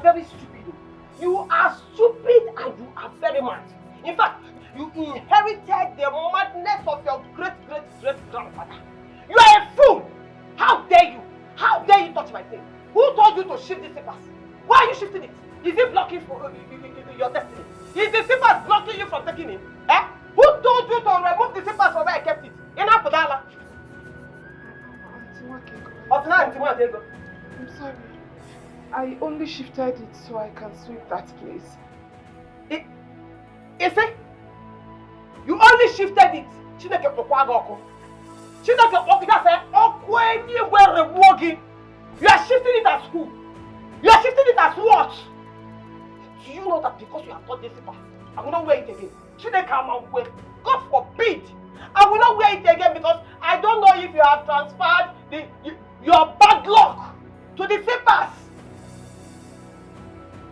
very stupid. You are stupid and you are very mad. In fact, you inherited the madness of your great-great-great-grandfather. You are a fool! How dare you? How dare you touch my thing? Who told you to shift the slippers? Why are you shifting it? Is it blocking for your destiny? Is the slippers blocking you from taking it? Eh? Who told you to remove the slippers from where I kept it? In Apodala? I'm sorry. I only shifted it so I can sweep that place. Is it? You only shifted it. Chineke Pokwago. Chineke Pokwago said, anywhere walking. You are shifting it as who? You are shifting it as what? Do you know that because you have got this path, I will not wear it again? Chineke Amangwe. God forbid. I will not wear it again because I don't know if you have transferred your bad luck to the slippers.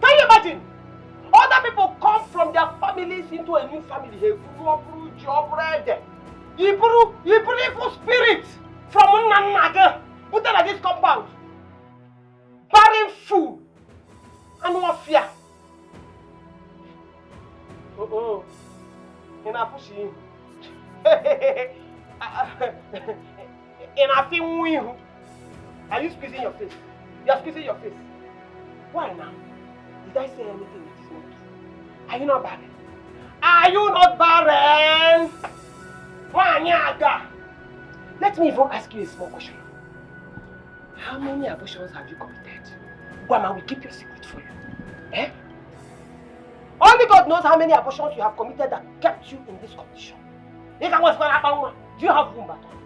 Can you imagine? Other people come from their families into a new family. Evil spirit from Nanaga put at this compound. Barren food and no fear. In a pushing. In a thing, are you squeezing your face? You are squeezing your face. Why now? Did I say anything that is not true? Are you not barren? Are you not barren? Let me even ask you a small question. How many abortions have you committed? Gwama will keep your secret for you. Eh? Only God knows how many abortions you have committed that kept you in this condition. Do you have womb at all?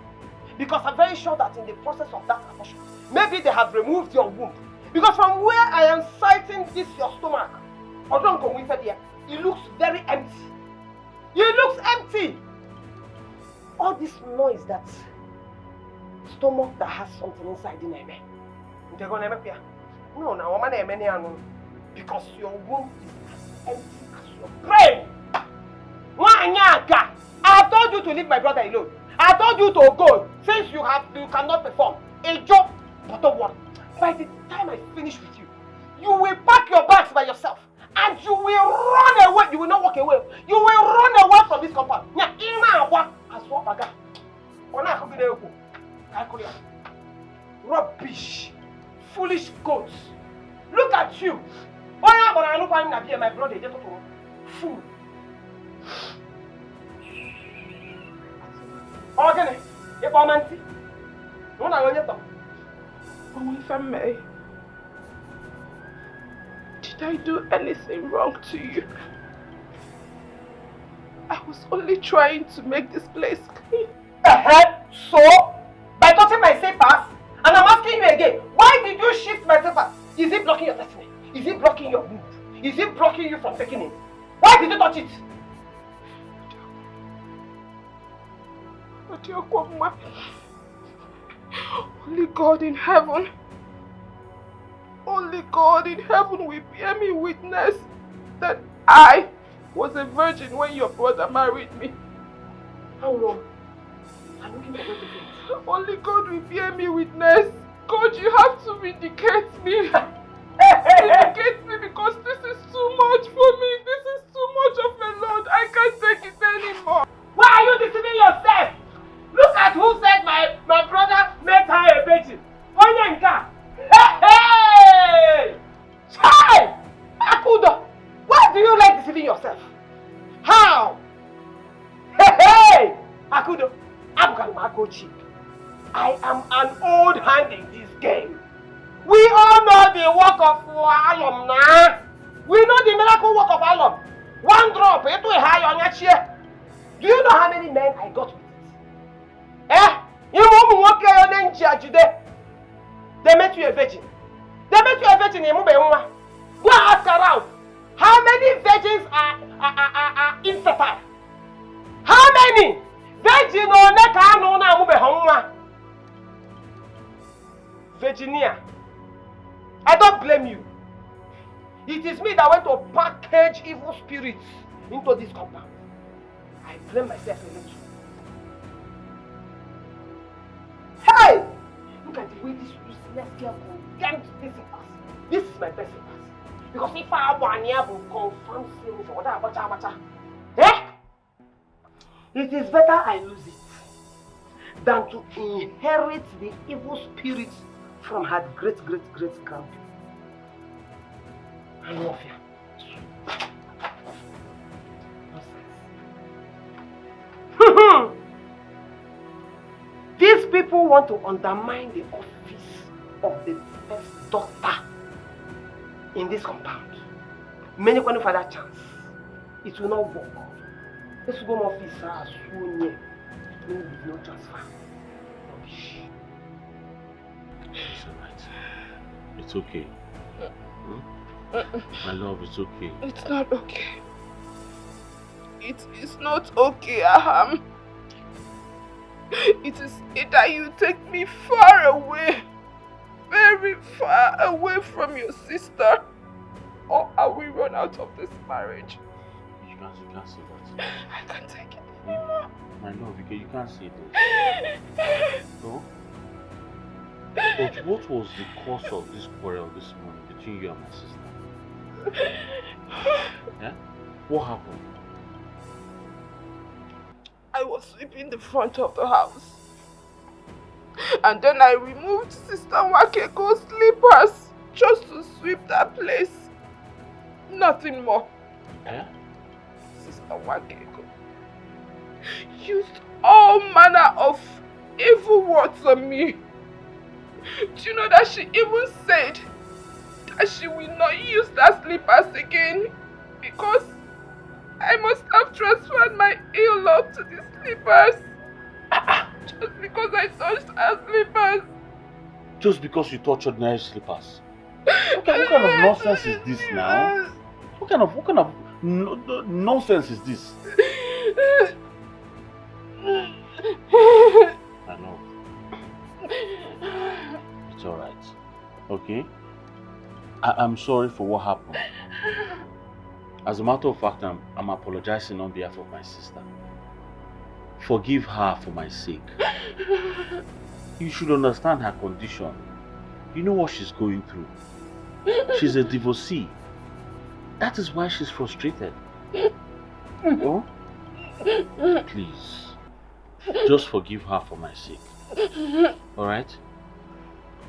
Because I'm very sure that in the process of that abortion, maybe they have removed your womb. Because from where I am sighting this your stomach, it looks very empty. It looks empty. All this noise that stomach that has something inside in it. No, because your womb is as empty as your brain. I told you to leave my brother alone. I told you to go since you cannot perform a job. But don't worry. By the time I finish with you, you will pack your bags by yourself and you will run away. You will not walk away. You will run away from this compound. Rubbish. Foolish goats. Look at you. My brother. Fool. Okay. If I may, did I do anything wrong to you? I was only trying to make this place clean. So, by touching my slippers, and I'm asking you again, why did you shift my slippers? Is it blocking your destiny? Is it blocking your move? Is it blocking you from taking it? Why did you touch it? Only God in heaven will bear me witness that I was a virgin when your brother married me. How long? I'm looking for everything. Only God will bear me witness. God, you have to vindicate me. Vindicate me because this is too much for me. This is too much of a load. I can't take it anymore. Why are you deceiving yourself? Look at who said my brother made her a virgin. Onyenka. Hey! Hey! Akudo! Why do you like deceiving yourself? How? Hey! Akudo, I'm cheap. I am an old hand in this game. We all know the work of Alum now. We know the miracle work of Alum. One drop, into a high on your chair. Do you know how many men I got with it? Eh? You won't walk your name today. They made you a virgin. They made you a virgin in Mumbai. Go ask around. How many virgins are infertile? How many? Virgin or neka no na mube honwa. Virginia, I don't blame you. It is me that went to package evil spirits into this compound. I blame myself a little. Hey! Look at the way this useless girl condemned this pass. This is my best pass. Because if I want to confront things or that, eh? It is better I lose it than to inherit the evil spirit from her great grandpa. I love you. These people want to undermine the office of the first doctor in this compound. Many going for that chance. It will not work. This home officer has sworn here. No transfer. Rubbish. It's alright. It's okay. My love, it's okay. It's not okay. It is not okay, Aham. It is either you take me far away, very far away from your sister, or I will run out of this marriage. You can't say that. I can't take it anymore. My love, you can't say that. No? But what was the cause of this quarrel this morning between you and my sister? Yeah? What happened? I was sweeping the front of the house. And then I removed Sister Wakeko's slippers just to sweep that place. Nothing more. Yeah? Sister Wakeko used all manner of evil words on me. Do you know that she even said that she will not use that slippers again because I must have transferred my ill luck to the slippers. Just because I touched her slippers. Just because you touched ordinary slippers? What kind of nonsense is this now? What kind of nonsense is this? I know. It's alright. Okay? I'm sorry for what happened. As a matter of fact, I'm apologizing on behalf of my sister. Forgive her for my sake. You should understand her condition. You know what she's going through. She's a divorcee. That is why she's frustrated. Oh? Please. Just forgive her for my sake. Alright?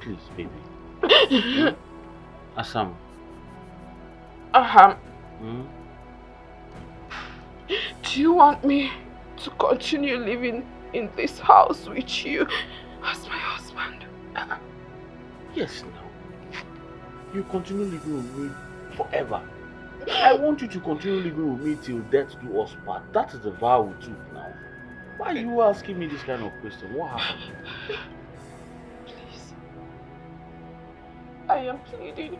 Please, baby. Asam. Aham. Hmm? Do you want me to continue living in this house with you as my husband? Yes, now. You continue living with me forever. I want you to continue living with me till death do us part. That is the vow we took now. Why are you asking me this kind of question? What happened? Please. I am pleading.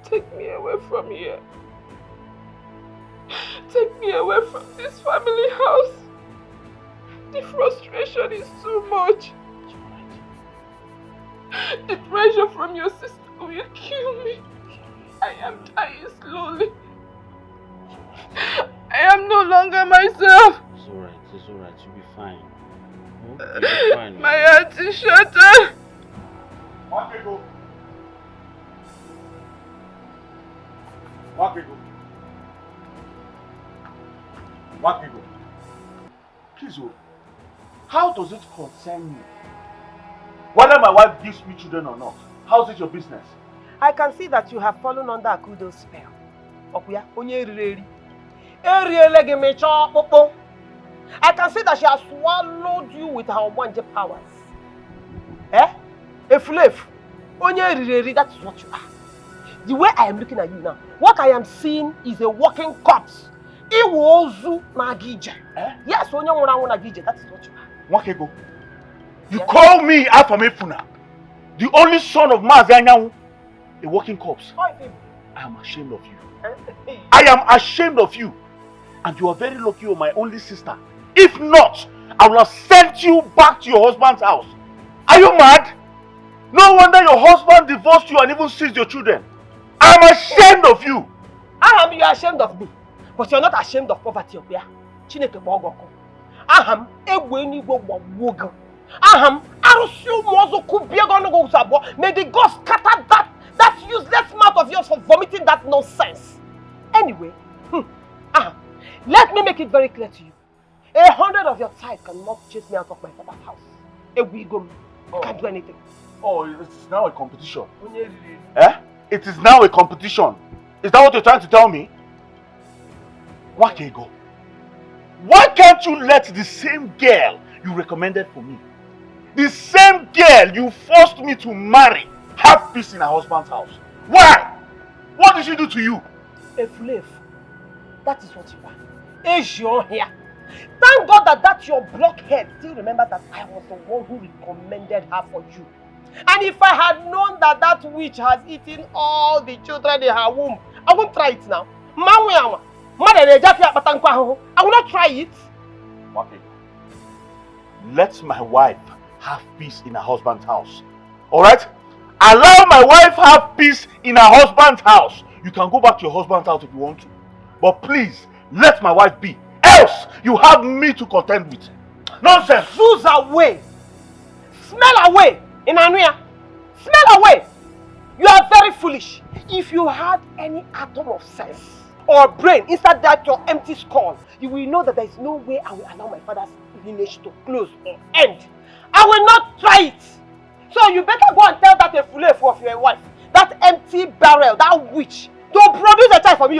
Take me away from here. Take me away from this family house. The frustration is too much. The pressure from your sister will kill me. I am dying slowly. I am no longer myself. It's alright, you'll be fine. You'll be fine. My heart is shattered. Wakeko. Please, how does it concern you? Whether my wife gives me children or not, how's it your business? I can see that you have fallen under Akudo's spell. Okuya, onye rireri. I can see that she has swallowed you with her wanje powers. Eh? Efulef. Onye rireri, that is what you are. The way I am looking at you now, what I am seeing is a walking corpse. Iwozu Nagije. Yes, onye nwura Nagije, that is what you are. Wakeko, you call me Afamefuna, the only son of Maazanyawu, a walking corpse. I am ashamed of you. I am ashamed of you. And you are very lucky you're my only sister. If not, I will have sent you back to your husband's house. Are you mad? No wonder your husband divorced you and even seized your children. I am ashamed of you. Aham, you are ashamed of me. But you are not ashamed of poverty, Okuya. Chineke bogoko. Aham, egwenigwe wawogo. Aham, arusi umozo kubiego no go sabo. May the gods scatter that useless mouth of yours idiots for vomiting that nonsense. Anyway, let me make it very clear to you. 100 of your type cannot chase me out of my father's house. We go. Can't do anything. Oh, it's now a competition. Eh? It is now a competition. Is that what you're trying to tell me? Why can't you go? Why can't you let the same girl you recommended for me, the same girl you forced me to marry, have peace in her husband's house? Why? What did she do to you? A slave. That is what you are. Is your hair. Thank God that your blockhead still remembers that I was the one who recommended her for you. And if I had known that witch has eaten all the children in her womb, I won't try it now. I will not try it. Okay. Let my wife have peace in her husband's house. Alright? Allow my wife have peace in her husband's house. You can go back to your husband's house if you want to. But please, let my wife be. Else, you have me to contend with. Nonsense! Zoos away! Smell away! In Anuya! Smell away! You are very foolish. If you had any atom of sense or brain inside that your empty skull, you will know that there is no way I will allow my father's lineage to close or end. I will not try it. So you better go and tell that a fool of your wife, that empty barrel, that witch, to produce a child for me.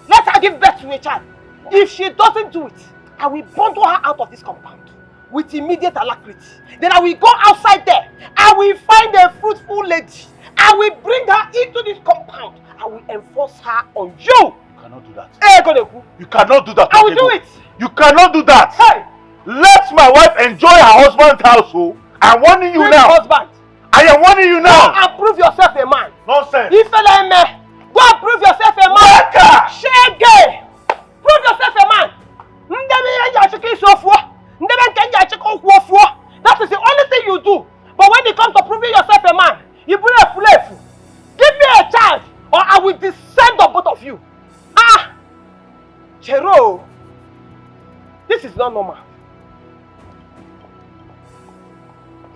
Let her give birth to a child. If she doesn't do it, I will bundle her out of this compound with immediate alacrity. Then I will go outside there. I will find a fruitful lady. I will bring her into this compound. I will enforce her on you. You cannot do that. You cannot do that. I will do it. You cannot do that. Hey! Let my wife enjoy her husband's house. Oh. I'm warning you now. Husband. I am warning you now. Go and prove yourself a man. Nonsense. Go and prove yourself a man. Shege. Prove yourself a man. That is the only thing you do. But when it comes to proving yourself a man, you bring a flefu. Give me a child or I will descend on both of you. Chero, this is not normal.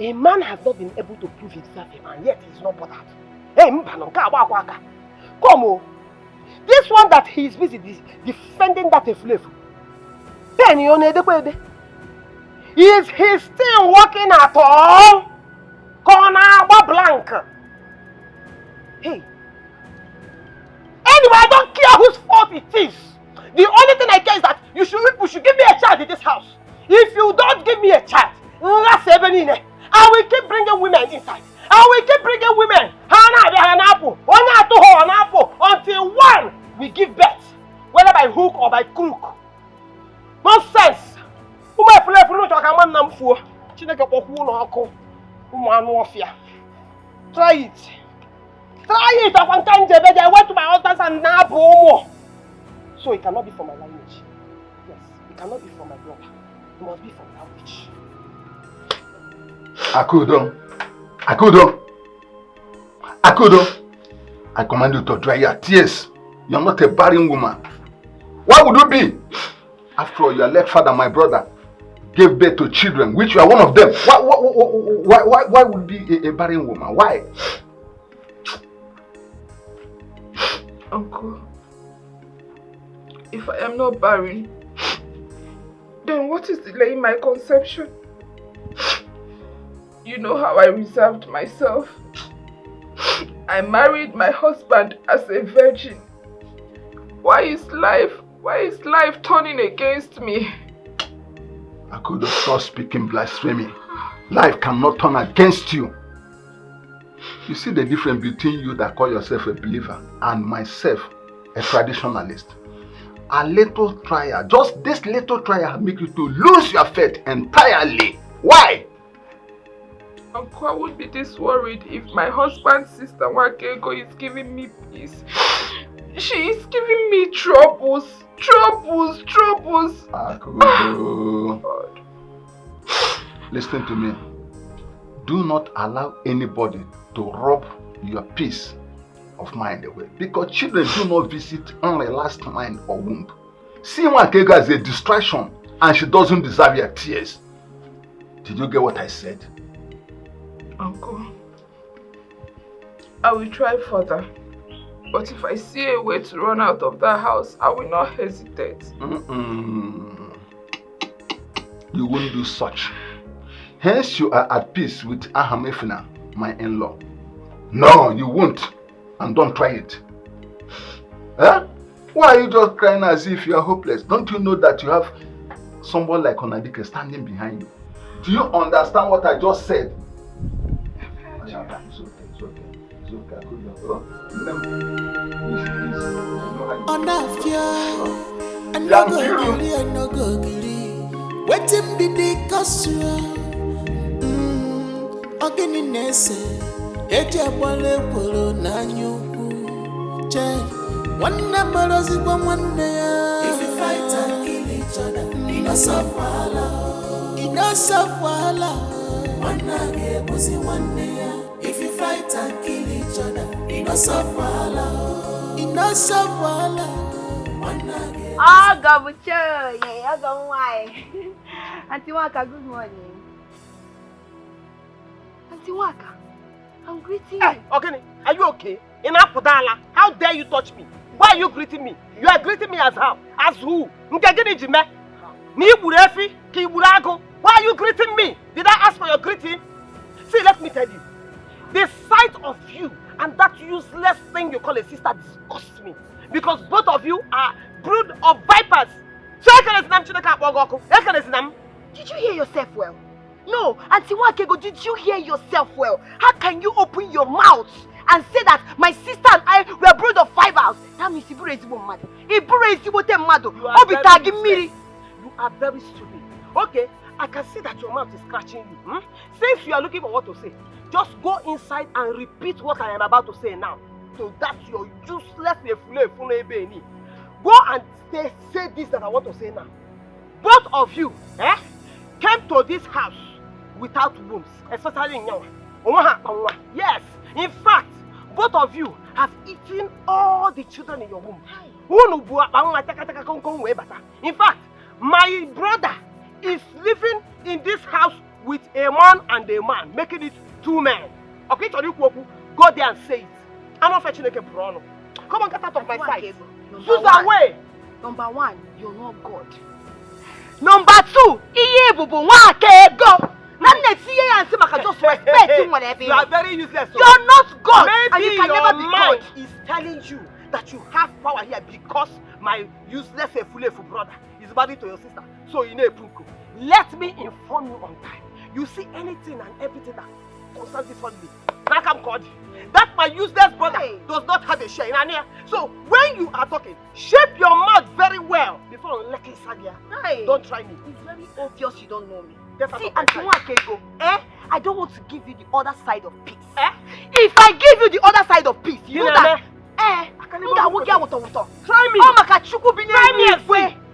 A man has not been able to prove himself a man, yet he is not bothered. Hey, come on. This one that he is busy defending that flefu. Is he still working at all? Corner blank. Hey. Anyway, I don't care whose fault it is. The only thing I care is that you should give me a child in this house. If you don't give me a child, I will keep bringing women inside. I will keep bringing women until one will give birth, whether by hook or by crook. Nonsense! Try it. Try it. I went to my husband's and now. So it cannot be from my lineage. Yes, it cannot be from my brother. It must be from that witch. Akudo, I command you to dry your tears. You are not a barren woman. Why would you be? After all, your late father, my brother, gave birth to children, which you are one of them. Why would you be a barren woman? Why? Uncle, if I am not barren, then what is delaying my conception? You know how I reserved myself. I married my husband as a virgin. Why is life turning against me? I could have stopped speaking blasphemy. Life cannot turn against you. You see the difference between you that call yourself a believer and myself, a traditionalist. A little trial, just this little trial make you to lose your faith entirely. Why? Uncle, I would be this worried if my husband's sister Wakego is giving me peace. She is giving me troubles. Akudo. Listen to me. Do not allow anybody to rob your peace of mind away. Because children do not visit unrelaxed mind or womb. See Wakego as a distraction and she doesn't deserve your tears. Did you get what I said? Uncle, I will try further. But if I see a way to run out of that house, I will not hesitate. You won't do such. Hence you are at peace with Ahamefuna, my in-law. No, you won't. And don't try it. Huh? Why are you just crying as if you are hopeless? Don't you know that you have someone like Dikeh standing behind you? Do you understand what I just said? It's okay. Waiting be the casua. Organinese, Eja Wale Polo Nanyu. Check one number is one day. If you fight and kill each other, enough wala. Enough wala. One nage pussy one day. If you fight and kill each other, enough wala. Enough wala. One nage. Oh, Gabucho, yeah, I don't why. Auntie Waka, good morning. Auntie Waka, I'm greeting you. Hey, Ogini, are you okay? Enough, how dare you touch me? Why are you greeting me? You are greeting me as how? As who? Why are you greeting me? Did I ask for your greeting? See, let me tell you. The sight of you and that useless thing you call a sister disgusts me. Because both of you are brood of vipers. Did you hear yourself well? No, Auntie Wakego, did you hear yourself well? How can you open your mouth and say that my sister and I were brood of vipers? That means you are very stupid. Okay, I can see that your mouth is scratching you. Since you are looking for what to say, just go inside and repeat what I am about to say now. So that's your useless go and say this that I want to say now. Both of you came to this house without wombs, especially in Yawa. Yes, in fact, both of you have eaten all the children in your womb. In fact, my brother is living in this house with a man and a man, making it 2 men. Okay, go there and say it. I'm not fetching a Bruno. Come on, get out of my sight. Away. Number 1, you're not God. Number 2, go. Just respect him whatever. You are very useless. You're not God. Maybe and you can your never be mind God. is telling you that you have power here because my useless Efulefu brother is married to your sister. So you know Punko. Let me inform you on time. You see anything and everything that concerns this family. That my useless brother does not have a share in Ania. So when you are talking, shape your mouth very well before lecking Sadia. Don't try me. It's very obvious you don't know me. See, Auntie Wakego, I don't want to give you the other side of peace. If I give you the other side of peace, you know that. Try me. Try me.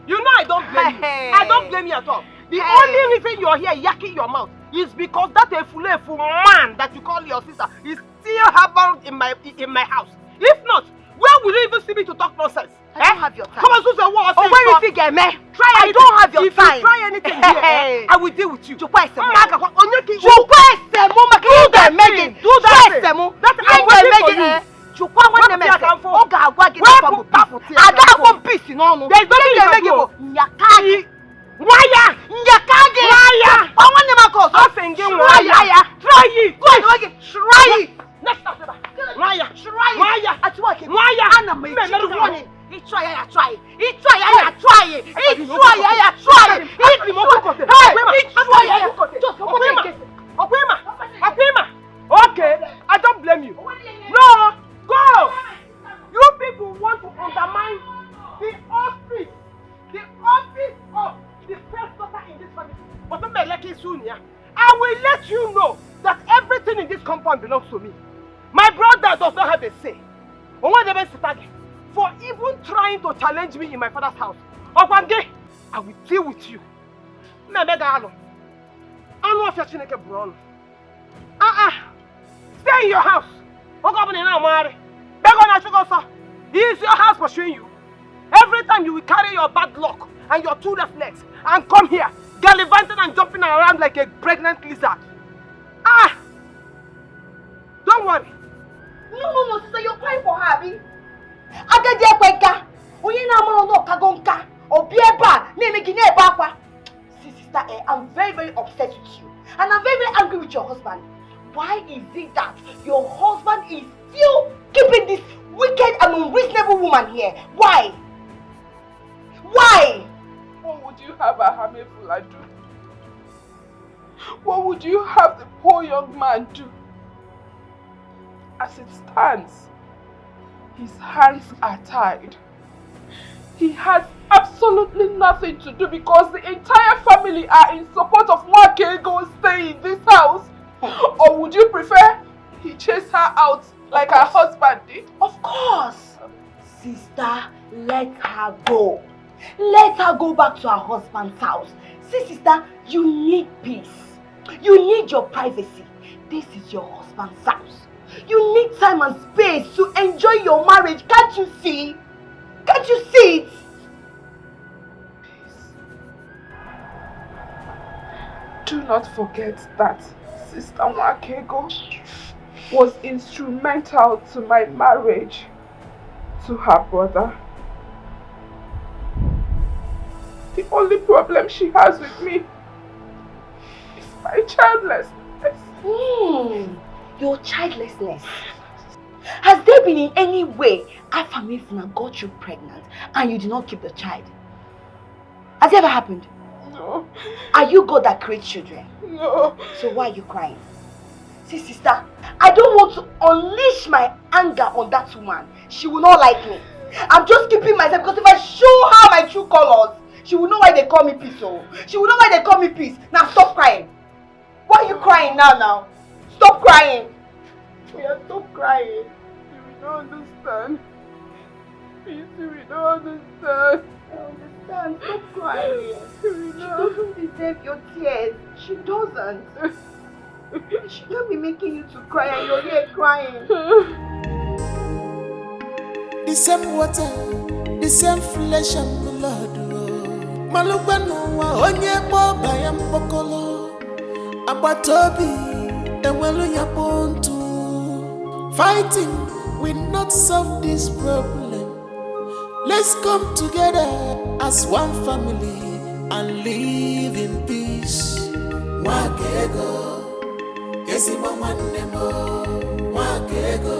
You know I don't blame you. I don't blame you at all. The only reason you're here yakking your mouth is because that Efulefu man that you call your sister is still harbored in my house. If not, where will you even see me to talk nonsense? I don't have your time. Come on, Susan, what? Oh, when you figure, man. I don't have your time. If you try anything here, I will deal with you. Do that Okay, I don't blame you. No, go! You people want to undermine the office of the first daughter in this family. But don't be lucky soon, yeah? I will let you know that everything in this compound belongs to me. My brother does not have a say. For even trying to challenge me in my father's house. I will deal with you. Stay in your house. Is your house pursuing you? Every time you will carry your bad luck and your 2 left legs and come here, gallivanting and jumping around like a pregnant lizard. Ah! Don't worry. No, sister, you're crying for her, Abi. Agadia kweka. Oye na amaro no kagonka. Obieba, neme gine bakwa. See, sister, I'm very, very upset with you. And I'm very, very angry with your husband. Why is it that your husband is still keeping this wicked and unreasonable woman here? Why? Why? What would you have a Hamefula do? What would you have the poor young man do? As it stands, his hands are tied. He has absolutely nothing to do because the entire family are in support of Wakego staying in this house. Or would you prefer he chase her out like her husband did? Of course. Sister, let her go. Let her go back to her husband's house. See, sister, you need peace. You need your privacy. This is your husband's house. You need time and space to enjoy your marriage. Can't you see? Can't you see it? Peace. Do not forget that Sister Wakego was instrumental to my marriage to her brother. The only problem she has with me is my childlessness. Your childlessness. Has there been in any way Afamifuna got you pregnant and you did not keep the child? Has it ever happened? No. Are you God that creates children? No. So why are you crying? See, sister, I don't want to unleash my anger on that woman. She will not like me. I'm just keeping myself because if I show her my true colors, she will know why they call me peace. Oh. She will know why they call me peace. Now stop crying. Why are you crying now? Stop crying. Yeah, stop crying. You will not understand. Please, you will not understand. I understand. Stop crying. She doesn't deserve your tears. She doesn't. She can't be making you to cry and you're here crying. The same water, the same flesh and blood. Malubanu wa onye bo bayam pokolo. Abatobi ewelu yapontu. Fighting will not solve this problem. Let's come together as one family and live in peace. Wakego, Kesimo Manemo, Wakego,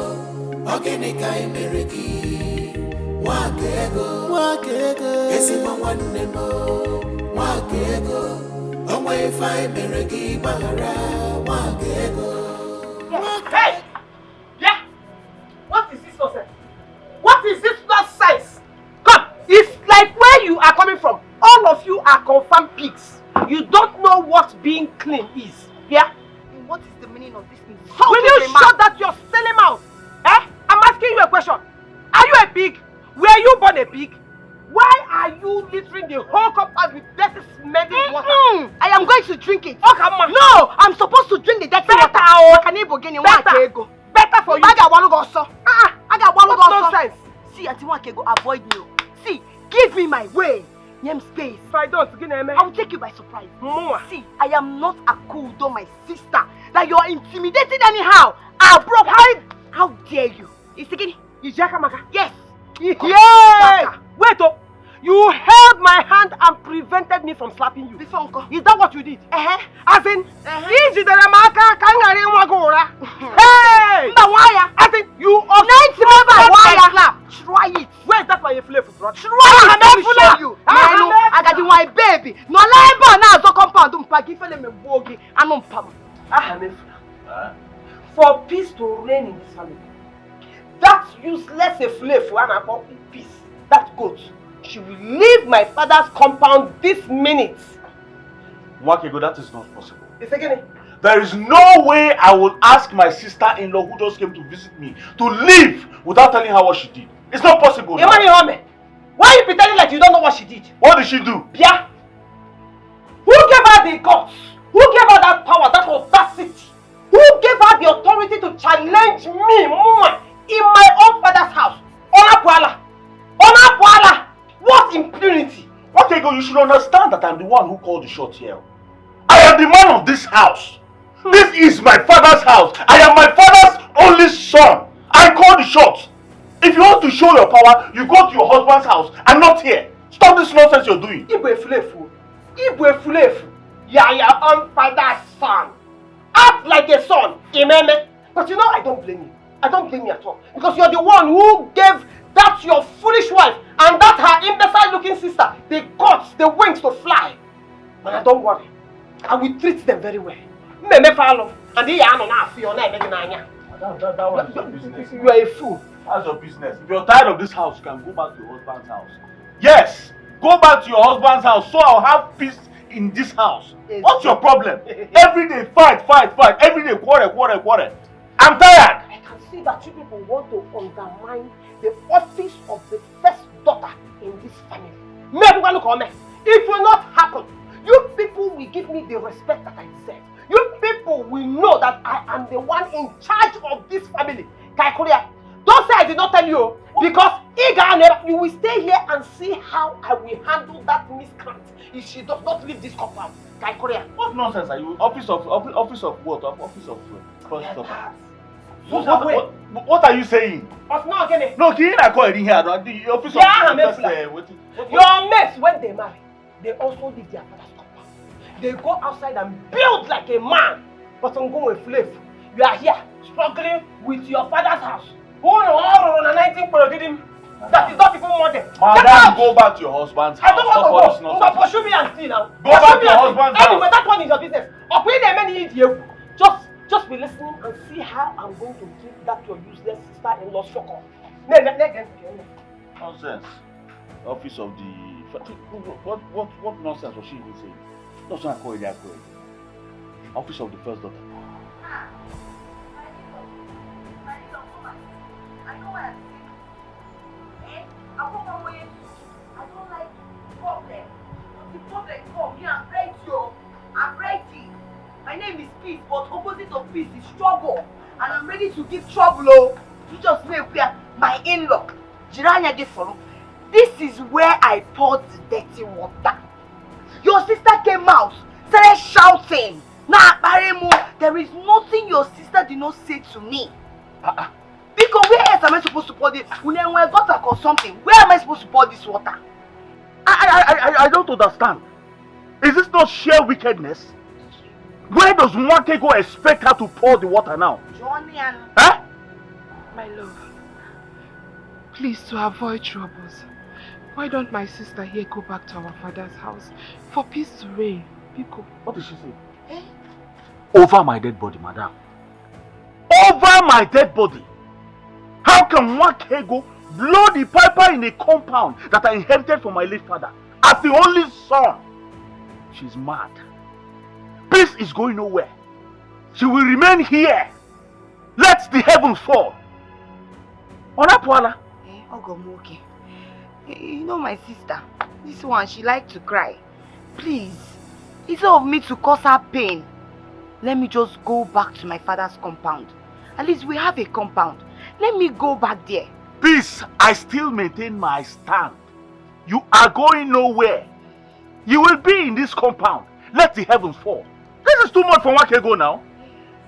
Ogenika Emeriki, Wakego, Kesimo Manemo, Wakego, Owefa Emeriki Mahara, Wakego. Hey! Yeah! What is this nonsense? What is this nonsense? Come! It's like where you are coming from. All of you are confirmed pigs. You don't know what being clean is. Yeah? And what is the meaning of this thing? Will you shut that your silly mouth? Eh? I'm asking you a question. Are you a pig? Were you born a pig? Why are you littering the whole compound with dirty smelling water? I am going to drink it. Oh, come on. No, I'm supposed to drink the dirty water. Better for you. I got one also. I got one What also. nonsense? See, Auntie Wakego, avoid me. See, give me my way. Name space. If I don't, I will take you by surprise. Mama. See, I am not a cool though, my sister. That you are intimidating anyhow. Bro, how dare you? It's again. Ijakamaka. Yes. Yeah. Wait, oh. You held my hand and prevented me from slapping you. Before Uncle. Is that what you did? As in, hey! As in, you slap. Try it. Where's that my flavor, bro? Try it. Let me show you. I got my baby. No labor now. So compound. For peace to reign in this family, that useless slave one about peace, that goat, she will leave my father's compound this minute. Wakego, that is not possible. It's again. There is no way I will ask my sister-in-law who just came to visit me to leave without telling her what she did. It's not possible. Why are you pretending like you don't know what she did? What did she do? Yeah. Who gave her the guts? Who gave her that power, that audacity? Who gave her the authority to challenge me, Mama, in my own father's house? Ona Puala! What impunity? Wakego, you should understand that I'm the one who called the shot here. I am the man of this house. This is my father's house. I am my father's only son. I call the shots. If you want to show your power, you go to your husband's house and not here. Stop this nonsense you're doing. Igwe Fulefu. Igwe Fulefu. You are your own father's son. Act like a son. Imeme. But you know I don't blame you. I don't blame you at all. Because you're the one who gave that your foolish wife and that her imbecile looking sister the guts, the wings to fly. But don't worry. I will treat them very well. Meme follow. And they are not feel that was your business. You are a fool. That's your business. If you're tired of this house, you can go back to your husband's house. Yes! Go back to your husband's house so I'll have peace in this house. What's your problem? Every day fight. Every day quarrel. I'm tired. I can see that you people want to undermine the office of the first daughter in this family. It will not happen. You people will give me the respect that I deserve. You people will know that I am the one in charge of this family. Kaikoria, don't say I did not tell you, because you will stay here and see how I will handle that miscreant if she does not leave this compound. Kaikoria. What nonsense are you? Office of what? Office of first daughter. What are you saying? No, can you not call it in here? The office of your mates, when they marry, they also leave their father's compound. They go outside and build like a man. But I'm going with Flav. You are here struggling with your father's house. That is not even more than. Madam, go back to your husband's house. I don't want to go. Pursue me and see now. Go back to your husband's house. Anyway, that one is your business. Just be listening and see how I'm going to treat that your useless sister-in-law's fuck off. Nonsense. Office of the... What nonsense was she even saying? That's what I call it. Office of the first daughter. I know what I'm saying. I don't like problem. The problem come here, I'm ready. I'm ready. My name is Peace, but opposite of peace is struggle. And I'm ready to give trouble. You just make clear my in-law. Jiranya dey follow. This is where I poured the dirty water. Your sister came out, started shouting. Nah, Baremu, there is nothing your sister did not say to me. Because where else am I supposed to pour this? When I got her or something, where am I supposed to pour this water? I don't understand. Is this not sheer wickedness? Where does Mwakego expect her to pour the water now? Johnny and... Huh? My love, please, to avoid troubles, why don't my sister here go back to our father's house for peace to reign? Pico. What did she say? Over my dead body, madam. Over my dead body? How can Mwakego blow the piper in a compound that I inherited from my late father as the only son? She's mad. Peace is going nowhere. She will remain here. Let the heavens fall. Onapwala. Ogomoke. You know my sister. This one, she likes to cry. Please, instead of me to cause her pain, let me just go back to my father's compound. At least we have a compound. Let me go back there. Peace, I still maintain my stand. You are going nowhere. You will be in this compound. Let the heavens fall. This is too much for Mwakego now.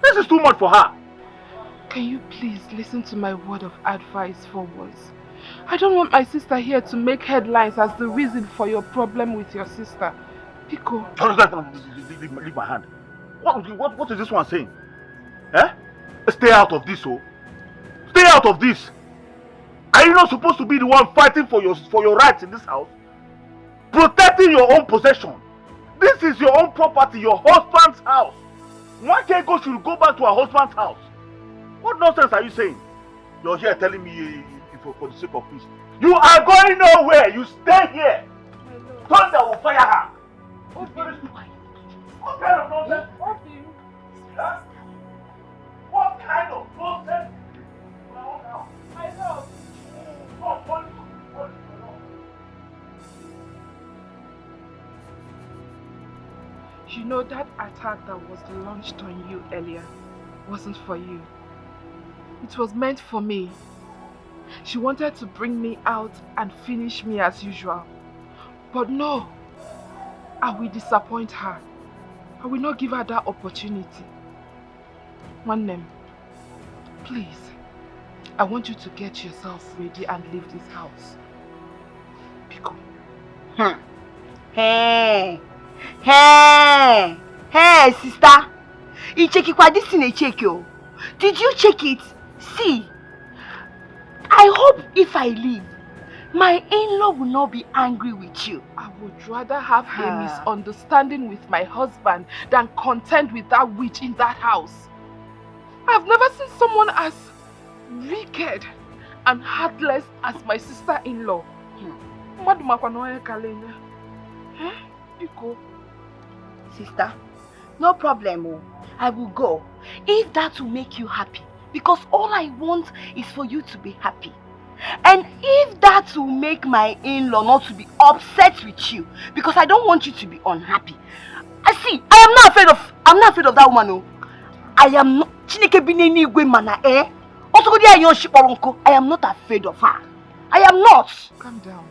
This is too much for her. Can you please listen to my word of advice for once? I don't want my sister here to make headlines as the reason for your problem with your sister. Pico. Leave my hand. What is this one saying? Eh? Stay out of this, oh. Stay out of this. Are you not supposed to be the one fighting for your rights in this house? Protecting your own possession. This is your own property, your husband's house. Mwakego should go back to her husband's house. What nonsense are you saying? You're here telling me for the sake of peace. You are going nowhere. You stay here. Thunder will fire her. What kind of nonsense? Huh? What kind of nonsense? I know. You know that attack that was launched on you earlier wasn't for you. It was meant for me. She wanted to bring me out and finish me as usual. But no, I will disappoint her. I will not give her that opportunity. One name, please, I want you to get yourself ready and leave this house. Biko. Hey, sister. You check it, this thing I check you. Did you check it? See, I hope if I leave, my in-law will not be angry with you. I would rather have a misunderstanding with my husband than contend with that witch in that house. I've never seen someone as wicked and heartless as my sister-in-law. Sister, no problem. I will go. If that will make you happy. Because all I want is for you to be happy. And if that will make my in-law not to be upset with you, because I don't want you to be unhappy. I'm not afraid of that woman. No. I am not. I am not afraid of her. I am not. Calm down.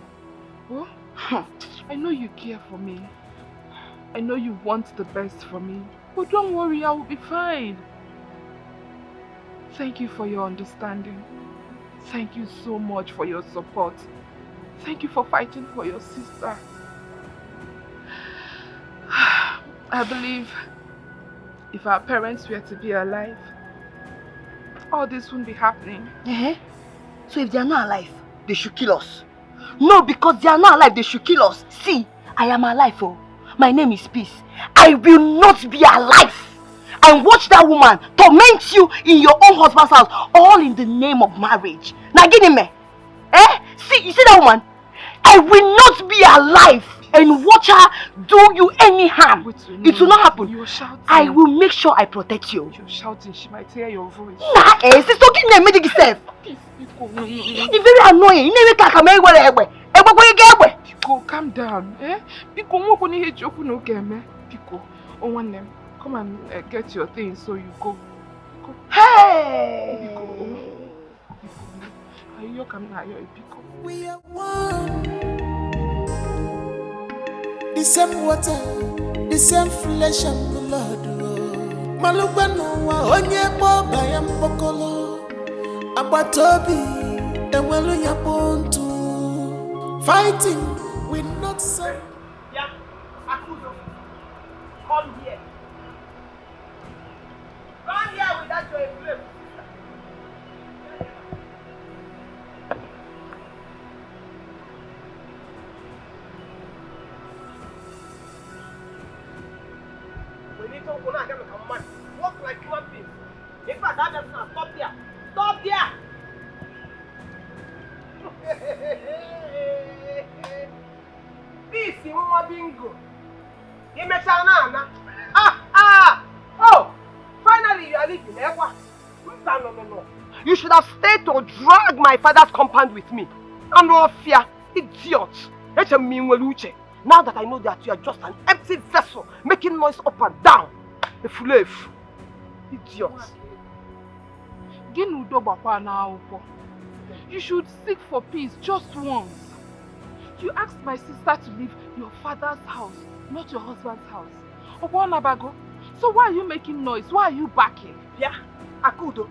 Oh? I know you care for me. I know you want the best for me. But don't worry, I will be fine. Thank you for your understanding. Thank you so much for your support. Thank you for fighting for your sister. I believe if our parents were to be alive, all this wouldn't be happening. So if they are not alive, they should kill us. No, because they are not alive, they should kill us. See, I am alive. Oh. My name is Peace. I will not be alive and watch that woman torment you in your own husband's house, all in the name of marriage. Now give me. See, you see that woman? I will not be alive and watch her do you any harm. It will not happen. You're shouting. I will make sure I protect you. You're shouting. She might hear your voice. Nah, sister, give me a medic yourself. It's very annoying. You never can make Pico, calm down. Pico, what when you hit your no game? Pico, oh one name. Come and get your things so you go. Pico. Hey! Pico. Are you coming out here, Pico? We are one. The same water, the same flesh and blood. Malubano wa onye bo bayam pokolo. Abatobi enwelu yapontu. Fighting will not serve. Yeah, Akudo, come here. Come here without your flame. We need to go now and get a man. Walk like human beings. In fact, that doesn't stop there. Stop there. This is what bingo. You met Anna. Oh, finally you are leaving. No. You should have stayed to drag my father's compound with me. And no fear, idiot. Now that I know that you are just an empty vessel making noise up and down. A slave. Idiot. You should seek for peace just once. You asked my sister to leave your father's house, not your husband's house. Obonabago, so why are you making noise? Why are you barking? Yeah, Akudo.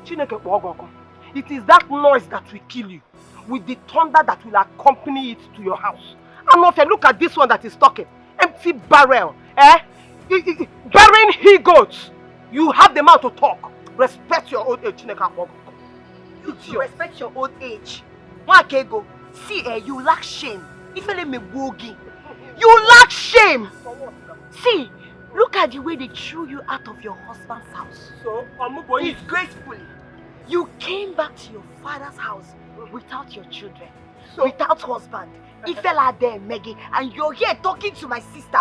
It is that noise that will kill you, with the thunder that will accompany it to your house. And if you look at this one that is talking, empty barrel, burying he-goats. You have the mouth to talk. Respect your old age, Chineke. You respect your old age. See, you lack shame. You lack shame. See, look at the way they threw you out of your husband's house. So, disgracefully. You came back to your father's house without your children, without husband. Ifela there, Maggie, and you're here talking to my sister.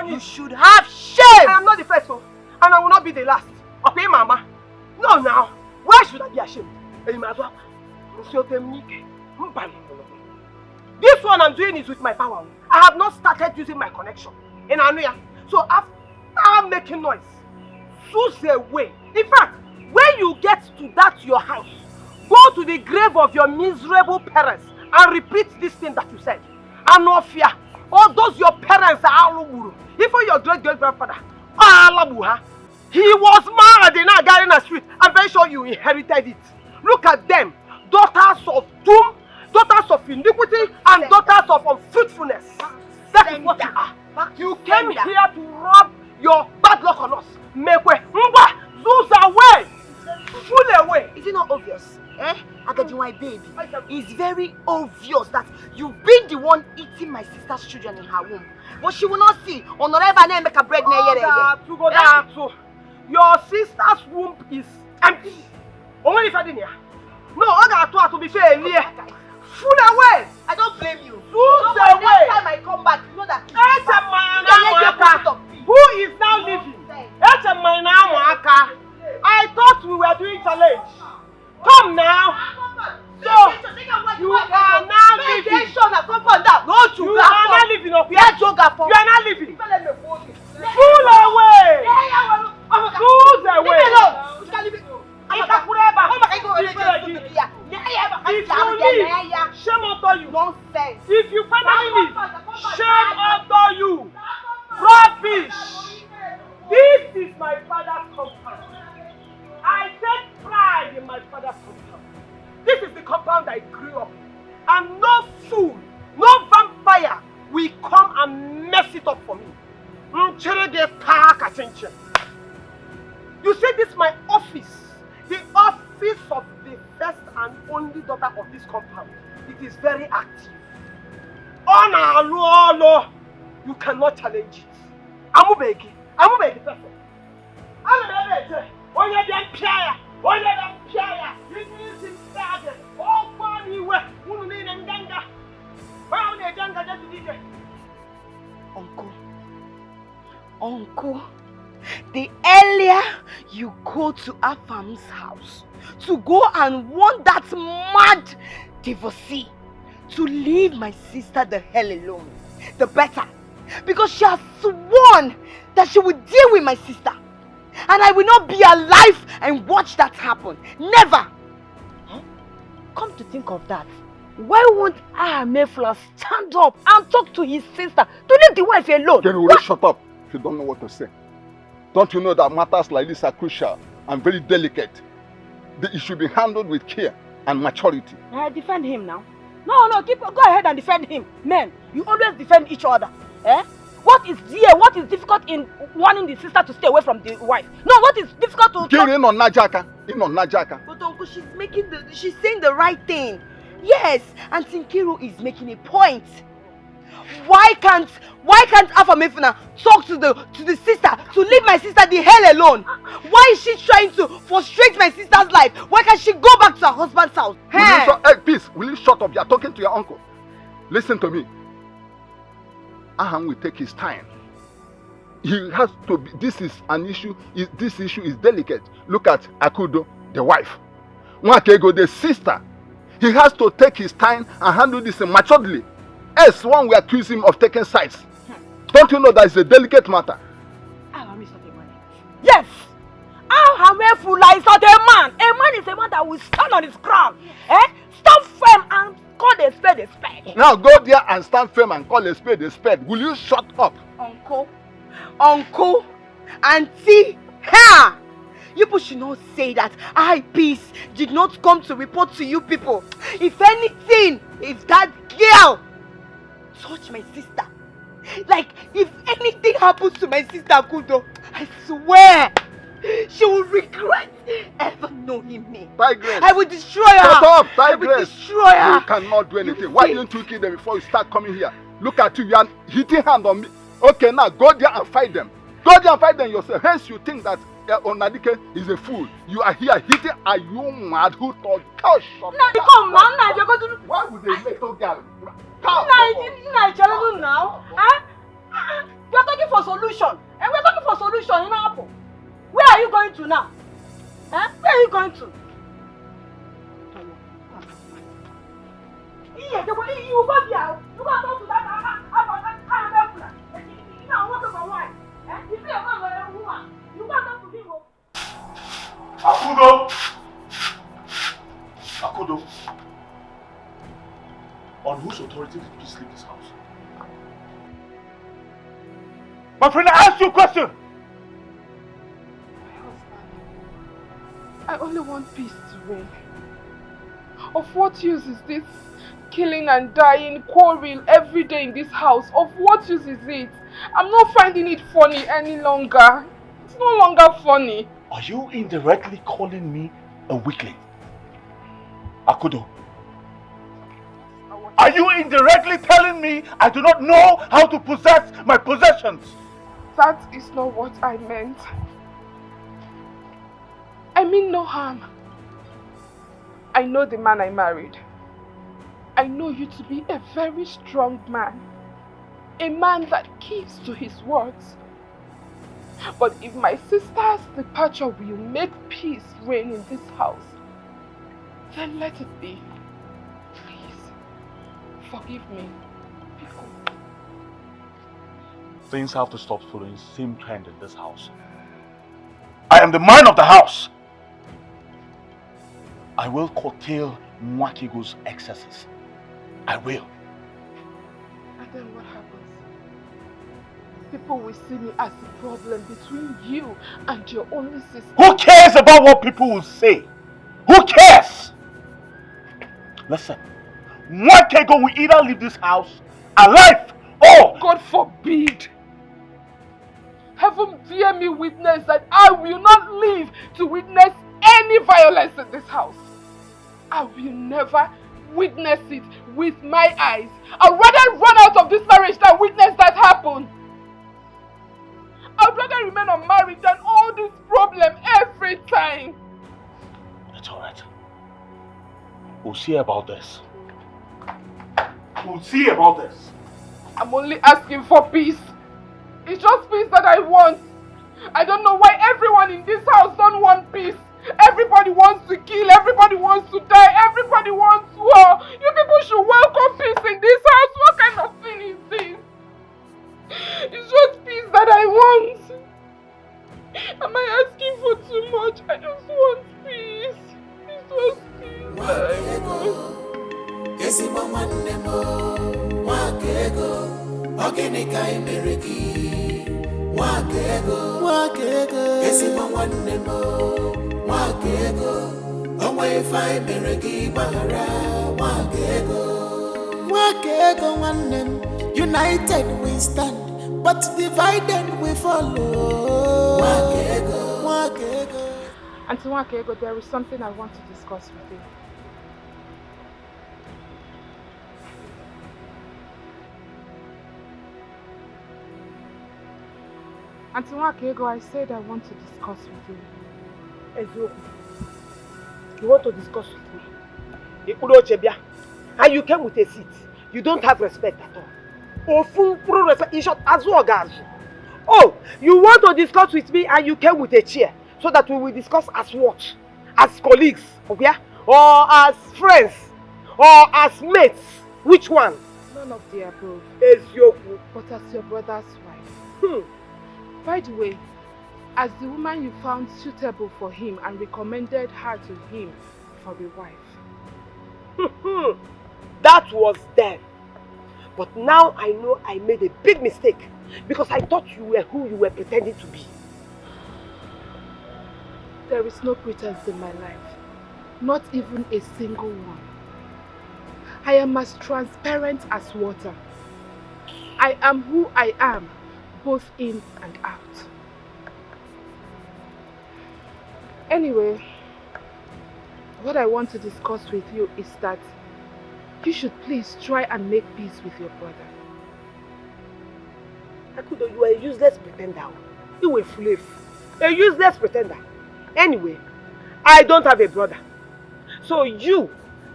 You should have shame. I am not the first one, and I will not be the last. Okay, Mama? No, now. Why should I be ashamed? This one I'm doing is with my power. I have not started using my connection in Anuya. So after making noise, choose a way. In fact, when you get to that your house, go to the grave of your miserable parents and repeat this thing that you said. And no fear, All those your parents are all even your great-great-grandfather. He was mad in a guy in the street. I'm very sure you inherited it. Look at them. Daughters of doom, daughters of iniquity, and daughters of unfruitfulness. That is what you are. You came here to rub your bad luck on us. Make way. Zoos away. Full away. Is it not obvious? Agadi, my baby. It's very obvious that you've been the one eating my sister's children in her womb. But she will not see. Make a bread Your sister's womb is empty. Only if I didn't hear. No, I got to be fair. Full away. I don't blame you. Zoos Next away. time I come back, you know that. Who is now living? I thought we were doing challenge. Come now. So you are now living. You are not living up here. You are not living. Full away. Fools away. If you leave, shame on you. Nonsense. If you finally leave, shame on you. Rubbish. This is my father's compound. I take pride in my father's compound. This is the compound I grew up in. And no fool, no vampire will come and mess it up for me. You see, this is my office. The office of the first and only daughter of this compound. It is very active. You cannot challenge it. Amubegi person. Uncle, the earlier you go to Afam's house to go and warn that mad divorcee to leave my sister the hell alone, the better. Because she has sworn that she will deal with my sister. And I will not be alive and watch that happen. Never. Come to think of that, why won't Mayflower stand up and talk to his sister to leave the wife alone? Can you shut up if you don't know what to say? Don't you know that matters like this are crucial and very delicate? It should be handled with care and maturity. Defend him now. No, go ahead and defend him. Men, you always defend each other. What is difficult in wanting the sister to stay away from the wife? No, what is difficult to... But Uncle, she's saying the right thing. Yes, and Tinkiru is making a point. Why can't Afamefuna talk to the sister to leave my sister the hell alone? Why is she trying to frustrate my sister's life? Why can't she go back to her husband's house? Peace, will you shut up? You are talking to your uncle. Listen to me. Aham will take his time. He has to be, this is an issue, this issue is delicate. Look at Akudo, the wife. Nwakego, the sister. He has to take his time and handle this maturely. Else one will accuse him of taking sides. Don't you know that it's a delicate matter? Aham is not a man. Yes! Aham is not a man. A man is a man that will stand on his ground. Stand firm and call a spade a spade. Now go there and stand firm and call a spade a spade. Will you shut up? Uncle, auntie, ha! You people should not say that Peace did not come to report to you people. If anything, if that girl touch my sister, like if anything happens to my sister Kudo, I swear she will regret ever knowing me. Tigress, I will destroy her. shut up, Tigress. I will destroy her. You cannot do anything. Why didn't you kill them before you start coming here? Look at you, you are hitting hand on me. Okay, now go there and fight them. Go there and fight them yourself. Hence you think that Dikeh is a fool. You are here hitting. Are you mad? Who told? Cow, shut up. Come now, you're going to... Why would they make those girls? Now, we are talking for solution. And we're talking for solution, you know. Where are you going to now? Where are you going to? You go there. You go talk to that. You know what about why? If you are a woman, you go talk to him. Akudo, on whose authority did you sleep in this house? My friend, I asked you a question. My husband, I only want peace to reign. Of what use is this killing and dying, quarrel every day in this house? Of what use is it? I'm not finding it funny any longer. It's no longer funny. Are you indirectly calling me a weakling? Akudo? Are you indirectly telling me I do not know how to possess my possessions? That is not what I meant. I mean no harm. I know the man I married. I know you to be a very strong man. A man that keeps to his words. But if my sister's departure will make peace reign in this house, then let it be. Please, forgive me. Because things have to stop following the same trend in this house. I am the man of the house. I will curtail Mwakigo's excesses. I will. And then what happens? People will see me as a problem between you and your only sister. Who cares about what people will say? Who cares? Listen, Mwakigo will either leave this house alive or... God forbid! Heaven bear me witness that I will not live to witness any violence in this house. I will never witness it with my eyes. I'd rather run out of this marriage than witness that happen. I'd rather remain unmarried than all this problem every time. It's alright. We'll see about this. We'll see about this. I'm only asking for peace. It's just peace that I want. I don't know why everyone in this house don't want peace. Everybody wants to kill, everybody wants to die, everybody wants war. You people should welcome peace in this house. What kind of thing is this? It's just peace that I want. Am I asking for too much? I just want peace. It's just peace that I want. United we stand, but divided we follow. Auntie Wakego, there is something I want to discuss with you. Auntie Wakego, I said I want to discuss with you. Ezo, you want to discuss with me? And you came with a seat. You don't have respect at all. Oh, full respect. In short, as well as. Oh, you want to discuss with me and you came with a chair so that we will discuss as what? As colleagues, okay? Or as friends? Or as mates? Which one? None of the above. Ezioku. But as your brother's wife. By the way, as the woman you found suitable for him and recommended her to him for a wife. That was then. But now I know I made a big mistake because I thought you were who you were pretending to be. There is no pretense in my life. Not even a single one. I am as transparent as water. I am who I am, both in and out. Anyway, what I want to discuss with you is that you should please try and make peace with your brother. Akudo, you are a useless pretender. You a slave. A useless pretender. Anyway, I don't have a brother. So you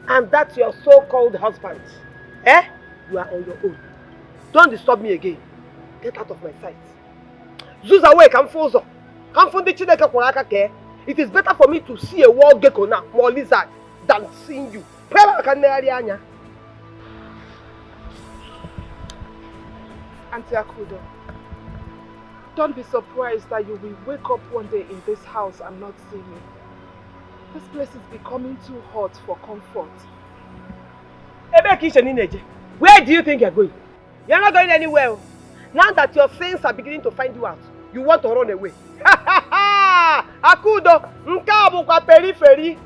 and that your so-called husband, you are on your own. Don't disturb me again. Get out of my sight. Zuza away, come Fozo. Come from the Chineke Kwanaka Ke. It is better for me to see a wild gecko now, more lizard, than seeing you. Auntie Akudo, don't be surprised that you will wake up one day in this house and not see me. This place is becoming too hot for comfort. Where do you think you're going? You're not going anywhere. Now that your sins are beginning to find you out, you want to run away. Akudo, nka bukwa periphery.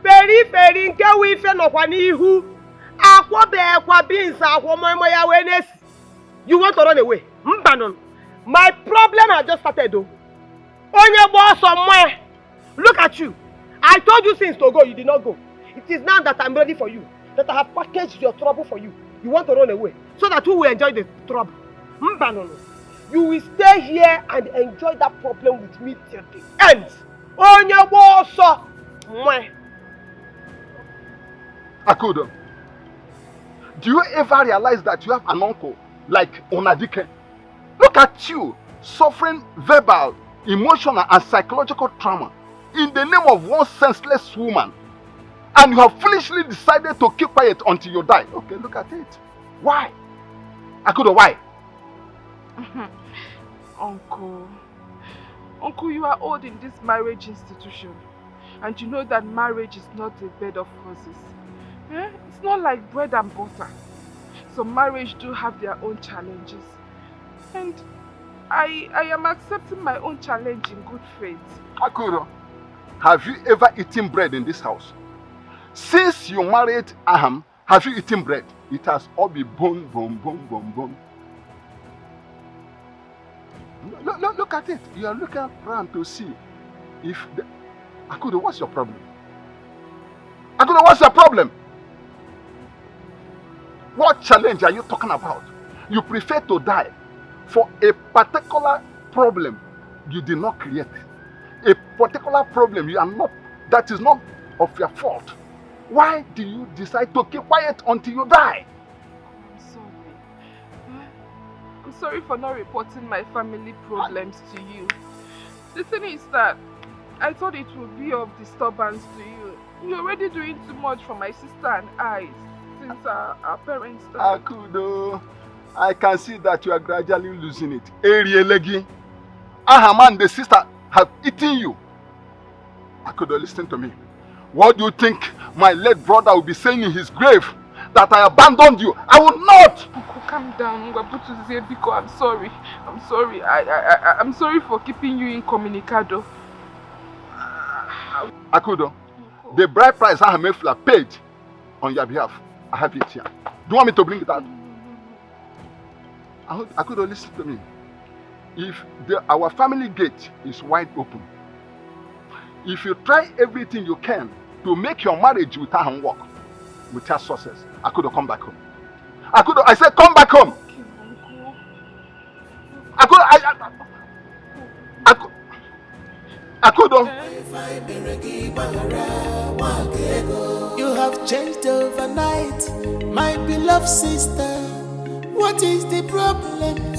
Periphery nke wife no kwa n'ihu. Akwa be kwa beans akwa momo ya wenes. You want to run away? Mbanon. My problem has just started though. Onye boss somewhere. Look at you. I told you since to go, you did not go. It is now that I'm ready for you. That I have packaged your trouble for you. You want to run away. So that you will enjoy the trouble. Mbanon. You will stay here and enjoy that problem with me till the end. Onye boss somewhere. Akudo, do you ever realize that you have an uncle like Dikeh? Look at you, suffering verbal, emotional and psychological trauma in the name of one senseless woman. And you have foolishly decided to keep quiet until you die. Okay, look at it. Why? Akudo, why? Uncle, you are old in this marriage institution. And you know that marriage is not a bed of roses. Eh? It's not like bread and butter. So marriage do have their own challenges. And I am accepting my own challenge in good faith. Akudo, have you ever eaten bread in this house? Since you married Aham, have you eaten bread? It has all been bone. Look at it. You are looking around to see if the... Akudo, what's your problem? Akudo, what's your problem? What challenge are you talking about? You prefer to die for a particular problem you did not create. A particular problem you are not, that is not of your fault. Why do you decide to keep quiet until you die? I'm sorry. I'm sorry for not reporting my family problems to you. The thing is that I thought it would be of disturbance to you. You're already doing too much for my sister and I since our parents died. Akudo, I can see that you are gradually losing it. Arielegi, Aham and the sister have eaten you. Akudo, listen to me. What do you think my late brother will be saying in his grave? That I abandoned you? I will not! Uncle, calm down. I'm sorry. I'm sorry. I'm sorry for keeping you incommunicado. Akudo, the bride price Aham paid on your behalf, I have it here. Do you want me to bring it out? Akudo, listen to me. If our family gate is wide open, if you try everything you can to make your marriage with Aham work, without success, Akudo, come back home. Akudo, I said come back home. Akudo, Akudo. You have changed overnight, my beloved sister. What is the problem?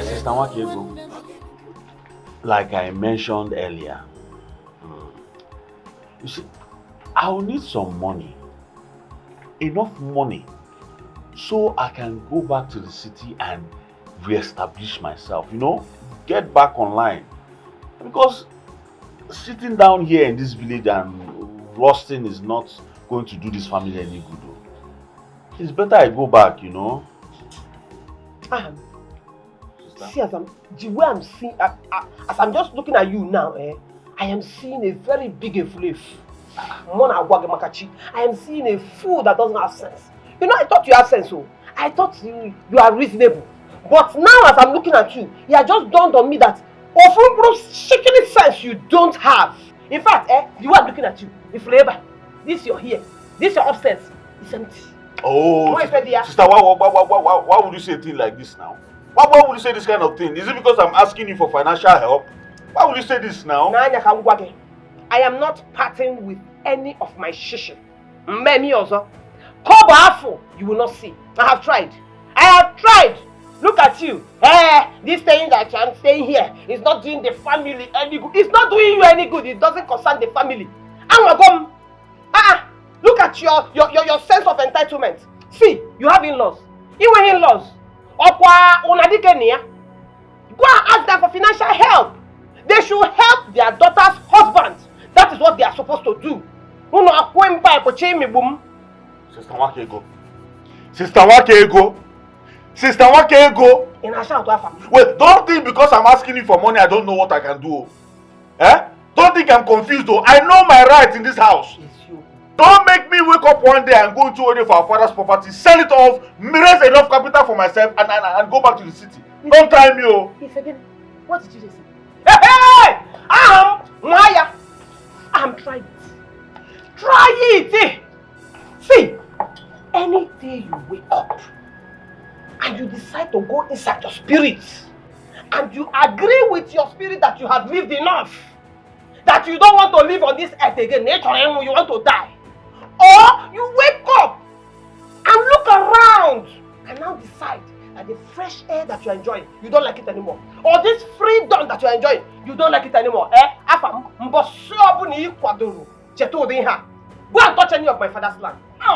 Sister Wakego, like I mentioned earlier, you see, I will need some money, enough money, so I can go back to the city and re-establish myself, you know, get back online. Because sitting down here in this village and rusting is not going to do this family any good. It's better I go back, you know. See, the way I'm seeing, as I'm just looking at you now, I am seeing a very big influence. I am seeing a fool that doesn't have sense. You know, I thought you had sense, so I thought you are reasonable. But now, as I'm looking at you, it has just dawned on me that of shaking sense you don't have. In fact, the way I'm looking at you, if labor, this your here, this your upstairs, it's empty. Oh, sister, why would you say a thing like this now? Why would you say this kind of thing? Is it because I'm asking you for financial help? Why would you say this now? I am not parting with any of my shishin. Many also. Kobo, you will not see. I have tried. Look at you. This thing that I'm staying here is not doing the family any good. It's not doing you any good. It doesn't concern the family. Look at your sense of entitlement. See, you have in-laws. Even in-laws. Go and ask them for financial help. They should help their daughter's husband. That is what they are supposed to do. Sister Wakego. Sister Wakego. Sister Wakego. In a shout to Afam. Wait, don't think because I'm asking you for money I don't know what I can do. Eh? Don't think I'm confused though. I know my rights in this house. It's you. Don't make me wake up one day and go into order for our father's property, sell it off, raise enough capital for myself and go back to the city. Don't try me, oh. If again, what did you just say? Hey! Maya! Try it. Try it! See, any day you wake up and you decide to go inside your spirit and you agree with your spirit that you have lived enough, that you don't want to live on this earth again, you want to die, or you wake up and look around and now decide that the fresh air that you're enjoying, you don't like it anymore, or this freedom that you're enjoying, you don't like it anymore, go and touch any of my father's land. You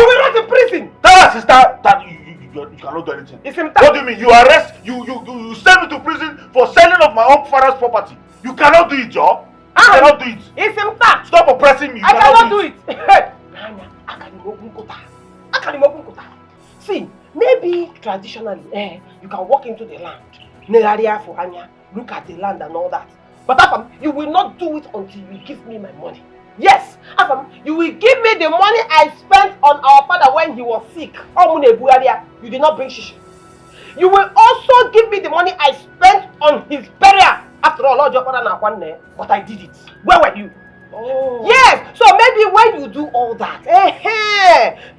will rot in prison. Tell us, sister, that you cannot do anything. What do you mean? You arrest, you send me to prison for selling of my own father's property. You cannot do it, Joe. You cannot do it. Stop oppressing me. I cannot do it. See, maybe traditionally, you can walk into the land, look at the land and all that. But Afam, you will not do it until you give me my money. Yes, Afam, you will give me the money I spent on our father when he was sick. You did not bring shishi. You will also give me the money I spent on his burial. After all, Lord, your father now one day, but I did it. Where were you? Oh. Yes, so maybe when you do all that,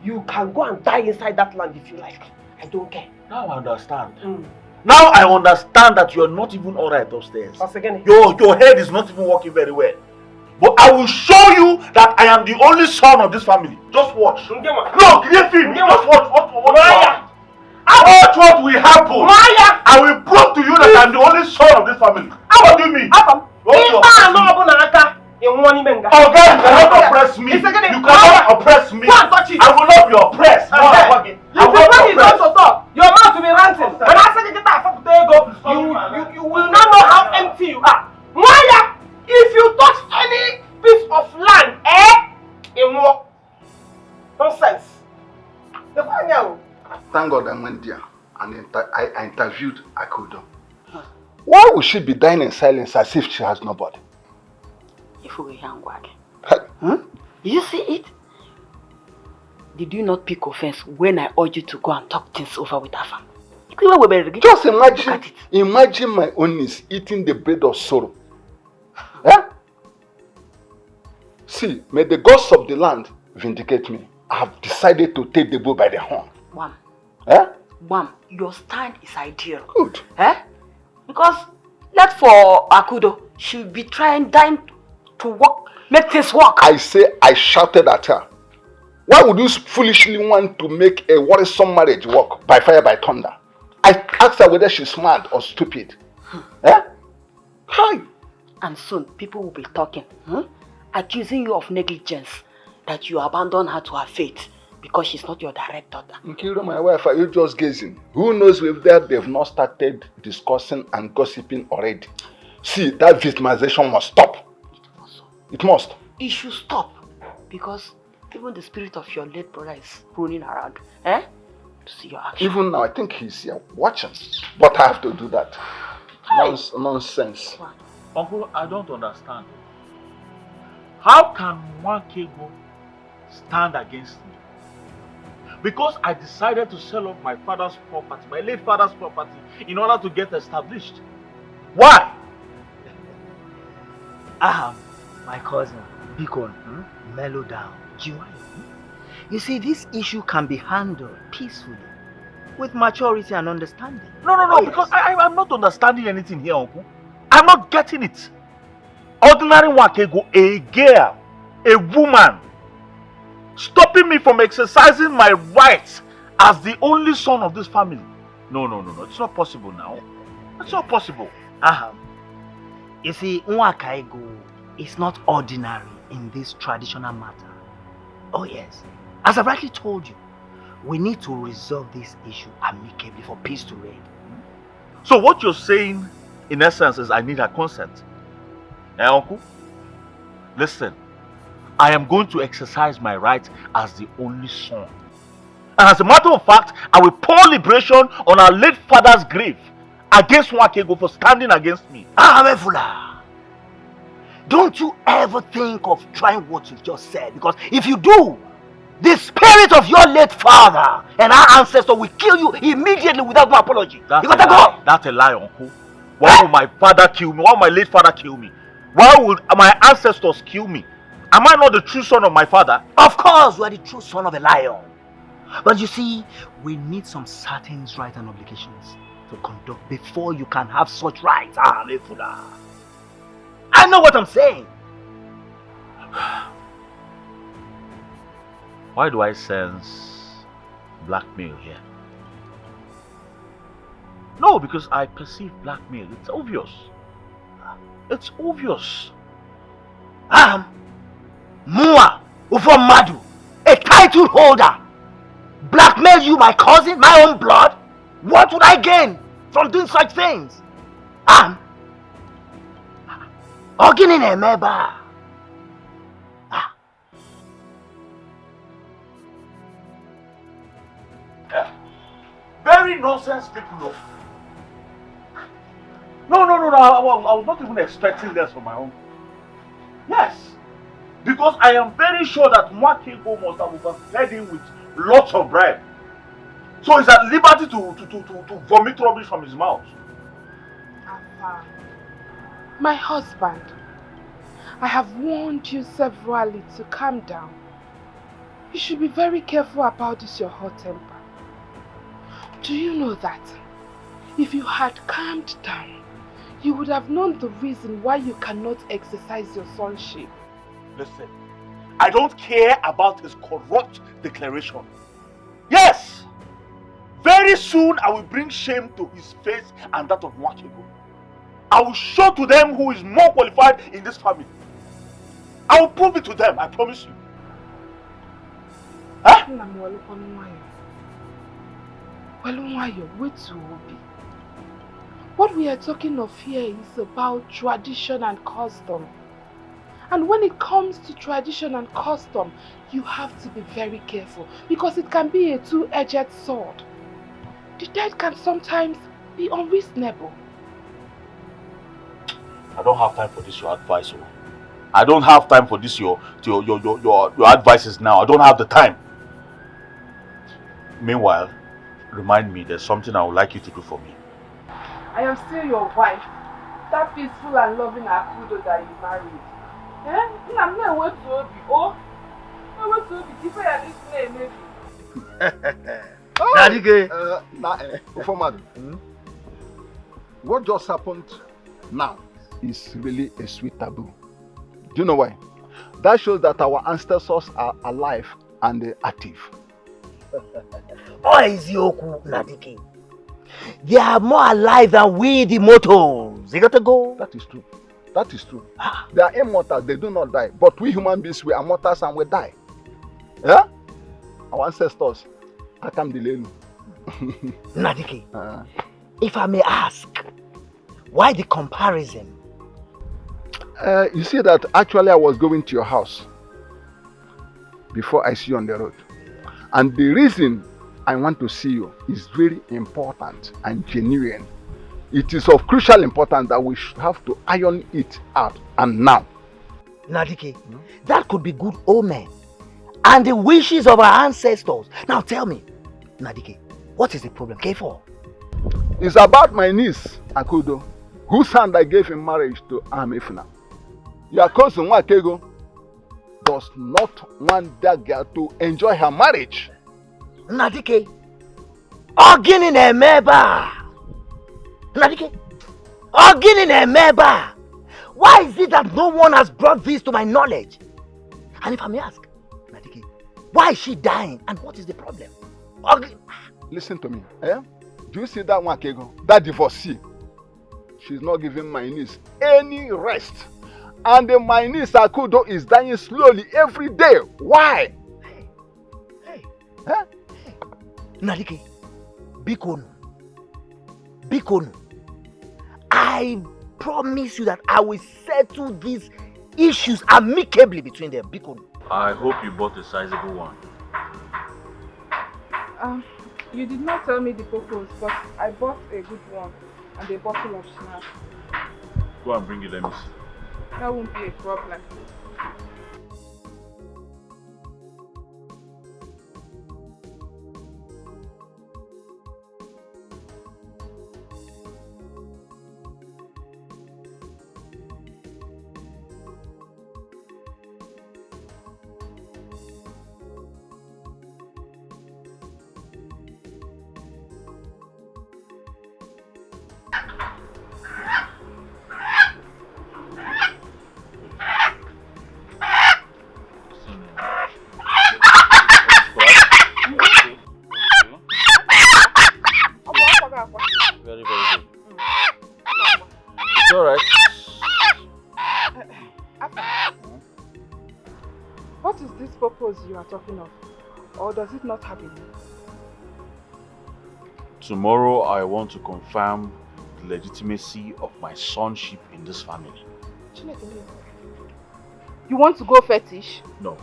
you can go and die inside that land if you like. I don't care. Now I understand. Now I understand that you're not even alright upstairs. Your head is not even working very well. But I will show you that I am the only son of this family. Just watch. Look, just watch what will happen. Watch what will happen. I will prove to you that I'm the only son of this family. What do you mean? Oh God, you cannot oppress me. You cannot oppress me. I will not be oppressed. Your mouth will be ranting. When I say you will not know how empty you are. Maya, if you touch any piece of land, in what? Nonsense. Thank God I went there and I interviewed Akudo. Why would she be dying in silence as if she has nobody? If we young wag. You see it? Did you not pick offense when I urged you to go and talk things over with Afam? Just imagine my own niece eating the bread of sorrow. See, may the gods of the land vindicate me. I have decided to take the bull by the horn. Wham, your stand is ideal. Good. Because let for Akudo, she'll be dying to work, make things work. I say I shouted at her. Why would you foolishly want to make a worrisome marriage work by fire by thunder? I asked her whether she's mad or stupid. Hi. And soon people will be talking, accusing you of negligence, that you abandoned her to her fate because she's not your direct daughter. Nkiro, my wife, are you just gazing? Who knows if they've not started discussing and gossiping already? See, that victimization must stop. It must. It should stop because even the spirit of your late brother is running around. To see your action. Even now, I think he's here watching. But I have to do that. Nonsense. Uncle, I don't understand. How can Wakego stand against me? Because I decided to sell off my father's property, my late father's property, in order to get established. Why? My cousin, Bikon, mellow down. You see, this issue can be handled peacefully, with maturity and understanding. No, because I'm not understanding anything here, Uncle. I'm not getting it. Ordinary Wakego, a girl, a woman, stopping me from exercising my rights as the only son of this family. No, it's not possible now. It's not possible. You see, Nwakaigo is not ordinary in this traditional matter. Oh yes, as I rightly told you, we need to resolve this issue amicably for peace to reign. So what you're saying, in essence, is I need her consent. Uncle? Listen, I am going to exercise my right as the only son. And as a matter of fact, I will pour liberation on our late father's grave against Nwakego for standing against me. Amefula, don't you ever think of trying what you just said, because if you do, the spirit of your late father and our ancestor will kill you immediately without no apology. You gotta go. That's a lie, uncle. Why would my father kill me? Why would my late father kill me? Why would my ancestors kill me? Am I not the true son of my father? Of course, you are the true son of a lion. But you see, we need some certain rights and obligations to conduct before you can have such rights. Amefula, I know what I'm saying. Why do I sense blackmail here? No, because I perceive blackmail. It's obvious. It's obvious. Mua Ufomadu, a title holder, blackmail you, my cousin, my own blood? What would I gain from doing such things? Ogini Nemeba. Very nonsense people. No. I was not even expecting this from my own. Yes. Because I am very sure that Nwakego must have overfed him with lots of bribe. So he's at liberty to vomit rubbish from his mouth. My husband, I have warned you severally to calm down. You should be very careful about this, your hot temper. Do you know that if you had calmed down, you would have known the reason why you cannot exercise your sonship? Listen, I don't care about his corrupt declaration. Yes, very soon I will bring shame to his face and that of Nwakego. I will show to them who is more qualified in this family. I will prove it to them, I promise you. Huh? What we are talking of here is about tradition and custom. And when it comes to tradition and custom, you have to be very careful because it can be a two-edged sword. The dead can sometimes be unreasonable. I don't have time for this, your advice. I don't have time for this, your advices now. I don't have the time. Meanwhile, remind me, there's something I would like you to do for me. I am still your wife. That peaceful and loving Akudo that you married. I'm not wait to be. Oh, I wait to be. If I Dikeh, what just happened now is really a sweet taboo. Do you know why? That shows that our ancestors are alive and active. Nadike. They are more alive than we, the mortals. You got to go. That is true. That is true. They are immortals, they do not die. But we human beings, we are mortals and we die. Yeah? Our ancestors, Akam Dilenu. Nadike, if I may ask, why the comparison? You see that actually I was going to your house before I see you on the road. And the reason I want to see you is very important and genuine. It is of crucial importance that we should have to iron it out and now. Nadike, that could be good omen and the wishes of our ancestors. Now tell me, Nadike, what is the problem? K4? It's about my niece, Akudo, whose hand I gave in marriage to Amefuna. Your cousin Nwakego does not want that girl to enjoy her marriage. Nadike, Ogini Nemeba. Nadike, Ogini Nemeba. Why is it that no one has brought this to my knowledge? And if I may ask, Nadike, why is she dying and what is the problem? Listen to me. Do you see that Nwakego, that divorcee? She's not giving my niece any rest. And my niece Akudo is dying slowly every day. Why? Hey. Nadike, Bikonu, I promise you that I will settle this issues amicably between them. Biko. I hope you bought a sizable one. You did not tell me the purpose, but I bought a good one and a bottle of schnapps. Go and bring it, let me see. That won't be a problem. Very, very good. It's alright. What is this purpose you are talking of? Or does it not have a name? Tomorrow I want to confirm the legitimacy of my sonship in this family. You want to go fetish? No.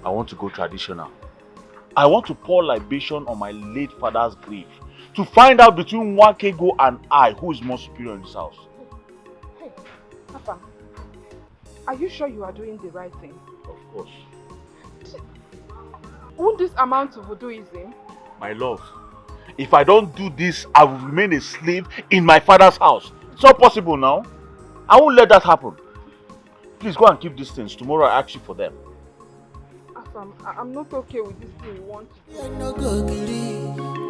I want to go traditional. I want to pour libation on my late father's grave to find out between Wakego and I who is more superior in this house. Hey, Papa, are you sure you are doing the right thing? Of course. Won't this amount to voodooism? My love, if I don't do this, I will remain a slave in my father's house. It's not possible now. I won't let that happen. Please go and keep these things. Tomorrow I ask you for them. Afam, I'm not okay with this thing you want to do.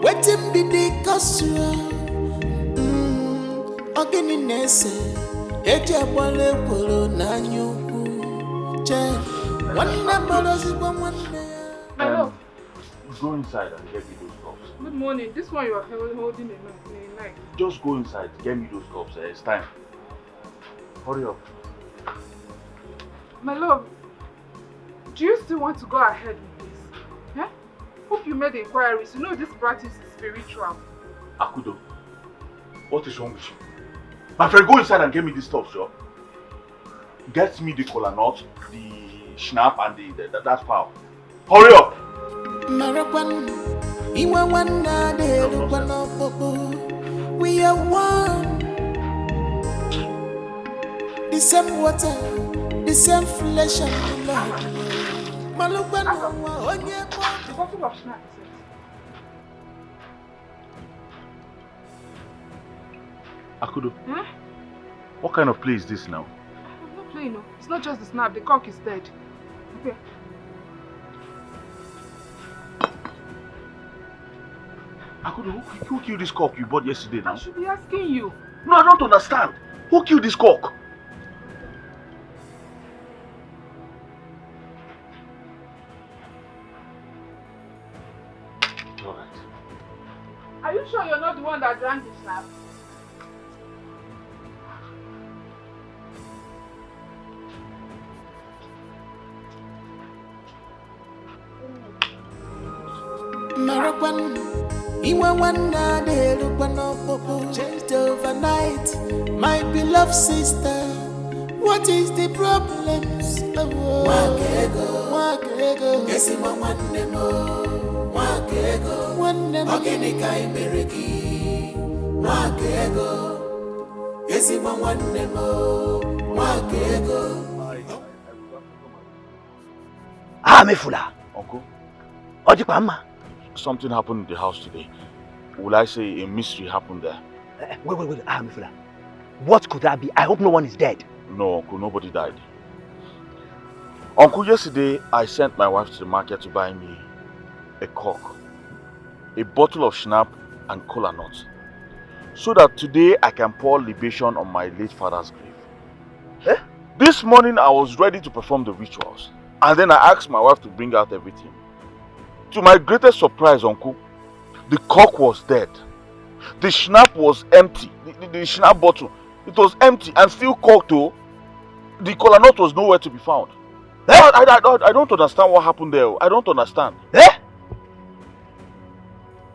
Waiting be the casual. Organinese. Eja wale polo na nyuku. Che. One number is one. My love. Go inside and get me those cups. Good morning. This one you are holding in a knife. Just go inside, get me those cups. It's time. Hurry up. My love, do you still want to go ahead with this? Yeah? Hope you made inquiries. You know this practice is spiritual. Akudo, what is wrong with you? My friend, go inside and get me this stuff, sure. Get me the kola nut, the schnapp, and that fowl. Hurry up! We are one. The same water, the same flesh and blood. The bottle of schnapps. Akudo, what kind of play is this now? I'm not playing, no. It's not just the snap, the cock is dead. Okay. Akudo, who killed this cock you bought yesterday now? I should be asking you. No, I don't understand. Who killed this cock? Alright. Are you sure you're not the one that drank the snap? Changed overnight, my beloved sister. What is the problem? Wakego, Gesima Wanemo, Organica Ameriki, Wakego, Gesima Wanemo, Wakego. Mefula. Uncle? Ojipama. Something happened in the house today. Will I say a mystery happened there? Wait, Mefula. What could that be? I hope no one is dead. No, Uncle, nobody died. Uncle, yesterday I sent my wife to the market to buy me a cock, a bottle of schnapp and kola nuts, so that today I can pour libation on my late father's grave. This morning I was ready to perform the rituals, and then I asked my wife to bring out everything. To my greatest surprise, Uncle, the cock was dead. The schnapp was empty. The schnapp bottle, it was empty and still corked too. The kola nut was nowhere to be found. I don't understand what happened there. I don't understand.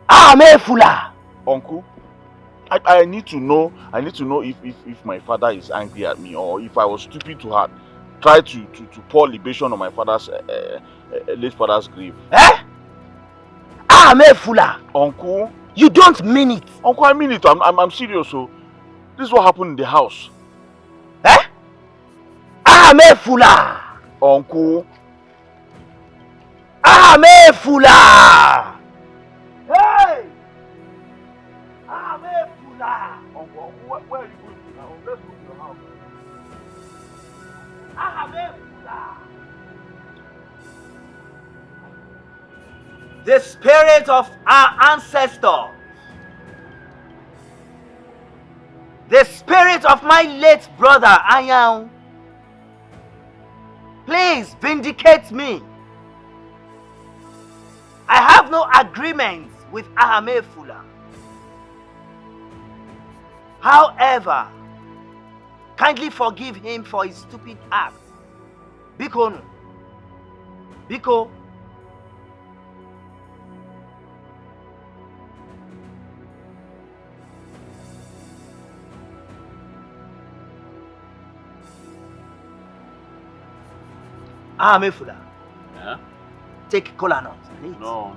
Mefula! Uncle, I need to know if my father is angry at me, or if I was stupid to try to pour libation on my father's late father's grave. Eh? Fula. Uncle, you don't mean it. Uncle, I mean it. I'm serious. So this is what happened in the house. Eh? Fula. Uncle. Fula. Hey! Fula. Uncle, where are you going to now? Let's go to your house. Fula. The spirit of our ancestors, the spirit of my late brother Ayang, please vindicate me. I have no agreement with Fula. However, kindly forgive him for his stupid act. Biko. Fula. Yeah? Take kola nut. No,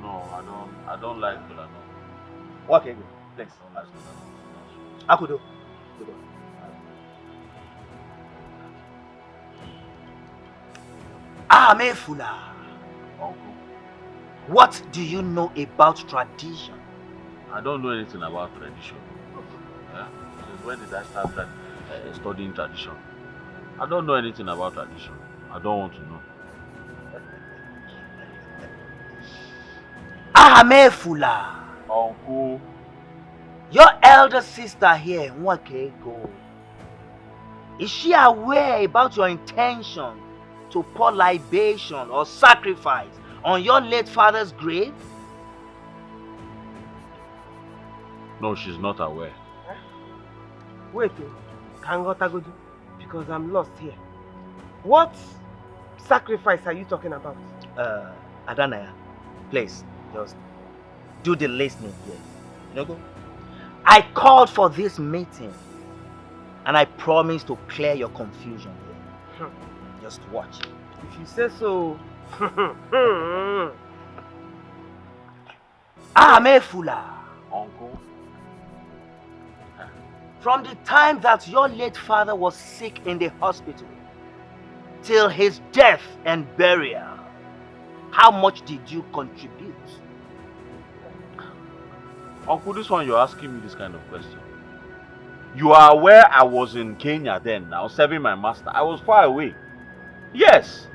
I don't like kola nut. Okay, good. Thanks. Akudo. Fula. Uncle, What do you know about tradition? I don't know anything about tradition. Yeah? Since when did I start studying tradition? I don't know anything about tradition. I don't want to know. Fula. Uncle. Your elder sister here, Nwakego, is she aware about your intention to pour libation or sacrifice on your late father's grave? No, she's not aware. Wait, Kangotagodu, because I'm lost here. What sacrifice are you talking about? Adanaya, please, just do the listening here. You know, I called for this meeting and I promise to clear your confusion here. Just watch. If you say so. Fula. Uncle. From the time that your late father was sick in the hospital till his death and burial, how much did you contribute? Uncle, this one you're asking me this kind of question. You are aware I was in Kenya then, now serving my master. I was far away. Yes.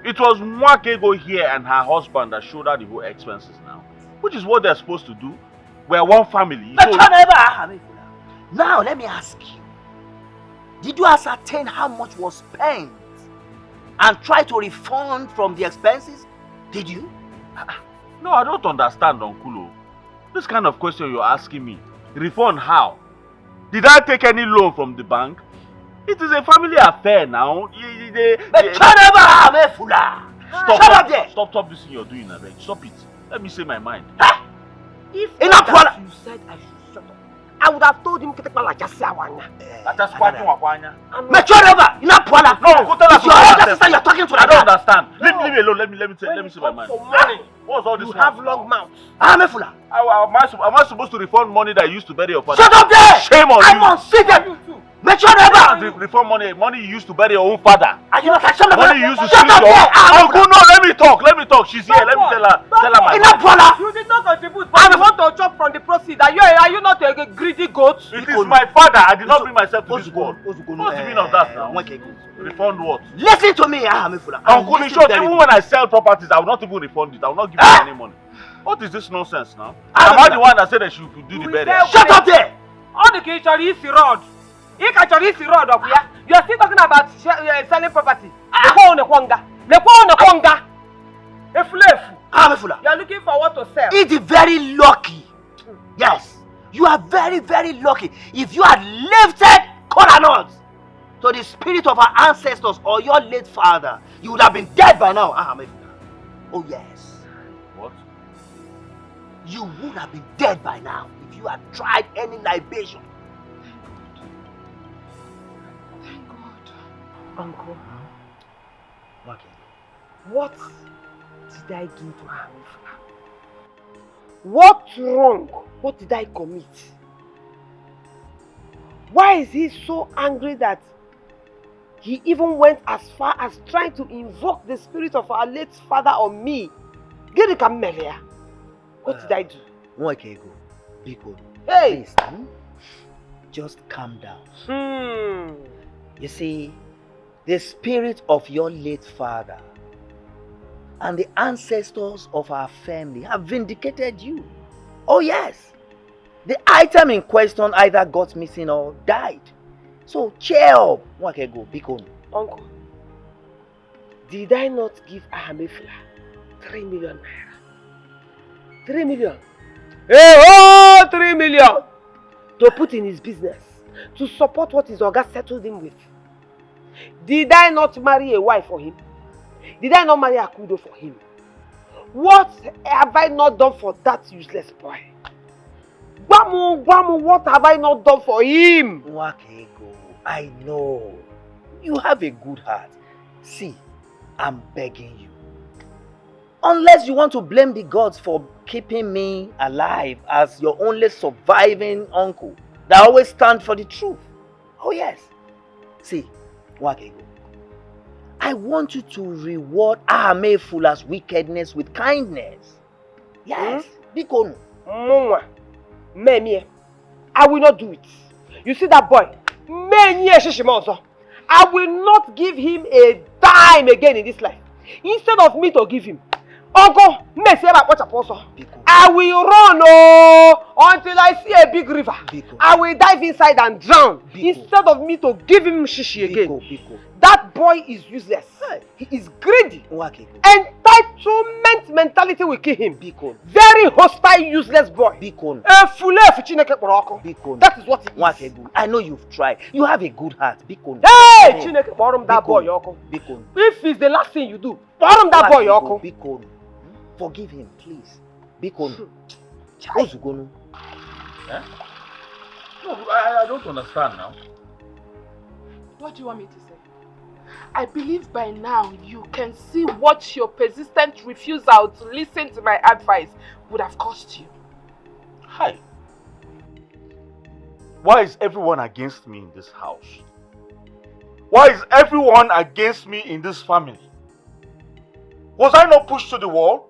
It was Nwakego here and her husband that showed her the whole expenses now. Which is what they're supposed to do. We're one family. But now let me ask you. Did you ascertain how much was spent and try to refund from the expenses? Did you? No, I don't understand, Uncle. This kind of question you're asking me. Refund how? Did I take any loan from the bank? It is a family affair now. Stop this thing you're doing, Abeg. Stop it. Let me say my mind. If you said I should shut up, I would have told him to take my like just Awanya. That's quite Wakwanya. No, go tell us your sister you're talking to. I don't understand. Leave me alone. Let me say my mind. What's all this? You have long mouths. Am I supposed to refund money that you used to bury your father? Shut up there! Shame on you. I'm on seated. Refund money you used to bury your own father. Are you not ashamed of money you used to shut steal up your there! Uncle, no, let me talk. She's here. Let me tell her my mind. You did not contribute, but you want to chop from the proceeds. Are you not a greedy goat? It is my father. I did not bring myself to this world. What's the meaning of that now? Refund what? Listen to me, Uncle, in short, even when I sell properties, I will not even refund it. I will not give you any money. What is this nonsense now? Am I the one that said that she could do the burial? Shut up there! All the Kichori is road. You are still talking about selling property. You are looking for what to sell. It's very lucky. Yes, you are very, very lucky. If you had lifted kola to the spirit of our ancestors or your late father, you would have been dead by now. Oh yes. What? You would have been dead by now if of you had tried any libation. Thank God. Uncle, Okay. what did I do to her? What wrong? What did I commit? Why is he so angry that he even went as far as trying to invoke the spirit of our late father on me? What did I do? Okay, go. Be good. Hey! Please, just calm down. Hmm. You see, the spirit of your late father and the ancestors of our family have vindicated you. Oh yes. The item in question either got missing or died. So cheer up. Okay, go. Be good. Uncle, did I not give Ahamefla 3 million naira? 3 million? Hey, oh, 3 million! To put in his business, to support what his Oga settled him with. Did I not marry a wife for him? Did I not marry Akudo for him? What have I not done for that useless boy? Gwamu, what have I not done for him? Wakego, I know. You have a good heart. See, I'm begging you. Unless you want to blame the gods for keeping me alive as your only surviving uncle that always stands for the truth. Oh yes. See, Wakego, I want you to reward Ahamefula's wickedness with kindness. Yes, Bikonu. Mwa, Memie, I will not do it. You see that boy? I will not give him a dime again in this life. Instead of me to give him, Uncle, I will run until I see a big river. Biko. I will dive inside and drown. Biko. Instead of me to give him shishi again. Biko. That boy is useless. He is greedy. Wakego. Entitlement mentality will kill him. Biko. Very hostile, useless boy. Biko. That is what he is. Wakego. I know you've tried. You have a good heart. Biko. Hey! Chineke, borrow that Biko. boy, Yoko. Biko. If it's the last thing you do, borrow that boy, Yoko. Biko. Forgive him, please. Biko. Chai. Ozugonu. Eh? No, I don't understand now. What do you want me to say? I believe by now you can see what your persistent refusal to listen to my advice would have cost you. Hi. Why is everyone against me in this house? Why is everyone against me in this family? Was I not pushed to the wall?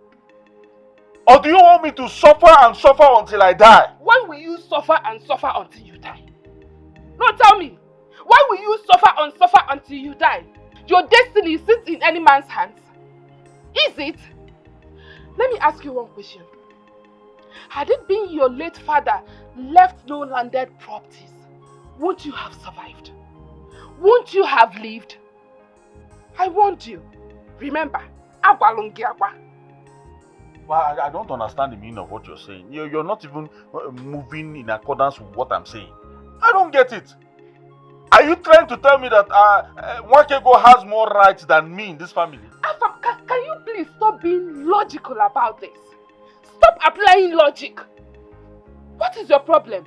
Or do you want me to suffer and suffer until I die? Why will you suffer and suffer until you die? No, tell me. Why will you suffer and suffer until you die? Your destiny sits in any man's hands. Is it? Let me ask you one question. Had it been your late father left no landed properties, won't you have survived? Won't you have lived? I warned you. Remember, Agwalongiagwa. Well, I don't understand the meaning of what you're saying. You're not even moving in accordance with what I'm saying. I don't get it. Are you trying to tell me that Wakego has more rights than me in this family? Afam, can you please stop being logical about this? Stop applying logic. What is your problem?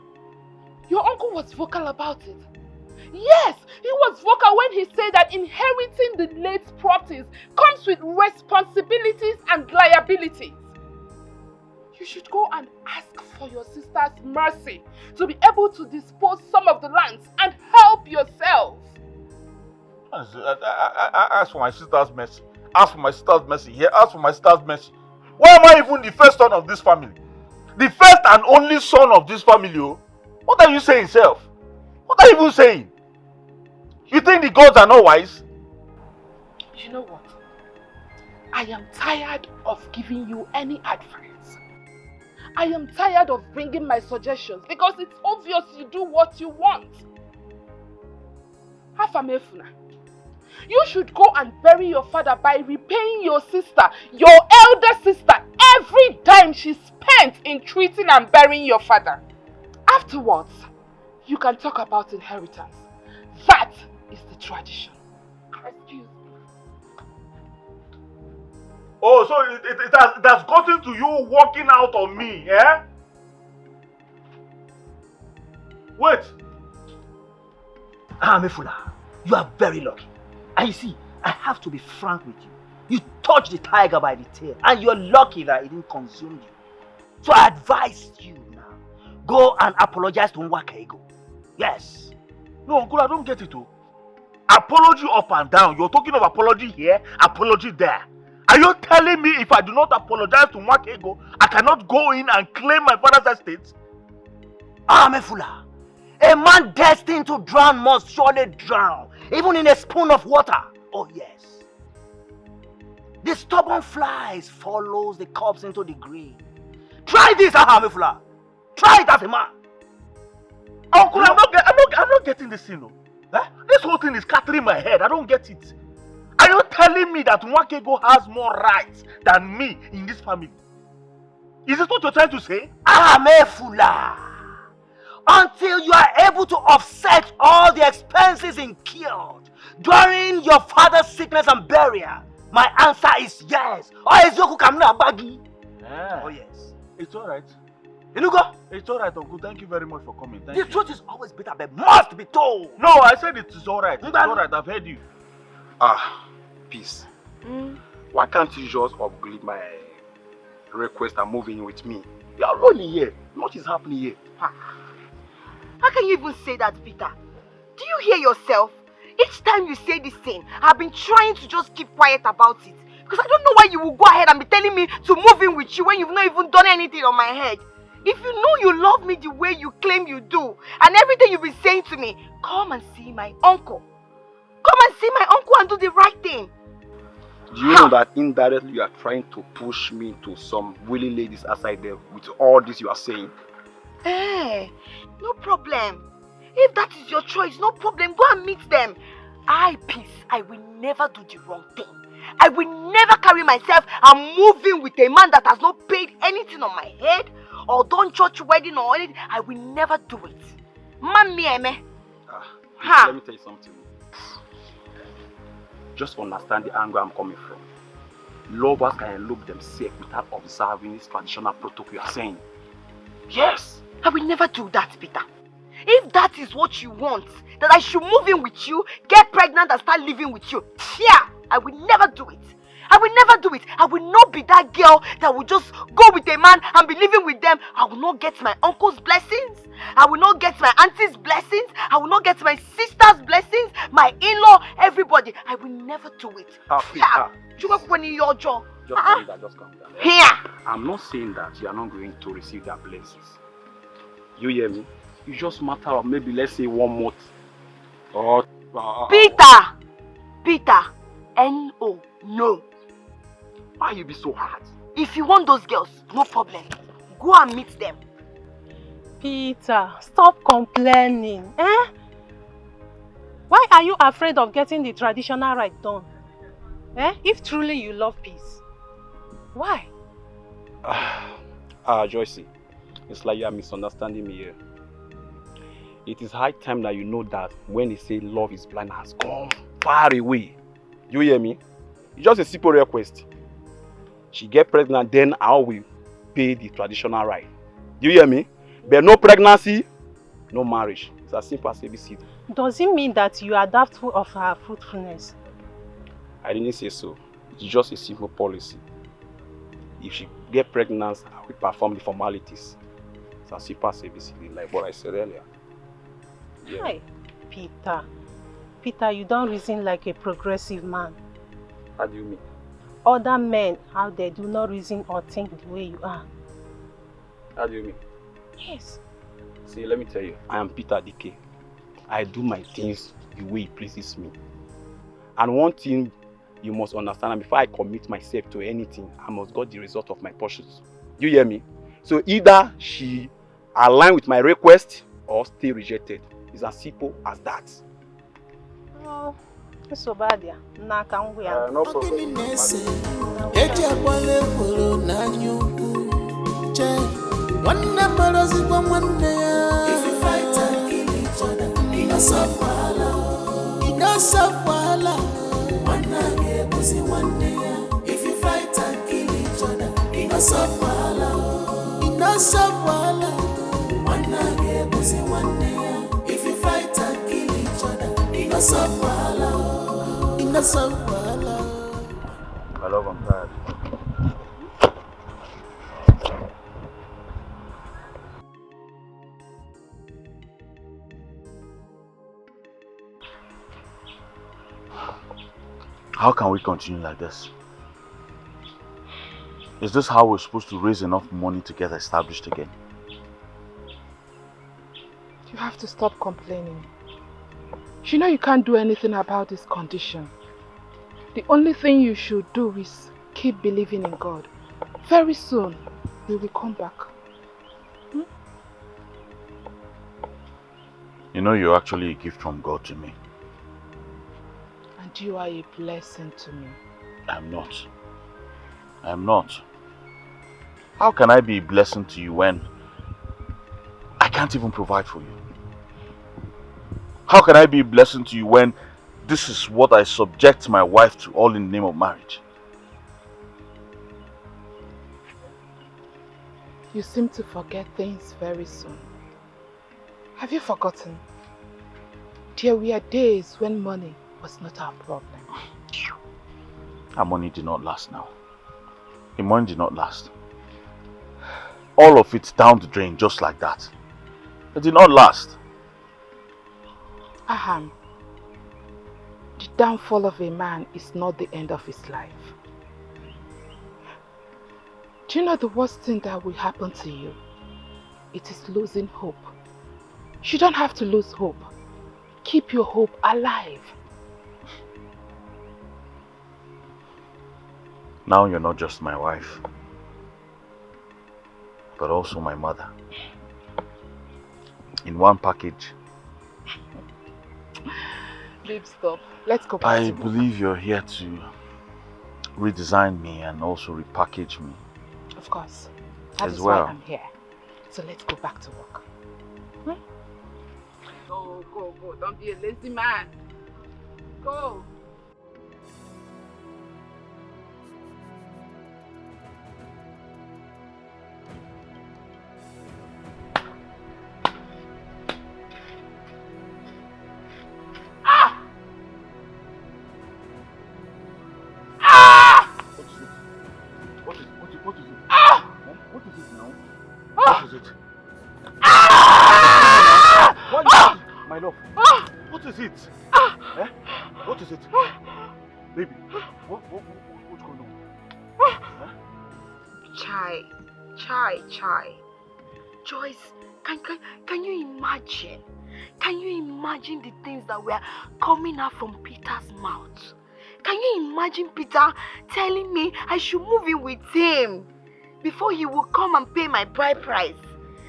Your uncle was vocal about it. Yes, he was vocal when he said that inheriting the late properties comes with responsibilities and liabilities. You should go and ask for your sister's mercy to be able to dispose some of the lands and help yourself. Ask for my sister's mercy. Ask for my sister's mercy here. Ask for my sister's mercy. Why am I even the first son of this family? The first and only son of this family, oh? What are you saying, self? What are you even saying? You think the gods are not wise? You know what? I am tired of giving you any advice. I am tired of bringing my suggestions because it's obvious you do what you want. Afamefuna, you should go and bury your father by repaying your sister, your elder sister, every dime she spent in treating and burying your father. Afterwards, you can talk about inheritance. That is the tradition. Excuse me. Oh, so it has gotten to you walking out on me, eh? Wait! Mefula, you are very lucky. And you see, I have to be frank with you. You touched the tiger by the tail, and you're lucky that it didn't consume you. So I advise you now, go and apologize to Nwaka Ego. Yes. No, Uncle, I don't get it. Oh. Apology up and down. You're talking of apology here, apology there. Are you telling me if I do not apologize to Nwaka Ego, I cannot go in and claim my father's estate? Mefula, a man destined to drown must surely drown, even in a spoon of water. Oh yes. The stubborn flies follows the corpse into the grave. Try this, Mefula. Try it as a man. Uncle, I'm not getting this thing. This whole thing is scattering my head. I don't get it. Are you telling me that Nwaka Ego has more rights than me in this family? Is this what you're trying to say? Mefula. Until you are able to offset all the expenses incurred during your father's sickness and burial, my answer is yes. Oh yes. It's alright. Inugo? It's alright, Uncle. Thank you very much for coming. Thank The you. truth is always bitter, but must be told. No, I said it is alright. It's alright. I've heard you. Peace. Why can't you just upgrade my request and move in with me? You are only here. What is happening here? How can you even say that, Peter? Do you hear yourself? Each time you say this thing, I've been trying to just keep quiet about it. Because I don't know why you will go ahead and be telling me to move in with you when you've not even done anything on my head. If you know you love me the way you claim you do, and everything you've been saying to me, come and see my uncle. Come and see my uncle and do the right thing. Do you know that indirectly you are trying to push me to some willing ladies outside there with all this you are saying? No problem. If that is your choice, no problem. Go and meet them. Peace, I will never do the wrong thing. I will never carry myself and move in with a man that has not paid anything on my head or done church wedding or anything. I will never do it. Let me tell you something. Just understand the angle I'm coming from. Lovers can elope themselves without observing this traditional protocol you are saying. Yes! I will never do that, Peter. If that is what you want, that I should move in with you, get pregnant and start living with you, I will never do it. I will never do it. I will not be that girl that will just go with a man and be living with them. I will not get my uncle's blessings. I will not get my auntie's blessings. I will not get my sister's blessings, my in-law, everybody. I will never do it. Just calm down, just calm down. Here. I'm not saying that you are not going to receive their blessings. You hear me? It's just a matter of maybe, let's say, 1 month. Or Peter, N-O, no. Why you be so hard? If you want those girls, no problem. Go and meet them. Peter, stop complaining. Why are you afraid of getting the traditional rite done? If truly you love peace. Why? Joycey, it's like you are misunderstanding me here. It is high time that you know that when they say love is blind has gone far away. You hear me? It's just a simple request. She get pregnant, then I will pay the traditional rite. You hear me? But no pregnancy, no marriage. It's as simple as ABC. Does it mean that you are doubtful of her fruitfulness? I didn't say so. It's just a simple policy. If she get pregnant, I will perform the formalities. It's as simple as ABC, like what I said earlier. Yeah. Hi, Peter. Peter, you don't reason like a progressive man. How do you mean? Other men out there do not reason or think the way you are. How do you mean? Yes. See, let me tell you, I am Peter Dikeh. I do my things the way it pleases me. And one thing you must understand, before I commit myself to anything, I must get the result of my pursuits. You hear me? So either she align with my request or stay rejected. It's as simple as that. Oh, it's so bad, yeah. No problem. If you fight and kill each other, it doesn't wahala. It doesn't wahala. If you fight and kill each other, it doesn't wahala. It doesn't wahala. If you fight and kill each other, innocent wahala, innocent wahala. My love, I'm tired. How can we continue like this? Is this how we're supposed to raise enough money to get established again? You have to stop complaining. You know you can't do anything about this condition. The only thing you should do is keep believing in God. Very soon, we will come back. You know you're actually a gift from God to me. And you are a blessing to me. I'm not. I'm not. How can I be a blessing to you when I can't even provide for you? How can I be a blessing to you when this is what I subject my wife to, all in the name of marriage? You seem to forget things very soon. Have you forgotten? There were days when money was not our problem. Our money did not last now. The money did not last. All of it down the drain just like that. It did not last. Aham, the downfall of a man is not the end of his life. Do you know the worst thing that will happen to you? It is losing hope. You don't have to lose hope. Keep your hope alive. Now you're not just my wife, but also my mother. In one package. Babe, stop. Let's go back I to work. believe you're here to redesign me and also repackage me. Of course. That As is well. why I'm here. So let's go back to work. Go, go, go. Don't be a lazy man. Go. My love, what is it? Eh? What is it? Baby, what's going on? Chai. Joyce, can you imagine? Can you imagine the things that were coming out from Peter's mouth? Can you imagine Peter telling me I should move in with him before he will come and pay my bride price?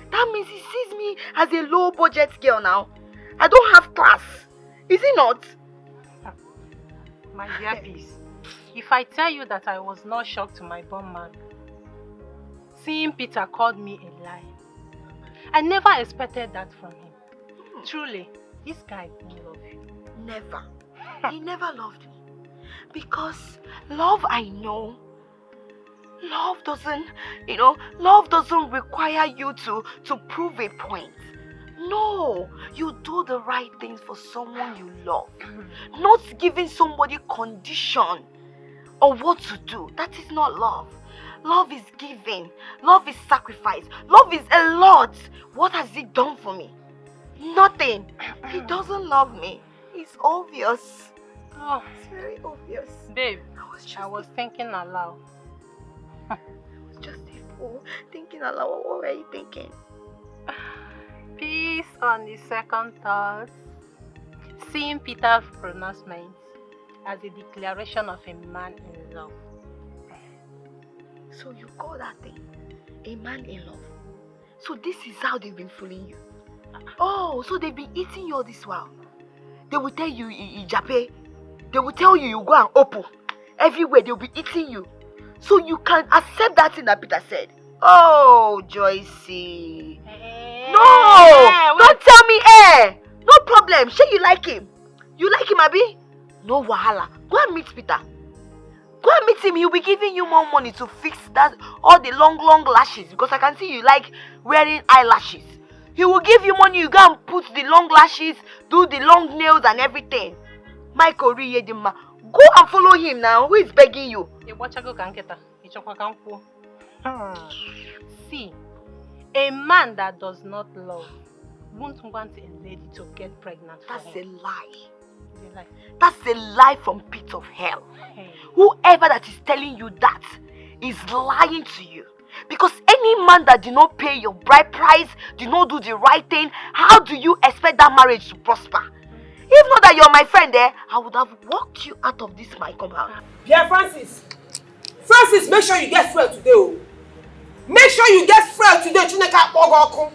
That means he sees me as a low budget girl now. I don't have class. Is it not? My dear peace, if I tell you that I was not shocked to my bone marrow, seeing Peter called me a liar. I never expected that from him. Truly, this guy didn't love you. Never. He never loved me. Because love, I know, love doesn't require you to prove a point. No, you do the right things for someone you love. Not giving somebody condition or what to do. That is not love. Love is giving. Love is sacrifice. Love is a lot. What has he done for me? Nothing. He doesn't love me. It's obvious. Oh, it's very obvious. Babe, I was thinking aloud. I was just a fool thinking aloud. What were you thinking? Peace on the second thought. Seeing Peter's pronouncement as a declaration of a man in love. So you call that thing a man in love? So this is how they've been fooling you? Oh, so they've been eating you all this while? They will tell you Ijape. They will tell you go and open. Everywhere they'll be eating you. So you can accept that thing that Peter said. Oh, Joycey. No! Don't tell me no problem. Sure you like him. You like him, Abi? No wahala. Go and meet Peter. Go and meet him. He'll be giving you more money to fix that all the long lashes. Because I can see you like wearing eyelashes. He will give you money, you go and put the long lashes, do the long nails and everything. Michael Riyedima, go and follow him now. Who is begging you? See, a man that does not love won't want a lady to get pregnant. That's a lie. That's a lie from pit of hell. Hey. Whoever that is telling you that is lying to you. Because any man that did not pay your bride price, did not do the right thing, how do you expect that marriage to prosper? If not that you're my friend there, I would have walked you out of this my compound. Yeah, Francis. Francis, make sure you get fuel today. Oh. Make sure you get fuel today. Chineka Ogoko.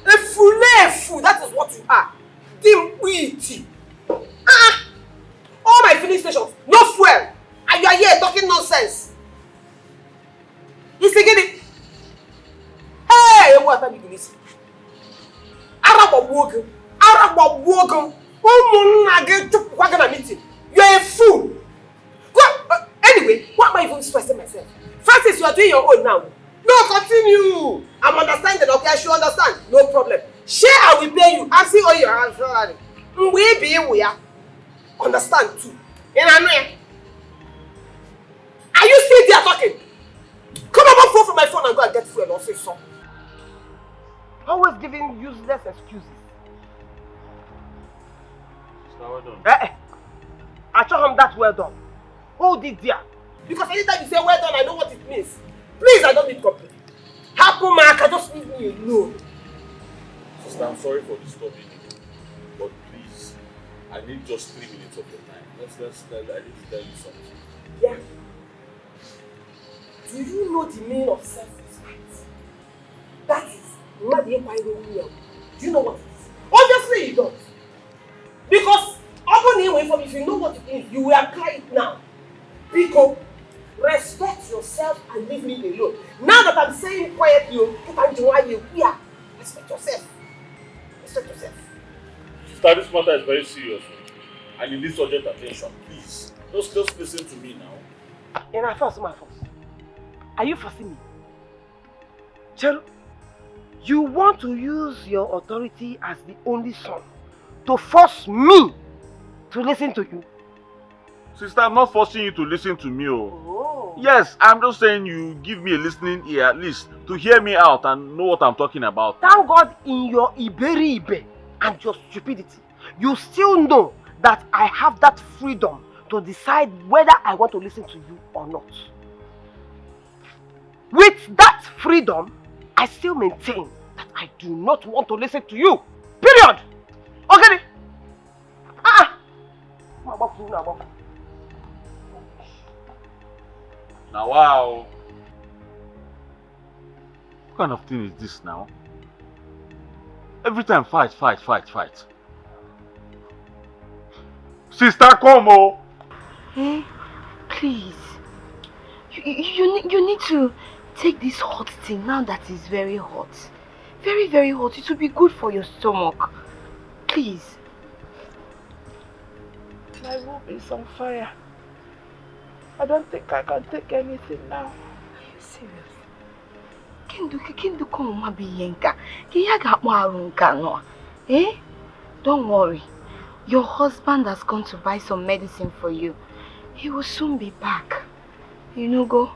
A fool, that is what you are. Dimwiti. All my filling stations, no fuel. And you are here talking nonsense. You see, get it? Hey, what are you doing? Arab wogan. You are a fool. Anyway, what am I even stressing myself? Francis, you are doing your own now. No, continue. I'm understanding. Okay, I should understand. No problem. Share, I will pay you. I see all your answer. We are. Understand too. Are you still there talking? Come on, phone from my phone and go and get fuel or say so. Always giving useless excuses. Well done. I told him that well done. Hold it there. Because anytime you say well done, I know what it means. Please, I don't need company. Happen, Mark, just leave me alone. Sister, I'm sorry for disturbing you. But please, I need just 3 minutes of your time. I need to tell you something. Yeah. Do you know the meaning of self-respect? That is not the empire real. Do you know what it is? Obviously you don't. Because if you know what it is, you will apply it now. Because respect yourself and leave me alone. Now that I'm saying quietly, yeah, respect yourself. Respect yourself. Sister, this matter is very serious. And you need urgent attention. Please, just listen to me now. And I force my force. Are you forcing me? Chelo, you want to use your authority as the only son to force me to listen to you? Sister, I'm not forcing you to listen to me. Oh. Yes, I'm just saying you give me a listening ear at least to hear me out and know what I'm talking about. Thank God in your Iberi and your stupidity, you still know that I have that freedom to decide whether I want to listen to you or not. With that freedom, I still maintain that I do not want to listen to you. Period. Okay? Now, wow. What kind of thing is this now? Every time fight. Sister, come on. Hey, please. You need to take this hot thing now that is very hot. Very, very hot. It will be good for your stomach. Please. My womb is on fire. I don't think I can take anything now. Are you serious? Kendo komo mabiyenka. Kiyaga marunka no. Eh? Don't worry. Your husband has gone to buy some medicine for you. He will soon be back. You know, go.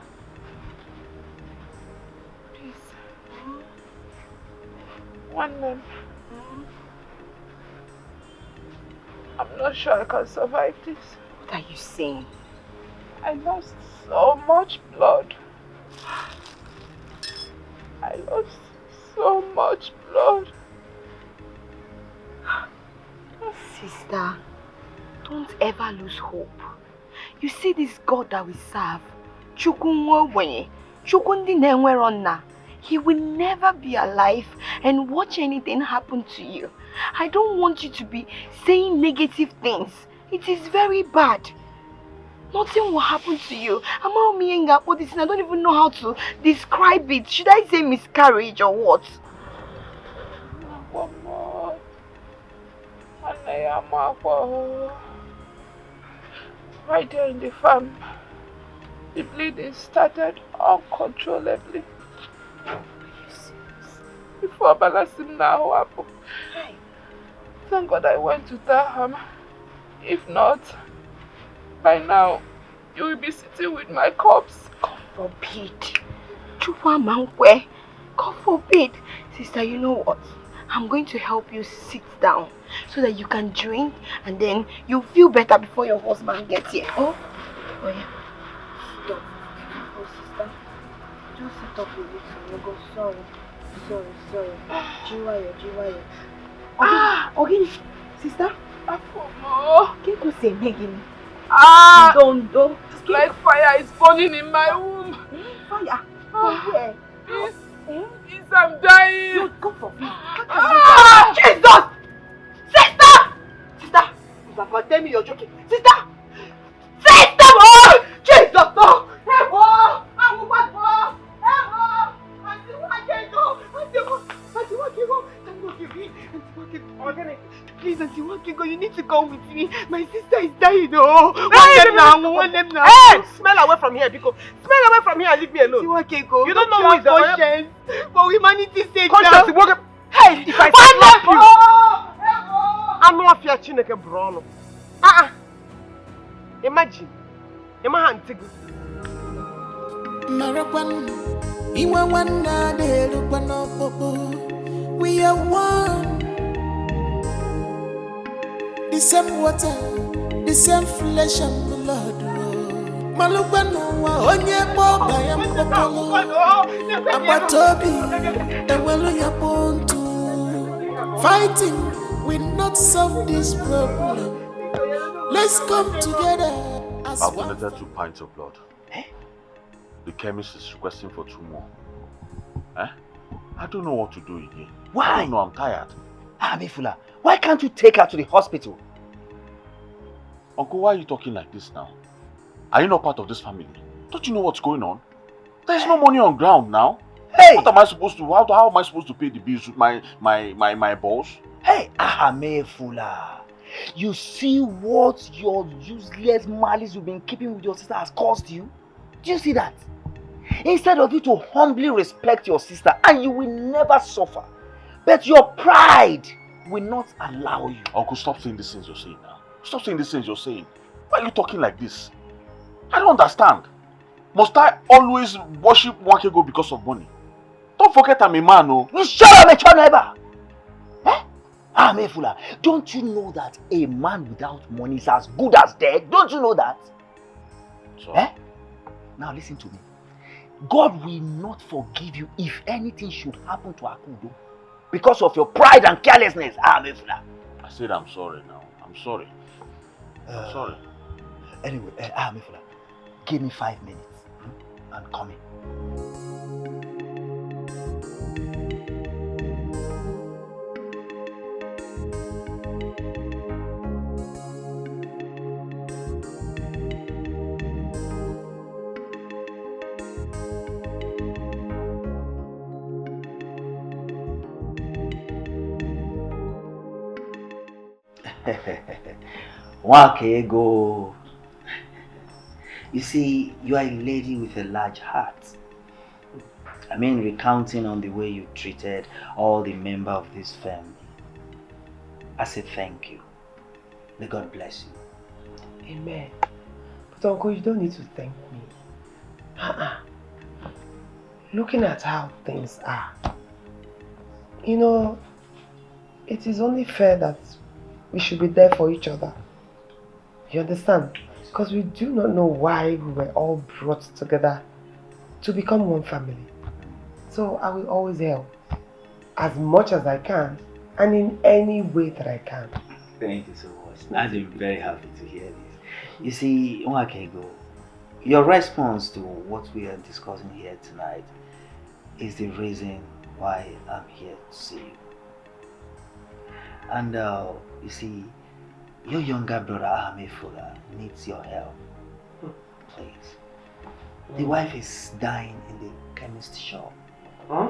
Please. One name. I'm not sure I can survive this. What are you saying? I lost so much blood. I lost so much blood. Sister, don't ever lose hope. You see this God that we serve, He will never be alive and watch anything happen to you. I don't want you to be saying negative things. It is very bad. Nothing will happen to you. I don't even know how to describe it. Should I say miscarriage or what? Right there in the farm, the bleeding started uncontrollably. before Balasim now happened. Thank God I went to tell him. If not, by now, you will be sitting with my corpse. God forbid. God forbid. Sister, you know what? I'm going to help you sit down so that you can drink and then you feel better before your husband gets here. Oh yeah. Stop. Oh, sister. Just sit up a little. You go. Sorry. Jiwayo. Okay. Sister. Can't go say Megan. Don't. It's like fire is burning in my womb. Fire? From where? Please, I'm dying. No, go for me. Jesus! Sister! Papa, tell me you're joking. Sister! Oh! Jesus! No! Please, Auntie Wakigo, you need to come with me. My sister is dying. One them now. Hey! Smell away from here, because smell away from here and leave me alone. Auntie Wakigo, You don't know who is the conscience. For humanity sake. Conscience, hey, if I slap you, I'm not fear Chineke Bruno. Imagine. We are one. The same water, the same flesh and blood. Malubano, onye boba ya mpopolo. Abatobi, ewelu ya pontu. Fighting will not solve this problem. Let's come together as I've one. donated 2 pints of blood. The chemist is requesting for 2 more. I don't know what to do again. Why? I don't know, I'm tired. Amefula, why can't you take her to the hospital? Uncle, why are you talking like this now? Are you not part of this family? Don't you know what's going on? There's no money on ground now. Hey! What am I supposed to, how am I supposed to pay the bills with my boss? Hey, Amefula, you see what your useless malice you've been keeping with your sister has cost you? Do you see that? Instead of you to humbly respect your sister, and you will never suffer, but your pride will not allow you. Uncle, stop saying these things you're saying now. Stop saying these things you're saying. Why are you talking like this? I don't understand. Must I always worship Wakego because of money? Don't forget I'm a man, oh. You shut up, mature neighbor! Amefula, don't you know that a man without money is as good as dead? Don't you know that? So? Now listen to me. God will not forgive you if anything should happen to Akudo because of your pride and carelessness, Amefula. I said I'm sorry now. I'm sorry. I'm sorry. Anyway, Amefula, give me 5 minutes. I'm coming. Wakego. You see, you are a lady with a large heart. I mean, recounting on the way you treated all the members of this family. I say thank you. May God bless you. Amen. But Uncle, you don't need to thank me. Looking at how things are, you know, it is only fair that we should be there for each other. You understand? Because we do not know why we were all brought together to become one family. So I will always help as much as I can and in any way that I can. Thank you so much. I'm very happy to hear this. You see, Wakego, your response to what we are discussing here tonight is the reason why I'm here to see you. And you see, your younger brother Amefula needs your help. Please. The wife is dying in the chemist shop. Huh?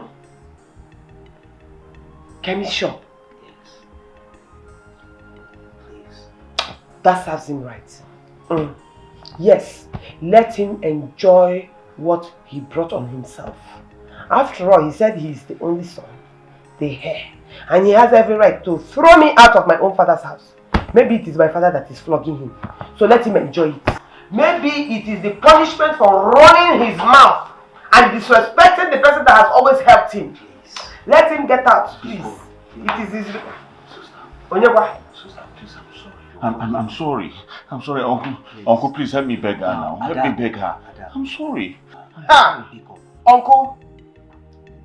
Chemist shop? Yes. Please. That serves him right. Yes, let him enjoy what he brought on himself. After all, he said he is the only son. the hair. And he has every right to throw me out of my own father's house. Maybe it is my father that is flogging him. So let him enjoy it. Maybe it is the punishment for running his mouth and disrespecting the person that has always helped him. Let him get out, please. It is his... Onyekwa. I'm sorry. I'm sorry, Uncle. Uncle, please help me beg her now. Help me beg her. I'm sorry. Uncle,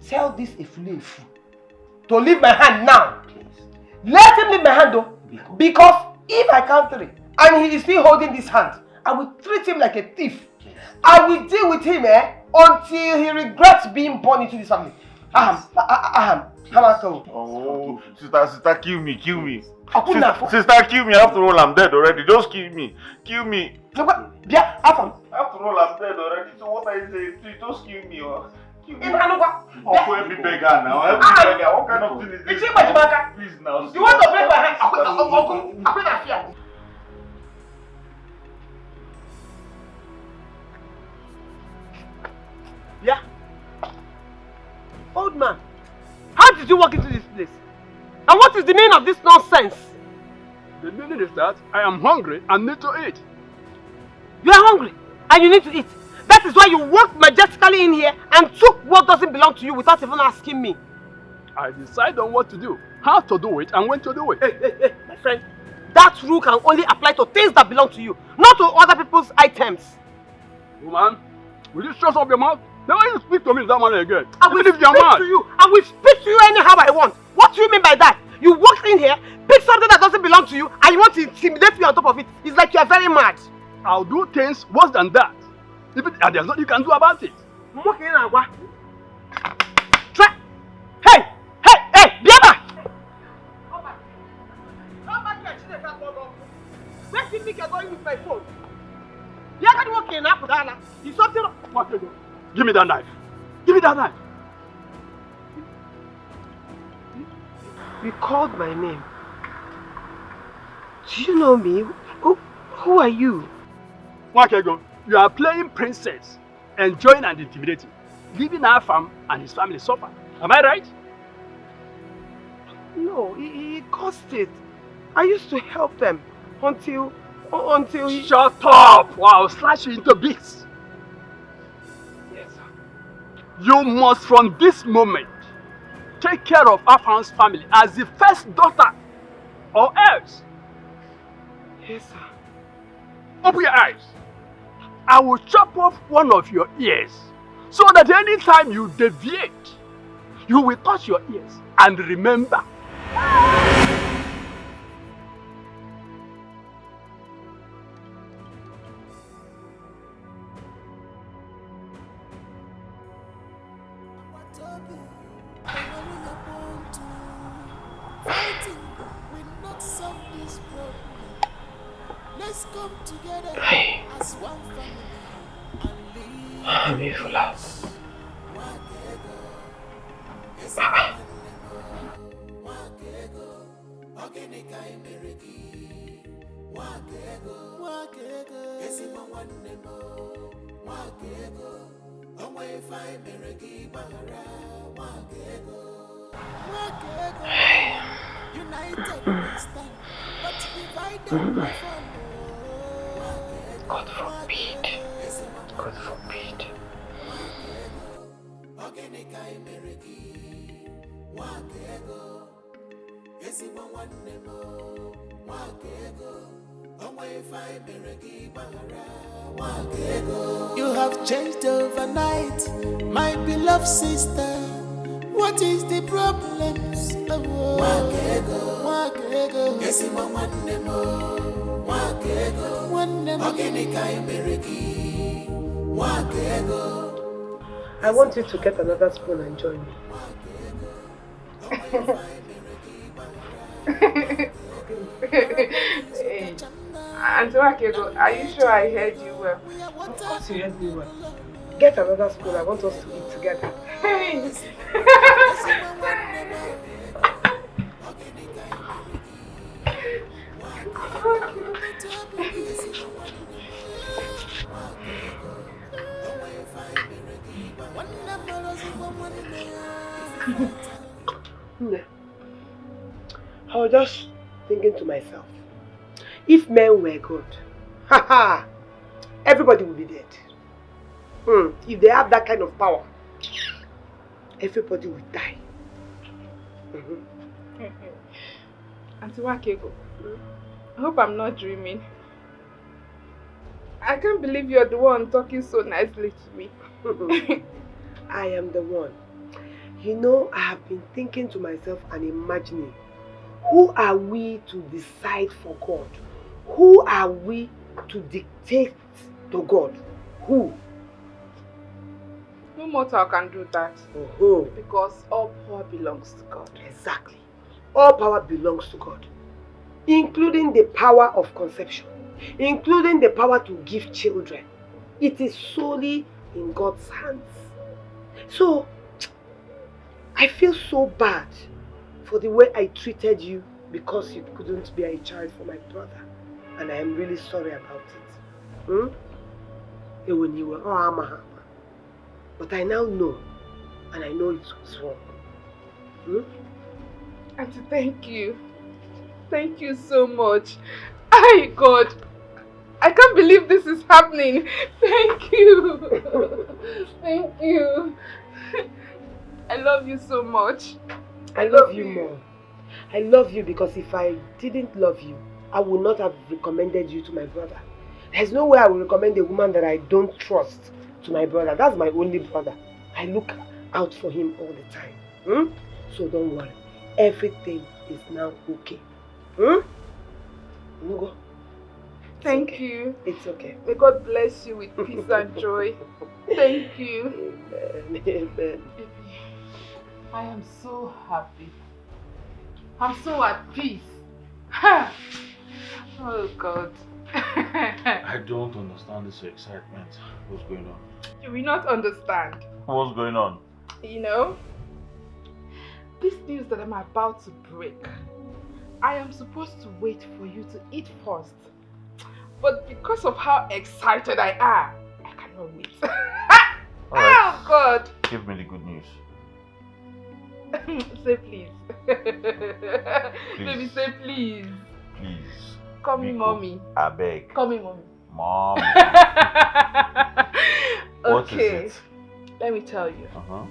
tell this Ifule to leave my hand now. Let him leave my hand though. Because if I count 3 and he is still holding this hand, I will treat him like a thief. I will deal with him until he regrets being born into this family. Oh, sister, kill me. Sister, kill me. After all, I'm dead already. Just kill me. Kill me. After all, I'm dead already. So what are you saying? Please, just kill me. Kill me. Uncle, help me beg her now. Help me beg her. What kind of thing is this? Please now. You want to break my hand? Uncle, yeah. Old man, how did you walk into this place? And what is the meaning of this nonsense? The meaning is that I am hungry and need to eat. You are hungry and you need to eat. That is why you walked majestically in here and took what doesn't belong to you without even asking me. I decide on what to do, how to do it, and when to do it. Hey, my friend. That rule can only apply to things that belong to you, not to other people's items. Woman, will you shut up your mouth? Never you speak to me in that manner again. I will speak to you. I will speak to you anyhow I want. What do you mean by that? You walked in here, pick something that doesn't belong to you, and you want to intimidate me on top of it. It's like you are very mad. I'll do things worse than that. And there's nothing you can do about it. Try. Hey, Biaba! Come back here, where do you think you're going with my phone? Biaba walking up with Anna. Is something wrong? Give me that knife. Give me that knife. You called my name. Do you know me? Who are you? Wakego, you are playing princess, enjoying and intimidating, leaving our farm and his family suffer. Am I right? No, he caused it. I used to help them until he... Shut up! Or I'll slash you into bits. Yes, sir. You must, from this moment, take care of Orphan's family as the first daughter, or else. Yes, sir. Open your eyes. I will chop off one of your ears so that anytime you deviate, you will touch your ears and remember. Let's come together as one family and live. I'm here for love. United we stand, but divided we fall. God forbid. God forbid. You have changed overnight, my beloved sister. What is the problem? I want you to get another spoon and join me. Hey, Auntie Wakego, are you sure I heard you well? Of course you heard me well. Get another spoon, I want us to eat together. Hey. I was just thinking to myself, if men were good, everybody would be dead. If they have that kind of power, everybody would die. Auntie Wakego, I hope I'm not dreaming. I can't believe you're the one talking so nicely to me. I am the one. You know, I have been thinking to myself and imagining, who are we to decide for God? Who are we to dictate to God? Who? No mortal can do that. Because all power belongs to God. Exactly. All power belongs to God. Including the power of conception. Including the power to give children. It is solely in God's hands. So, I feel so bad for the way I treated you because you couldn't be a child for my brother. And I am really sorry about it. But I now know, and I know it was wrong. Auntie, thank you. Thank you so much. God, I can't believe this is happening. Thank you. Thank you. I love you so much. I love you more. I love you because if I didn't love you, I would not have recommended you to my brother. There's no way I will recommend a woman that I don't trust to my brother. That's my only brother. I look out for him all the time. So don't worry. Everything is now okay. Nugo. Thank you. It's okay. May God bless you with peace and joy. Thank you. Amen. Amen. Baby, I am so happy. I'm so at peace. Oh God. I don't understand this excitement. What's going on? You will not understand. What's going on? You know, this news that I'm about to break, I am supposed to wait for you to eat first. But because of how excited I am, I cannot wait. Right. Oh God. Give me the good news. Say please. Baby, say please. Please. Call me mommy. I beg. Call me mommy. Mom. What is it? Let me tell you. Uh-huh.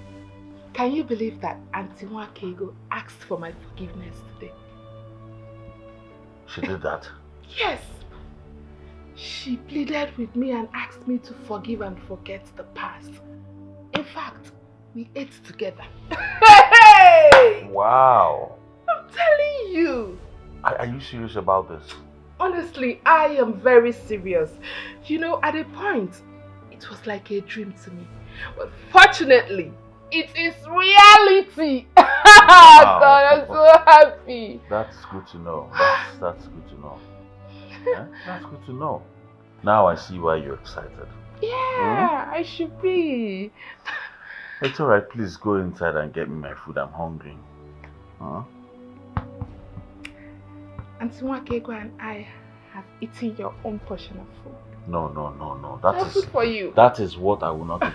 Can you believe that Auntie Wakego asked for my forgiveness today? She did that? Yes. She pleaded with me and asked me to forgive and forget the past. In fact, we ate together. Hey! Wow. I'm telling you. Are you serious about this? Honestly, I am very serious. You know, at a point, it was like a dream to me. But fortunately, it is reality. Wow. God, I'm so happy. That's good to know. That's good to know. Yeah? That's good to know. Now I see why you're excited. Yeah, I should be. It's alright, please go inside and get me my food. I'm hungry. Huh? Auntie Wakego and I have eaten your own portion of food. No. That's food for you. That is what I will not do.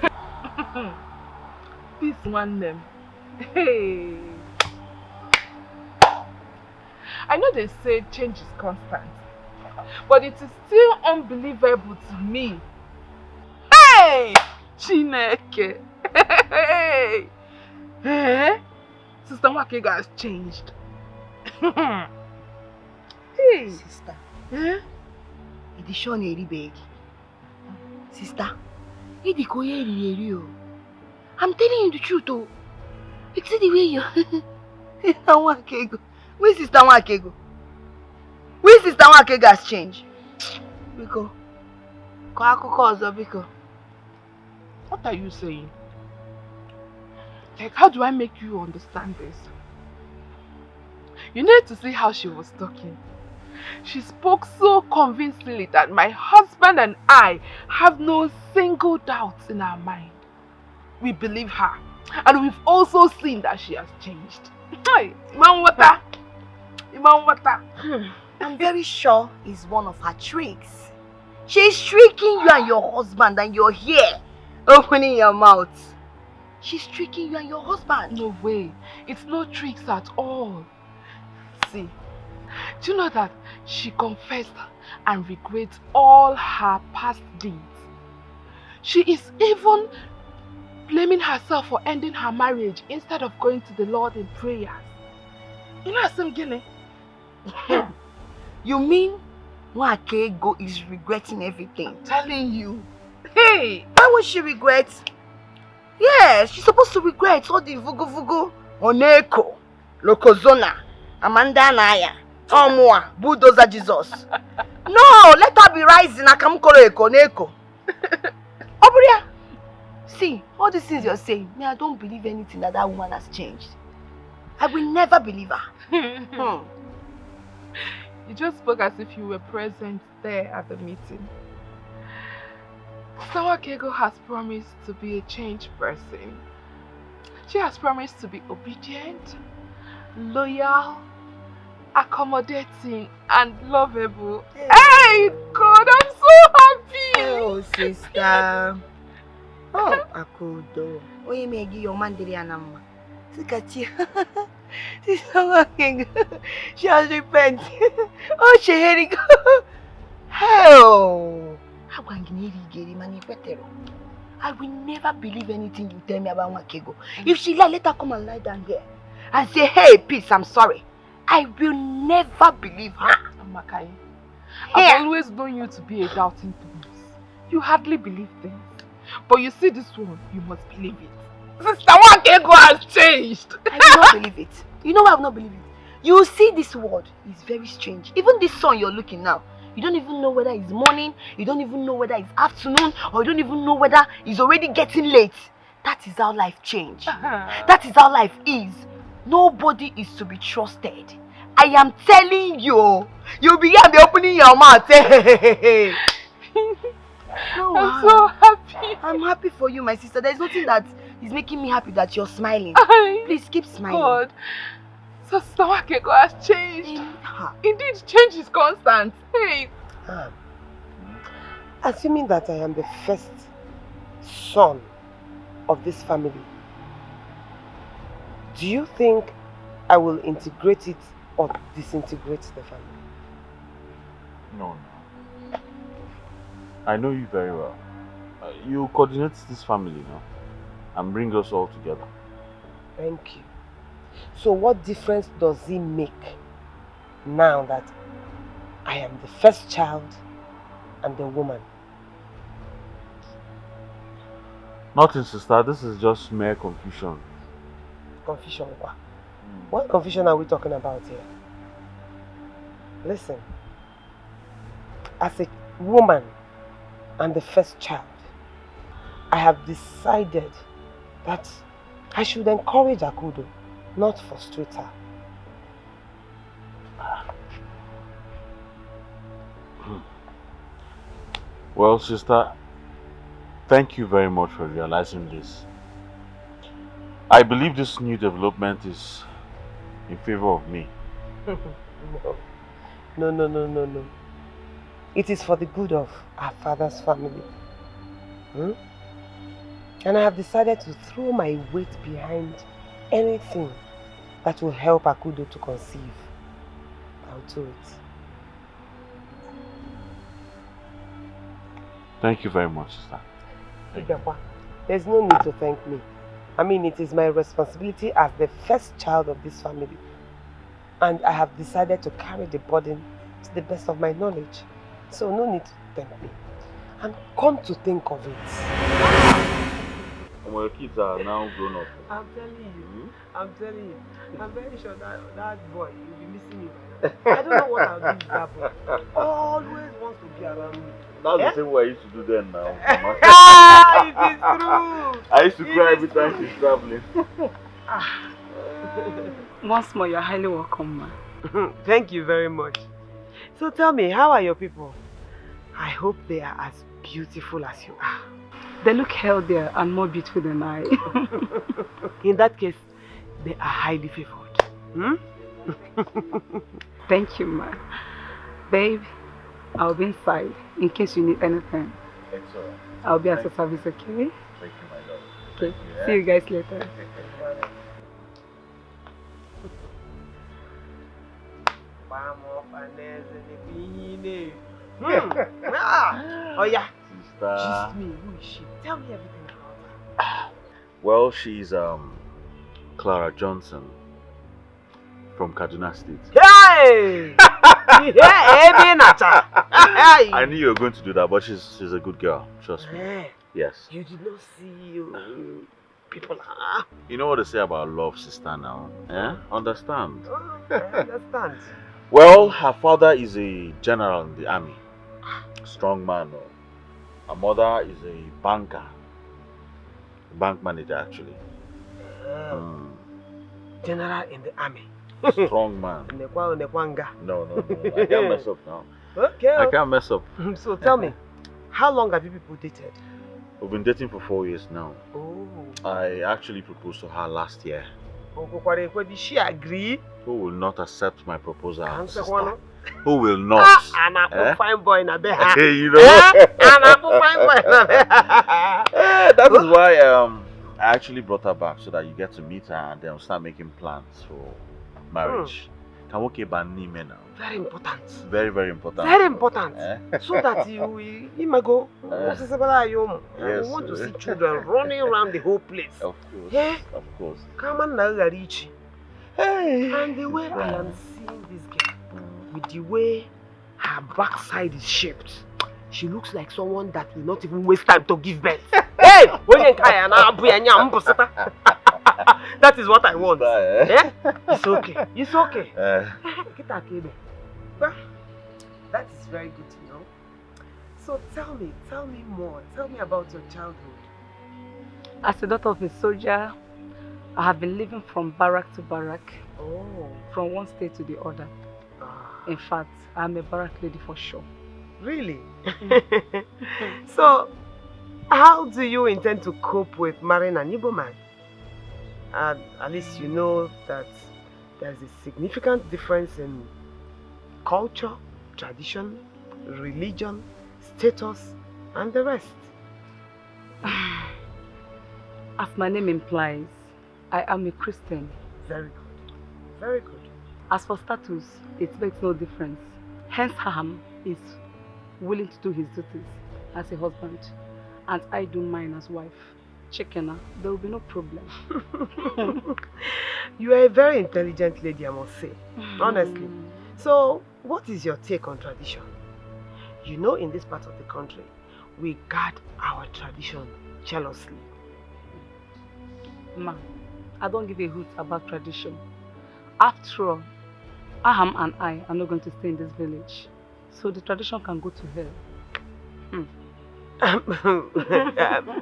This one name. Hey. I know they say change is constant, but it is still unbelievable to me. Hey! Chineke! Hey! Hey! Sister Wakego has changed. Hey! Sister. Eh? It is shown a big. Sister, it is going. I'm telling you the truth, oh. It's the way you. Sister Wakego. Where Sister Wakego? Where Sister Wakego has changed? Biko. Biko. What are you saying? Like, how do I make you understand this? You need to see how she was talking. She spoke so convincingly that my husband and I have no single doubt in our mind. We believe her, and we've also seen that she has changed. I'm very sure it's one of her tricks. She's tricking you and your husband, and you're here, opening your mouth. She's tricking you and your husband. No way. It's no tricks at all. See, do you know that she confessed and regrets all her past deeds? She is even blaming herself for ending her marriage instead of going to the Lord in prayers. You know something? You mean Nwake Ego is regretting everything? I'm telling you. Hey, why would she regret? Yes, she's supposed to regret all the vugu Oneko, Lokozona, Amanda Naya, Omwa, Bulldozer Jesus. No, let her be rising. Akamukoro Ekoneko. Oburia, see, all these things you're saying, me, I don't believe anything that woman has changed. I will never believe her. You just spoke as if you were present there at the meeting. Nwake Ego has promised to be a changed person. She has promised to be obedient, loyal, accommodating, and lovable. Hey, God, I'm so happy! Oh, sister. Oh, Akudo. Oye megi your man diri anama. Sikachi. Sister Nwake Ego. She has repented. Oh, she heading. Hell. I will never believe anything you tell me about Nwake Ego. If she lie, let her come and lie down here and say, hey, peace, I'm sorry. I will never believe her. Amakai, I've always known you to be a doubting Thomas. You hardly believe things. But you see this one, you must believe it. Sister Nwake Ego has changed. I will not believe it. You know why I will not believe it? You see this word is very strange. Even this sun you're looking now, you don't even know whether it's morning, you don't even know whether it's afternoon, or you don't even know whether it's already getting late. That is how life changes. That is how life is. Nobody is to be trusted. I am telling you, you'll be here and be opening your mouth. No, I'm so happy. I'm happy for you, my sister. There's nothing that is making me happy that you're smiling. Please keep smiling. God. So Sister Nwake Ego has changed. Indeed, change is constant. Hey. Assuming that I am the first son of this family, do you think I will integrate it or disintegrate the family? No. I know you very well. You coordinate this family now and bring us all together. Thank you. So what difference does it make now that I am the first child and the woman? Nothing, sister. This is just mere confusion. Confusion what? What confusion are we talking about here? Listen, as a woman and the first child, I have decided that I should encourage Akudo, not frustrate her. Well, sister, thank you very much for realizing this. I believe this new development is in favor of me. No. It is for the good of our father's family. And I have decided to throw my weight behind anything that will help Akudo to conceive. I'll do it. Thank you very much, sister. There's no need to thank me. I mean, it is my responsibility as the first child of this family. And I have decided to carry the burden to the best of my knowledge. So no need to thank me. And come to think of it. Your kids are now grown up. I'm telling you. I'm very sure that boy will be missing me by now. I don't know what I'll do with that boy. Always wants to be around me. That's the same way I used to do then now. It is true. I used to cry every time she's traveling. Once more, you're highly welcome, ma. Thank you very much. So tell me, how are your people? I hope they are as beautiful as you are. They look healthier and more beautiful than I. In that case, they are highly favored. Thank you, ma. Babe, I'll be inside in case you need anything. It's alright. I'll be at your service, okay? Thank you, my love. Okay. See you guys later. Oh yeah. Sister. Just me. Who is she? Tell me everything about her. Well, she's Clara Johnson from Kaduna State. Hey! I knew you were going to do that, but she's a good girl. Trust me. Hey, Yes. you did not see you people. You know what they say about love, sister, now? Eh? Understand? Oh, I understand. Well, her father is a general in the army. Strong man. Her mother is a banker. Bank manager, actually. General in the army. Strong man. No. I can't mess up now. Okay. I can't mess up. So tell me, how long have you people dated? We've been dating for 4 years now. Oh. I actually proposed to her last year. Did she agree? Who will not accept my proposal? Answer Sister? one. Who will not? I'm a fine boy in a bed. You know? I'm a fine boy in a bed. That is why I actually brought her back so that you get to meet her and then we'll start making plans for marriage. Very important. Very, very important. Very important. So that you go. Yes. We want to see children running around the whole place. Of course. Yeah? Of course. Come on now, Richie. And the way I am seeing this girl, with the way her backside is shaped, she looks like someone that will not even waste time to give birth. Hey! That is what I want. Yeah? It's okay. It's okay. Well, that is very good to know. So tell me more. Tell me about your childhood. As a daughter of a soldier, I have been living from barrack to barrack. Oh. From one state to the other. In fact, I'm a barrack lady for sure. Really? So, how do you intend to cope with marrying an Igbo man? At least you know that there's a significant difference in culture, tradition, religion, status, and the rest. As my name implies, I am a Christian. Very good. Very good. As for status, it makes no difference. Hence, Ham is willing to do his duties as a husband, and I do mine as wife. Chekena, there will be no problem. You are a very intelligent lady, I must say. Honestly. So, what is your take on tradition? You know, in this part of the country, we guard our tradition jealously. Ma, I don't give a hoot about tradition. After all, Aham and I are not going to stay in this village. So the tradition can go to hell.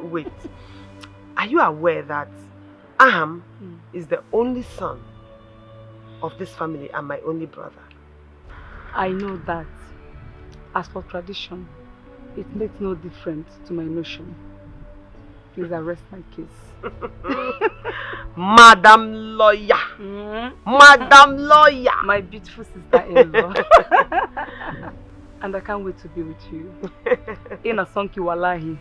Wait. Are you aware that Aham is the only son of this family and my only brother? I know that. As for tradition, it makes no difference to my notion. Please arrest my case. Madam Lawyer! Madam Lawyer! My beautiful sister-in-law. And I can't wait to be with you. In a sonki wallahi.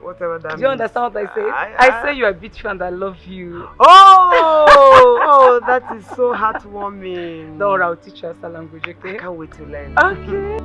Whatever that means. Do you understand what I say? I say you are beautiful and I love you. Oh, that is so heartwarming. Don't worry, I'll teach you Hausa language, okay? I can't wait to learn. Okay.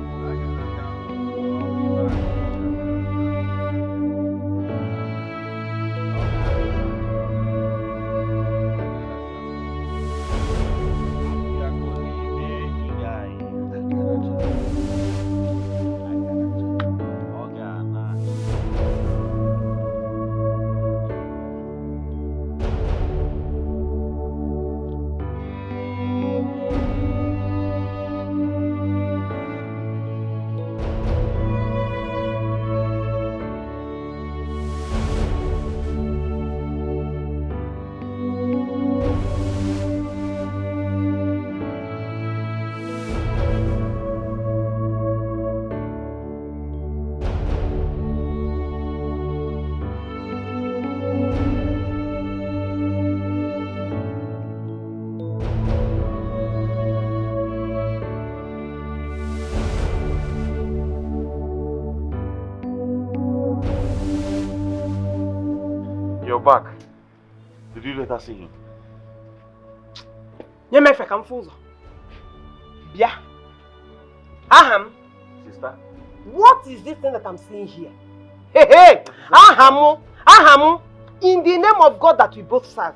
back. Did you let her see him? Nyemefe ka mfuzo. Bia. Aham. Sister? What is this thing that I'm seeing here? Hey! Ahamu! In the name of God that we both serve,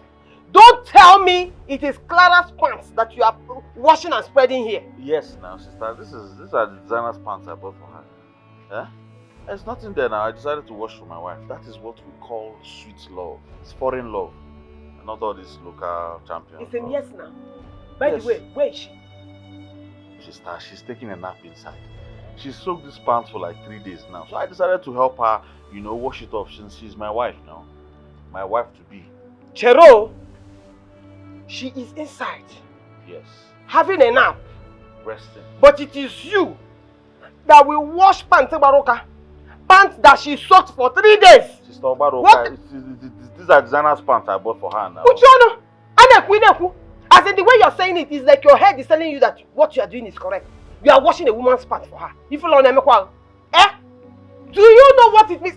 don't tell me it is Clara's pants that you are washing and spreading here. Yes, now, sister. These are the designer's pants I bought for her. Eh? There's nothing there now. I decided to wash for my wife. That is what we call sweet love. It's foreign love. And not all these local champions. It's a yes now. By the way, where is she? Sister, she's taking a nap inside. She soaked these pants for like 3 days now. So I decided to help her, wash it off since she's my wife now. My wife to be. Chero, she is inside. Yes. Having a nap. Resting. But it is you that will wash pants, Baroka. Pants that she soaked for 3 days. Sister Baroka, these are designer's pants I bought for her now. Uchono, as in the way you're saying it, is like your head is telling you that what you are doing is correct. You are washing a woman's pants for her. If you don't know, do you know what it means?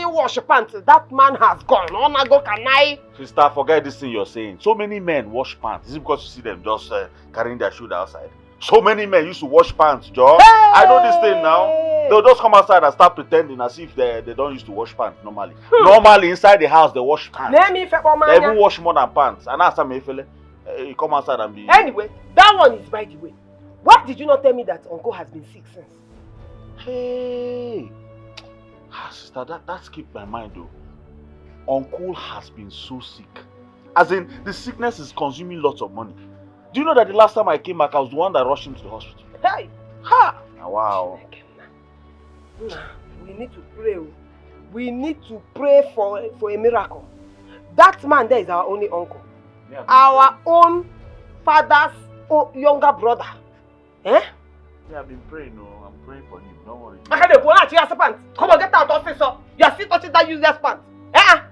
Wash pants. That man has gone. Sister, forget this thing you're saying. So many men wash pants. Is it because you see them just carrying their shoes outside? So many men used to wash pants, Joe. Hey! I know this thing now. They'll just come outside and start pretending as if they don't used to wash pants normally. Normally, inside the house, they wash pants. They even wash more than pants. And that's me, you come outside and be... Anyway, that one is by the way. Why did you not tell me that Uncle has been sick since? Hey! Sister, that skipped my mind though. Uncle has been so sick. As in, the sickness is consuming lots of money. Do you know that the last time I came back, I was the one that rushed him to the hospital? Hey! Ha! Wow. We need to pray. We need to pray for a miracle. That man there is our only uncle. Yeah, our own father's younger brother. Eh? Yeah, I've been praying. No, I'm praying for him. Don't worry. Come on, get out of office. You are still touching that useless pants. That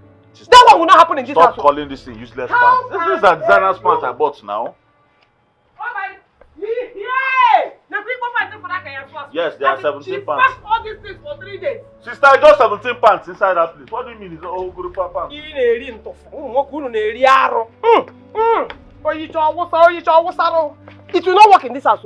one will not happen in this house. Stop calling this thing useless pants. This is a designer's pants I bought now. Yes, there are 17 pants. She all these things for 3 days. Sister, just 17 pants inside that place. What do you mean it's all group of pants? It will not work in this house.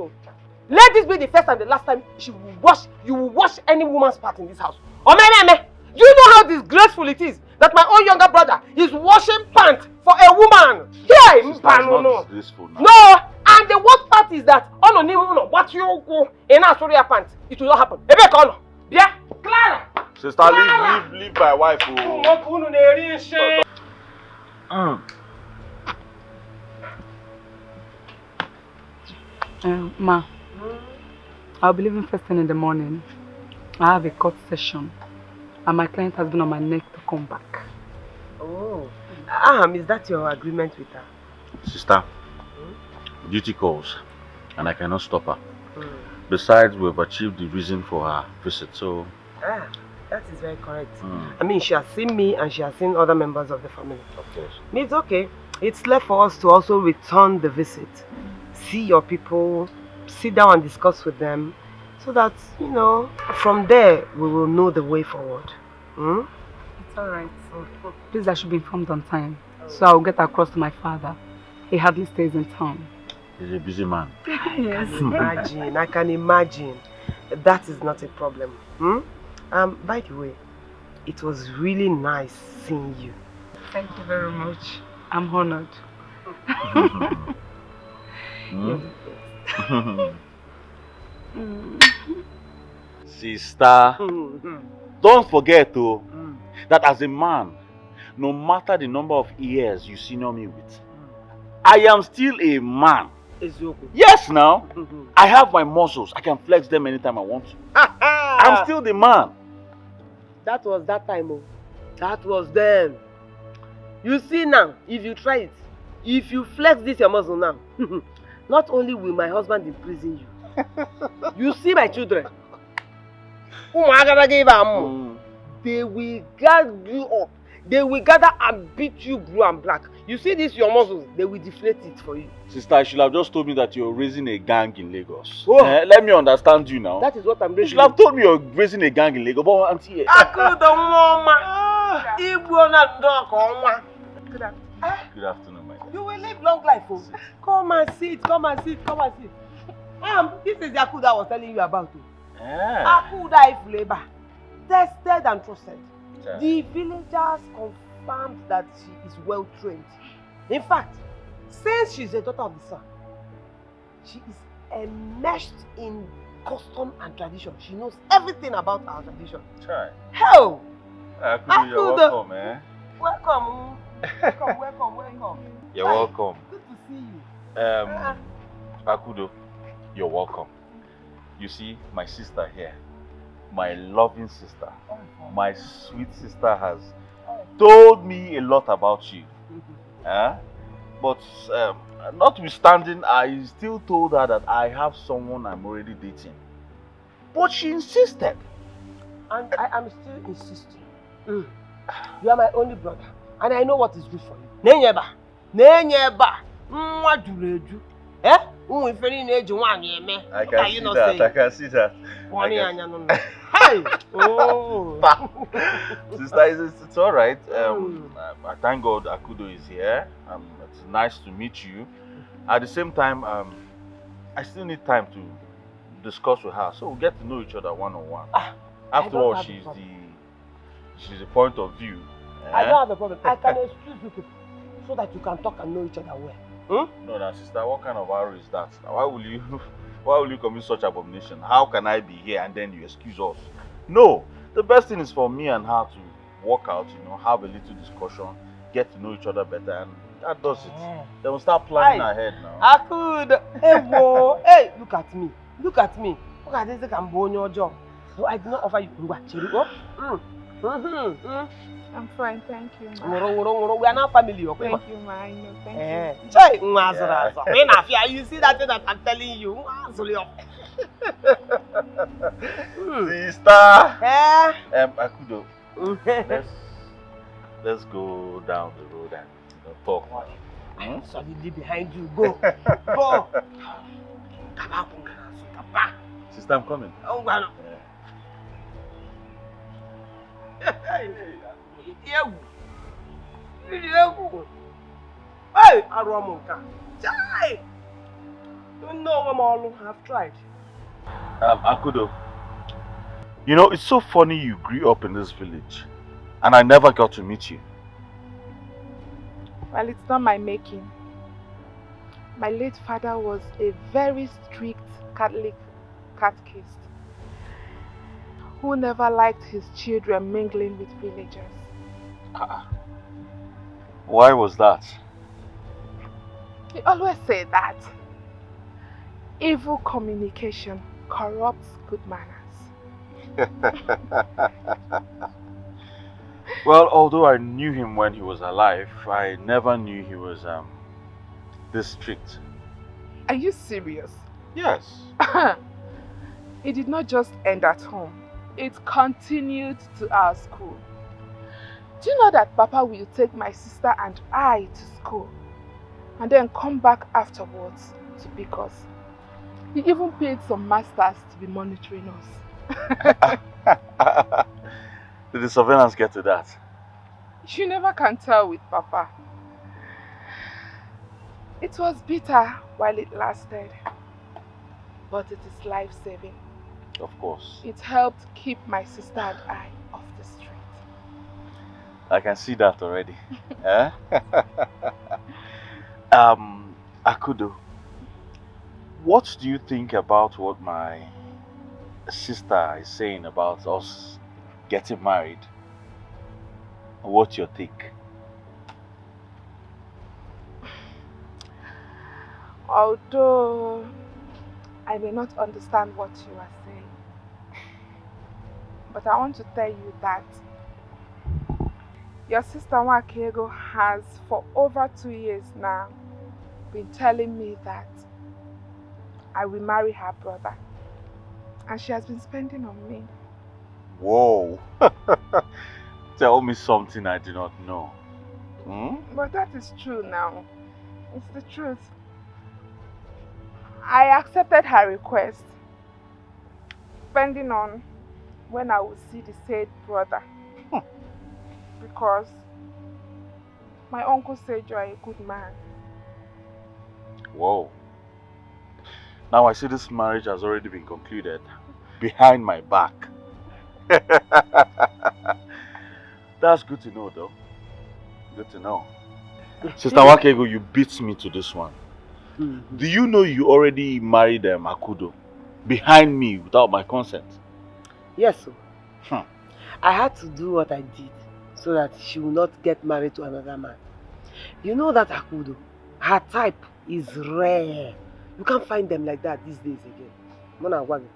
Let this be the first and the last time you will wash any woman's part in this house. You know how disgraceful it is that my own younger brother is washing pants for a woman. Here, it's not disgraceful now. No, and the worst part is that what you go in our story pants, it will not happen. Yeah, Clara. Sister, leave my wife. Ma, I'll be leaving first thing in the morning. I have a court session, and my client has been on my neck to come back. Oh, is that your agreement with her? Sister, duty calls, and I cannot stop her. Besides, we've achieved the reason for her visit, so... that is very correct. I mean, she has seen me and she has seen other members of the family. Of course. It's okay. It's left for us to also return the visit. See your people, sit down and discuss with them, so that, from there, we will know the way forward. It's alright. Please, I should be informed on time, so I'll get across to my father. He hardly stays in town. He's a busy man. Yes. I can imagine. That is not a problem. By the way, it was really nice seeing you. Thank you very much. I'm honored. Sister, don't forget that as a man, no matter the number of years you senior me with, I am still a man. Yes, now. I have my muscles. I can flex them anytime I want to. I'm still the man. That was that time. That was then. You see now, if you try it, if you flex this your muscle now, not only will my husband imprison you, you see my children. They will guard you up. They will gather and beat you blue and black. You see this, your muscles, they will deflate it for you. Sister, you should have just told me that you're raising a gang in Lagos. Let me understand you now. That is what I'm raising. You should have told me you're raising a gang in Lagos. But auntie, Good afternoon, my dear. You will live long life, oh. Come and sit. This is the Akuda I was telling you about. Akuda if labor, tested and trusted. Yeah. The villagers confirmed that she is well trained. In fact, since she's a daughter of the sun, she is immersed in custom and tradition. She knows everything about our tradition. Try. Hell! Akudo, you're welcome, eh? Welcome. Welcome. You're welcome. Good to see you. Akudo, you're welcome. You see, my sister here, my loving sister, my sweet sister has told me a lot about you. But notwithstanding, I still told her that I have someone I'm already dating. But she insisted. And I am still insisting. You are my only brother. And I know what is good for you. Nenyeba. Eh? I can see that. Hey! Oh! Sister, it's alright. I thank God Akudo is here. It's nice to meet you. At the same time, I still need time to discuss with her, so we'll get to know each other one-on-one. After all, she's the point of view. I don't have a problem. I can excuse you people so that you can talk and know each other well. No, sister, what kind of arrow is that? Why will you commit such abomination? How can I be here and then you excuse us? No, the best thing is for me and her to walk out, have a little discussion, get to know each other better, and that does it. Then we'll start planning ahead now. I could. Hey, look at me. Look at this Cambodian job. So I did not offer you. I'm fine, thank you, ma. We are now family, okay? Thank you, ma. I know, thank you. You see that thing that I'm telling you? Sister! Akudo, let's go down the road and talk. I'm solidly behind you. Go. Sister, I'm coming. Hey, Aromonka. Don't know what all have tried. Akudo, it's so funny you grew up in this village and I never got to meet you. Well, it's not my making. My late father was a very strict Catholic catechist who never liked his children mingling with villagers. Why was that? He always said that evil communication corrupts good manners. Well, although I knew him when he was alive, I never knew he was this strict. Are you serious? Yes. It did not just end at home. It continued to our school. Do you know that Papa will take my sister and I to school and then come back afterwards to pick us? He even paid some masters to be monitoring us. Did the surveillance get to that? You never can tell with Papa. It was bitter while it lasted, but it is life-saving. Of course. It helped keep my sister and I off the street. I can see that already. Akudo, what do you think about what my sister is saying about us getting married? What's your take? Although I may not understand what you are saying, but I want to tell you that your sister Wakego has for over 2 years now been telling me that I will marry her brother, and she has been spending on me. Whoa! Tell me something I do not know. But that is true now. It's the truth. I accepted her request, depending on when I will see the said brother. Because my uncle said you are a good man. Whoa. Now I see this marriage has already been concluded behind my back. That's good to know though. Good to know. Sister Wakego, you beat me to this one. Do you know you already married Akudo behind me without my consent? Yes, sir. I had to do what I did so that she will not get married to another man. You know that Akudo, her type is rare. You can't find them like that these days again. Mona Wagi.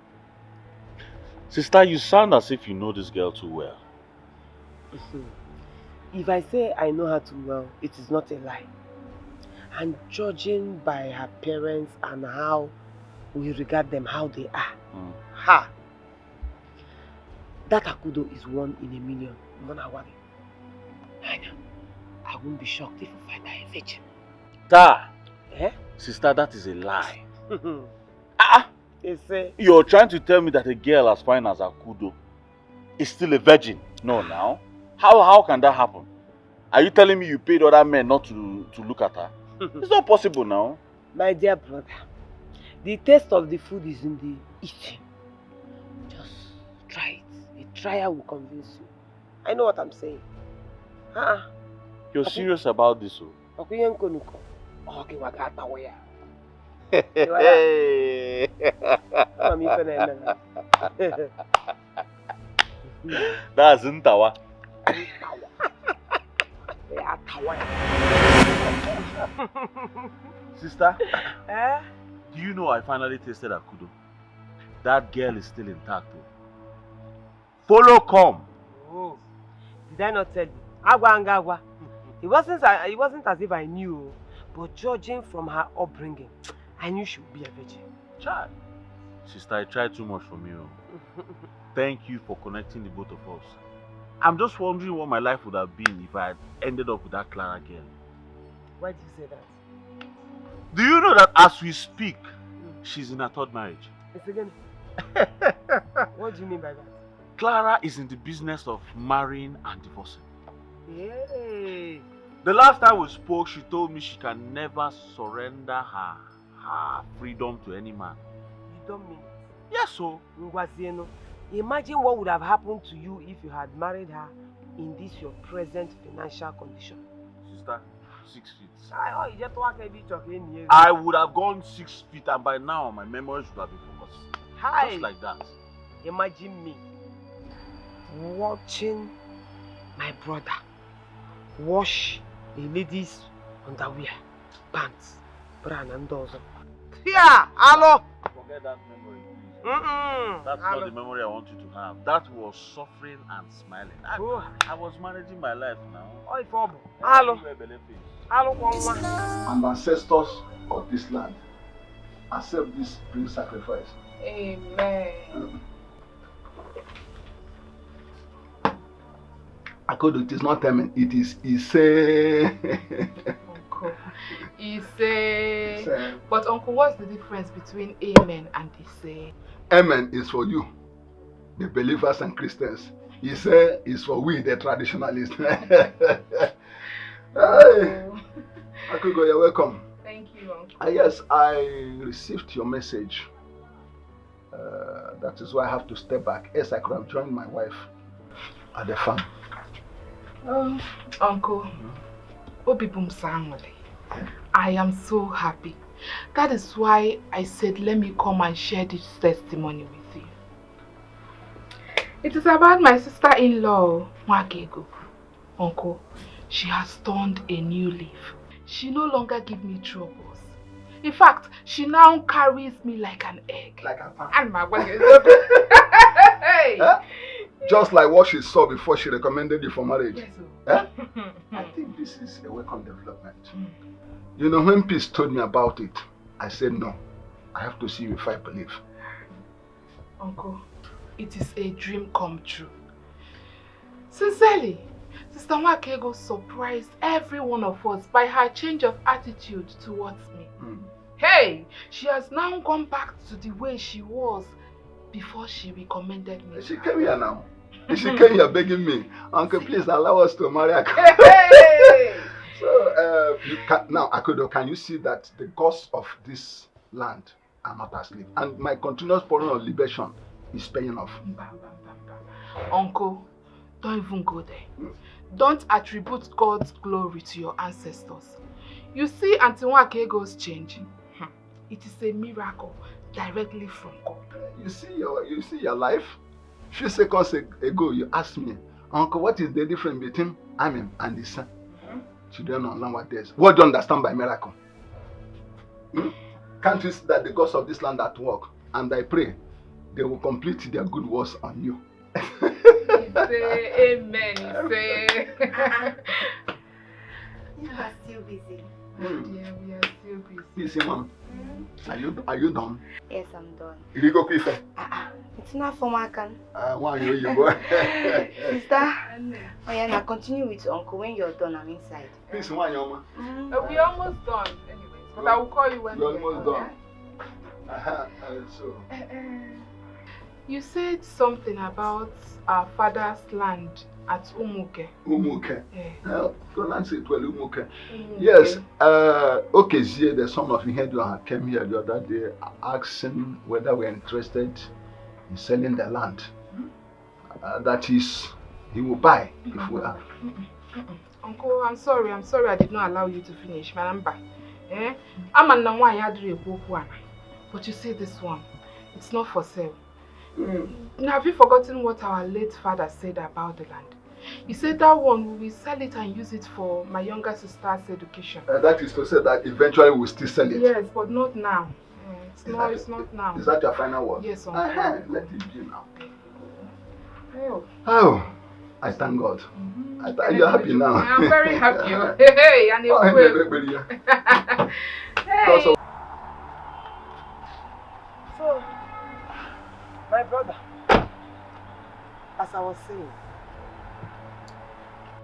Sister, you sound as if you know this girl too well. If I say I know her too well, it is not a lie. And judging by her parents and how we regard them, how they are, that Akudo is 1 in a million. Mona Wagi. I won't be shocked if you find her a virgin. Sister, that is a lie. Say, you're trying to tell me that a girl as fine as Akudo is still a virgin? No, now. How can that happen? Are you telling me you paid other men not to look at her? It's not possible now. My dear brother, the taste of the food is in the eating. Just try it. A trial will convince you. I know what I'm saying. You're serious about this? That's Ntawa. Sister, do you know I finally tasted Akudo? That girl is still intact. Follow come. Oh, did I not tell you? Agwa. It wasn't as if I knew, but judging from her upbringing, I knew she would be a virgin. Child. Sister, I tried too much from you. Thank you for connecting the both of us. I'm just wondering what my life would have been if I had ended up with that Clara girl. Why do you say that? Do you know that as we speak, she's in her 3rd marriage? It's again. What do you mean by that? Clara is in the business of marrying and divorcing. Yay! The last time we spoke, she told me she can never surrender her freedom to any man. You don't mean it? Yes, so. Imagine what would have happened to you if you had married her in this your present financial condition. Sister, 6 feet. I would have gone 6 feet and by now my memories would have been focused. Just like that. Imagine me watching my brother wash a lady's underwear, pants, bra and those. Yeah, hello. Forget that memory, please. That's not the memory I want you to have. That was suffering and smiling. I was managing my life now. Hello. And ancestors of this land, accept this bring sacrifice. Amen. Akudo, it is not amen, it is Ise. Uncle, Ise. But Uncle, what's the difference between amen and Ise? Amen is for you, the believers and Christians. Ise is for we, the traditionalists. Hey. Akudo, you're welcome. Thank you, Uncle. Yes, I received your message. That is why I have to step back. Yes, I could have joined my wife at the farm. Oh, Uncle, I am so happy. That is why I said let me come and share this testimony with you. It is about my sister-in-law, Wakego. Uncle, she has turned a new leaf. She no longer gives me troubles. In fact, she now carries me like an egg. Like a pan. And my hey. Just like what she saw before she recommended you for marriage. Yes, I think this is a welcome development. You know, when Peace told me about it, I said no. I have to see you if I believe. Uncle, it is a dream come true. Sincerely, Sister Wakego surprised every one of us by her change of attitude towards me. Hey, she has now gone back to the way she was before she recommended me. She came here now. She came here begging me, Uncle, please allow us to marry her. So, now, Akudo, can you see that the gods of this land are not asleep? And my continuous pouring of libation is paying off. Uncle, don't even go there. Don't attribute God's glory to your ancestors. You see Auntie Nwakego's change? It is a miracle directly from God. You see your life? Few seconds ago, you asked me, Uncle, what is the difference between Amen and the sun? You don't know nowadays. What do you understand by miracle? Can't you see that the gods of this land at work? And I pray they will complete their good works on you. Say amen. Say. You are still busy. Yeah, we are still busy. Busy, Mom. Are you done? Yes, I'm done. You go quick. It's not for my can. Why you boy? Sister, oh yeah, now continue with Uncle. When you're done, I'm inside. Please, why you We're almost done, anyways. But I will call you when we're almost done. Yeah? So. You said something about our father's land at Umuke. Umuke. Yeah. Pronounce it well, Umuke. Yes. Okay, Zia, the son of Ihedu came here the other day asking whether we're interested in selling the land. That is, he will buy if we are. Uncle, I'm sorry I did not allow you to finish. But you see this one, it's not for sale. Have you forgotten what our late father said about the land? He said that one, we will sell it and use it for my younger sister's education. That is to say that eventually we'll still sell it? Yes, but not now. It's not now. Is that your final word? Yes, Uncle. Let it be now. Oh, I thank God. You're happy now. I'm very happy. Hey, and hey. So, my brother, as I was saying,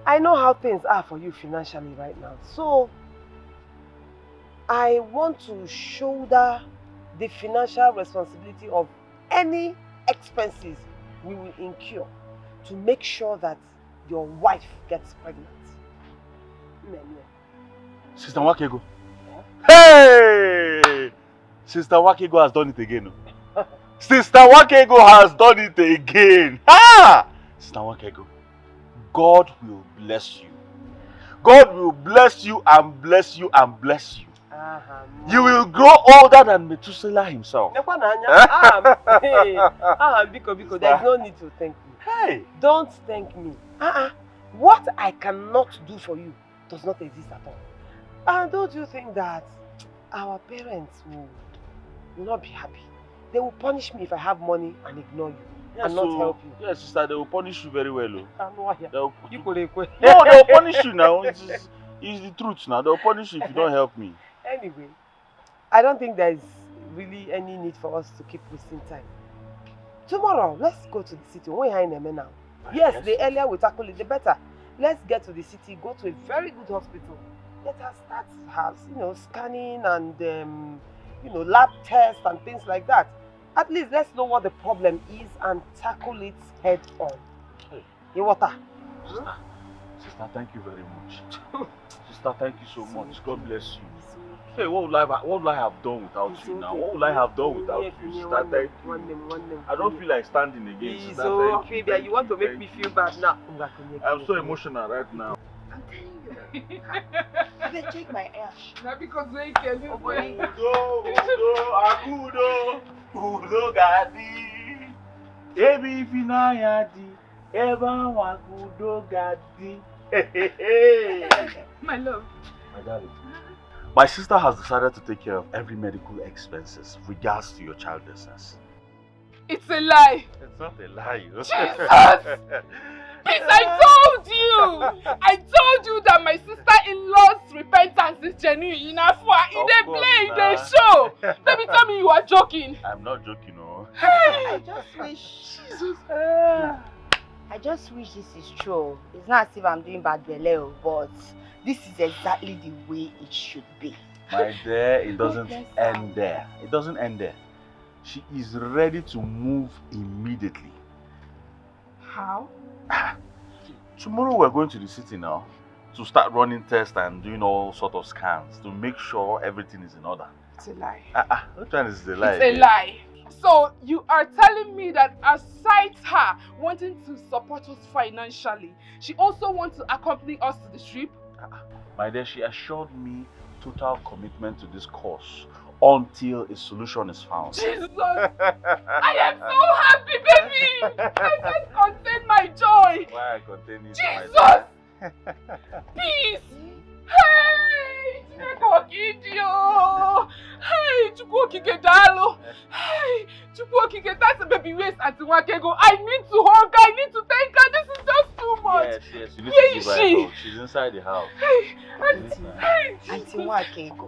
I know how things are for you financially right now. So, I want to shoulder the financial responsibility of any expenses we will incur to make sure that your wife gets pregnant. Sister Nwakego. Hey! Sister Nwakego has done it again. Sister Nwakego has done it again. Ah! Sister Nwakego, God will bless you. God will bless you and bless you and bless you. You will grow older than Methuselah himself. Biko, there's no need to thank me. Hey! Don't thank me. What I cannot do for you does not exist at all. And don't you think that our parents will not be happy? They will punish me if I have money and ignore you and not help you. Yes, sister, they will punish you very well. No, they will punish you now. It's the truth now. They will punish you if you don't help me. Anyway, I don't think there is really any need for us to keep wasting time. Tomorrow, let's go to the city. We're here in Eme now. Yes, the earlier we tackle it, the better. Let's get to the city, go to a very good hospital. Let us start scanning and lab tests and things like that. At least let's know what the problem is and tackle it head on. Hey, water. Sister, thank you very much. Sister, thank you so much. God bless you. Hey, what would I have done without you now? What would I have done without you? Sister, thank you. I don't feel like standing again. Sister, thank you. You want to make me feel bad now. I'm so emotional right now. I'm telling you. They check my ash. Not because they can do Udo gadi. Ebi finayadi. Eba wakudo gadi. My love. My darling. My sister has decided to take care of every medical expenses regards to your childlessness. It's a lie. It's not a lie. Jesus! Please, I told you that my sister-in-law's repentance is genuine enough. They play, they show. Let me tell me you are joking. I'm not joking, no. I just wish. Jesus. I just wish this is true. It's not as if I'm doing bad beleo, but this is exactly the way it should be. My dear, it doesn't end there. It doesn't end there. She is ready to move immediately. How? Tomorrow we're going to the city now to start running tests and doing all sort of scans to make sure everything is in order. It's a lie. Which one is the lie? It's a lie. So you are telling me that aside her wanting to support us financially, she also wants to accompany us to the trip? My dear, she assured me total commitment to this course until a solution is found. Jesus! I am so happy, baby! I can't contain my joy! Why I contain it? Jesus! Peace! Hey! Hey! Hey! That's a baby waist at Wakego. I need to hug her. I need to thank her. This is just too much. Yes. You need Where to is give her she? a hug. She's inside the house. Auntie Wakego.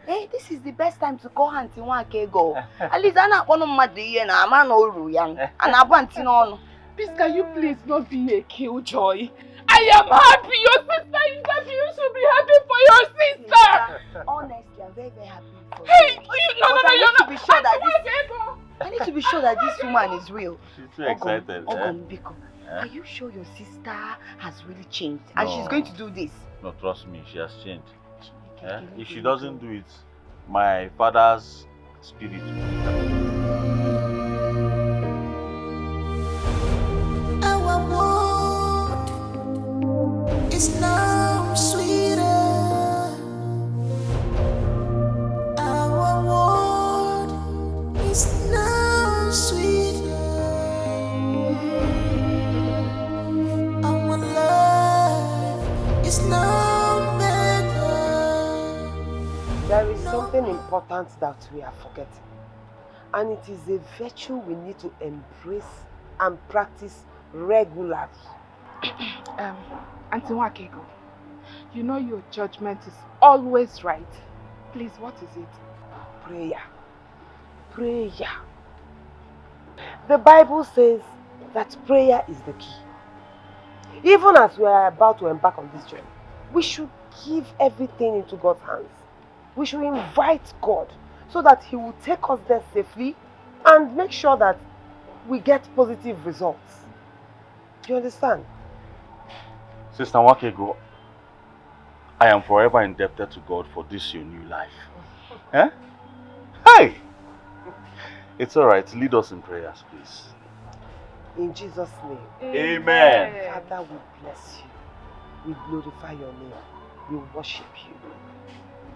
Hey, this is the best time to call Auntie Wakego. At least I'm not one of my day and I'm an old young. And I want to know. Please, can you please not be a killjoy? I am happy. Your sister is happy. You should be happy for your sister. Honestly, I'm very, very happy for you. Hey, no, I you're need not. to be sure that I need to be sure that this woman is real. She's too excited. Biko, are you sure your sister has really changed and she's going to do this? No, trust me, she has changed. If she doesn't do it, my father's spirit will be happy. It's now sweeter. Our world is now sweeter. Our life is now better. There is something important that we are forgetting. And it is a virtue we need to embrace and practice regularly. Auntie Wakego, you know your judgment is always right. Please, what is it? Prayer. Prayer. The Bible says that prayer is the key. Even as we are about to embark on this journey, we should give everything into God's hands. We should invite God so that He will take us there safely and make sure that we get positive results. Do you understand? Sister Wakego, I am forever indebted to God for this your new life. Hey! It's alright, lead us in prayers, please. In Jesus' name. Amen. Father, we bless you. We glorify your name. We worship you.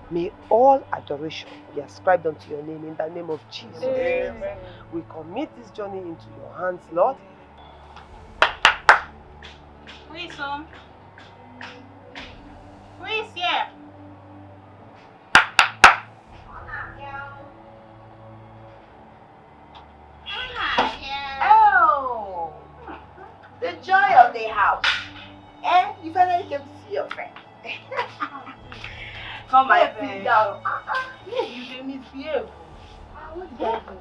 May all adoration be ascribed unto your name in the name of Jesus. Amen. We commit this journey into your hands, Lord. Who is home? Who is here? Oh, the joy of the house. And you finally came to see your friend. Come my friend. Down. You did misbehave. What did I do?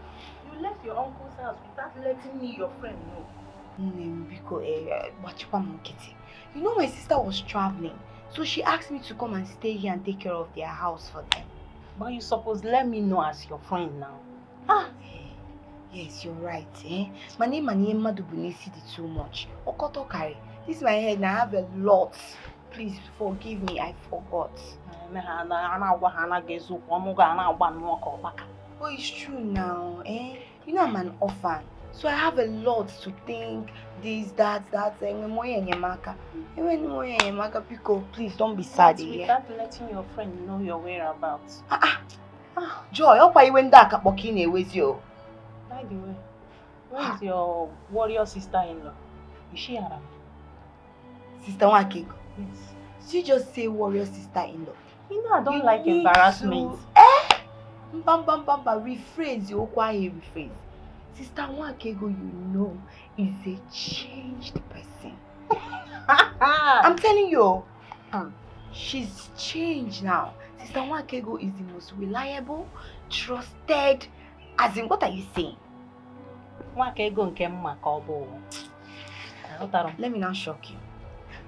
You left your uncle's house without letting me, your friend, know. You know my sister was traveling, so she asked me to come and stay here and take care of their house for them. But you suppose let me know as your friend now. Yes, you're right. My name Madubunisi did too much. Okotokari. This is my head and I have a lot. Please forgive me, I forgot. Oh, it's true now. You know I'm an orphan. So I have a lot to think, this, that. Pico, please don't be sad. Without letting your friend know your whereabouts. Joy, how are you when that kapokine with you? By the way, where is your warrior sister-in-law? Is she around? Sister Wakego? Yes. She just say warrior sister-in-law. You know I don't like embarrassment. Rephrase, you rephrase. Sister Wakego, you know, is a changed person. I'm telling you, she's changed now. Sister Wakego is the most reliable, trusted. As in, what are you saying? Let me now shock you.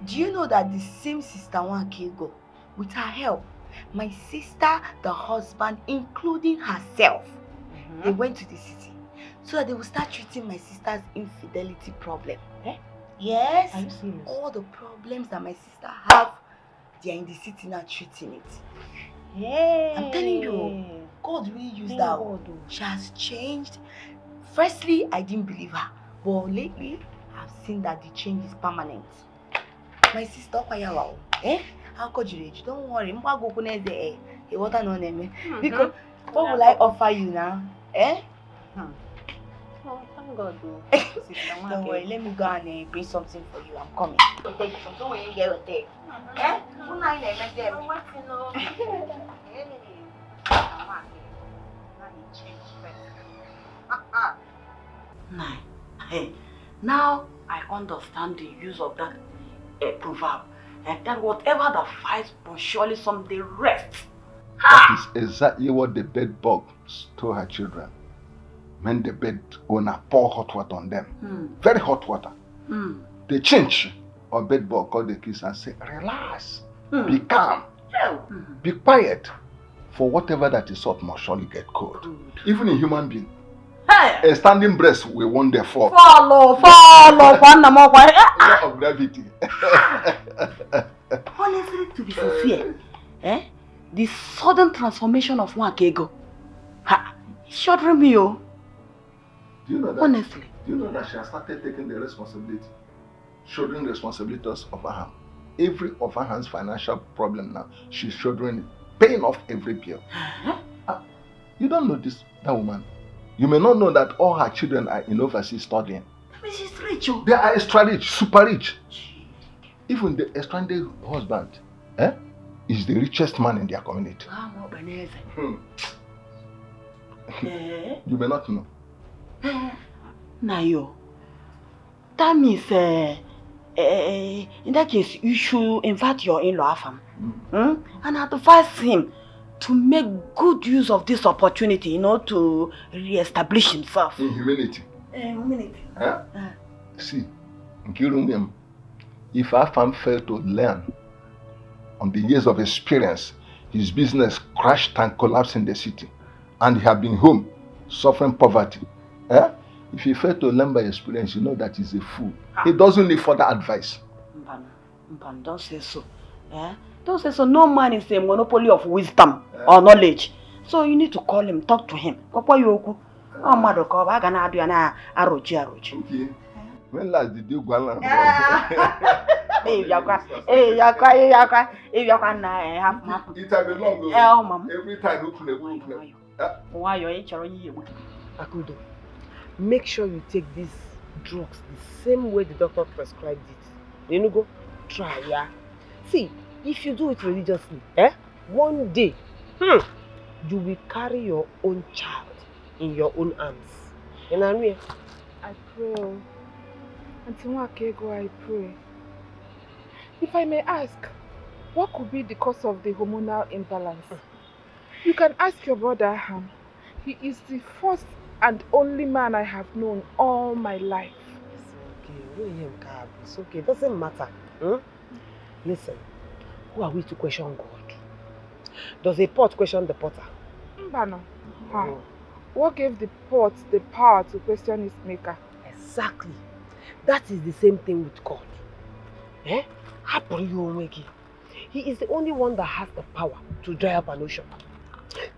Do you know that the same Sister Wakego, with her help, my sister, the husband, including herself, they went to the city so that they will start treating my sister's infidelity problem. Yes. Are you serious? All the problems that my sister have, they are in the city now treating it. Hey. I'm telling you, God really used that. She has changed. Firstly, I didn't believe her, but lately, I've seen that the change is permanent. My sister, how could you? Don't worry, because what will I offer you now? Oh, thank God. Don't worry, let me go and bring something for you. I'm coming. Take some. Don't worry, get your take. Now I understand the use of that proverb. That whatever that fights must surely someday rest. That is exactly what the bed bug told her children. When the bed owner pour hot water on them, very hot water, they change or bed bug call the kids and say, relax, be calm, be quiet. For whatever that is hot must surely get cold. Even a human being. A standing breast will one day fall. Follow, law of gravity. Honestly, to be sincere, the sudden transformation of Wakego, shuddering me, oh. Do you know that? Honestly. Do you know that she has started taking the responsibility, shouldering responsibilities of her hand? Every of her hand's financial problem now, she's shouldering it, paying off every bill. You don't know this, that woman. You may not know that all her children are in overseas studying. But she's rich, oh. They are extra rich, super rich. Even the stranded husband, is the richest man in their community. You may not know. Nayo, that means in that case you should invite your in-law Orphan, and advise him to make good use of this opportunity, to re-establish himself. In humility. Humility. See, if Orphan failed to learn on the years of experience, his business crashed and collapsed in the city, and he had been home suffering poverty. If he failed to learn by experience, you know that he's a fool. He doesn't need further advice. Mban, don't say so. Don't say so. No man is a monopoly of wisdom or knowledge. So you need to call him, talk to him. Okay. When last did you go along? It has been long. Every time Akudo, make sure you take these drugs the same way the doctor prescribed it. You know, go try, yeah. See, if you do it religiously, one day, you will carry your own child in your own arms. You know what I mean? I pray. Auntie Wakego, I pray. If I may ask, what could be the cause of the hormonal imbalance? You can ask your brother Ham. He is the first and only man I have known all my life. It's okay. It doesn't matter. Listen, who are we to question God? Does a pot question the potter? Mbano. What gave the pot the power to question its maker? Exactly. That is the same thing with God. He is the only one that has the power to dry up an ocean.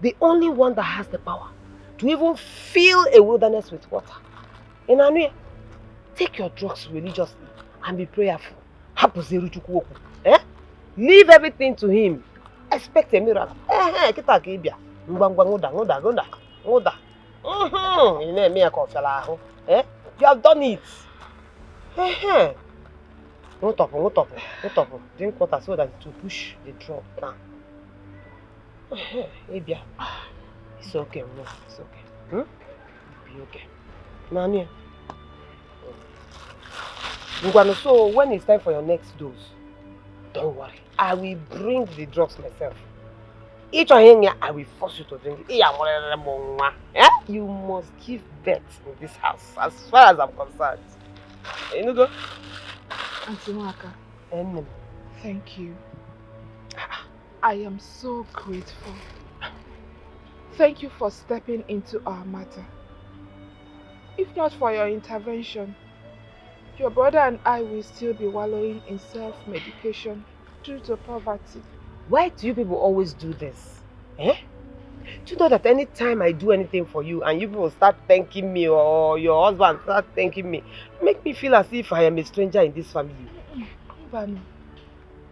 The only one that has the power to even fill a wilderness with water. Take your drugs religiously and be prayerful. Leave everything to him. Expect a miracle. You have done it. No top. Drink water so that it will push the drug down. It's okay, no, it's okay. It'll be okay. Nani. So when it's time for your next dose, don't worry. I will bring the drugs myself. Each one here, I will force you to drink it. You must give birth in this house, as far as I'm concerned. You know, go. Auntie Waka, thank you. I am so grateful. Thank you for stepping into our matter. If not for your intervention, Your brother and I will still be wallowing in self-medication due to poverty. Why do you people always do this? Eh? Do you know that any time I do anything for you and you people start thanking me or your husband start thanking me, make me feel as if I am a stranger in this family? Vanu,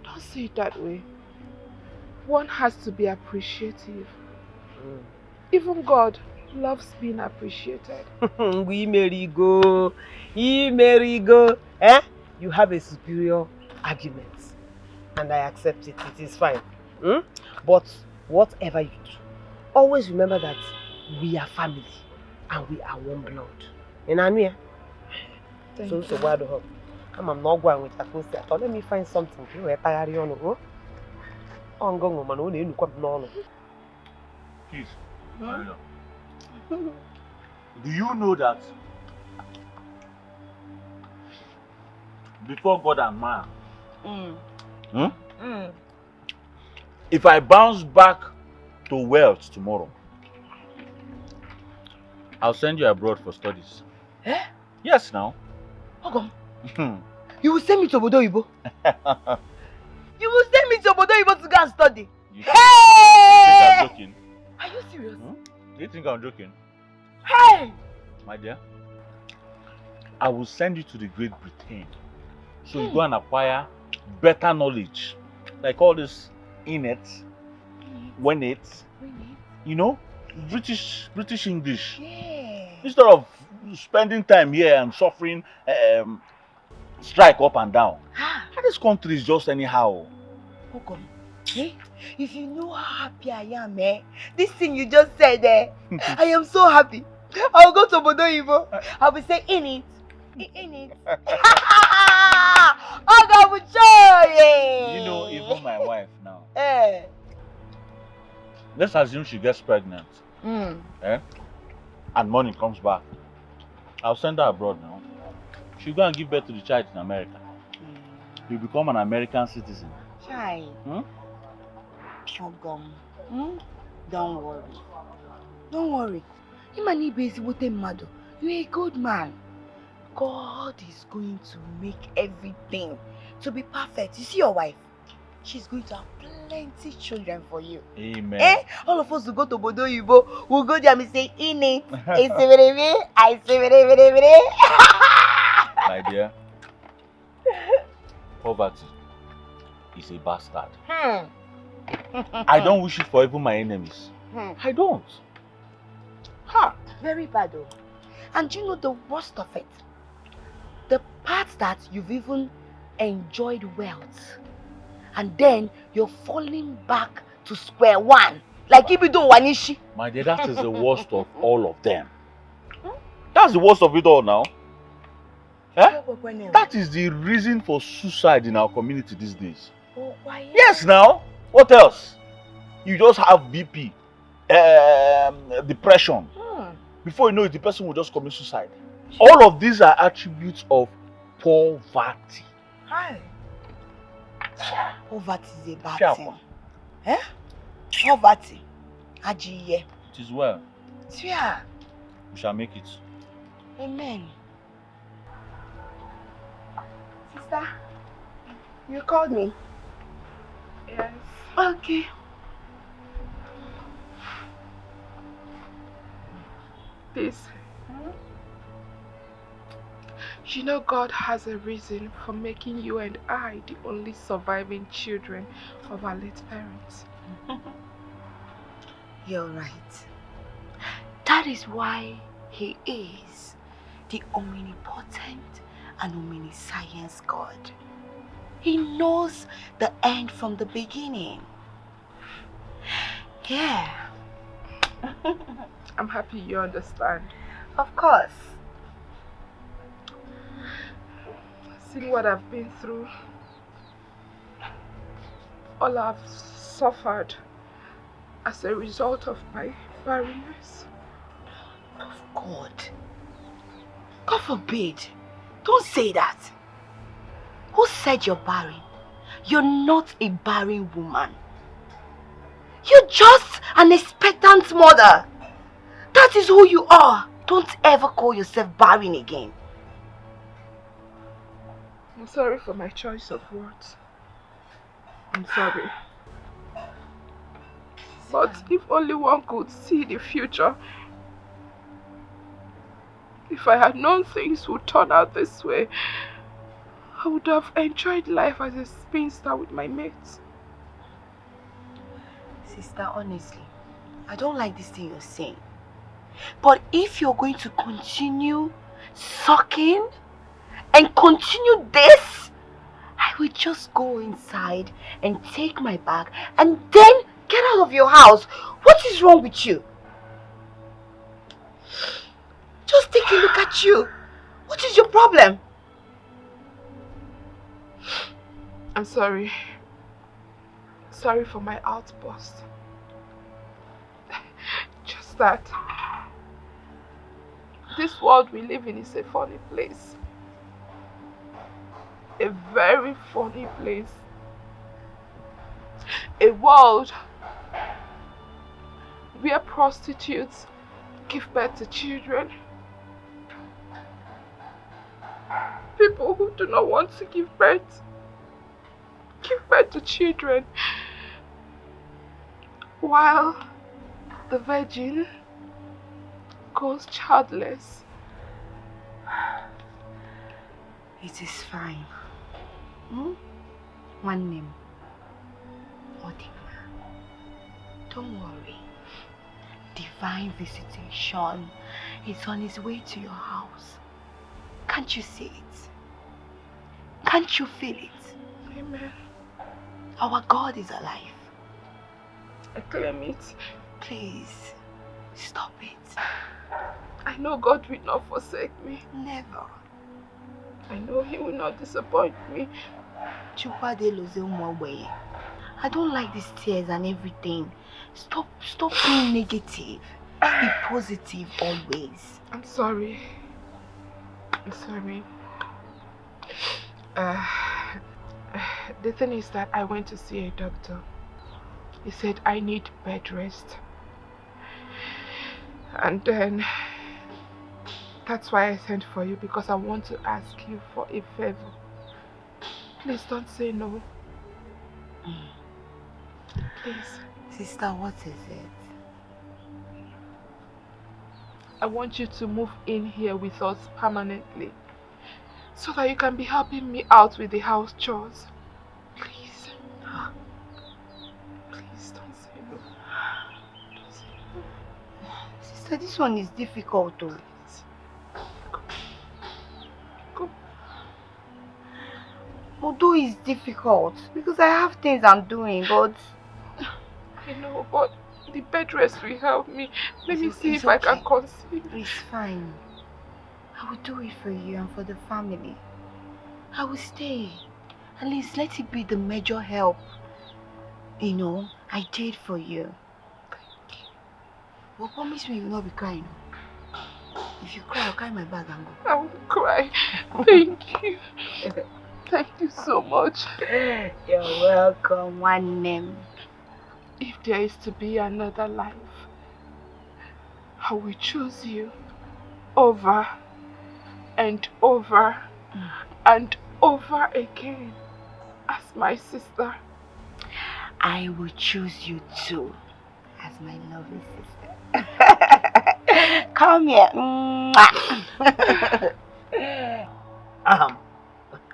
don't say it that way. One has to be appreciative. Even God loves being appreciated. We may go. Eh? You have a superior argument and I accept it. It is fine. But whatever you do, always remember that we are family and we are one blood. You know what I mean? So why the hell? I'm not going with that. Let me find something. Please. Do you know that before God and man, if I bounce back to wealth tomorrow, I'll send you abroad for studies. Eh? Yes, now. Ogom, you will send me to Obodo Oyibo? You will send me to Obodo Oyibo to go and study? You Hey! think I'm joking? Are you serious? Do you think I'm joking? Hey! My dear, I will send you to the Great Britain. So you go and acquire better knowledge. Like all this innate, when it's, you know, British English. Yeah. Instead of spending time here and suffering strike up and down. This country is just anyhow. Ogom, if you know how happy I am, this thing you just said, I am so happy. I'll go to Obodo Oyibo. I'll be saying in it. Ogom, You know, even my wife now. Eh. Let's assume she gets pregnant. And money comes back. I'll send her abroad now. She'll go and give birth to the child in America. You become an American citizen. Chai. Ogom. Don't worry. Don't worry. You're a good man. God is going to make everything to be perfect. You see your wife? She's going to have plenty children for you. Amen. All of us will go to Obodo Oyibo. We'll go there and say, in it. I say, My dear, poverty is a bastard. I don't wish it for even my enemies. I don't. Very bad though. And you know the worst of it? The part that you've even enjoyed wealth and then you're falling back to square one. Like Ibido Wanishi. My dear, that is the worst of all of them. That's the worst of it all now. That is the reason for suicide in our community these days. Oh, why? Yes, now. What else? You just have BP, depression. Before you know it, the person will just commit suicide. All of these are attributes of poverty. Poverty is a bad thing. Poverty. Ajiye. It is well. Yeah. We shall make it. Amen. Sister, you called me? Yes. Okay. This. You know God has a reason for making you and I the only surviving children of our late parents. You're right. That is why He is the omnipotent and omniscience God. He knows the end from the beginning. Yeah. I'm happy you understand. Of course. Seeing what I've been through, all I've suffered as a result of my barrenness. God. God forbid. Don't say that. Who said you're barren? You're not a barren woman. You're just an expectant mother. That is who you are. Don't ever call yourself barren again. I'm sorry for my choice of words. I'm sorry. But if only one could see the future, if I had known things would turn out this way, I would have enjoyed life as a spinster with my mates. Sister, honestly, I don't like this thing you're saying. But if you're going to continue sucking and continue this, I will just go inside and take my bag and then get out of your house. What is wrong with you? Just take a look at you. What is your problem? I'm sorry. Sorry for my outburst. Just that this world we live in is a funny place. A very funny place. A world where prostitutes give birth to children. People who do not want to give birth to children, while the virgin goes childless. It is fine. One name. Odima. Don't worry. Divine visitation is on his way to your house. Can't you see it? Can't you feel it? Amen. Our God is alive. I claim it. Please, stop it. I know God will not forsake me. Never. I know He will not disappoint me. I don't like these tears and everything. Stop being negative. Be positive always. I'm sorry. I'm sorry. The thing is that I went to see a doctor. He said I need bed rest. And then that's why I sent for you, because I want to ask you for a favor. Please don't say no. Please. Sister, what is it? I want you to move in here with us permanently, so that you can be helping me out with the house chores. Please. Please don't say no. Don't say no. Sister, this one is difficult though. Go. Although it's difficult, because I have things I'm doing, but... I know, but the bed rest will help me. Let me see if I can conceive. It's fine. I will do it for you and for the family. I will stay. At least let it be the major help. You know, I did for you. But promise me you will not be crying. If you cry, I'll carry my bag and go. I won't cry. Thank you. Thank you so much. You're welcome, one name. If there is to be another life, I will choose you over and over and over again as my sister. I will choose you too as my lovely sister. Come here.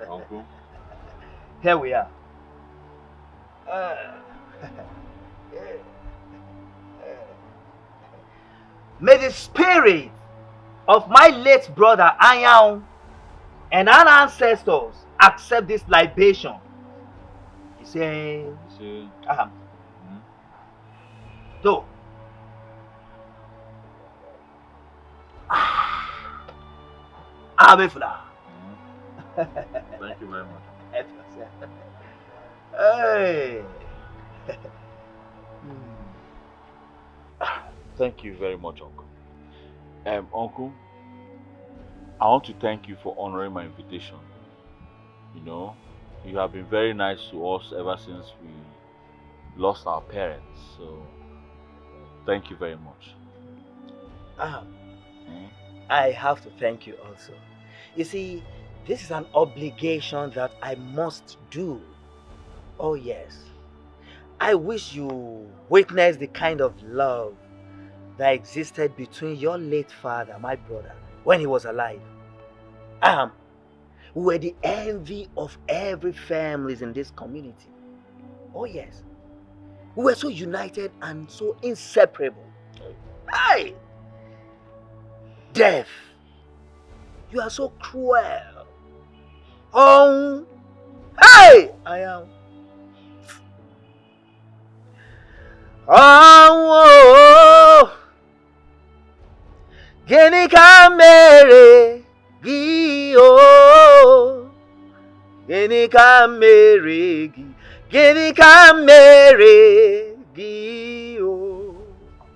Uncle? Here we are. May the spirit of my late brother Anyang and our ancestors accept this libation. He said, Do. Abefla. Thank you very much. Hey. Thank you very much, Uncle. Uncle, I want to thank you for honoring my invitation. You know, you have been very nice to us ever since we lost our parents. So, thank you very much. I have to thank you also. You see, This is an obligation that I must do. Oh yes. I wish you witnessed the kind of love that existed between your late father, my brother, when he was alive. We were the envy of every family in this community. Oh yes. We were so united and so inseparable. Hey! Death! You are so cruel. Oh! Hey! I am. Oh! Gini ka mere gi o. Gini ka mere gi. Gini ka mere gi o.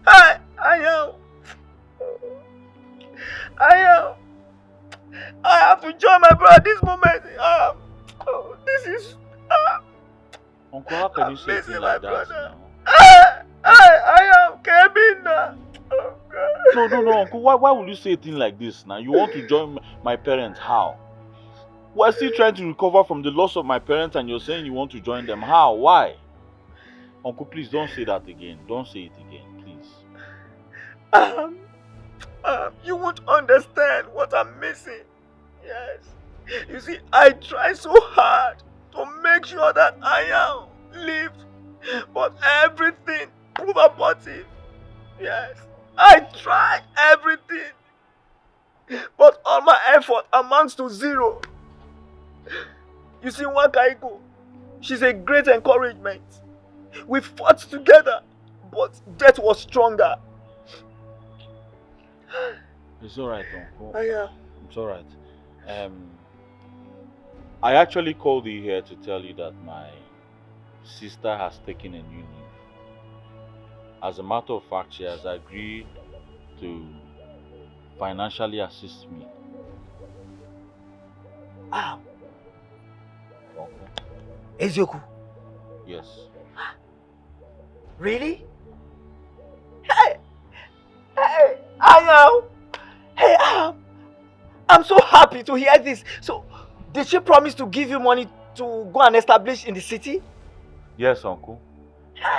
Hey! I am. I have to join my brother this moment. This is. Uncle, how can you say things like that now? I am Kevin. Oh, God. No, Uncle. Why would you say a thing like this now? You want to join my parents? How? We're still trying to recover from the loss of my parents, and you're saying you want to join them. How? Why? Uncle, please don't say that again. Don't say it again, please. You won't understand what I'm missing. Yes. You see, I try so hard to make sure that I am lived, but everything proved abortive. Yes. I try everything, but all my effort amounts to zero. You see, Wakaigo, she's a great encouragement. We fought together, but death was stronger. It's alright, Uncle. Yeah. It's alright. I actually called you here to tell you that my sister has taken a new leave. As a matter of fact, she has agreed to financially assist me. Ezioku? Yes. Really? Hey, I'm so happy to hear this. So, did she promise to give you money to go and establish in the city? Yes, Uncle.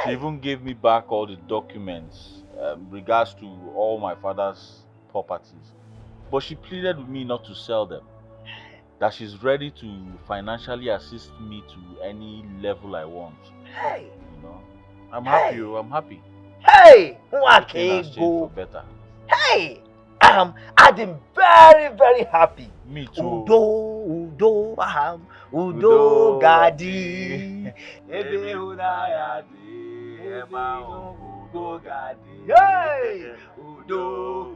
She even gave me back all the documents regards to all my father's properties. But she pleaded with me not to sell them. That she's ready to financially assist me to any level I want. Hey! You know, I'm happy. I'm happy. Hey! Things for better. Hey! I'm very, very happy. Me too. Udo, Udo Gadi. Ebe Udayadi, Ema Udo Gadi. Hey! Udo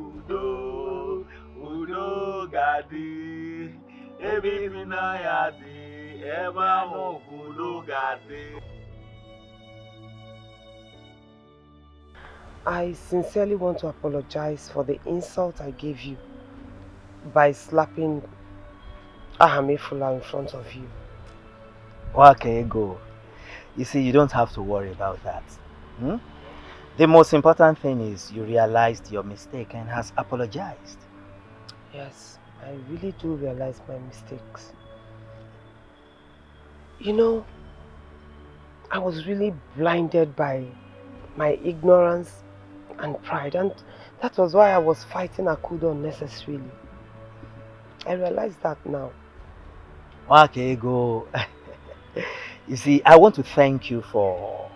Gadi. Ebe Udayadi, Ema Udo Gadi. I sincerely want to apologize for the insult I gave you by slapping Ahamefula in front of you. Okay, go. You see, you don't have to worry about that. The most important thing is you realized your mistake and has apologized. Yes, I really do realize my mistakes. You know, I was really blinded by my ignorance and pride, and that was why I was fighting Akudo unnecessarily. I realize that now. Okay, go. You see, I want to thank you for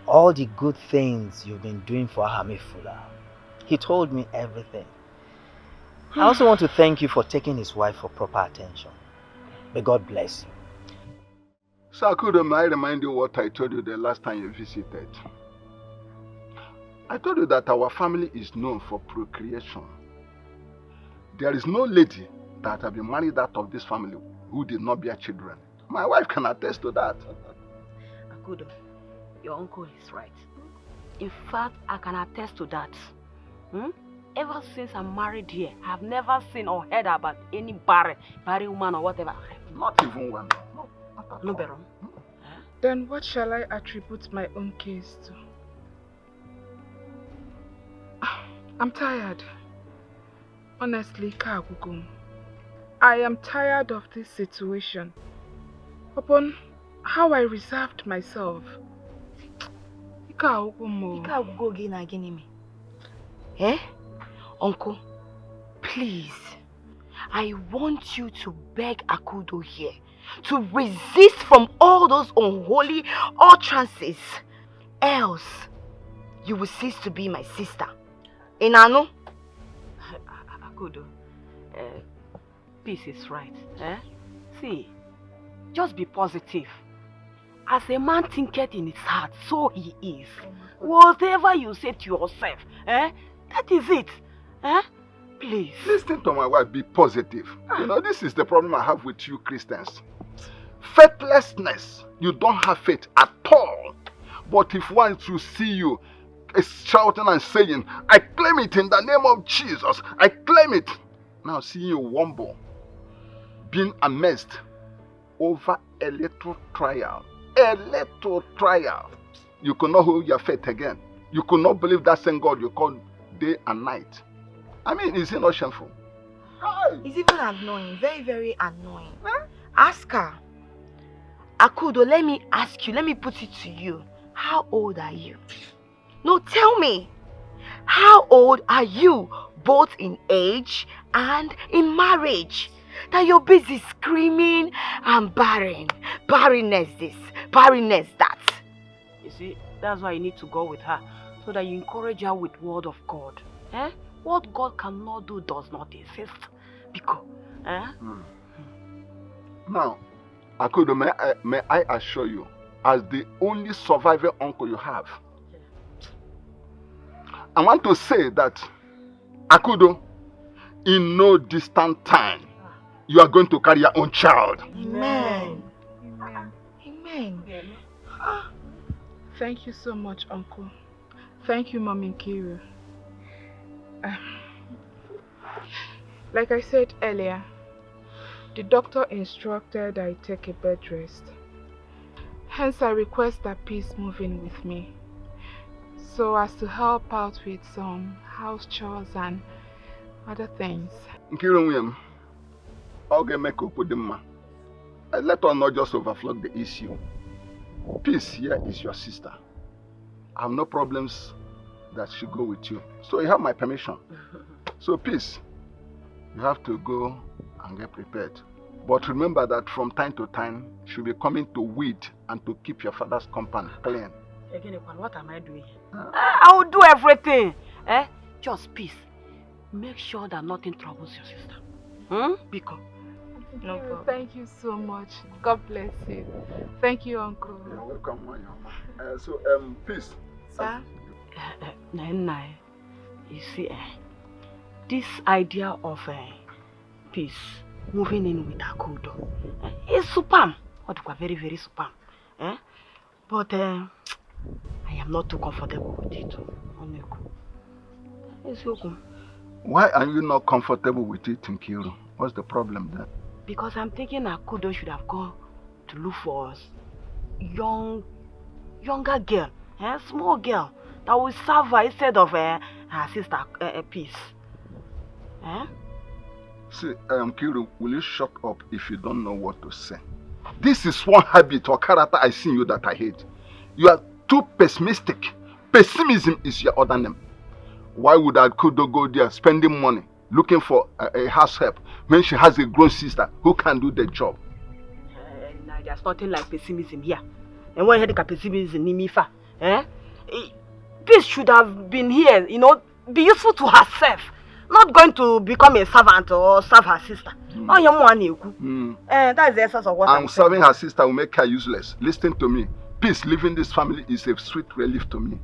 all the good things you've been doing for Ahamefula. He told me everything. I also want to thank you for taking his wife for proper attention. May God bless you. So Akudo, may I remind you what I told you the last time you visited? I told you that our family is known for procreation. There is no lady that has been married out of this family who did not bear children. My wife can attest to that. Akudo, your uncle is right. In fact, I can attest to that. Ever since I'm married here, I've never seen or heard about any barren woman or whatever. Not even one. No, Baron. Then what shall I attribute my own case to? I'm tired. Honestly, Kagukum. I am tired of this situation. Upon how I reserved myself. Eh? Uncle, please, I want you to beg Akudo here to resist from all those unholy utterances. Else, you will cease to be my sister. Inano? Akudo, peace is right. See, just be positive. As a man thinketh in his heart, so he is. Whatever you say to yourself, that is it. Please. Listen to my wife, be positive. You know, this is the problem I have with you Christians. Faithlessness. You don't have faith at all. But if one to see you shouting and saying, I claim it in the name of Jesus, I claim it. Now seeing you wumble, being amazed over a little trial. A little trial. You could not hold your faith again. You could not believe that same God you call day and night. I mean, is it not shameful? It's even annoying. Very, very annoying. Ask her. Akudo, let me ask you. Let me put it to you. How old are you? No, tell me. How old are you? Both in age and in marriage. That you're busy screaming and barren. Barrenness this, barrenness that. You see, that's why you need to go with her. So that you encourage her with word of God. What God cannot do does not exist. Because, Now, Akudo, may I assure you, as the only surviving uncle you have, I want to say that, Akudo, in no distant time, you are going to carry your own child. Amen. Amen. Amen. Thank you so much, Uncle. Thank you, Mom Nkiru. Like I said earlier, the doctor instructed I take a bed rest. Hence, I request that peace move in with me, so as to help out with some house chores and other things. Nkiru William, okay, make up with the man. Let us not just overflow the issue. Peace here is your sister. I have no problems that she go with you. So you have my permission. So Peace, you have to go and get prepared. But remember that from time to time, she'll be coming to weed and to keep your father's compound clean. Again, what am I doing? I will do everything. Just Peace. Make sure that nothing troubles your sister. Because. No problem. Thank you so much. God bless you. Thank you, Uncle. You're welcome, Mama. So, Peace. Sir? You see, this idea of Peace moving in with Akudo is superb. Very, very superb. But I am not too comfortable with it. Why are you not comfortable with it, Nkiru? What's the problem then? Because I'm thinking Akudo should have gone to look for a younger girl, small girl, that will serve her instead of her sister, Peace. See, Nkiru, will you shut up if you don't know what to say? This is one habit or character I see in you that I hate. You are too pessimistic. Pessimism is your other name. Why would Akudo go there spending money looking for a house help when she has a grown sister who can do the job? There's nothing like pessimism here. And when you heard the pessimism in Mifa, Peace should have been here, be useful to herself. Not going to become a servant or serve her sister. That's the essence of what I'm saying. Serving her sister will make her useless. Listen to me. Peace leaving this family is a sweet relief to me.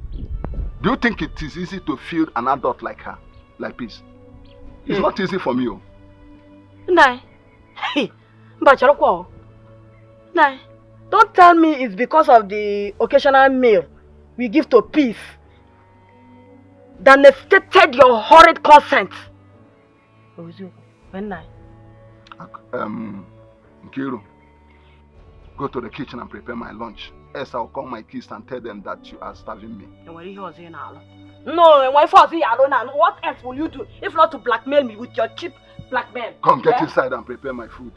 Do you think it is easy to feel an adult like her? Like Peace? It's not easy for me. Don't tell me it's because of the occasional meal we give to Peace that necessitated your horrid consent. Nkiru, go to the kitchen and prepare my lunch. Else I'll call my kids and tell them that you are starving me. No, what else will you do if not to blackmail me with your cheap black men. Come, get inside and prepare my food.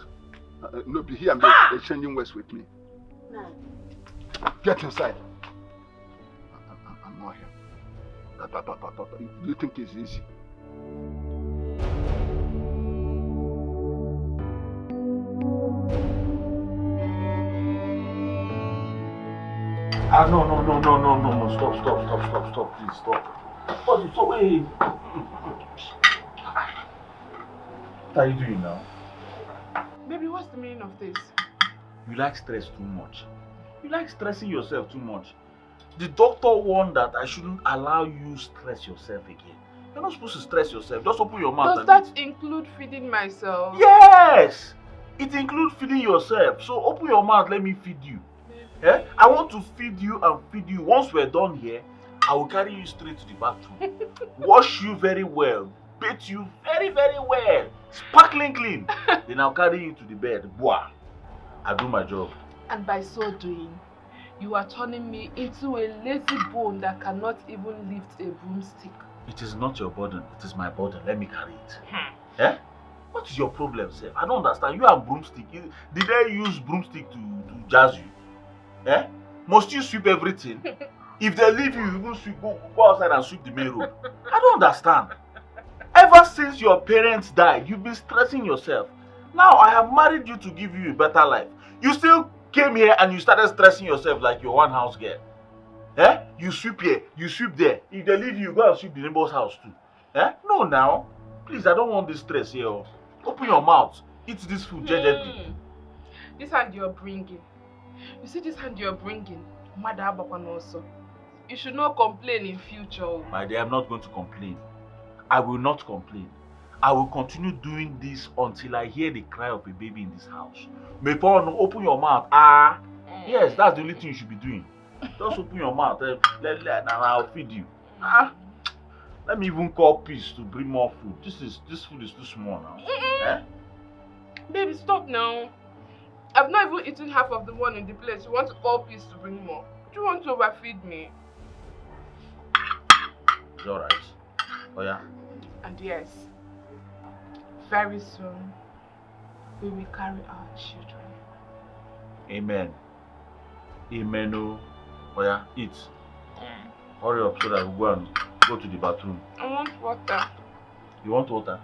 No, be here and be exchanging words with me. No. Get inside. I'm not here. Do you think it's easy? No, stop, please, stop. What is so wait? What are you doing now? Baby, what's the meaning of this? You like stress too much. You like stressing yourself too much. The doctor warned that I shouldn't allow you stress yourself again. You're not supposed to stress yourself. Just open your mouth. Does that include feeding myself? Yes! It includes feeding yourself. So open your mouth, let me feed you. Eh? I want to feed you and feed you. Once we're done here, I will carry you straight to the bathroom. Wash you very well. Bathe you very, very well. Sparkling clean. Then I'll carry you to the bed. Boah. I'll do my job. And by so doing, you are turning me into a lazy bone that cannot even lift a broomstick. It is not your burden. It is my burden. Let me carry it. Eh? What is your problem, sir? I don't understand. You have broomstick. Did they use broomstick to jazz you? Eh? Must you sweep everything? If they leave you, you go outside and sweep the main road. I don't understand. Ever since your parents died, you've been stressing yourself. Now I have married you to give you a better life. You still came here and you started stressing yourself like you're one house girl. Eh? You sweep here, you sweep there. If they leave you, go and sweep the neighbor's house too. Eh? No now. Please, I don't want this stress here. Open your mouth. Eat this food gently. This hand you're bringing. You see this hand you're bringing? Mother Abakwan also. You should not complain in future. My dear, I'm not going to complain. I will not complain. I will continue doing this until I hear the cry of a baby in this house. Mepono, open your mouth. Yes, that's the only thing you should be doing. Just open your mouth and I'll feed you. Let me even call Peace to bring more food. This food is too small now. Eh? Baby, stop now. I've not even eaten half of the one in the place. You want to call Peace to bring more? Do you want to overfeed me? It's alright. Oh yeah. And yes, very soon we will carry our children. Amen. Amen. Oh yeah, eat. Hurry up so that we go to the bathroom. I want water. You want water?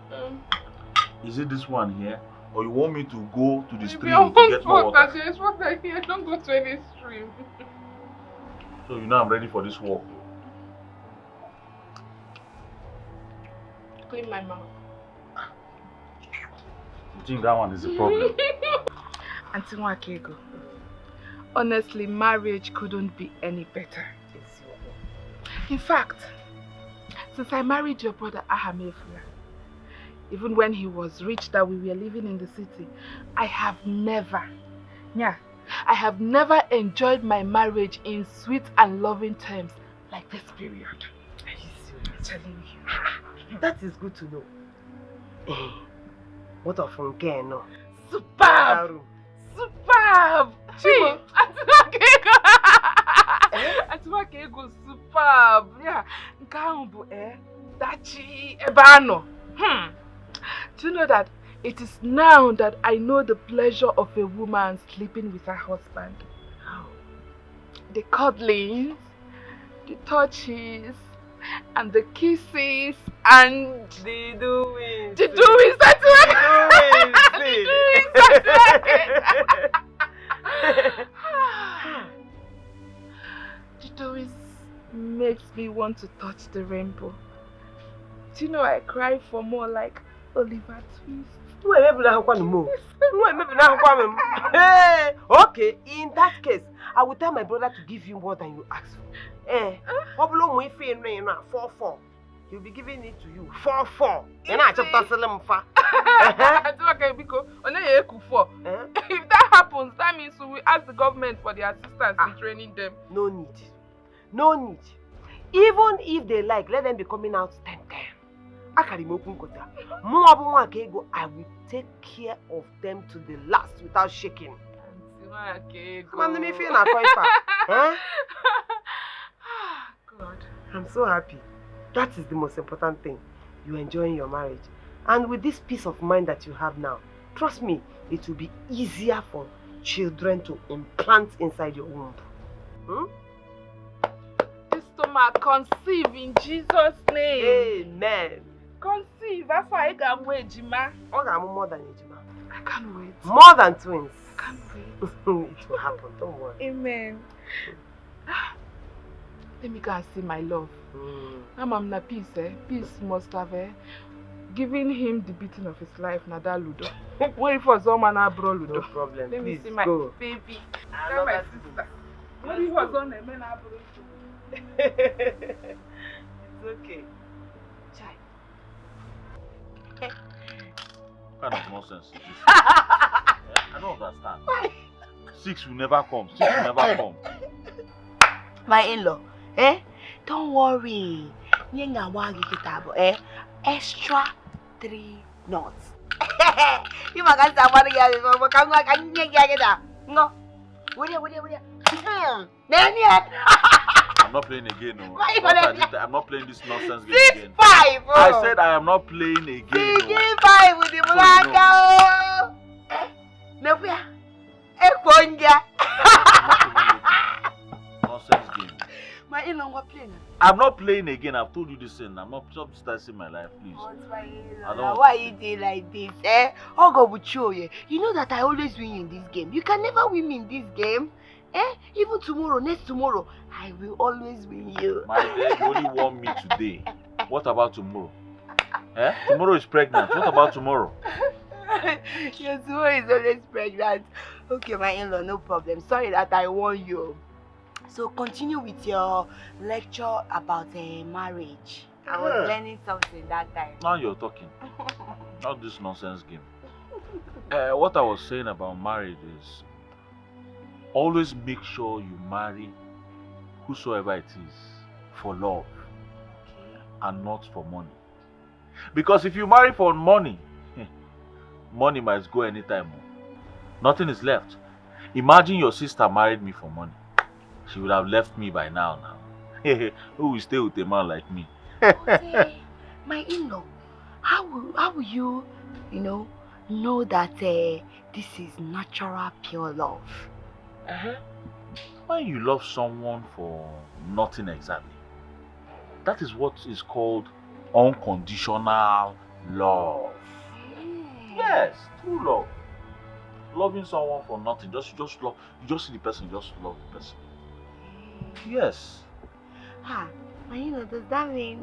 Is it this one here? Or you want me to go to the stream to get more water? There's water here. Don't go to any stream. So you know I'm ready for this walk. Clean my mouth. You think that one is a problem? Auntie Nwakego, honestly, marriage couldn't be any better. In fact, since I married your brother Ahamefula, even when he was rich that we were living in the city, I have never enjoyed my marriage in sweet and loving terms like this period. I'm telling you. That is good to know. What of Funkeno? Superb! Superb! Chimo, Auntie Nwakego, superb! Yeah, Nkambu, Dachi, Ebano. Do you know that it is now that I know the pleasure of a woman sleeping with her husband? How? The cuddlings, the touches, and the kisses, and the doings. The doings, that's what the doings makes me want to touch the rainbow. Do you know I cry for more like Oliver Twist? Okay, in that case, I will tell my brother to give you more than you asked for. 4-4. He'll be giving it to you. 4-4. Then I just tell him If that happens, that means we will ask the government for the assistance in training them. No need. No need. Even if they like, let them be coming out 10 times. I will take care of them to the last without shaking. God, I'm so happy. That is the most important thing. You enjoying your marriage. And with this peace of mind that you have now, trust me, it will be easier for children to implant inside your womb. This stomach conceive in Jesus' name. Amen. Conceive. That's why I can wait, Jima. More than Ejima. I can't wait. More than twins. I can't wait. It will happen, don't worry. Amen. Let me go and see my love. I'm na peace, eh? Peace must have given him the beating of his life, Nada Ludo. What if was all man bro Ludo? No problem. Let Please me see my go. baby. Tell my sister. What if was on a man bro? It's okay. Chai. What kind of nonsense is this? I don't understand. 6 will never come. 6 will never come. My in-law, don't worry. Extra 3 knots. You makan sama dia, makan no. I'm not playing again. No. I'm not playing this nonsense game again. 6-5. I said I am not playing again. 6-5 with the Mulanga. Nopia. Eponja. Nonsense game. My in-law was playing. I'm not playing again. I've told you this thing. I'm not stressing my life, please. Why you doing like this, Oh God, will show you. You know that I always win in this game. You can never win me in this game. Even tomorrow, next tomorrow, I will always win you. My dear, you only won me today. What about tomorrow? Tomorrow is pregnant. What about tomorrow? Your tomorrow is always pregnant. Okay, my in-law, no problem. Sorry that I won you. So continue with your lecture about marriage. I was learning something that time. Now you're talking. Not this nonsense game. What I was saying about marriage is always make sure you marry whosoever it is for love and not for money. Because if you marry for money, money might go anytime. Nothing is left. Imagine your sister married me for money. She would have left me by now. Who will stay with a man like me? My in-law, how will you, know that this is natural, pure love? When you love someone for nothing exactly, that is what is called unconditional love. Yes, true love. Loving someone for nothing, just love. You just see the person, just love the person. Yes. Does that mean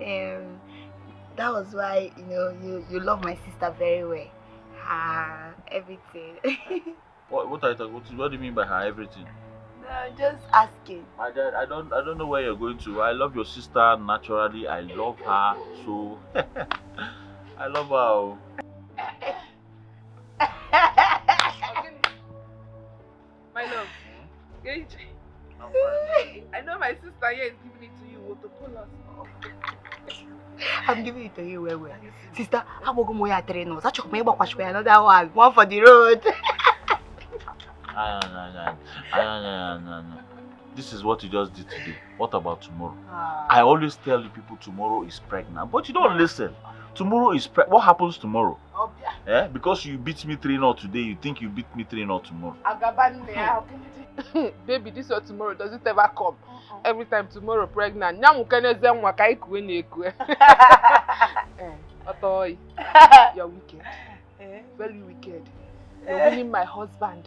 that was why you love my sister very well? Everything. What are you talking? What do you mean by her everything? No, just asking. I don't know where you're going to. I love your sister naturally. I love her so. I love her. My love. I know my sister here is giving it to you to pull us. I'm giving it to you well. Sister, I'm going to go 3 knots. I took me another one for the road. No. This is what you just did today. What about tomorrow? I always tell you people tomorrow is pregnant, but you don't listen. Tomorrow is what happens tomorrow? Because you beat me 3-0 today, you think you beat me 3-0 tomorrow. Baby, this or tomorrow, does it ever come? Every time tomorrow pregnant. Now you're wicked. Very wicked. You're winning my husband.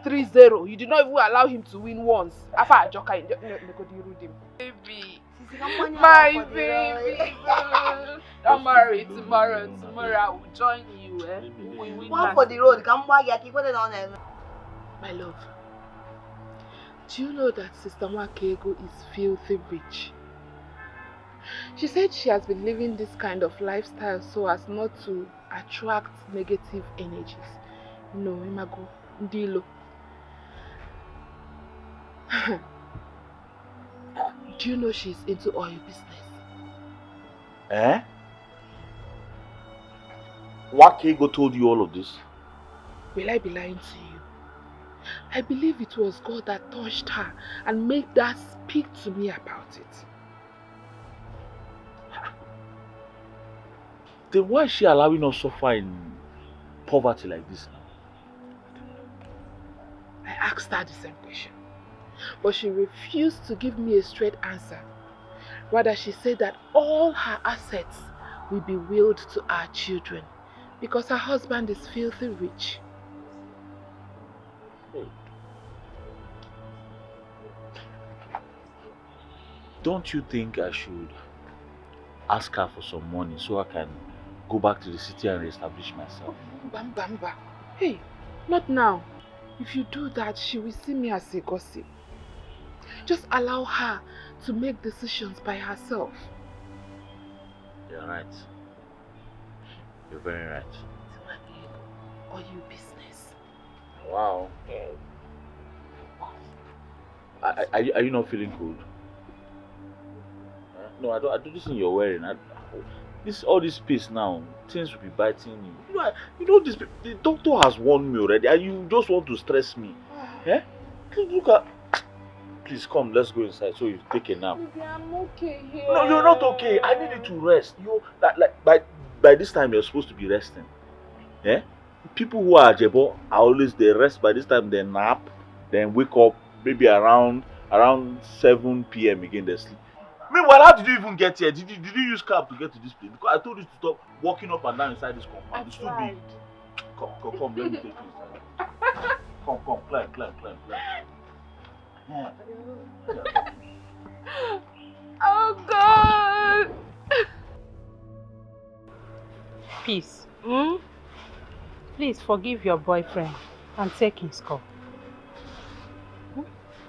3-0. You did not even allow him to win once. After I joke, baby. My baby. Don't worry, tomorrow I will join you. We win one for the road. My love, do you know that Sister Makego is filthy rich? She said she has been living this kind of lifestyle so as not to attract negative energies. No, Imago, Ndilo. Do you know she's into oil business? Wakego told you all of this? Will I be lying to you? I believe it was God that touched her and made her speak to me about it. Then why is she allowing us suffer in poverty like this now? I asked her the same question, but she refused to give me a straight answer. Rather, she said that all her assets will be willed to our children because her husband is filthy rich. Don't you think I should ask her for some money so I can go back to the city and reestablish myself? Bamba. Hey, not now. If you do that, she will see me as a gossip. Just allow her to make decisions by herself. You're right. You're very right. Or you business. Wow. Are you not feeling cold? No, I don't. This thing you're wearing. All this space now, things will be biting you. You know this. The doctor has warned me already, and you just want to stress me. Eh? Look at. Please come. Let's go inside so you take a nap. Baby, I'm okay here. No, you're not okay. I need you to rest. By this time you're supposed to be resting. Eh? People who are Ajebo are always they rest by this time. They nap, then wake up maybe around 7 p.m. again. They sleep. Meanwhile, how did you even get here? Did you use cab to get to this place? Because I told you to stop walking up and down inside this compound. It's too big. Come, let me take you inside. Come, climb. Yeah. Oh God! Peace. Please forgive your boyfriend and take his call.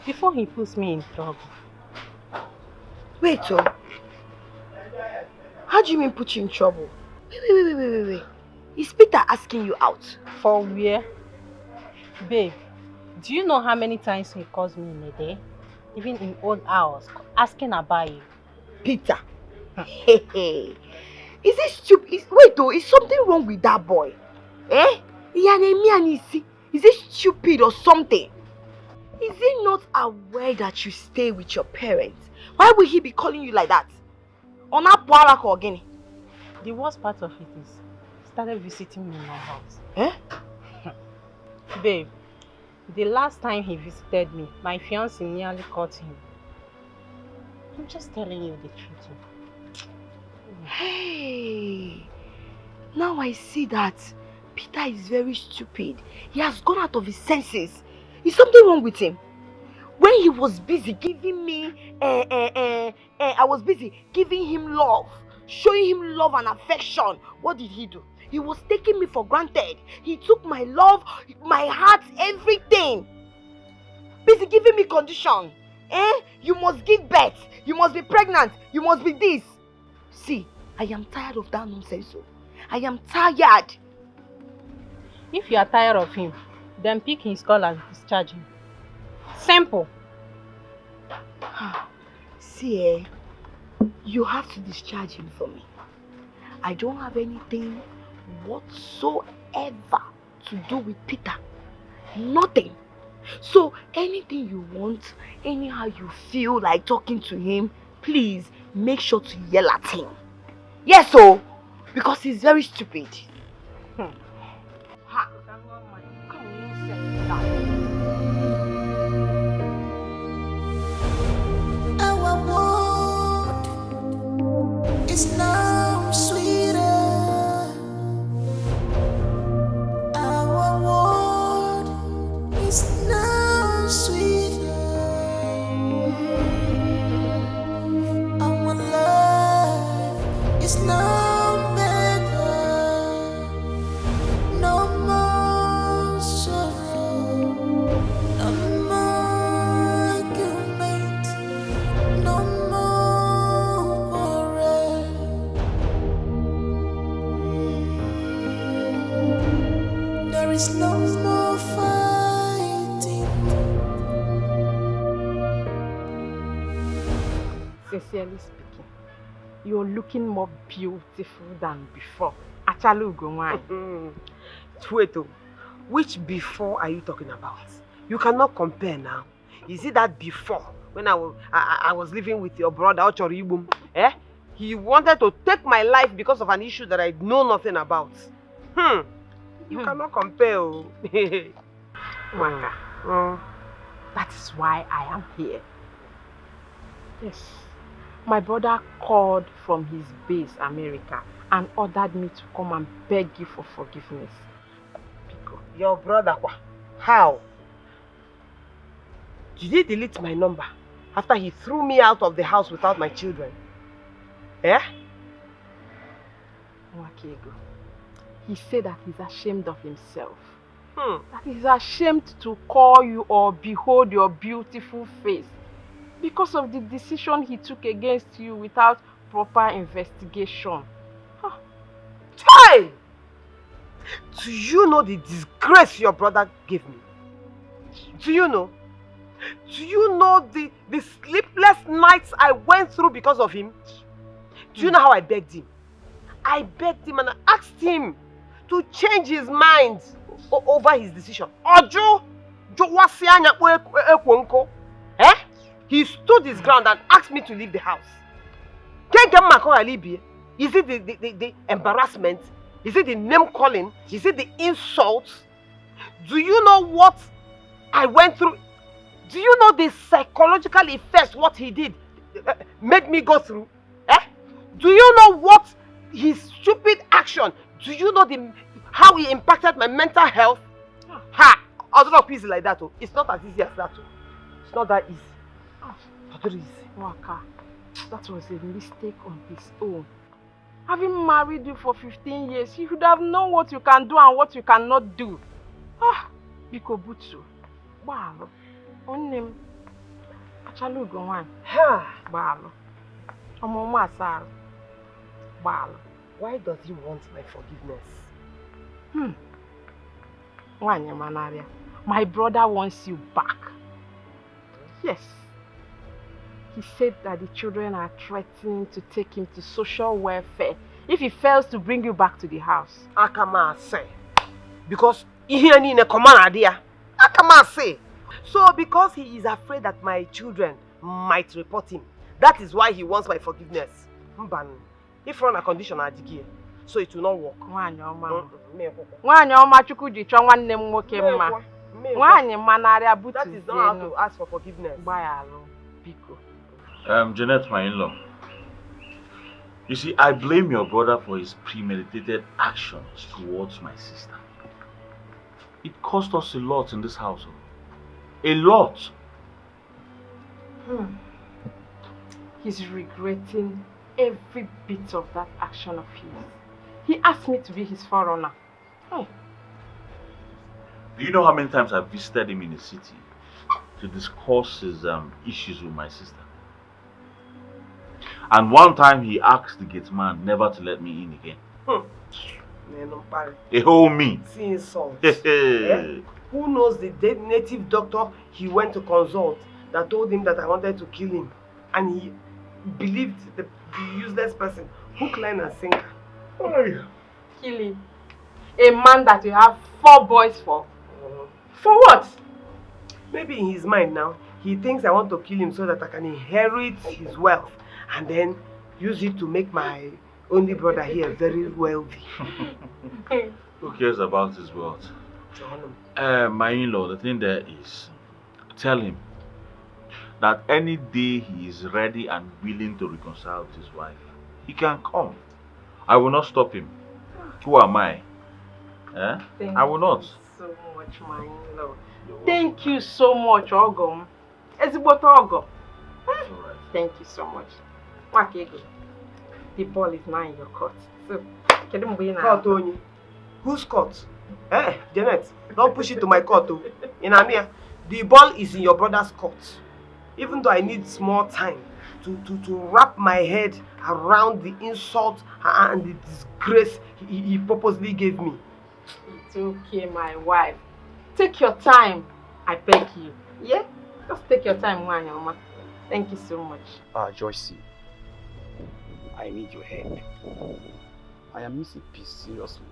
Before he puts me in trouble. Wait, how do you mean put you in trouble? Wait. Is Peter asking you out? For where? Babe, do you know how many times he calls me in a day? Even in old hours, asking about you. Peter? Hey. Is it stupid? Wait is something wrong with that boy? Eh? Is it stupid or something? Is he not aware that you stay with your parents? Why would he be calling you like that? On a power or again? The worst part of it is, he started visiting me in my house. Eh? Babe, the last time he visited me, my fiancé nearly caught him. I'm just telling you the truth. Hey, now I see that Peter is very stupid. He has gone out of his senses. Is something wrong with him? When he was busy giving me, I was busy giving him love, showing him love and affection. What did he do? He was taking me for granted. He took my love, my heart, everything. Busy giving me condition. You must give birth. You must be pregnant. You must be this. See, I am tired of that nonsense. I am tired. If you are tired of him, then pick his call and discharge him. Simple. See, you have to discharge him for me. I don't have anything whatsoever to do with Peter. Nothing. So anything you want, anyhow you feel like talking to him, please make sure to yell at him. Yes, because he's very stupid. Our world is now sweeter. Our world is now sweeter. Our life is now better. No more sorrow, no more argument, no more quarrel. There is no more fighting. Sincerely speaking, you're looking more beautiful than before. Actually, Wait, which before are you talking about? You cannot compare now. You see that before, when I was living with your brother, he wanted to take my life because of an issue that I know nothing about. You cannot compare. Waka. That is why I am here. Yes. My brother called from his base, America, and ordered me to come and beg you for forgiveness. Your brother, how? Did he delete my number after he threw me out of the house without my children? Eh? Wakego. He said that he's ashamed of himself. That he's ashamed to call you or behold your beautiful face because of the decision he took against you without proper investigation. Hey! Do you know the disgrace your brother gave me? Do you know? Do you know the sleepless nights I went through because of him? Do you know how I begged him? I begged him and I asked him to change his mind over his decision. He stood his ground and asked me to leave the house. Is it the embarrassment? Is it the name calling? Is it the insults? Do you know what I went through? Do you know the psychological effects what he did made me go through? Do you know what his stupid action? Do you know how he impacted my mental health? I don't know easy like that. It's not as easy as that. It's not that easy. Not easy. Waka, that was a mistake on his own. Having married you for 15 years, you should have known what you can do and what you cannot do. Biko Butsu. Balo. Onim. Achalugo wan. Balo. Omoma asaro. Balo. Why does he want my forgiveness? Wanya Manaria. My brother wants you back. Yes. He said that the children are threatening to take him to social welfare if he fails to bring you back to the house. Akama say. Because he in a command idea. Akama say. So because he is afraid that my children might report him, that is why he wants my forgiveness. If run a condition at Dikeh, so it will not work. That is not how to ask for forgiveness. Jeanette, my in-law. You see, I blame your brother for his premeditated actions towards my sister. It cost us a lot in this household. A lot. He's regretting every bit of that action of his. He asked me to be his forerunner. Do you know how many times I've visited him in the city to discuss his issues with my sister? And one time he asked the gate man never to let me in again. A whole me. See insult. Who knows the native doctor he went to consult that told him that I wanted to kill him, and he believed the useless person, hook, line and sinker. Kill him? A man that you have 4 boys for? For what? Maybe in his mind now, he thinks I want to kill him so that I can inherit his wealth and then use it to make my only brother here very wealthy. Who cares about his wealth? My in-law, the thing there is, tell him that any day he is ready and willing to reconcile with his wife, he can come. I will not stop him. Who am I? I will not. Thank you so much, my in-law. Thank you so much, Ogom. Eziboto Ogom. Thank you so much. Wakego, the ball is now in your court. So, court, Tony. Whose court? Janet, don't push it to my court. In Amia, the ball is in your brother's court. Even though I need small time to wrap my head around the insult and the disgrace he purposely gave me. It's okay, my wife. Take your time, I beg you. Yeah? Just take your time, Wanyama. Thank you so much. Joyce, I need your help. I am missing peace, seriously.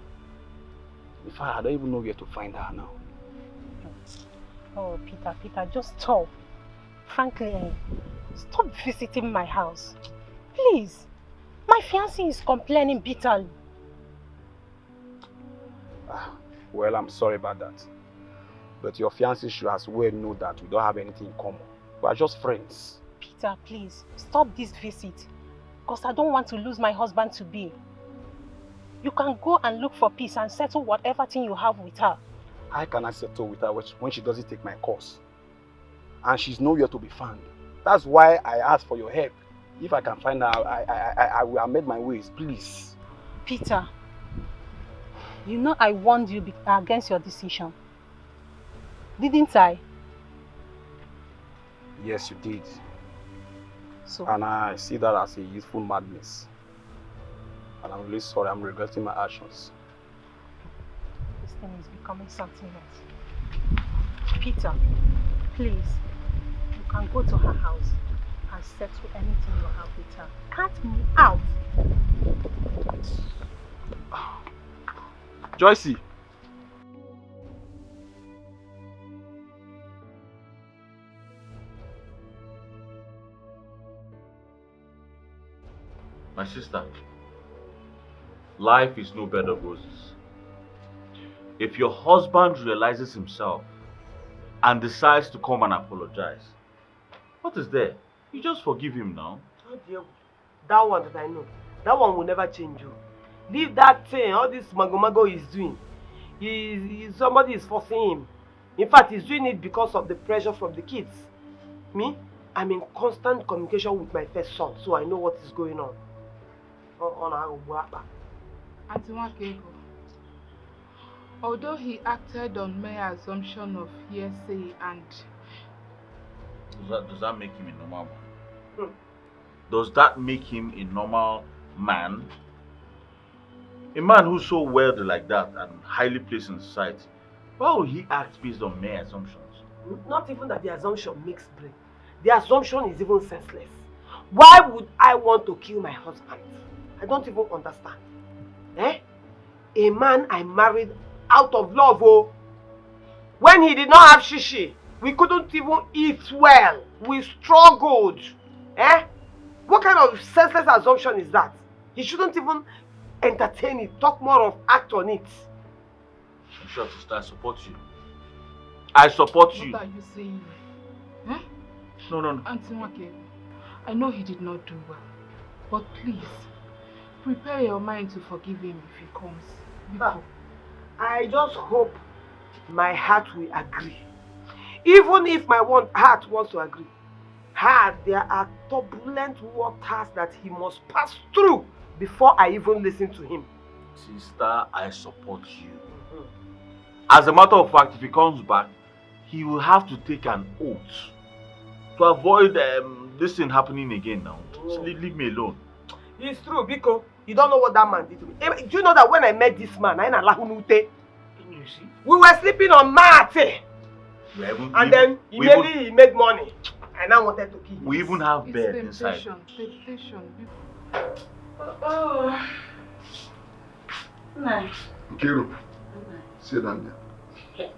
In fact, I don't even know where to find her now. Oh, Peter, just stop. Frankly, stop visiting my house. Please. My fiancé is complaining bitterly. Well, I'm sorry about that. But your fiancé should as well know that we don't have anything in common. We are just friends. Peter, please, stop this visit. Because I don't want to lose my husband-to-be. You can go and look for peace and settle whatever thing you have with her. How can I settle with her when she doesn't take my course? And she's nowhere to be found. That's why I asked for your help. If I can find her, I will amend my ways, please. Peter, you know I warned you against your decision. Didn't I? Yes, you did. So, and I see that as a youthful madness. And I'm really sorry, I'm regretting my actions. This thing is becoming something else. Peter, please, you can go to her house and settle anything you have with her. Cut me out. Joycey! My sister, life is no bed of roses. If your husband realizes himself and decides to come and apologize, what is there? You just forgive him now. Oh dear, that one that I know, that one will never change you. Leave that thing, all this mago is doing. Somebody is forcing him. In fact, he's doing it because of the pressure from the kids. Me, I'm in constant communication with my first son, so I know what is going on. Auntie Wakego, although he acted on mere assumption of hearsay and... Does that make him a normal man? Does that make him a normal man? A man who's so wealthy like that and highly placed in society, why would he act based on mere assumptions? Not even that the assumption makes brain. The assumption is even senseless. Why would I want to kill my husband? I don't even understand. A man I married out of love, oh. When he did not have shishi, we couldn't even eat well. We struggled. What kind of senseless assumption is that? He shouldn't even entertain it, talk more of act on it. I'm sure, sister, I support you. I support you. What are you saying? No. Auntie Wakego, I know he did not do well, but please, prepare your mind to forgive him if he comes. I just hope my heart will agree. Even if my heart wants to agree, there are turbulent waters that he must pass through before I even listen to him. Sister, I support you. As a matter of fact, if he comes back, he will have to take an oath to avoid this thing happening again now. So leave me alone. It's true, Biko. You don't know what that man did to me. Do you know that when I met this man, we were sleeping on mat. And then immediately he made money. And I wanted to kill him. We even have bed inside. Temptation. Nice. Nkiru, sit down there.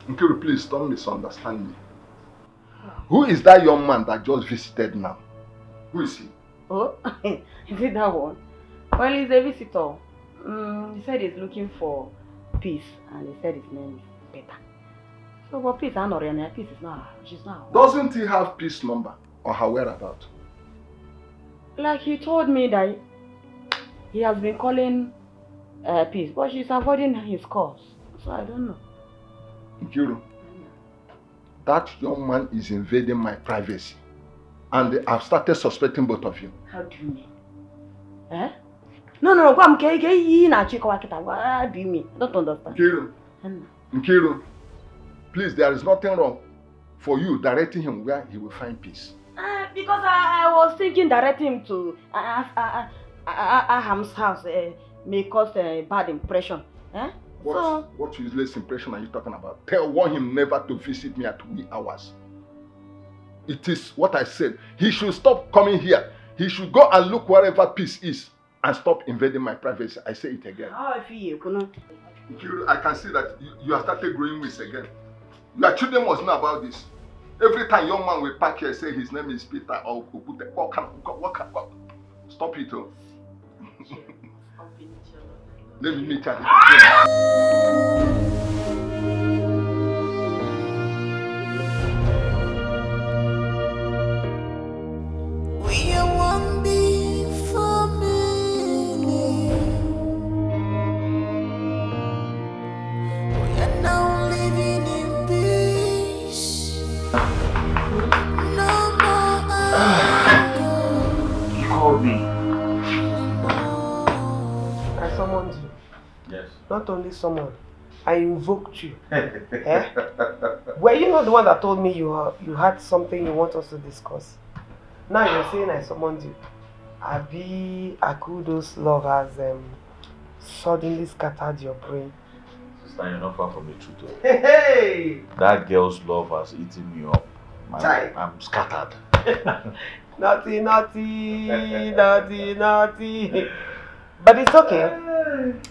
Nkiru, please don't misunderstand me. Who is that young man that just visited now? Who is he? Oh, is it that one? Well, he's a visitor. He said he's looking for peace, and he said his name is Peter. So, but peace, I'm not really. Peace is not. She's not. Doesn't he have peace number or her whereabouts? Like he told me that he has been calling peace, but she's avoiding his calls. So I don't know. Nkiru, that young man is invading my privacy, and I've started suspecting both of you. How do you mean? No, what do you mean? I don't understand. Nkiru, please, there is nothing wrong for you directing him where he will find peace. Because I was thinking directing him to Aham's house may cause a bad impression. What useless impression are you talking about? Warn him never to visit me at wee hours. It is what I said. He should stop coming here. He should go and look wherever peace is and stop invading my privacy. I say it again. How I feel, I can see that you have started growing weeds again. Your children must know about this. Every time young man will park here, say his name is Peter or Kupute. What? Stop it, oh. Let me meet her. We are one big family. We are now living in peace. No more anger. You called me. I summoned you. Yes. Not only summoned, I invoked you. Eh? Were you not the one that told me you had something you want us to discuss? Now you're saying I summoned you. Abi Akudo's love has suddenly scattered your brain. Sister, you're not far from the truth. Hey! That girl's love has eaten me up. I'm scattered. Naughty. But it's okay.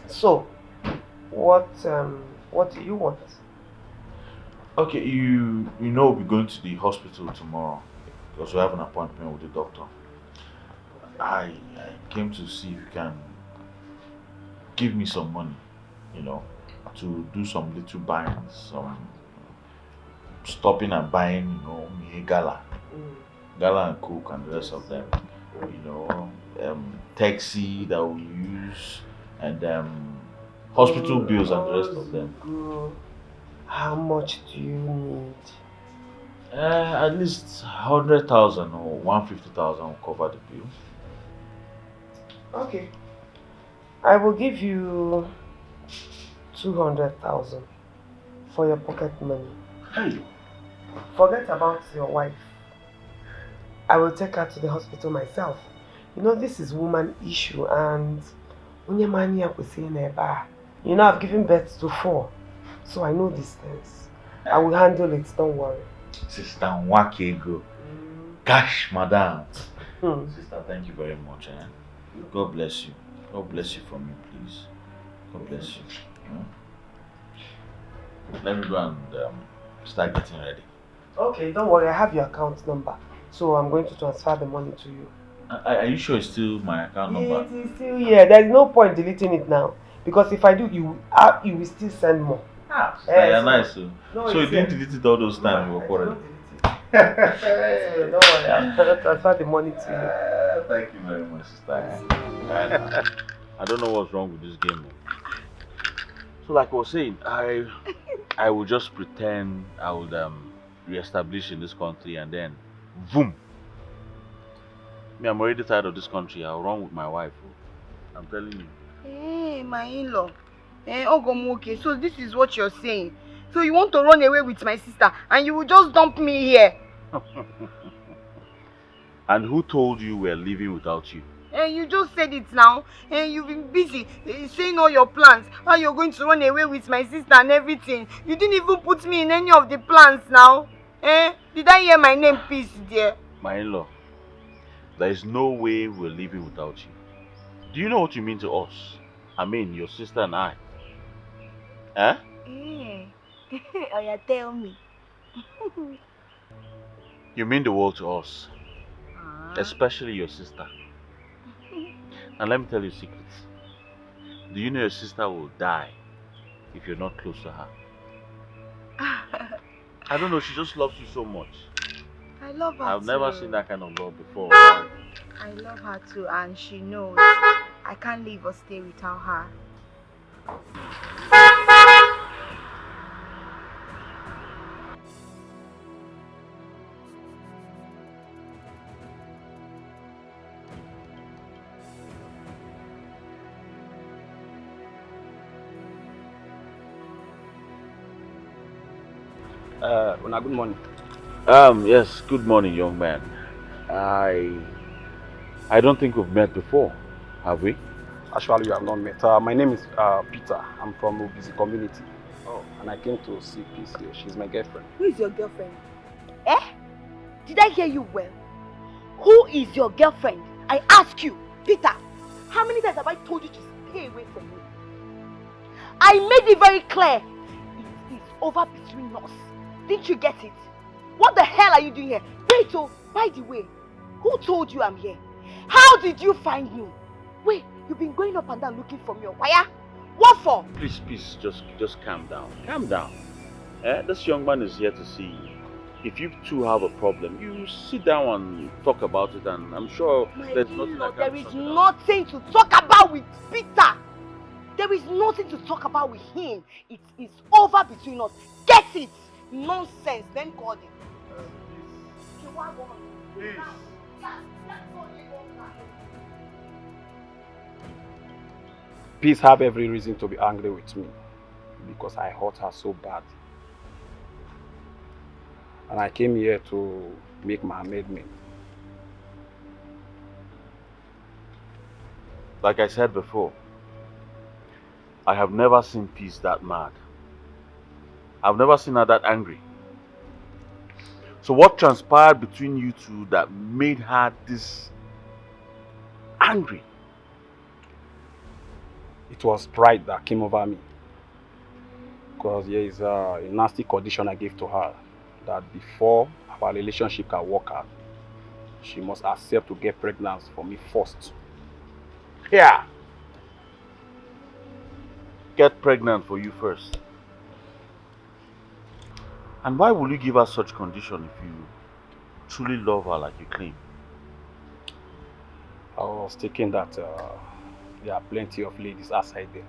So, what do you want? Okay, you know we're going to the hospital tomorrow because we have an appointment with the doctor. I came to see if you can give me some money, to do some little buying, some stopping and buying, gala and Coke and the rest of them, taxi that we use and hospital bills and the rest of them. How much do you need? At least 100,000 or 150,000 will cover the bill. Okay. I will give you 200,000 for your pocket money. Hey. Forget about your wife. I will take her to the hospital myself. This is woman issue and I've given birth to 4. So I know these things. I will handle it, don't worry. Sister Nwakego. Gosh, madam. Sister, thank you very much. God bless you. God bless you for me, please. God bless you. Let me go and start getting ready. Okay, don't worry. I have your account number. So I'm going to transfer the money to you. Are you sure it's still my account number? It is still here. There's no point deleting it now. Because if I do, you will still send more. You're nice. So you didn't delete it all those times you were quarreling? Don't worry, I'll transfer the money to you. Thank you very much, sister. I don't know what's wrong with this game. So like I was saying, I will just pretend I would re-establish in this country and then boom. I'm already tired of this country. I'll run with my wife. I'm telling you. Hey, my in-law. Ogomoke, so this is what you're saying. So you want to run away with my sister and you will just dump me here. And who told you we're leaving without you? You just said it now. You've been busy saying all your plans. How you're going to run away with my sister and everything. You didn't even put me in any of the plans now. Did I hear my name, Peace, dear? My in-law, there is no way we're leaving without you. Do you know what you mean to us? I mean, your sister and I. Oh yeah, tell me. You mean the world to us. Especially your sister. And let me tell you secrets. Do you know your sister will die if you're not close to her? I don't know, she just loves you so much. I love her I've too. never seen that kind of love before. I love her too, and she knows I can't live or stay without her. Una, good morning. Yes, good morning, young man. I don't think we've met before, have we? Actually, we have not met. My name is Peter. I'm from Obizi community. Oh. And I came to see Peace here. She's my girlfriend. Who is your girlfriend? Did I hear you well? Who is your girlfriend? I ask you, Peter. How many times have I told you to stay away from me? I made it very clear. It is over between us. Didn't you get it? What the hell are you doing here? Wait, oh, by the way, who told you I'm here? How did you find me? Wait, you've been going up and down looking for me. Why? What for? Please, just calm down. Calm down. This young man is here to see you. If you two have a problem, you sit down and talk about it, and I'm sure there's nothing I can There is nothing to talk about with Peter. There is nothing to talk about with him. It is over between us. Get it? Nonsense. Then call him. Please. Peace have every reason to be angry with me because I hurt her so bad. And I came here to make my amendment. Like I said before, I have never seen Peace that mad. I've never seen her that angry. So what transpired between you two that made her this angry? It was pride that came over me. Because there is a nasty condition I gave to her that before our relationship can work out, she must accept to get pregnant for me first. Yeah. Get pregnant for you first. And why will you give her such condition if you truly love her like you claim? I was thinking that there are plenty of ladies outside there.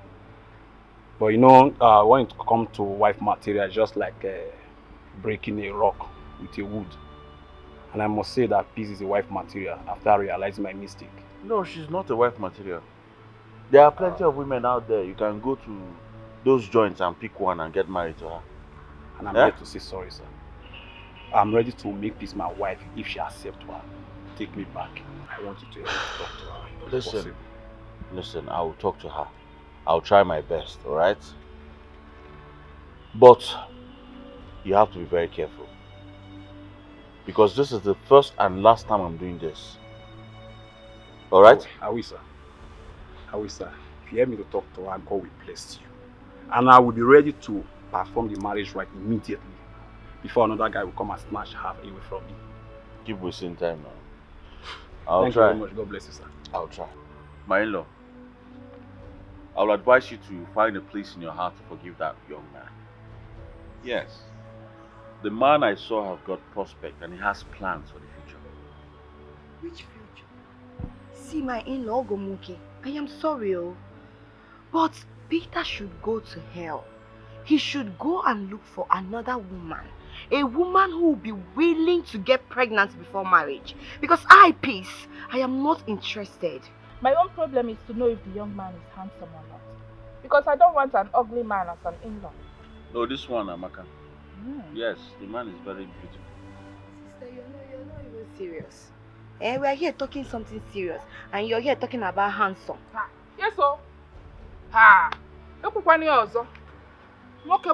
But you know, when it comes to wife material, just like breaking a rock with a wood. And I must say that Peace is a wife material after realizing my mistake. No, she's not a wife material. There are plenty of women out there. You can go to those joints and pick one and get married to her. And I'm here to say sorry, sir. I'm ready to make Peace my wife if she accepts her. Take me back. I want you to help me talk to her. Listen, I will talk to her. I'll try my best, alright? But you have to be very careful. Because this is the first and last time I'm doing this. Alright? I will, sir. I will, sir. If you help me to talk to her, God will bless you. And I will be ready to perform the marriage rite immediately before another guy will come and snatch her away from me. Keep wasting time now. I'll Thank try. you very much. God bless you, sir. I'll try. My in-law, I will advise you to find a place in your heart to forgive that young man. Yes. The man I saw has got prospect and he has plans for the future. Which future? See, my in-law Gomuke, I am sorry, but Peter should go to hell. He should go and look for another woman. A woman who will be willing to get pregnant before marriage. Because Peace, I am not interested. My own problem is to know if the young man is handsome or not. Because I don't want an ugly man as an in-law. No, this one, Amaka. Yes, the man is very beautiful. Sister, you're not even serious. We are here talking something serious. And you're here talking about handsome. Yes, sir. What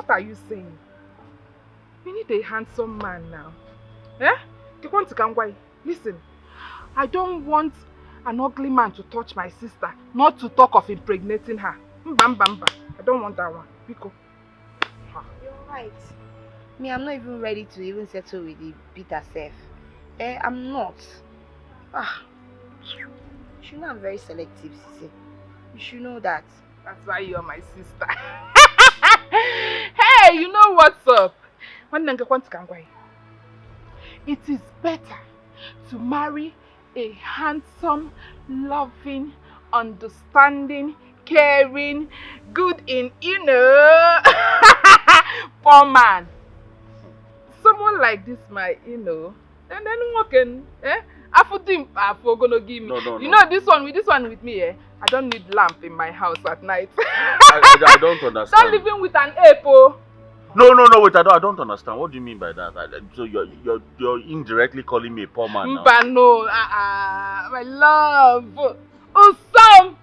are you saying? We need a handsome man now. Listen, I don't want an ugly man to touch my sister, not to talk of impregnating her. I don't want that one. Pico. You're right. Me, I'm not even ready to even settle with the Peter self. I'm not. You know I'm very selective, Sissy. You should know that. That's why you're my sister. Hey, you know what's up? It is better to marry a handsome, loving, understanding, caring, good in, poor man. Someone like this, and then walking, gonna give me. No. You know this one with me, I don't need lamp in my house at night. I don't understand. Don't live in with an ape, oh. No, wait, I don't understand. What do you mean by that? So you're indirectly calling me a poor man now? But no, my love. Usam,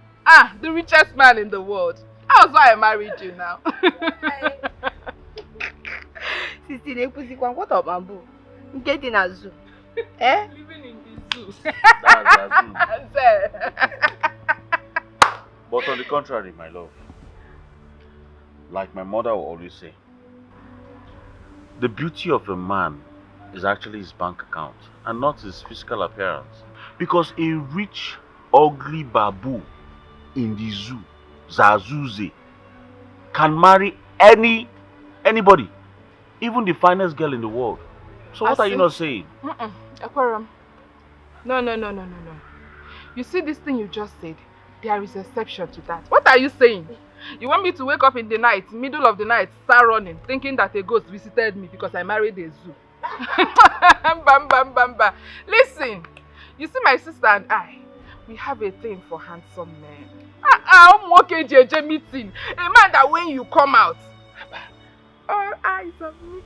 the richest man in the world. That's why I married you now. Sister, what up, Bamboo? Get in a zoo. Living in the zoo. That's a zoo. But on the contrary, my love, like my mother will always say, the beauty of a man is actually his bank account and not his physical appearance. Because a rich, ugly babu in the zoo, Zazuze, can marry anybody, even the finest girl in the world. So what are you not saying? Aquarium. No. You see this thing you just said? There is exception to that. What are you saying? You want me to wake up in the night, middle of the night, start running, thinking that a ghost visited me because I married a zoo? Bam. Listen, you see my sister and I, we have a thing for handsome men. I'm working JJ meeting. A man that when you come out, all eyes on me.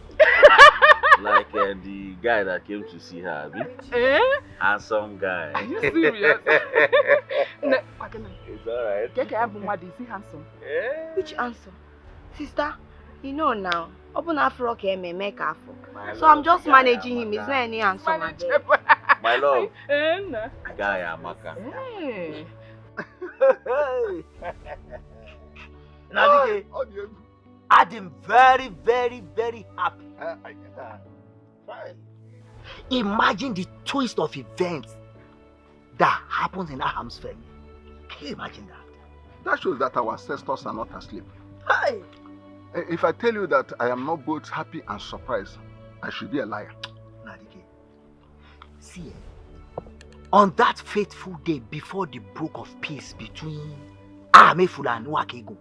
Like the guy that came to see her, handsome guy. Are you serious? No, it's alright. Is he handsome? Which handsome? Sister, you know now. Open Afro can make Afro. So I'm just managing him. Is there any handsome? My love. Guy Amaka. Nadike, I'm very, very, very happy. Imagine the twist of events that happens in Aham's family. Can you imagine that? That shows that our ancestors are not asleep. Hey. If I tell you that I am not both happy and surprised, I should be a liar. Nadike, see, on that fateful day before the broke of peace between Amefula and Nwakego,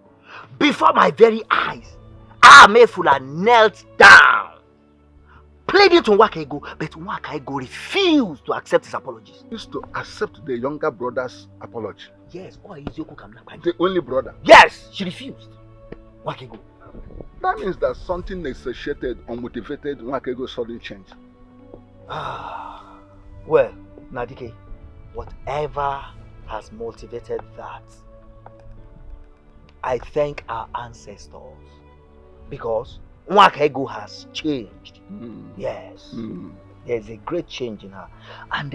before my very eyes, Amefula knelt down, pleading to Nwakego, but Nwakego refused to accept his apologies. He used to accept the younger brother's apology. Yes, the only brother. Yes, she refused. Nwakego. That means that something necessitated or motivated Nwakego's sudden change. Well, Nadike, whatever has motivated that, I thank our ancestors because Nwakego has changed. Yes, there's a great change in her. And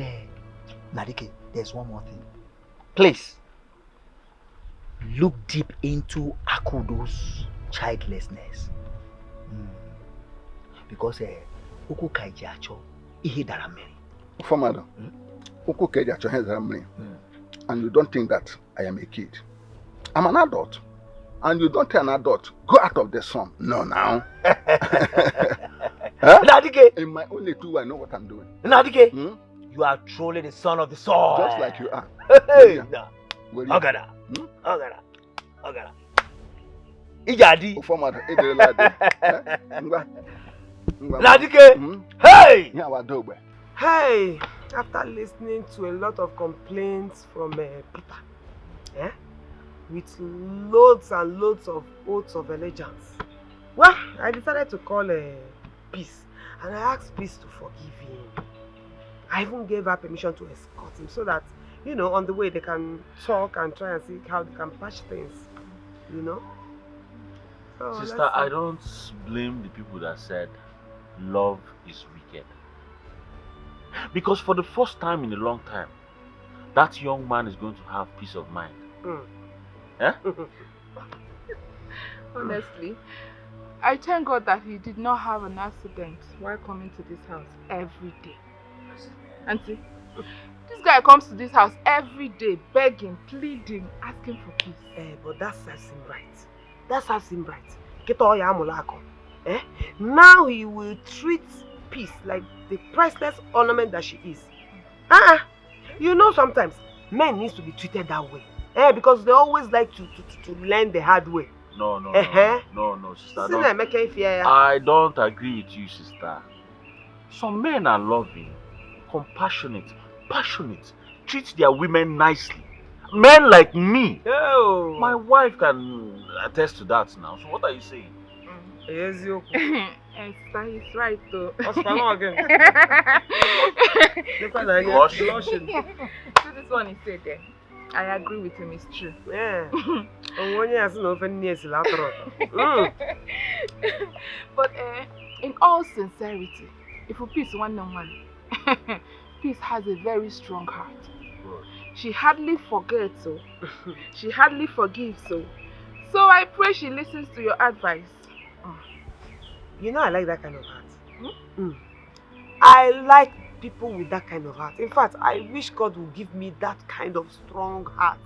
Nadike, there's one more thing. Please, look deep into Akudo's childlessness. Because Uku Kaijacho ihe dara mmiri. Madam, Uku Kaijacho ihe dara mmiri. And you don't think that I am a kid. I'm an adult. And you don't tell an adult, go out of the sun. No, now. Nadike! In my only two, I know what I'm doing. Nadike! You are truly the son of the soil. Just like you are. Hey! Ogada. Ijadi. Nadike. Hey. Hey. After listening to a lot of complaints from Peter, with loads and loads of oaths of allegiance, well, I decided to call Peace, and I asked Peace to forgive him. I even gave her permission to escort him so that, you know, on the way they can talk and try and see how they can patch things, you know. So, sister, I don't blame the people that said love is wicked. Because for the first time in a long time, that young man is going to have peace of mind. Honestly, I thank God that he did not have an accident while coming to this house every day. Auntie, this guy comes to this house every day begging, pleading, asking for peace. But that serves him right. That serves him right. Now he will treat Peace like the priceless ornament that she is. You know, sometimes men need to be treated that way. Because they always like to learn the hard way. No, sister. I don't agree with you, sister. Some men are loving, compassionate, passionate, treat their women nicely. Men like me. Oh. My wife can attest to that now. So what are you saying? Esther, he's right though. What's going on again? So this one he said there. I agree with him, it's true. Yeah. But in all sincerity, if we Peace one on one, Peace has a very strong heart. She hardly forgets, so she hardly forgives, so I pray she listens to your advice. You know I like that kind of heart. I like people with that kind of heart. In fact, I wish God would give me that kind of strong heart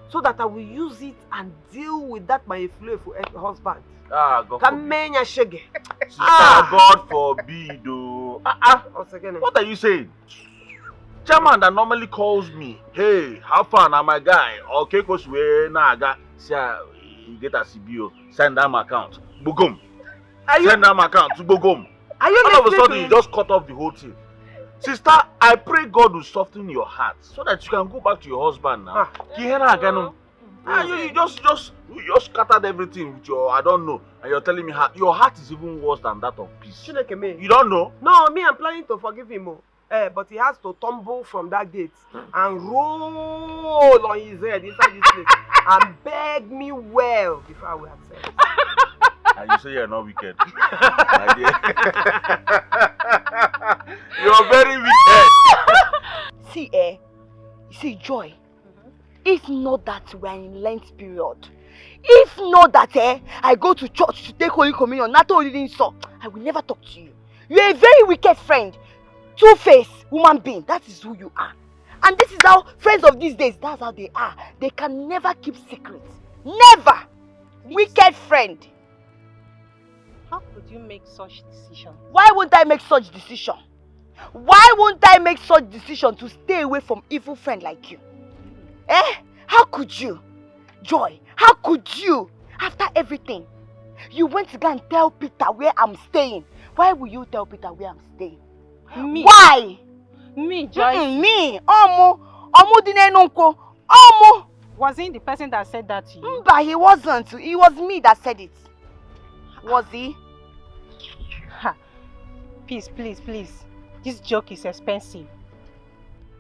so that I will use it and deal with that my influential husband. God forbid. Sister, God forbid. What are you saying? Chairman that normally calls me, hey, how far now my guy? Okay, cause we naga. See, you get a CBO. Send them account. Bogum. Send them account to Bogum. Are you all of a sudden you just cut off the whole thing. Sister, I pray God will soften your heart so that you can go back to your husband now. You just scattered everything with your, I don't know, and you're telling me your heart is even worse than that of peace. You don't know? No, me, I'm planning to forgive him. But he has to tumble from that gate and roll on his head inside this place and beg me well before I will accept. And you say you're not wicked. You're very wicked. See, Joy. If not that we're in Lent period, if not that I go to church to take Holy Communion, not only so, I will never talk to you. You're a very wicked friend. Two-faced human being. That is who you are. And this is how friends of these days, that's how they are. They can never keep secrets. Never. Wicked friend. How could you make such decision? Why won't I make such decision? Why won't I make such decision to stay away from evil friend like you? How could you? Joy, how could you? After everything, you went to go and tell Peter where I'm staying. Why will you tell Peter where I'm staying? Me. Why? Me, Joy. Me. Omo dinenonko. Wasn't he the person that said that to you? But he wasn't. It was me that said it. Was he? Please. This joke is expensive.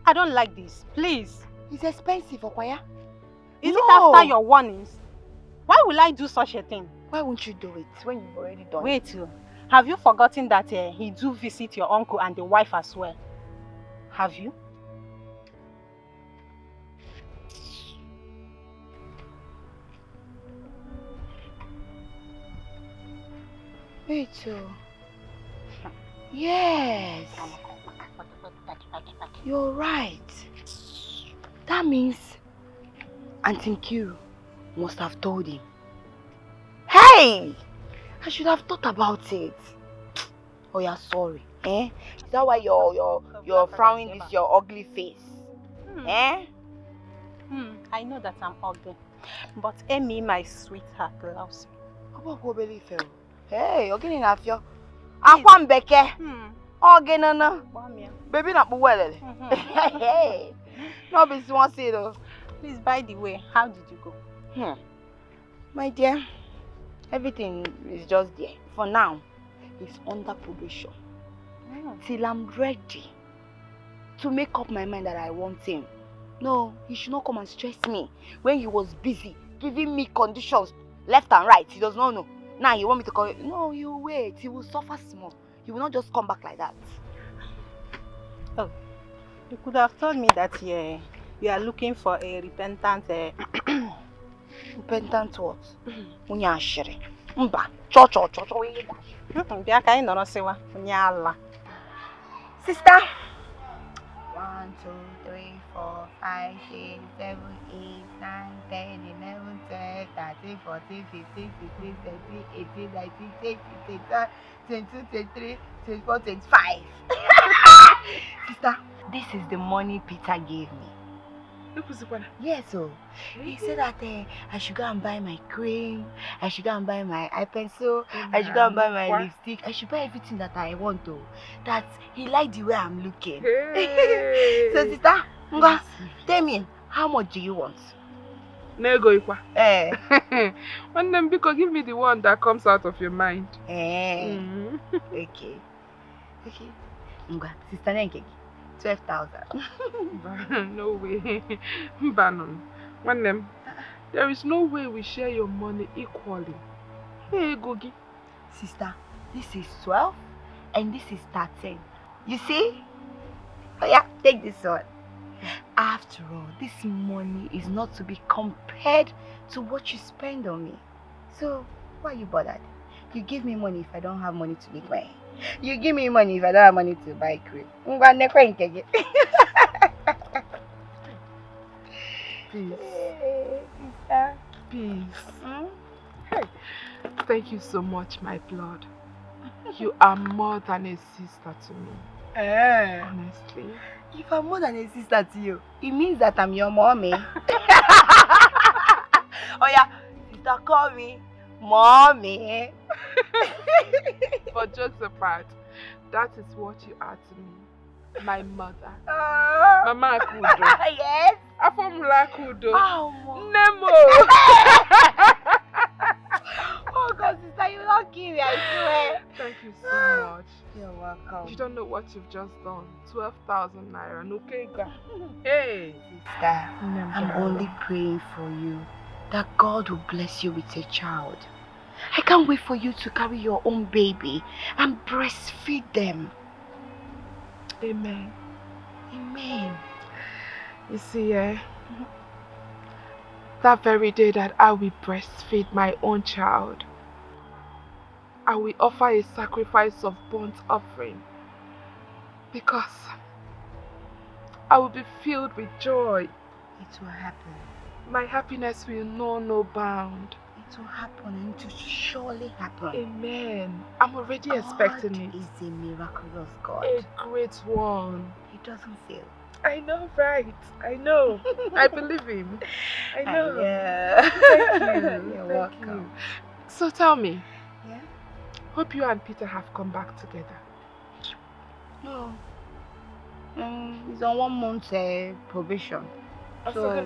I don't like this. Please. It's expensive, Okwaya. Is it after your warnings? Why will I do such a thing? Why won't you do it when you've already done it? Wait, have you forgotten that he do visit your uncle and the wife as well? Have you? Wait, yes. You're right. That means Auntie Nkiru must have told him. Hey! I should have thought about it. Oh, yeah, sorry. Is that why you're frowning this your ugly face? I know that I'm ugly, but Amy, my sweetheart, loves me. Hey, you're getting off your Aquam Beke. Okay, no. Baby, not well. Hey, no, be one say though. Please, by the way, how did you go? My dear, everything is just there. For now, it's under probation. Till I'm ready to make up my mind that I want him. No, he should not come and stress me when he was busy giving me conditions left and right. He does not know. Now you want me to call it? No, you wait. He will suffer small. He will not just come back like that. Oh, you could have told me that you are looking for a repentant. Repentant what? Unyashiri. Mba. Sister. 1, 2, 3, 4, 5, 6, 7, 8, 9, 10, 11, 12, 13, 14, 15, 16, 17, 18, 19, 20, 21, 22, 23, 24, 25. Sister, this is the money Peter gave me. Yes, so he said that I should go and buy my cream, I should go and buy my eye pencil, I should go and buy my lipstick, I should buy everything that I want to. That he liked the way I'm looking. Hey. So sister, tell me, how much do you want? Nego Ikwa. One them because give me the one that comes out of your mind. Okay. Sister Nenkeki. 12,000. No way. Banon. One them. There is no way we share your money equally. Hey, Gogi. Sister, this is 12 and this is 13. You see? Oh yeah, take this one. After all, this money is not to be compared to what you spend on me. So, why are you bothered? You give me money if I don't have money to make my hair. You give me money if I don't have money to buy cream. Peace. Sister. Peace. Hmm? Hey, thank you so much, my blood. You are more than a sister to me. Honestly. If I'm more than a sister to you, it means that I'm your mommy. Oh yeah, sister, call me mommy. But jokes apart, that is what you are to me. My mother. Mama Akudo. Yes. Afomula Akudo. Oh, Nemo. Oh God, sister, you lucky me, I swear. Thank you so much. You're welcome. You don't know what you've just done. 12,000 naira. No kega. Hey. Sister, I'm only praying for you that God will bless you with a child. I can't wait for you to carry your own baby and breastfeed them. Amen. Amen. You see, that very day that I will breastfeed my own child, I will offer a sacrifice of burnt offering because I will be filled with joy. It will happen. My happiness will know no bound. It will happen and it will surely happen. Amen. I'm already expecting it. God is a miraculous God. A great one. He doesn't fail. I know, right? I know. I believe him. I know. Thank you. You're welcome. You. So tell me. Yeah? Hope you and Peter have come back together. No. He's on 1 month probation. So,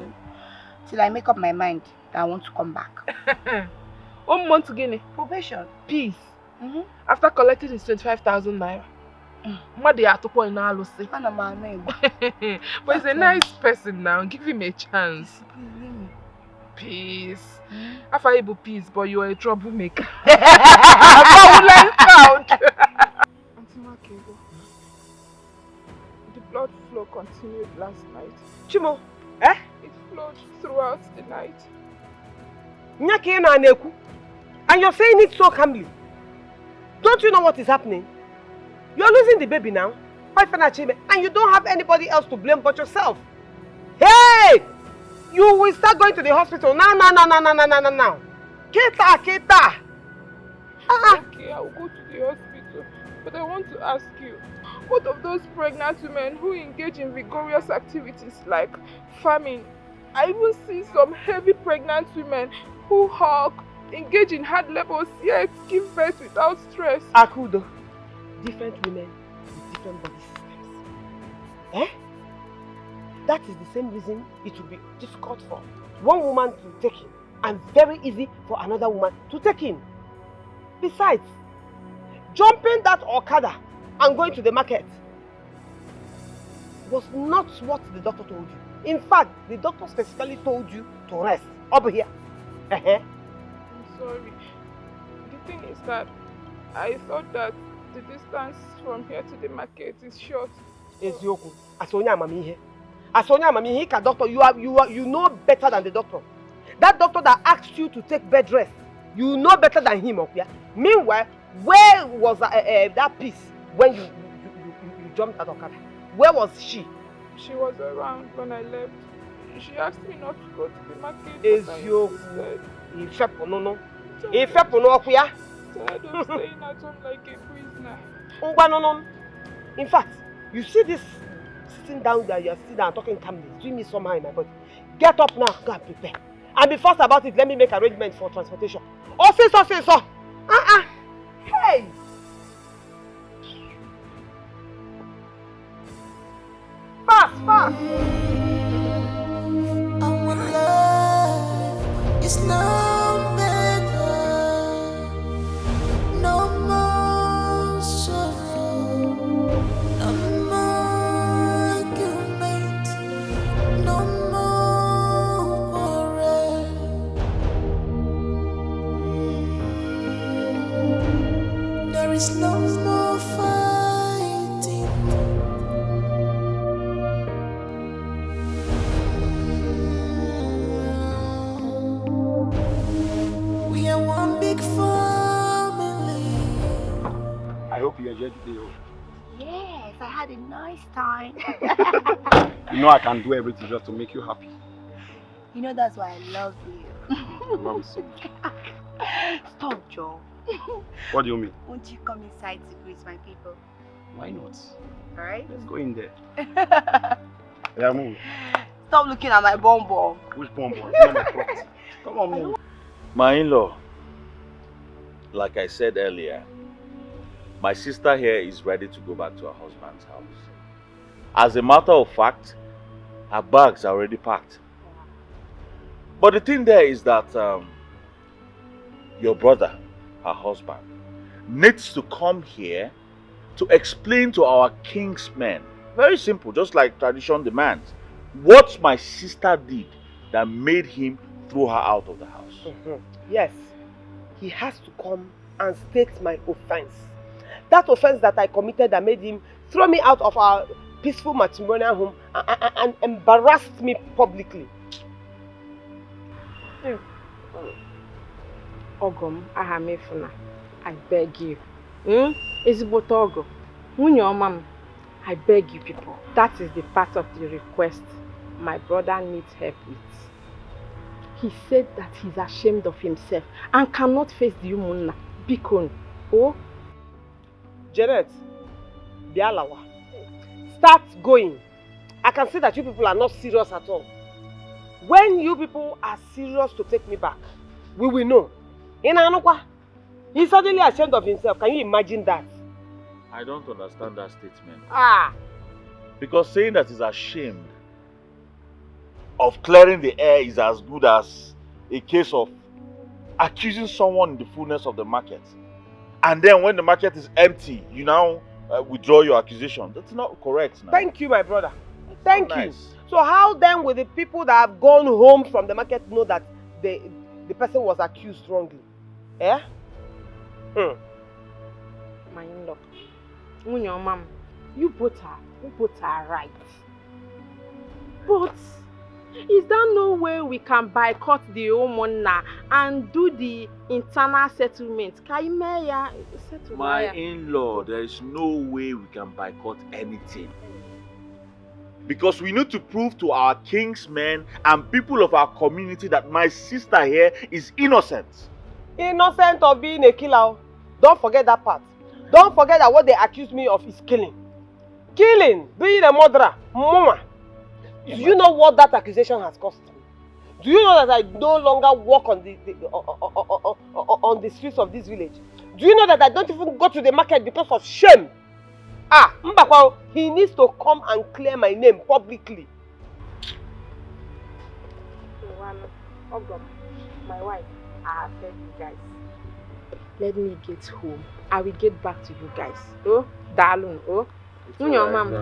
till I make up my mind that I want to come back. 1 month again. Probation. Peace. After collecting his 25,000 naira. But he's a nice person now. Give him a chance. Peace. Affable peace, but you are a troublemaker. The blood flow continued last night. Chimo, It flowed throughout the night. And you're saying it so calmly. Don't you know what is happening? You're losing the baby now. And you don't have anybody else to blame but yourself. Hey! You will start going to the hospital now. Kita. Okay, I will go to the hospital. But I want to ask you, what of those pregnant women who engage in vigorous activities like farming? I even see some heavy pregnant women who hug, engage in hard labors, yet give birth without stress. Akudo, different women with different body systems. That is the same reason it will be difficult for one woman to take in and very easy for another woman to take in. Besides, jumping that Okada and going to the market was not what the doctor told you. In fact, the doctor specifically told you to rest over here. I'm sorry. The thing is that I thought that the distance from here to the market is short. Ezioku, Asonya Mamihe, doctor, you know better than the doctor. That doctor that asked you to take bed rest, you know better than him, okay? Meanwhile, where was that piece when you jumped at Okada? Where was she? She was around when I left. She asked me not to go to the market. Ezioku, Tired of staying at home like a prisoner. In fact, you see this sitting down there, you're sitting down talking calmly, it's doing me somehow in my body. Get up now, go and prepare. And be fast about it, let me make arrangements for transportation. So. Hey! Fast! Our life is no better, no more sorrow, no more argument, no more quarrel. There is no more fighting. We are one big family. hope you enjoyed the day. Yes, I had a nice time. You know I can do everything just to make you happy. You know that's why I love you. I love you so much. Stop, Joe. What do you mean? Won't you come inside to greet my people? Why not? Alright? Let's go in there. Yeah, move. Stop looking at my bum bum. Which bum bum? It's not my property. Come on, move. My in-law, like I said earlier, my sister here is ready to go back to her husband's house. As a matter of fact, her bags are already packed. But the thing there is that your brother, her husband, needs to come here to explain to our king's men, very simple, just like tradition demands, what my sister did that made him throw her out of the house. Yes, he has to come and state my offense. That offense that I committed that made him throw me out of our peaceful matrimonial home and embarrassed me publicly. Ogom, Ahamefuna, I beg you. Ezigbote Ogo, nwunye ọma m, I beg you people. That is the part of the request my brother needs help with. He said that he's ashamed of himself and cannot face the Umunna. Bikon. Oh? Janet, Bialawa, start going. I can see that you people are not serious at all. When you people are serious to take me back, we will know. He's suddenly ashamed of himself. Can you imagine that? I don't understand that statement. Ah! Because saying that he's ashamed of clearing the air is as good as a case of accusing someone in the fullness of the market. And then when the market is empty, you now withdraw your accusation. That's not correct now. Thank you, my brother. Thank you. Nice. So how then will the people that have gone home from the market know that the person was accused wrongly? Eh? My in-law, nwunye ọma m, you both are right. But is there no way we can boycott the Umunna and do the internal settlement? My in-law, there is no way we can boycott anything. Because we need to prove to our king's men and people of our community that my sister here is innocent. Innocent of being a killer. Don't forget that part. Don't forget that what they accuse me of is killing. Killing, being a murderer, mama. Do you know what that accusation has cost me? Do you know that I no longer walk on the streets of this village? Do you know that I don't even go to the market because of shame? Ah, Mbakwa, he needs to come and clear my name publicly. My wife, I have said you guys. Let me get home. I will get back to you guys. Oh, darling. Oh, your mom.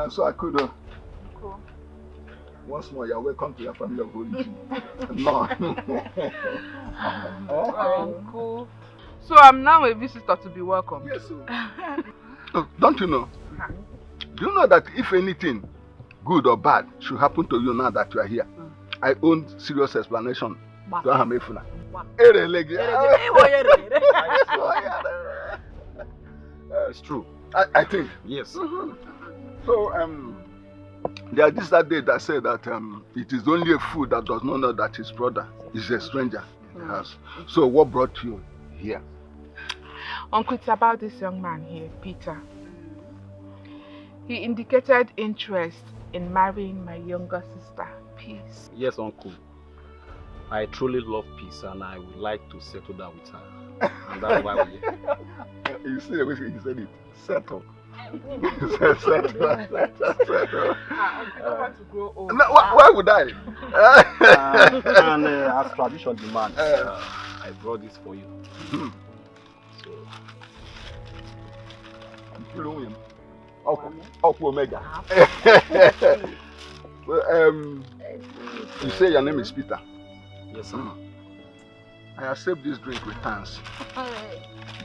So I could. Once more, you're welcome to your family of origin. No. Uncle. So I'm now a visitor to be welcome. Yes, sir. Oh, don't you know? Do you know that if anything good or bad should happen to you now that you are here, I own serious explanation to Ahamefuna. It's true. I think. Yes. So, there is that day that said that it is only a fool that does not know that his brother is a stranger in the house. So what brought you here? Uncle, it's about this young man here, Peter. He indicated interest in marrying my younger sister, Peace. Yes, Uncle. I truly love Peace and I would like to settle down with her. And that's why we're here. You see the way he said it? Settle. Settle. I don't want to grow old. No, why would I? And as tradition demands, I brought this for you. Omega. You say your name is Peter? Yes, sir. I accept this drink with thanks.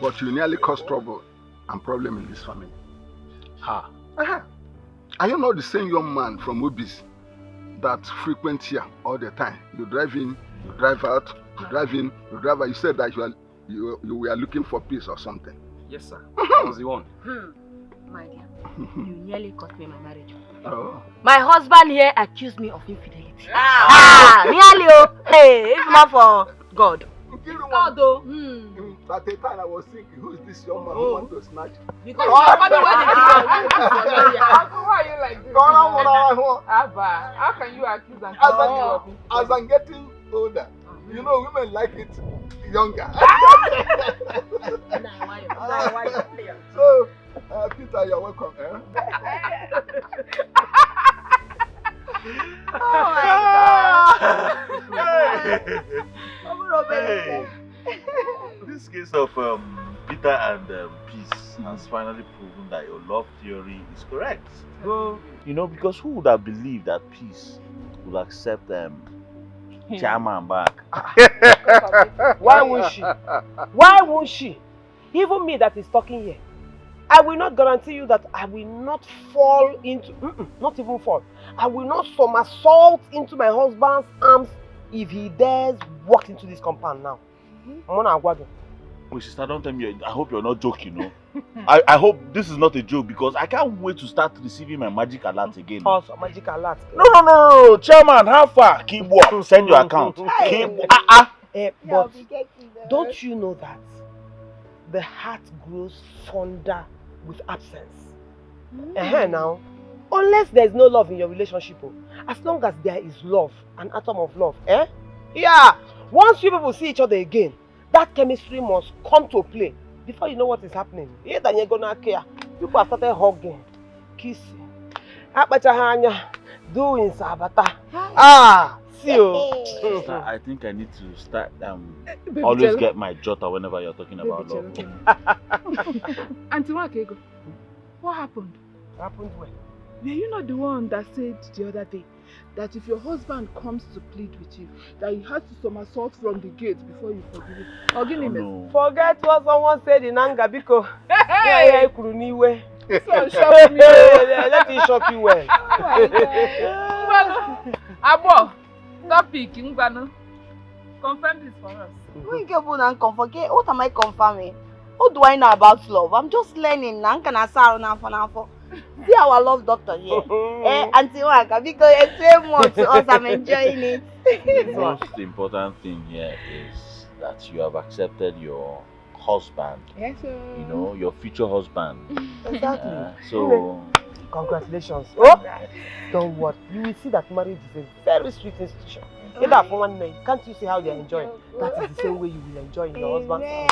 But you nearly caused trouble and problem in this family. Ha. Are you not the same young man from Obis that frequent here all the time? You drive in, you drive out, you drive in, you drive out. You said that you were looking for peace or something. Yes, sir. I was the one. My dear, you nearly cost me my marriage. Oh. My husband here accused me of infidelity. Nearly. Oh. Hey, it's not for God. God, though. At the time I was thinking, who is this young man who wants to snatch? Because somebody Why are you like this? Abba, how can you accuse and as I'm getting older, you know, women like it younger. So, Peter, you're welcome. Oh my God. Hey. This case of Peter and Peace has finally proven that your love theory is correct. You know, because who would have believed that Peace would accept Chairman back? Why won't she? Why won't she? Even me that is talking here, I will not guarantee you that I will not fall into, not even fall. I will not somersault into my husband's arms if he dares walk into this compound now. Oh, sister, don't tell me. I hope you're not joking, no? I hope this is not a joke because I can't wait to start receiving my magic alert again. Also, magic alert. No. Chairman, how far? Keep walk. Send your account. But don't you know that the heart grows fonder with absence? Now, unless there is no love in your relationship, as long as there is love, an atom of love, yeah. Once you people see each other again, that chemistry must come to play. Before you know what is happening, either you're gonna care. People have started hugging, kissing, doing sabata. See you. Sister, I think I need to start always get my jota whenever you're talking about love. Auntie Wakego, what happened? Happened when? Were you not the one that said the other day that if your husband comes to plead with you, that he has to somersault from the gate before you forgive him? No. Forget what someone said in anger because So shock me. let me shock you well. Abo, topic, confirm this for us. What am I confirming? What do I know about love? I'm just learning. See our love doctor here. Auntie Waka, because it's 3 months to us, I'm enjoying it. The most important thing here is that you have accepted your husband. Yes, sir. You know, your future husband. Exactly. So, congratulations. Oh, don't worry. You will see that marriage is a very sweet institution. Can't you see how they are enjoying? That is the same way you will enjoy in your husband's house.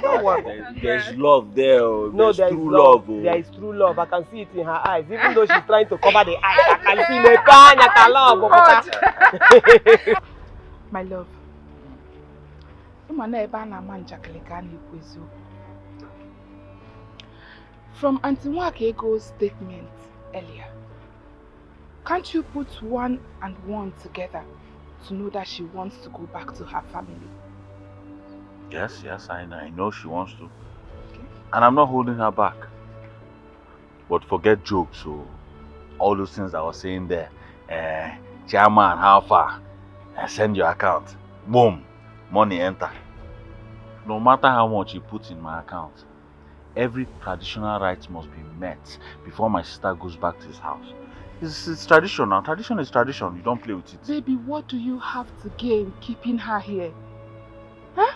Don't worry. there's love there. No, There's there is true love. love. There is true love. I can see it in her eyes. Even though she's trying to cover the eyes, I can see the My love. From Auntie Wakego's statement earlier, can't you put 1 and 1 together to know that she wants to go back to her family? Yes, I know she wants to. Okay. And I'm not holding her back. But forget jokes, so all those things I was saying there. Chairman, how far? Send your account. Boom, money enter. No matter how much you put in my account, every traditional right must be met before my sister goes back to his house. It's tradition now. Tradition is tradition. You don't play with it. Baby, what do you have to gain keeping her here? Huh?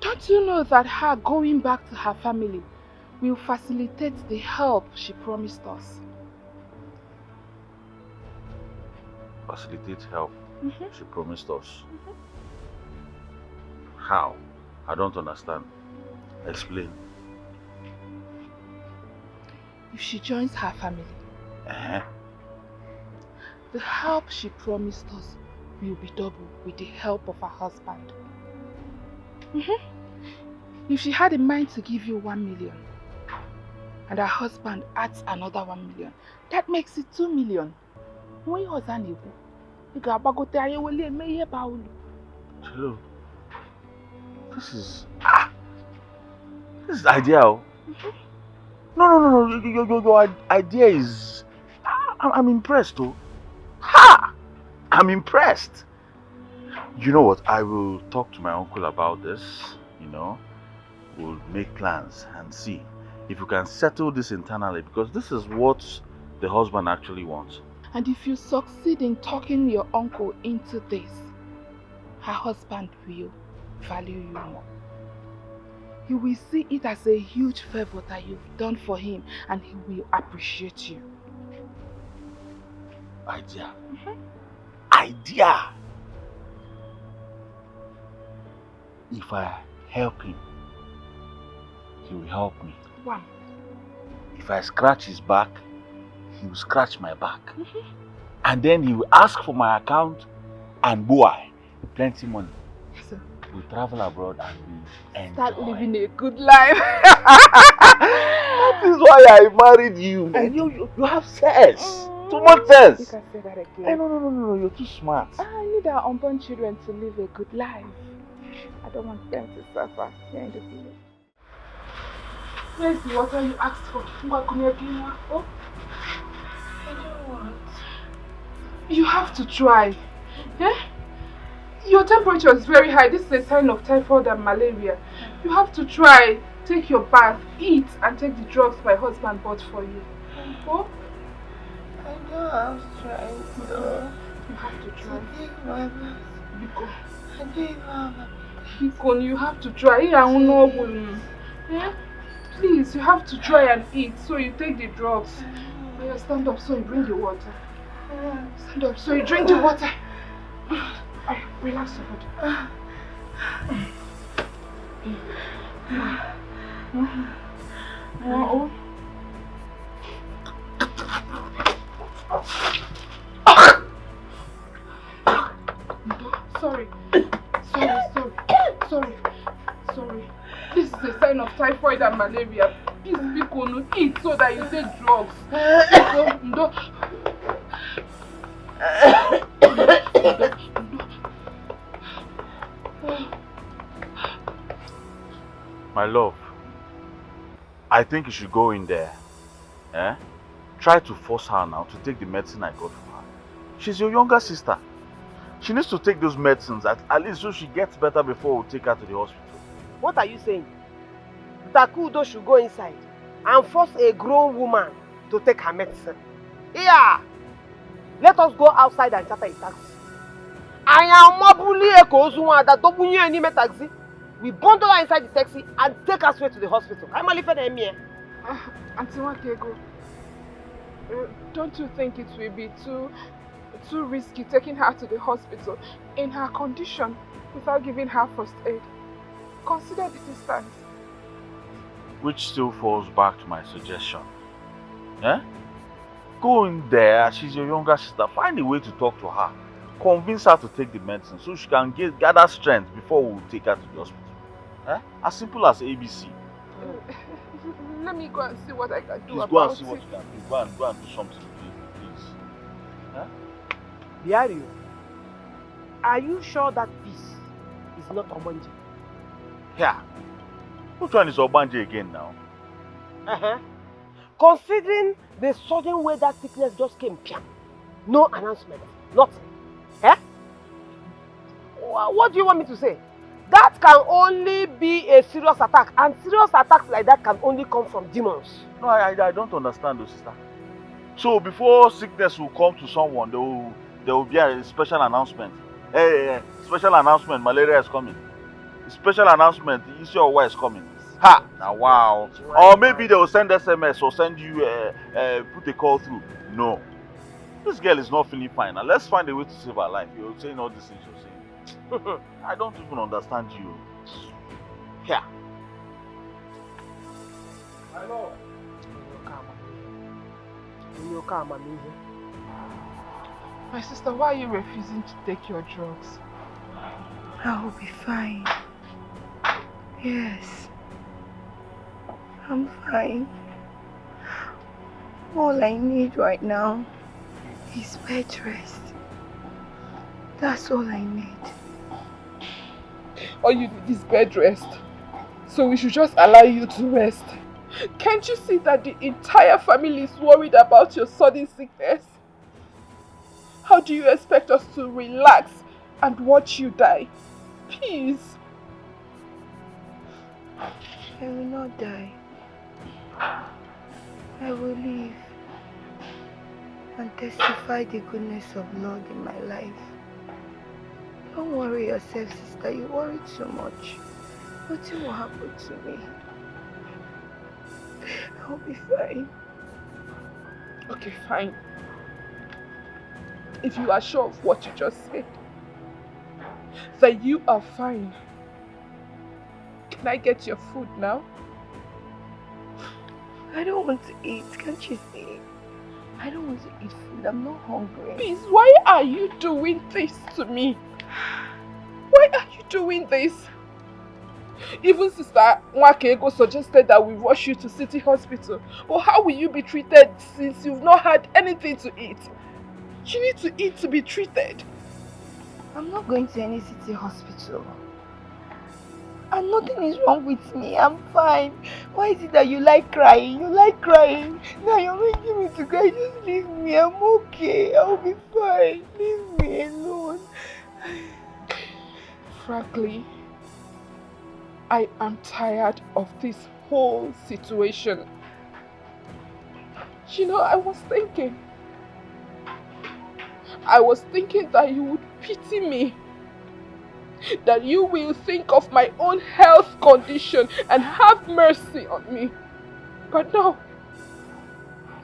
Don't you know that her going back to her family will facilitate the help she promised us? Facilitate help she promised us. How? I don't understand. Explain. If she joins her family, the help she promised us will be double with the help of her husband. If she had in mind to give you 1 million and her husband adds another 1 million, that makes it 2 million. Hello. This is ideal. No. Your idea is... I'm impressed, though. Ha! I'm impressed. You know what? I will talk to my uncle about this, you know. We'll make plans and see if we can settle this internally, because this is what the husband actually wants. And if you succeed in talking your uncle into this, her husband will value you more. He will see it as a huge favor that you've done for him, and he will appreciate you. Idea. Idea! If I help him, he will help me. Wow. If I scratch his back, he will scratch my back. And then he will ask for my account, and boy, plenty money. So, we travel abroad and we enjoy. Start living a good life. That is why I married you. And you have sense. Too much sense. You can say that again. Hey, no, you're too smart. I need our unborn children to live a good life. I don't want them to suffer here in the village. Where's the water you asked for? Oh? I don't want. You have to try. Eh? Your temperature is very high. This is a sign of typhoid and malaria. You have to try. Take your bath, eat, and take the drugs my husband bought for you. Oh? I don't have strength, so you have to try. Take my bath. Biko. I don't even have a Biko, you have to try. Yeah? Please, you have to try and eat. So you take the drugs. You stand up so you bring the water. Stand up so you drink the water. Relax your body. Oh. Sorry. This is a sign of typhoid and malaria. Please, Biko, eat so that you take drugs. My love, I think you should go in there. Try to force her now to take the medicine I got for her. She's your younger sister. She needs to take those medicines at least so she gets better before we take her to the hospital. What are you saying? Takudo should go inside and force a grown woman to take her medicine. Yeah! Let us go outside and charter a taxi. I am Mabuli Eko that don't any taxi. We bundle her inside the taxi and take her straight to the hospital. I'm a little here. Auntie Wakego, don't you think it will be too risky taking her to the hospital in her condition without giving her first aid? Consider the distance. Which still falls back to my suggestion. Go in there, she's your younger sister. Find a way to talk to her. Convince her to take the medicine so she can gather strength before we take her to the hospital. As simple as ABC. Let me go and see what I can do Please about it. Go and see what you can do. Go and do something, please. Biario, are you sure that this is not Omonji? Yeah. Which one is Obanje again now? Considering the sudden way that sickness just came, no announcement, nothing. What do you want me to say? That can only be a serious attack, and serious attacks like that can only come from demons. No, I don't understand though, sister. So before sickness will come to someone, there will be a special announcement. Hey, special announcement, malaria is coming. Special announcement, Isiyowa is coming. Ha! Now wow. Or maybe they will send SMS or send you put a call through. No. This girl is not feeling fine. Now let's find a way to save her life. You're saying all these things you're saying. I don't even understand you. Yeah. I know. My sister, why are you refusing to take your drugs? I will be fine. Yes. I'm fine. All I need right now is bed rest. That's all I need. All you need is bed rest. So we should just allow you to rest. Can't you see that the entire family is worried about your sudden sickness? How do you expect us to relax and watch you die? Please. I will not die. I will live and testify the goodness of Lord in my life. Don't worry yourself, sister. You worry too much. Nothing will happen to me. I'll be fine. Okay, fine. If you are sure of what you just said, that you are fine, can I get your food now? I don't want to eat, can't you see? I don't want to eat food, I'm not hungry. Please, why are you doing this to me? Why are you doing this? Even Sister Nwakego suggested that we rush you to City Hospital. But how will you be treated since you've not had anything to eat? You need to eat to be treated. I'm not going to any city hospital. And nothing is wrong with me. I'm fine. Why is it that you like crying? You like crying. Now you're making me to cry. Just leave me. I'm okay. I'll be fine. Leave me alone. Frankly, I am tired of this whole situation. You know, I was thinking that you would pity me. That you will think of my own health condition and have mercy on me. But no,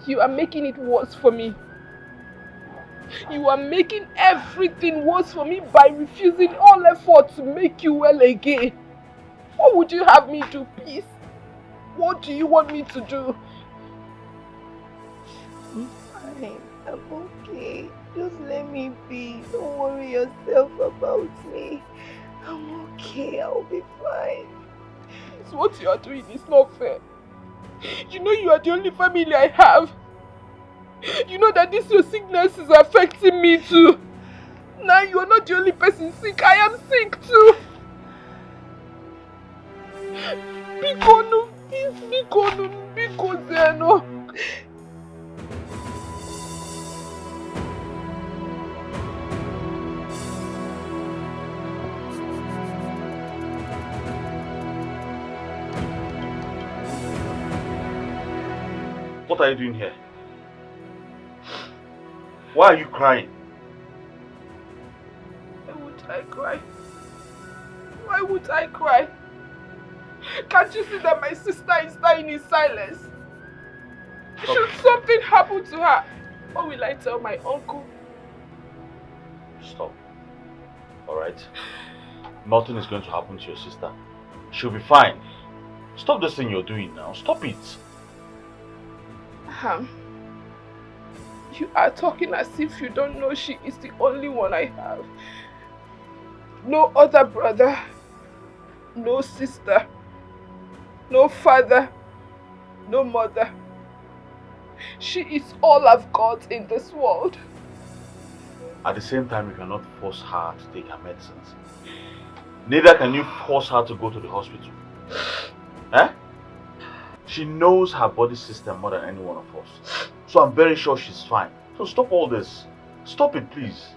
you are making it worse for me. You are making everything worse for me by refusing all effort to make you well again. What would you have me do, please? What do you want me to do? I'm fine. I'm okay. Just let me be. Don't worry yourself about me. I'm okay. I'll be fine. It's what you are doing is not fair. You know you are the only family I have. You know that this your sickness is affecting me too. Now you are not the only person sick. I am sick too. Bikonu, please, Bikonu, Bikozeno. What are you doing here? Why are you crying? Why would I cry? Why would I cry? Can't you see that my sister is dying in silence? Stop. Should something happen to her, what will I tell my uncle? Stop. Alright? Nothing is going to happen to your sister. She'll be fine. Stop this thing you're doing now. Stop it. You are talking as if you don't know she is the only one I have. No other brother, no sister, no father, no mother. She is all I've got in this world. At the same time, you cannot force her to take her medicines. Neither can you force her to go to the hospital. Eh? She knows her body system more than any one of us. So I'm very sure she's fine. So stop all this. Stop it, please.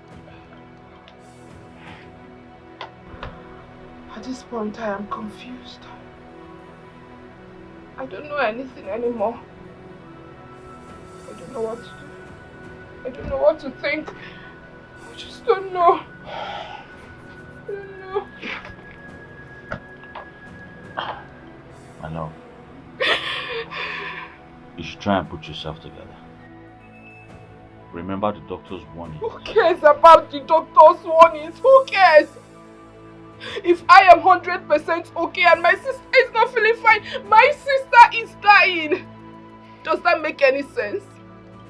At this point, I am confused. I don't know anything anymore. I don't know what to do. I don't know what to think. I just don't know. I don't know. I know. You should try and put yourself together. Remember the doctor's warning. Who cares about the doctor's warnings? Who cares? If I am 100% okay and my sister is not feeling fine, my sister is dying. Does that make any sense?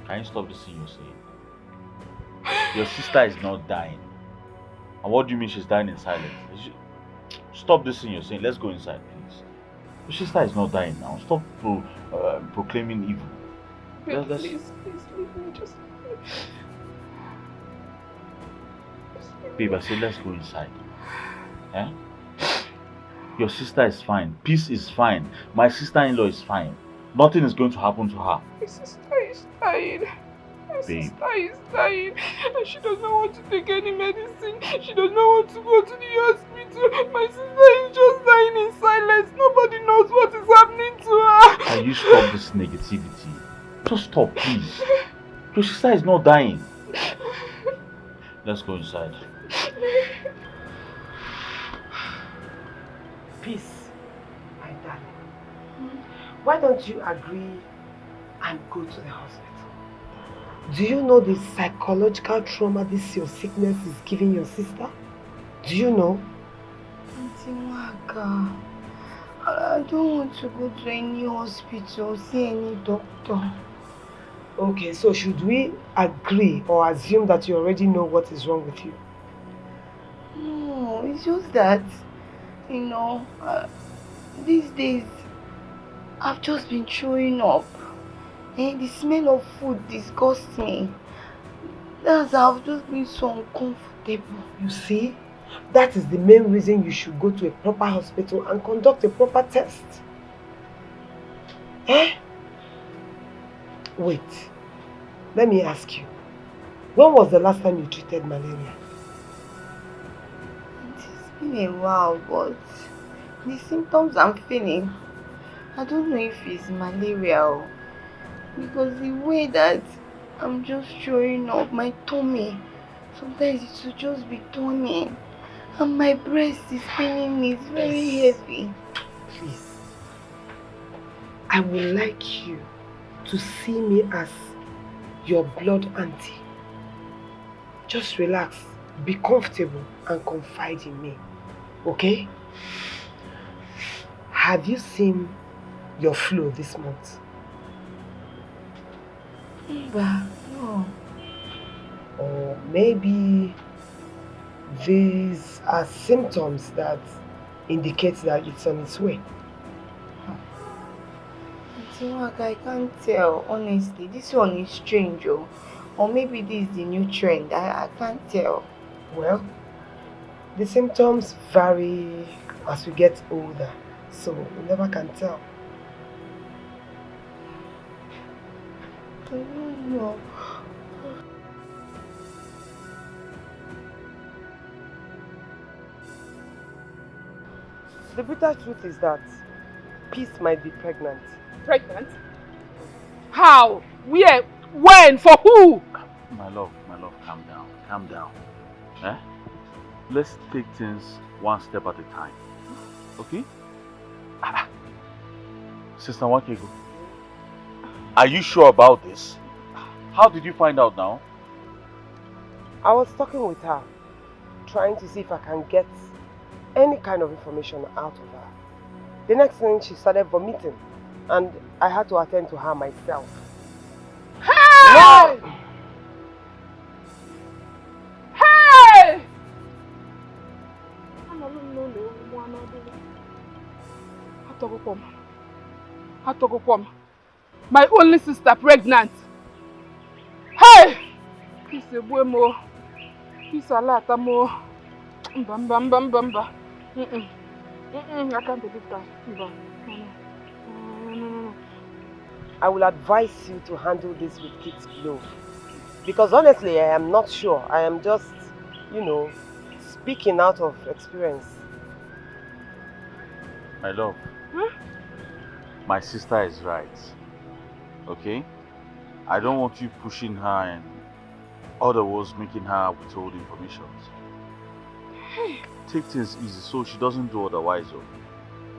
Can you stop this thing you're saying? Your sister is not dying. And what do you mean she's dying in silence? Stop this thing you're saying. Let's go inside, please. Your sister is not dying now. Stop proclaiming evil. Please leave me. Just... Babe, I said let's go inside. Eh? Your sister is fine. Peace is fine. My sister-in-law is fine. Nothing is going to happen to her. My sister is dying. My Babe. sister is dying. And she does not want to take any medicine. She does not want to go to the hospital. My sister is just dying in silence. Nobody knows what is happening to her. Can you stop this negativity? Just stop, please. Your sister is not dying. Let's go inside. Peace, my darling. Why don't you agree and go to the hospital? Do you know the psychological trauma this your sickness is giving your sister? Do you know? Auntie Waka, I don't want to go to any hospital, see any doctor. Okay, so should we agree or assume that you already know what is wrong with you? No, it's just that, you know, these days I've just been throwing up. And the smell of food disgusts me. That's how I've just been so uncomfortable. You see, that is the main reason you should go to a proper hospital and conduct a proper test. Eh? Wait, let me ask you. When was the last time you treated malaria? It's been a while, but the symptoms I'm feeling, I don't know if it's malaria or... Because the way that I'm just throwing up, my tummy, sometimes it will just be turning. And my breast is paining me, it's very heavy. Please, I would like you to see me as your blood auntie. Just relax, be comfortable and confide in me, okay? Have you seen your flow this month? No. Or maybe these are symptoms that indicate that it's on its way. I can't tell, honestly. This one is strange, oh. Or maybe this is the new trend. I can't tell. Well, the symptoms vary as we get older, so we never can tell. I don't know. The bitter truth is that Peace might be pregnant. Pregnant? How? Where? When? For who? My love, calm down. Eh? Let's take things one step at a time. Okay? Sister Wakego, are you sure about this? How did you find out now? I was talking with her, trying to see if I can get any kind of information out of her. The next thing, she started vomiting, and I had to attend to her myself. Hey! No! Hey! My only sister pregnant. Hey! Peace mo. Peace alata mo. Mba. I can't believe that. No. I will advise you to handle this with kids' glove. Because honestly, I am not sure. I am just, speaking out of experience. My love, my sister is right. Okay? I don't want you pushing her and otherwise making her withhold information. Take things easy so she doesn't do otherwise.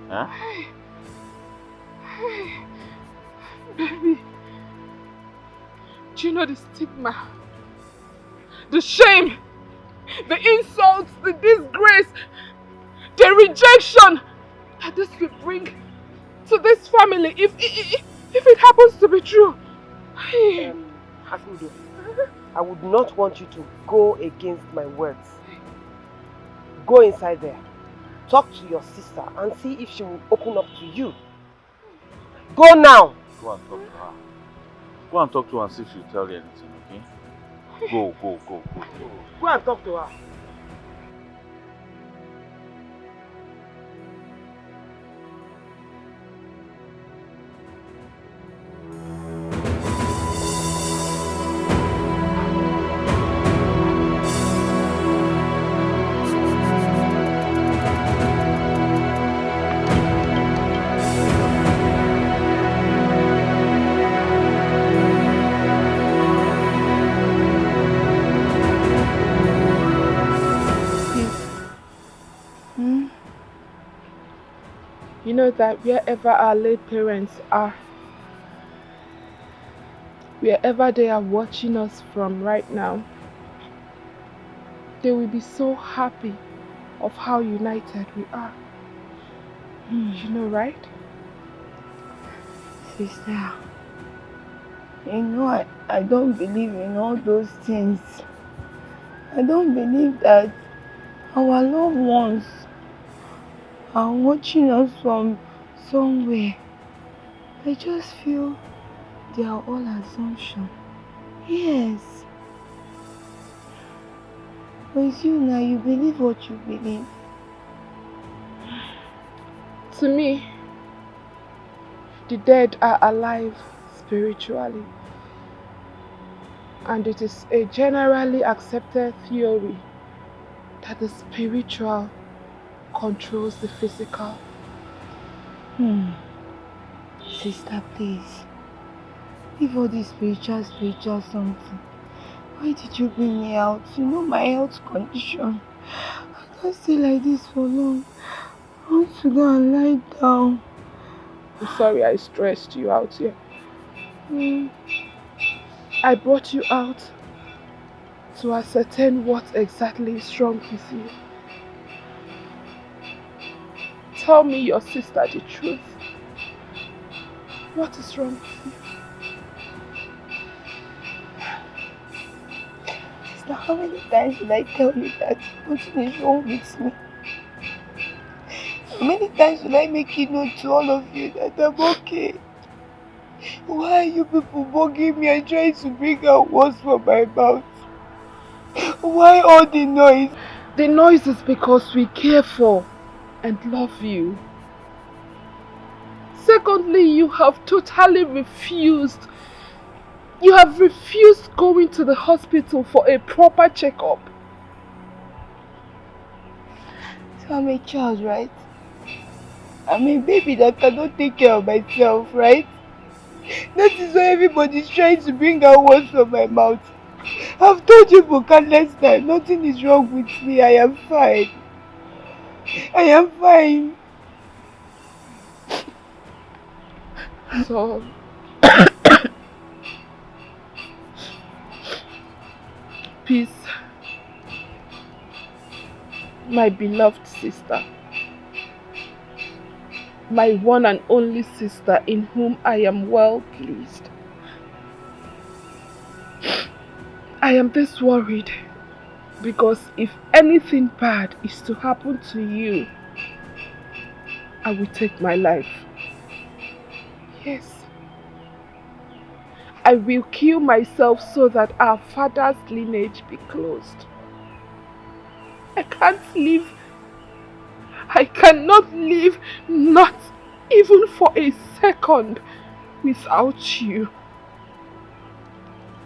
Huh? Baby, do you know the stigma, the shame, the insults, the disgrace, the rejection that this will bring to this family if it happens to be true? Akudo, I would not want you to go against my words. Go inside there, talk to your sister and see if she will open up to you. Go now! Go and talk to her. Go and talk to her and see if she'll tell you anything, okay? Go. Go and talk to her. You know that wherever our late parents are, wherever they are watching us from right now, they will be so happy of how united we are. You know, right? Sister, you know I don't believe in all those things. I don't believe that our loved ones are watching us from somewhere. I just feel they are all assumption. Yes. But it's you now, you believe what you believe. To me, the dead are alive spiritually. And it is a generally accepted theory that the spiritual controls the physical. Sister, please. Leave all this spiritual something. Why did you bring me out? You know my health condition. I can't stay like this for long. I want to go and lie down. I'm sorry I stressed you out here. I brought you out to ascertain what exactly is wrong with you. Tell me, your sister, the truth. What is wrong with you? Sister, how many times should I tell you that nothing is wrong with me? How many times should I make it known to all of you that I'm okay? Why are you people bugging me and trying to bring out words from my mouth? Why all the noise? The noise is because we care for and love you. Secondly, you have totally refused. You have refused going to the hospital for a proper checkup. So I'm a child, right? I'm a baby that cannot take care of myself, right? That is why everybody's trying to bring out words from my mouth. I've told you for countless times, nothing is wrong with me. I am fine. I am fine. So, peace, my beloved sister, my one and only sister in whom I am well pleased. I am this worried because if anything bad is to happen to you, I will take my life. Yes. I will kill myself so that our father's lineage be closed. I can't live. I cannot live, not even for a second, without you.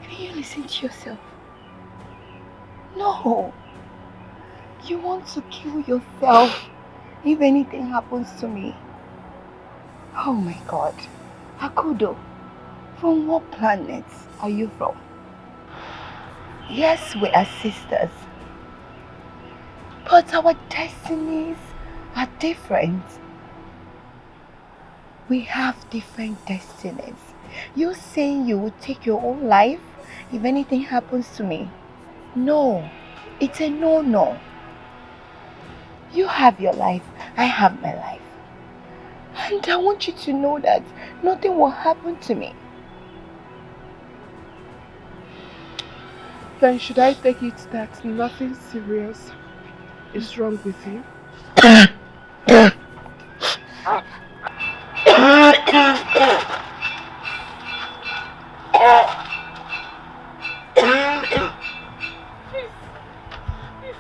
Can you listen to yourself? No. You want to kill yourself if anything happens to me. Oh my God. Akudo, from what planet are you from? Yes, we are sisters. But our destinies are different. We have different destinies. You saying you will take your own life if anything happens to me? No, it's a no-no. You have your life, I have my life. And I want you to know that nothing will happen to me. Then should I take it that nothing serious is wrong with you?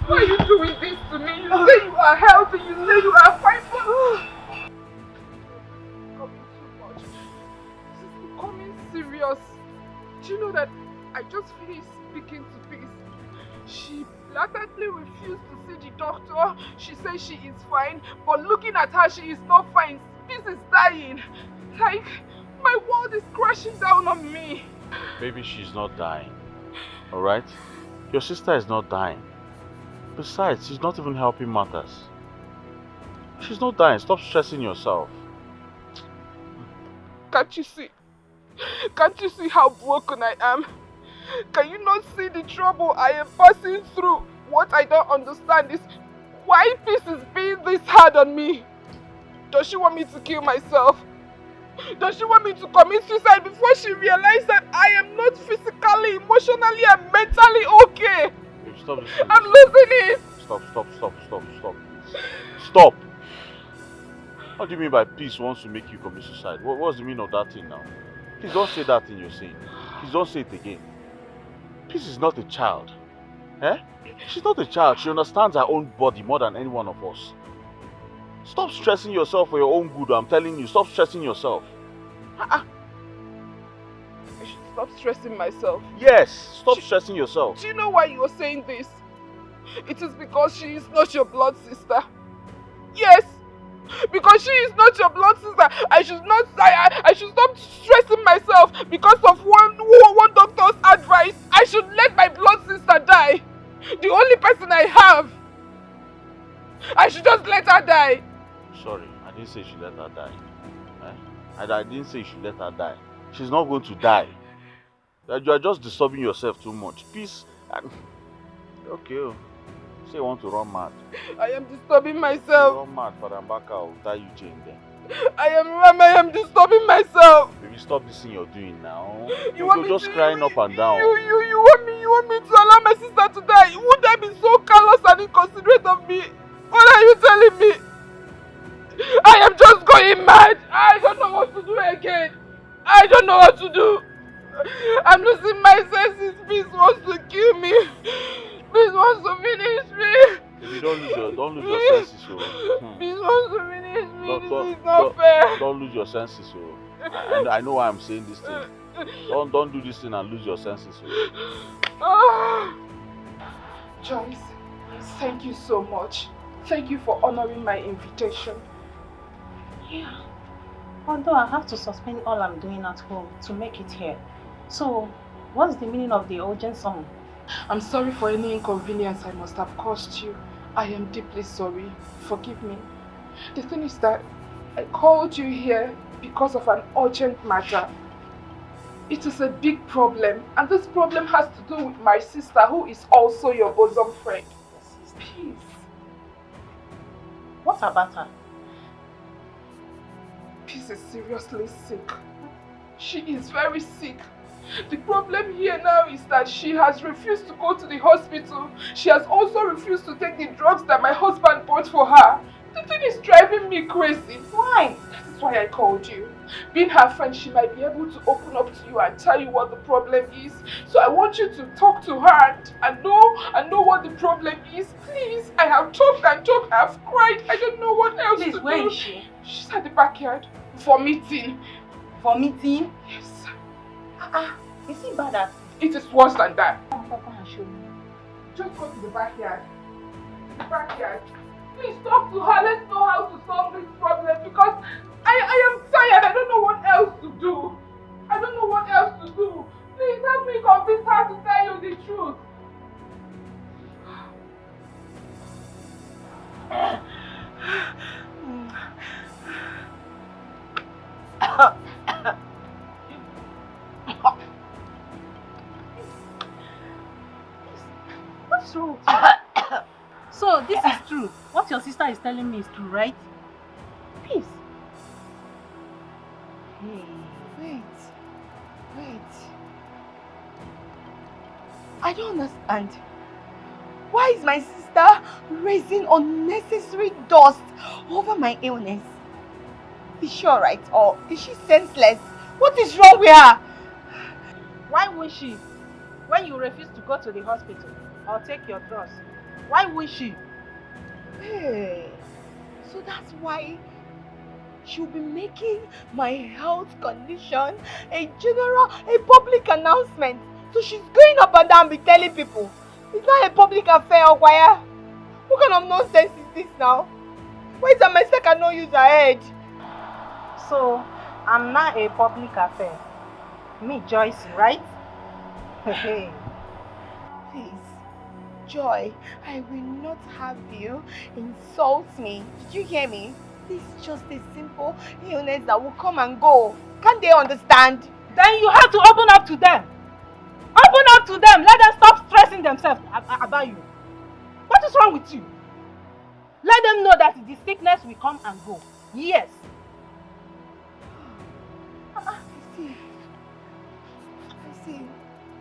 Why are you doing this to me? You say you are healthy, you say you are fine, but this is becoming serious. Do you know that I just finished speaking to Peace? She blatantly refused to see the doctor. She says she is fine, but looking at her, she is not fine. Peace is dying. Like, my world is crashing down on me. Baby, she's not dying. Alright? Your sister is not dying. Besides, she's not even helping matters. She's not dying. Stop stressing yourself. Can't you see? Can't you see how broken I am? Can you not see the trouble I am passing through? What I don't understand is why peace is being this hard on me. Does she want me to kill myself? Does she want me to commit suicide before she realizes that I am not physically, emotionally, and mentally okay? Stop this. I'm losing it. Stop. Stop. What do you mean by peace wants to make you commit suicide? What's the meaning of that thing now? Please don't say that thing you're saying. Please don't say it again. Peace is not a child. Eh? She's not a child. She understands her own body more than any one of us. Stop stressing yourself for your own good. I'm telling you, stop stressing yourself. I should stop stressing myself. Yes, stop stressing yourself. Do you know why you're saying this? It is because she is not your blood sister. Yes, because she is not your blood sister. I should stop stressing myself because of one doctor's advice. I should let my blood sister die. The only person I have. I should just let her die. Sorry, I didn't say you should let her die. I didn't say you should let her die. She's not going to die. You are just disturbing yourself too much. Peace. Okay. Say you want to run mad. I am disturbing myself. Run mad, Father Mbaka will tie you chain then. I am disturbing myself. Baby, stop this thing you're doing now. You're just crying up and down. You want me to allow my sister to die? Would that be so callous and inconsiderate of me? What are you telling me? I am just going mad. I don't know what to do again. I don't know what to do. I'm losing my senses. Peace wants to kill me. Peace wants to finish me. Baby, don't lose your senses. Peace wants to finish me. This is not fair. Don't lose your senses. I know why I'm saying this thing. Don't do this thing and lose your senses. Joyce, thank you so much. Thank you for honoring my invitation. Yeah. Although I have to suspend all I'm doing at home to make it here. So, what's the meaning of the urgent song? I'm sorry for any inconvenience I must have caused you. I am deeply sorry. Forgive me. The thing is that I called you here because of an urgent matter. It is a big problem, and this problem has to do with my sister, who is also your bosom friend. Peace. What about her? Peace is seriously sick. She is very sick. The problem here now is that she has refused to go to the hospital. She has also refused to take the drugs that my husband bought for her. The thing is driving me crazy. Why? That is why I called you. Being her friend, she might be able to open up to you and tell you what the problem is. So I want you to talk to her and know what the problem is. Please, I have talked and talked. I have cried. I don't know what else to do. Where is she? She's at the backyard for meeting. For meeting? Yes. Is it bad at? It is worse than that. Come and show me. Just go to the backyard. The backyard. Please talk to her. Let's know how to solve this problem because I am tired. I don't know what else to do. I don't know what else to do. Please help me convince her to tell you the truth. What's wrong with you? So this is true. What your sister is telling me is true, right? Peace. Wait. I don't understand. Why is my sister raising unnecessary dust over my illness? Is she alright or is she senseless? What is wrong with her? Why won't she? When you refuse to go to the hospital or take your drugs, why won't she? Hey, so that's why she'll be making my health condition a public announcement. So she's going up and down be telling people. It's not a public affair, Okwaya. What kind of nonsense is this now? Why is that my sister cannot use her head? So, I'm not a public affair. Me, Joyce, right? Hey. Please. Joy, I will not have you insult me. Did you hear me? This is just a simple illness that will come and go. Can't they understand? Then you have to open up to them. Open up to them. Let them stop stressing themselves about you. What is wrong with you? Let them know that the sickness will come and go. Yes. I see.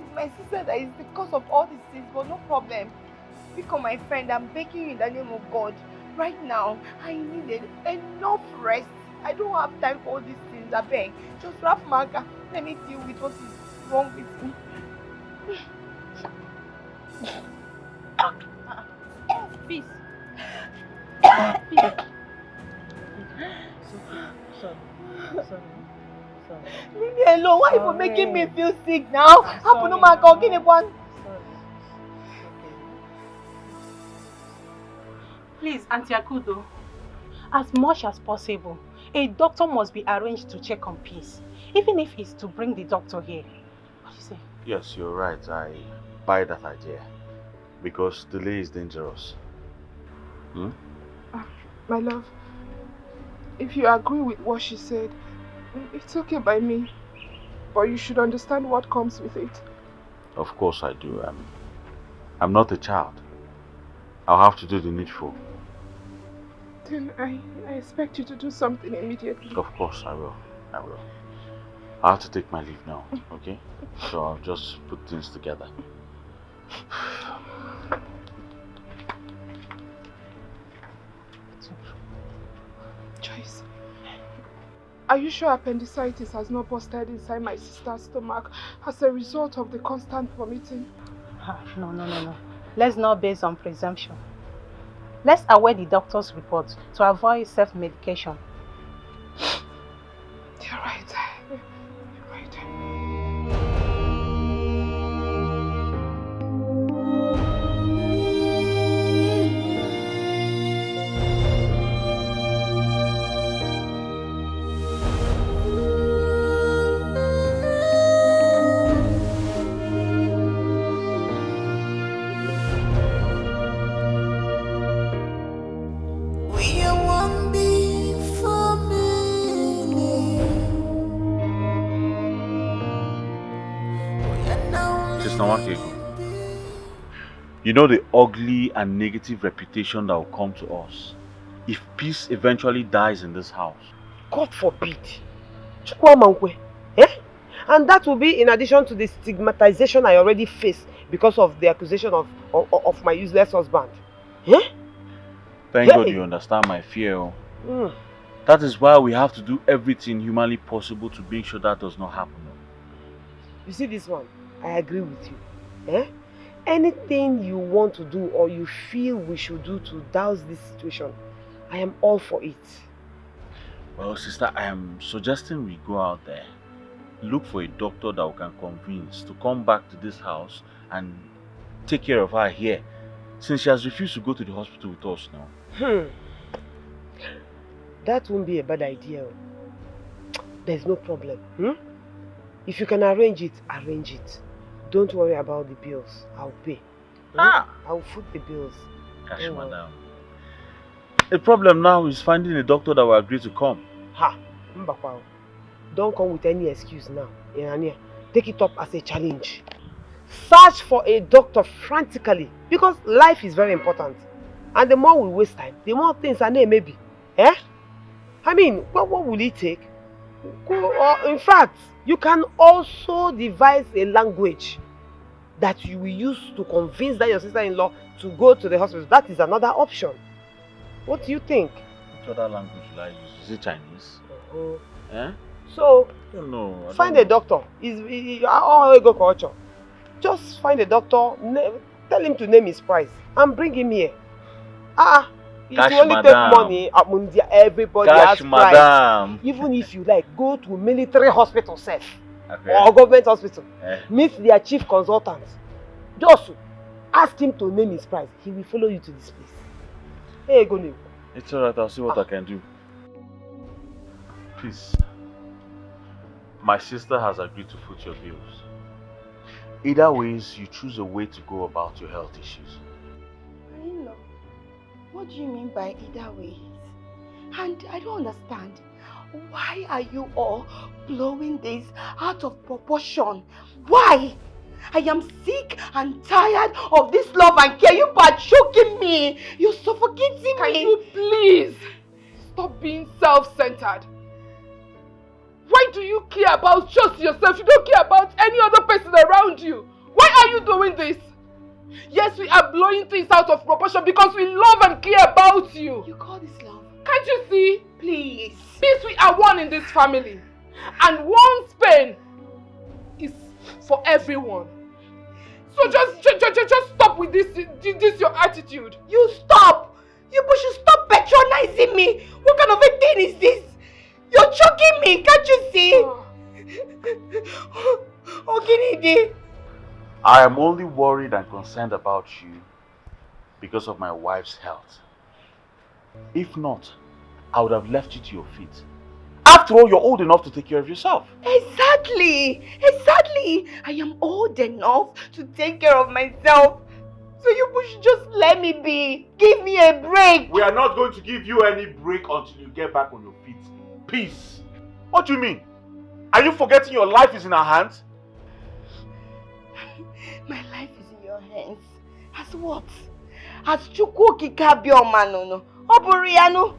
It's my sister that is the cause of all these things, but no problem. Become my friend, I'm begging you in the name of God. Right now, I needed enough rest. I don't have time for all these things, I beg. Just wrap Maga. Let me deal with what is wrong with me. Peace. Sorry. Leave me alone. Why are you making me feel sick now? Happen to my God, give me one. Please, Auntie Akudo, as much as possible, a doctor must be arranged to check on Peace, even if it's to bring the doctor here. What do you say? Yes, you're right. I buy that idea. Because delay is dangerous. My love, if you agree with what she said, it's okay by me. But you should understand what comes with it. Of course I do. I'm not a child. I'll have to do the needful. Then I expect you to do something immediately. Of course I will. I have to take my leave now, okay? So I'll just put things together. Joyce, are you sure appendicitis has not busted inside my sister's stomach as a result of the constant vomiting? No. Let's not base on presumption. Let's await the doctor's report to avoid self-medication. You're right. You know the ugly and negative reputation that will come to us if Peace eventually dies in this house. God forbid. Eh? And that will be in addition to the stigmatization I already face because of the accusation of my useless husband. Eh? Thank God you understand my fear. That is why we have to do everything humanly possible to make sure that does not happen. You see this one? I agree with you. Eh? Anything you want to do or you feel we should do to douse this situation, I am all for it. Well, sister, I am suggesting we go out there, look for a doctor that we can convince to come back to this house and take care of her here, since she has refused to go to the hospital with us now. That won't be a bad idea. There's no problem. If you can arrange it, arrange it. Don't worry about the bills. I'll pay. I'll foot the bills. Gosh, madam. The problem now is finding a doctor that will agree to come. Don't come with any excuse now. Take it up as a challenge. Search for a doctor frantically because life is very important. And the more we waste time, the more things are there maybe. Eh? I mean, what will it take? In fact, you can also devise a language that you will use to convince that your sister-in-law to go to the hospital. That is another option. What do you think? Which other language will I use? Is it Chinese? Eh? So, I don't know. Find a doctor. All go culture. Just find a doctor, tell him to name his price, and bring him here. If you only take money, everybody has price. Even if you like, go to military hospital or government hospital. Meet their chief consultant. Just ask him to name his price. He will follow you to this place. Hey, go name. It's alright, I'll see what I can do. Please. My sister has agreed to foot your bills. Either ways, you choose a way to go about your health issues. What do you mean by either ways? And I don't understand. Why are you all blowing this out of proportion? Why? I am sick and tired of this love and care. You are choking me. You're suffocating me. Can you please stop being self-centered? Why do you care about just yourself? You don't care about any other person around you. Why are you doing this? Yes, we are blowing things out of proportion because we love and care about you. You call this love? Can't you see? Please. Since we are one in this family, and one's pain is for everyone. So just stop with this your attitude. You stop. You should stop patronizing me. What kind of a thing is this? You're choking me. Can't you see? Okay, I am only worried and concerned about you because of my wife's health. If not, I would have left you to your feet. After all, you're old enough to take care of yourself. Exactly. I am old enough to take care of myself. So you should just let me be. Give me a break. We are not going to give you any break until you get back on your feet. Peace. What do you mean? Are you forgetting your life is in our hands? My life is in your hands. As what? As Chukwu Kikabioma no. Oburiano.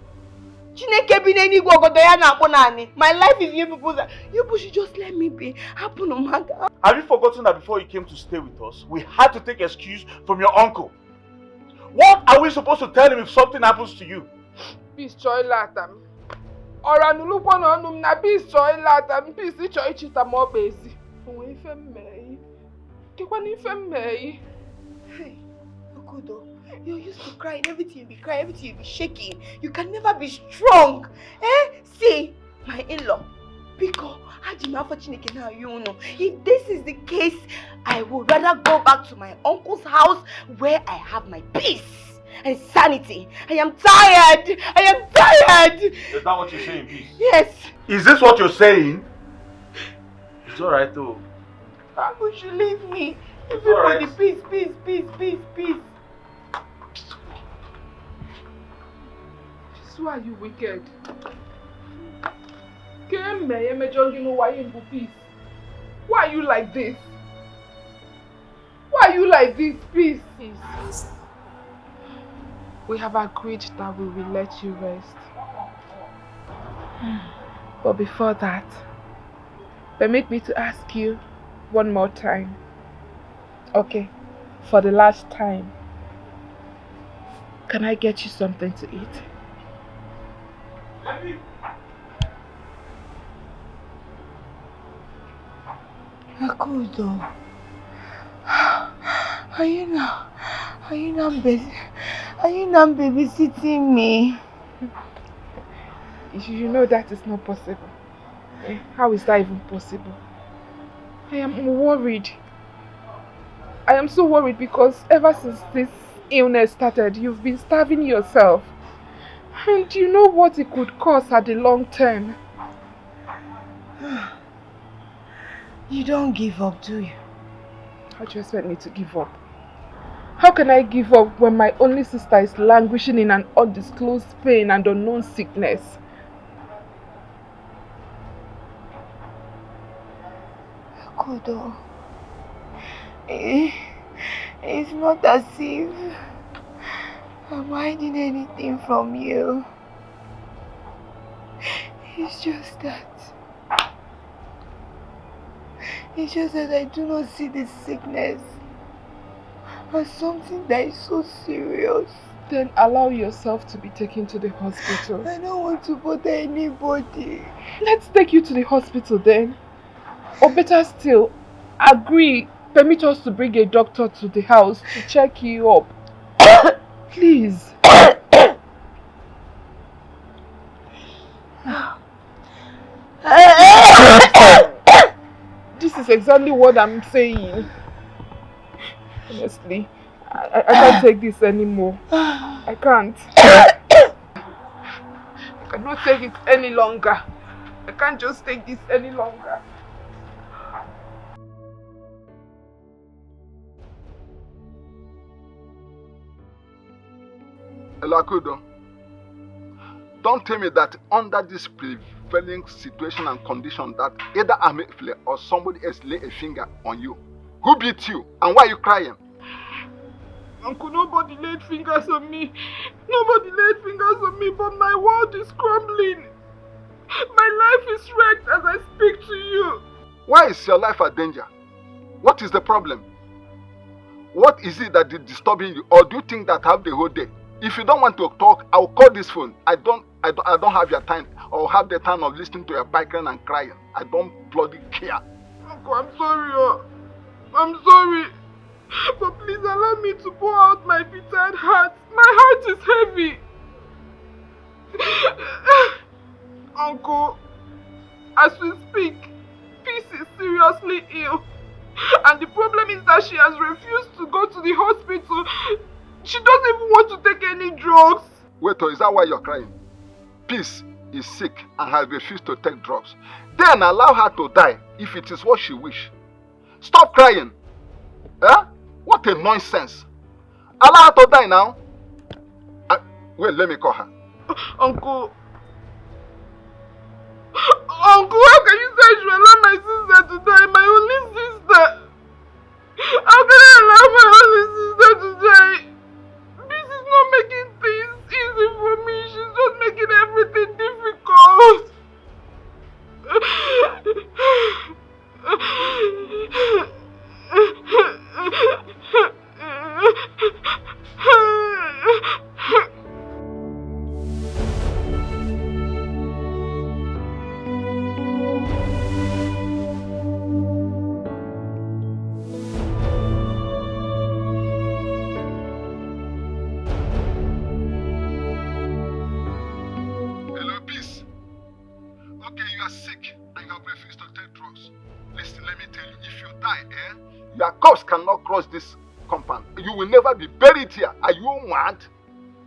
My life is in you people's hands. You should just let me be. Have you forgotten that before you came to stay with us, we had to take excuse from your uncle? What are we supposed to tell him if something happens to you? Peace choy latam. Ora nulukwa no num na peace choy latam. Peace choy chita mo bezi. Onwe ife mmei. Kekwa ni ife mmei. Hey, Okudo. You're used to crying, everything you be crying, everything you be shaking. You can never be strong. See, my in-law, Pico, if this is the case, I would rather go back to my uncle's house where I have my peace and sanity. I am tired. Is that what you're saying, peace? Yes. Is this what you're saying? It's alright though. You should leave me. Everybody, right. Peace. Why are you wicked? Why are you like this? Peace? We have agreed that we will let you rest. But before that, permit me to ask you one more time. Okay, for the last time. Can I get you something to eat? Akudo, are you now babysitting me? You know that is not possible. How is that even possible? I am worried. I am so worried because ever since this illness started, you've been starving yourself. And you know what it could cause at the long term. You don't give up, do you? How do you expect me to give up? How can I give up when my only sister is languishing in an undisclosed pain and unknown sickness? Kodo, it's not as if I'm hiding anything from you. It's just that I do not see this sickness as something that is so serious. Then allow yourself to be taken to the hospital. I don't want to bother anybody. Let's take you to the hospital then. Or better still, permit us to bring a doctor to the house to check you up. Please. This is exactly what I'm saying. Honestly, I can't take this anymore. I can't. I cannot take it any longer. I can't just take this any longer. Elakudo, don't tell me that under this prevailing situation and condition that either Amefle or somebody else lay a finger on you. Who beat you and why are you crying? Uncle, nobody laid fingers on me. Nobody laid fingers on me, but my world is crumbling. My life is wrecked as I speak to you. Why is your life a danger? What is the problem? What is it that is disturbing you? Or do you think that I have the whole day? If you don't want to talk, I will call this phone. I don't have your time or have the time of listening to your bickering and crying. I don't bloody care. Uncle, I'm sorry. I'm sorry. But please allow me to pour out my bitter heart. My heart is heavy. Uncle, as we speak, Peace is seriously ill. And the problem is that she has refused to go to the hospital. She doesn't even want to take any drugs. Wait, is that why you're crying? Peace is sick and has refused to take drugs. Then allow her to die if it is what she wishes. Stop crying. Eh? What a nonsense. Allow her to die now. Wait, let me call her. Uncle, how can you say I should allow my sister to die? My only sister. How can I allow my only sister to die? This is not making things easy for me. She's just making everything difficult. Your corpse cannot cross this compound. You will never be buried here. Are you mad?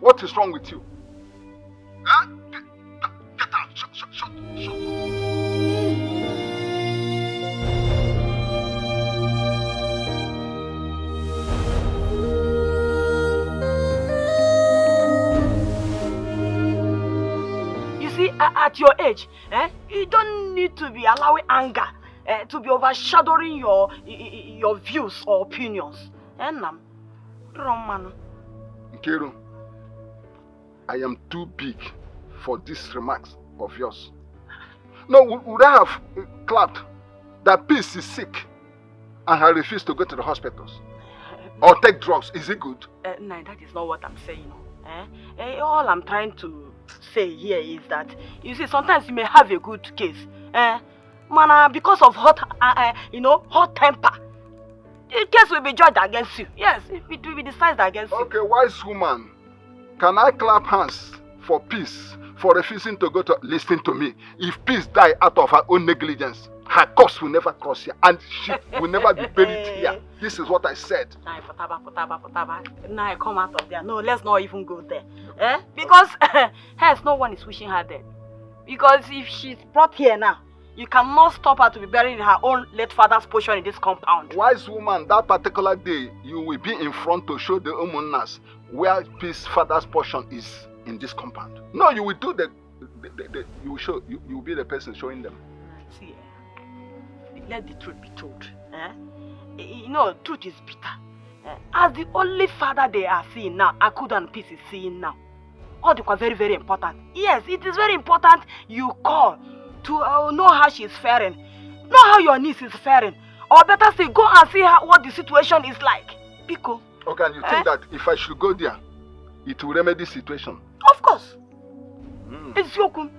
What is wrong with you? Huh? Get out. Shut. You see, at your age, you don't need to be allowing anger to be overshadowing your views or opinions. Nkiru, I am too big for these remarks of yours. No, would I have clapped that Peace is sick and I refuse to go to the hospitals or take drugs? Is it good? No, that is not what I'm saying. All I'm trying to say here is that, you see, sometimes you may have a good case. Because of hot temper, the case will be judged against you. Yes, it will be decided against you. Okay, wise woman, can I clap hands for Peace for refusing to go to listen to me? If Peace die out of her own negligence, her corpse will never cross here and she will never be buried here. This is what I said. Now I come out of there. No, let's not even go there. Because hence no one is wishing her dead. Because if she's brought here now, you cannot stop her to be buried in her own late father's portion in this compound. Wise woman, that particular day, you will be in front to show the Umunnas where Peace's father's portion is in this compound. No, you will do you will be the person showing them. See, let the truth be told. Truth is bitter. As the only father they are seeing now, Akudo and Peace is seeing now. All the very, very important. Yes, it is very important you call to know how she is faring. Know how your niece is faring. Or better still, go and see what the situation is like. Pico. Okay, and you think that if I should go there, it will remedy the situation? Of course. It's Yokum.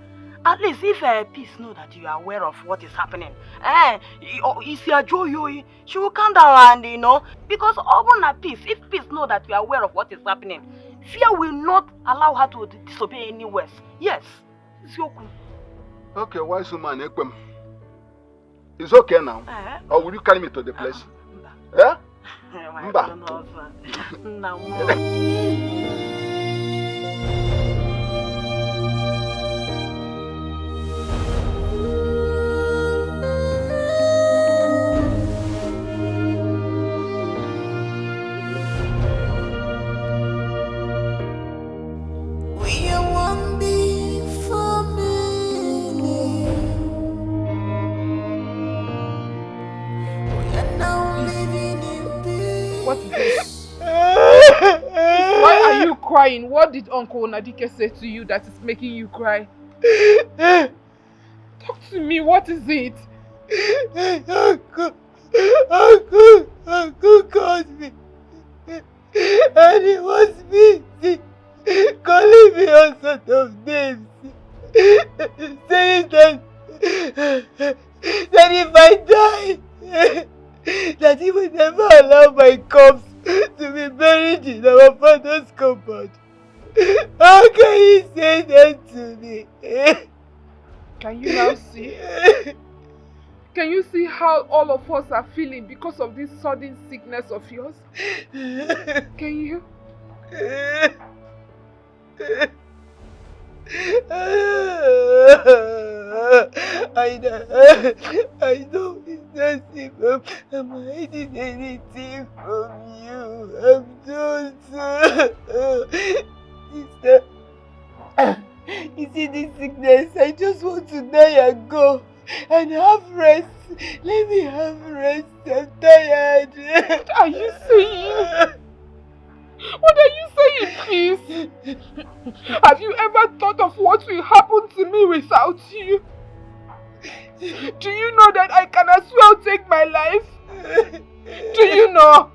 At least if Peace know that you are aware of what is happening, she will calm down and, because even at Peace, if Peace know that you are aware of what is happening, fear will not allow her to disobey any worse. Yes, it's Yokum. Okay, wise woman, Ekwem. It's okay now. Or will you carry me to the place? Yeah? Mba. crying? What did Uncle Dikeh say to you that is making you cry? Talk to me, what is it? Uncle called me. And he was busy calling me all sorts of names. Saying that if I die, that he would never allow my corpse to be buried in our father's compound. How can he say that to me? Can you now see? Can you see how all of us are feeling because of this sudden sickness of yours? Can you? I know it's not if I'm hiding anything from you. I'm Sister, you see this sickness, I just want to die and go and have rest. Let me have rest. I'm tired. What are you saying? What are you saying, please? Have you ever thought of what will happen to me without you? Do you know that I can as well take my life? Do you know?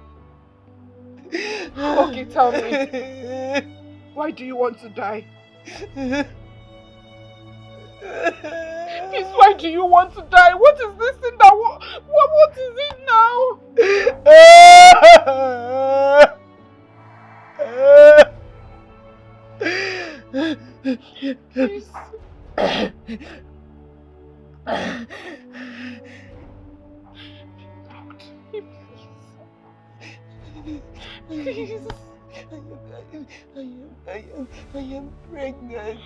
Okay, tell me. Why do you want to die? Please, why do you want to die? What is this thing that... What is it now? Please. Please. I am pregnant.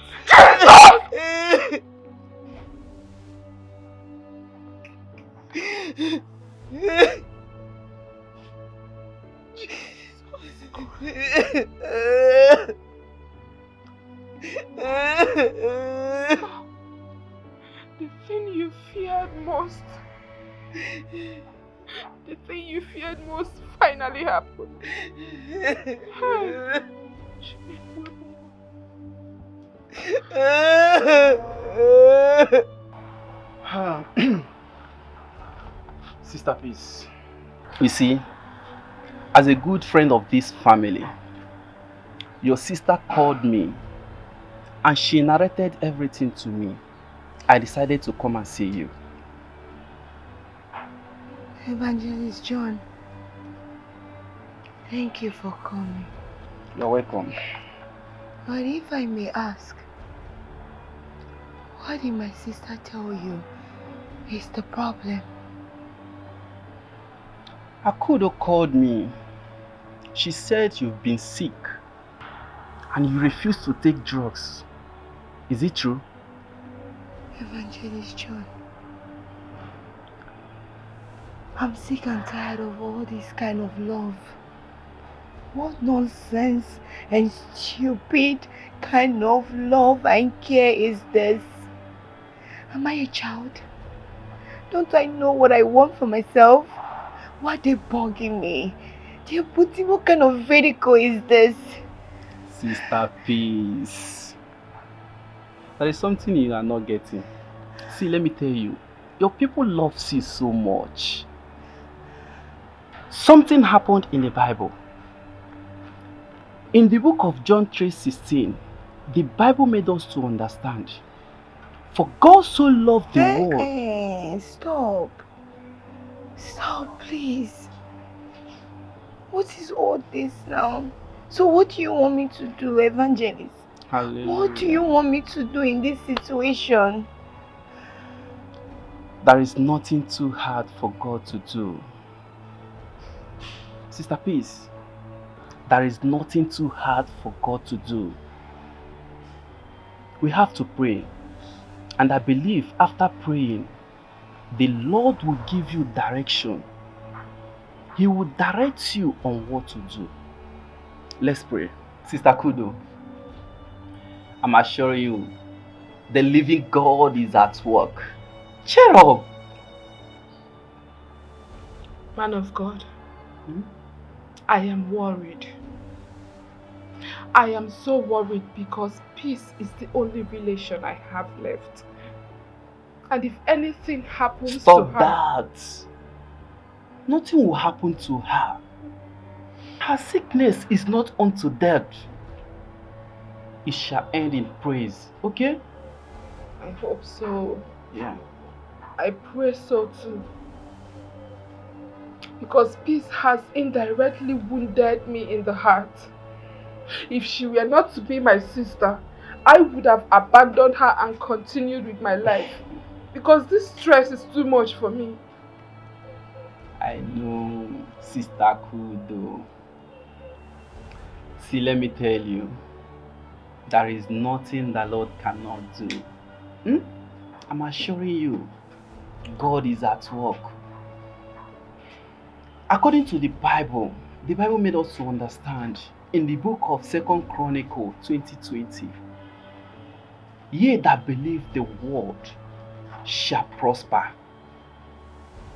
The thing you feared most. The thing you feared most finally happened. Sister Peace, you see, as a good friend of this family, your sister called me and she narrated everything to me. I decided to come and see you. Evangelist John, thank you for coming. You're welcome. But if I may ask, what did my sister tell you is the problem? Akudo called me. She said you've been sick and you refuse to take drugs. Is it true? Evangelist John, I'm sick and tired of all this kind of love. What nonsense and stupid kind of love and care is this? Am I a child? Don't I know what I want for myself? Why are they bugging me? They're putting, what kind of vehicle is this? Sister Peace, there is something you are not getting. See, let me tell you, your people love you so much. Something happened in the Bible. In the book of John 3:16, the Bible made us to understand. For God so loved the world. Stop. Stop, please. What is all this now? So what do you want me to do, Evangelist? Hallelujah. What do you want me to do in this situation? There is nothing too hard for God to do. Sister Peace, there is nothing too hard for God to do. We have to pray. And I believe after praying, the Lord will give you direction. He will direct you on what to do. Let's pray. Sister Kudo, I'm assuring you, the living God is at work. Cheer up. Man of God, I am worried. I am so worried because peace is the only relation I have left. And if anything happens to Stop her... that! Nothing will happen to her. Her sickness is not unto death. It shall end in praise, okay? I hope so. Yeah. I pray so too. Because peace has indirectly wounded me in the heart. If she were not to be my sister, I would have abandoned her and continued with my life. Because this stress is too much for me. I know, Sister Kudo. See, let me tell you, there is nothing the Lord cannot do. I'm assuring you, God is at work. According to the Bible made us to understand in the book of 2 Chronicles 20:20, ye that believe the word shall prosper,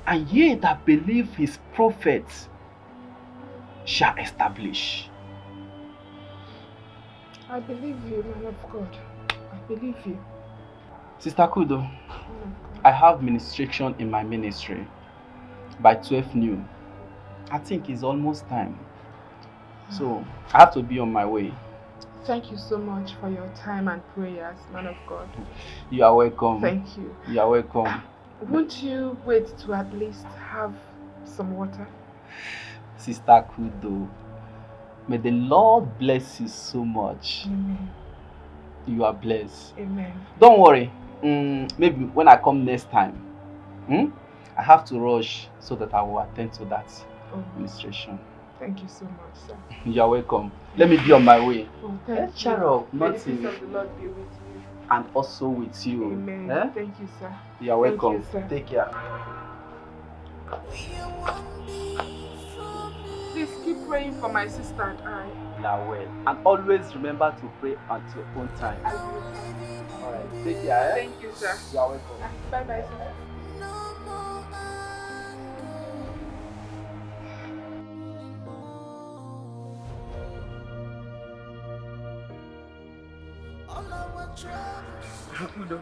and ye that believe his prophets shall establish. I believe you, man of God. I believe you. Sister Kudo, I have ministration in my ministry by 12 noon. I think it's almost time. So I have to be on my way. Thank you so much for your time and prayers, man of God. You are welcome. Thank you. You are welcome. Won't you wait to at least have some water? Sister Kudo, may the Lord bless you so much. Amen. You are blessed. Amen. Don't worry. Maybe when I come next time, I have to rush so that I will attend to that administration. Thank you so much, sir. You are welcome. Let me be on my way. Oh, thank Cheer you. up, May the nothing. peace of the Lord be with you. And also with you. Amen. Eh? Thank you, sir. You are welcome. Thank you, sir. Take care. Please keep praying for my sister and I. Now well. And always remember to pray at your own time. I will. Alright, take care. Eh? Thank you, sir. You are welcome. Bye-bye, sir. Kudo,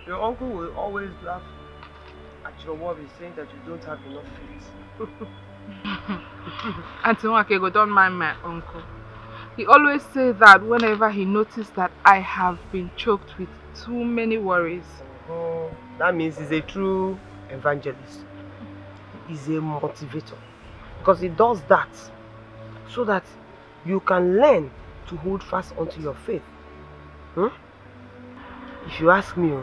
your uncle will always laugh at your worries, saying that you don't have enough faith. Auntie Wakego, don't mind my uncle. He always says that whenever he noticed that I have been choked with too many worries. Oh, that means he's a true evangelist. He's a motivator. Because he does that so that you can learn to hold fast onto your faith. If you ask me,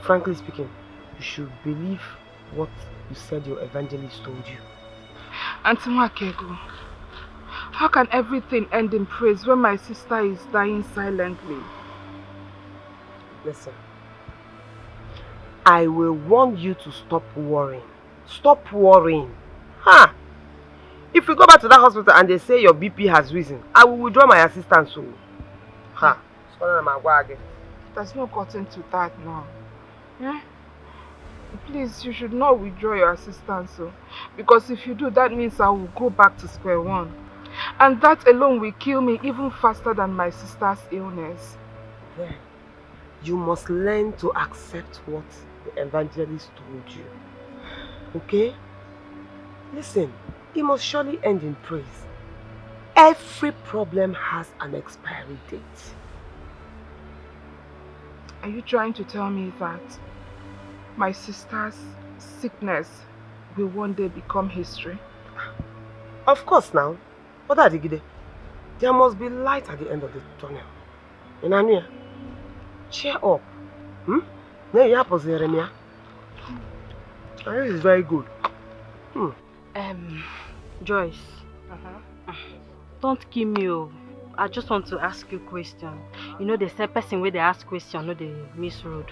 frankly speaking, you should believe what you said your evangelist told you. Auntie Wakego, how can everything end in praise when my sister is dying silently? Listen, I will warn you to stop worrying. Stop worrying. If we go back to that hospital and they say your BP has risen, I will withdraw my assistance. There's no gotten to that now. Yeah? Please, you should not withdraw your assistance. Because if you do, that means I will go back to square one. And that alone will kill me even faster than my sister's illness. Then, you must learn to accept what the evangelist told you. Okay? Listen, it must surely end in praise. Every problem has an expiry date. Are you trying to tell me that my sister's sickness will one day become history? Of course now. What are they? There must be light at the end of the tunnel. Inania, cheer up. This is very good. Joyce. Don't kill me. I just want to ask you a question. You know, the same person where they ask question, no, they miss road.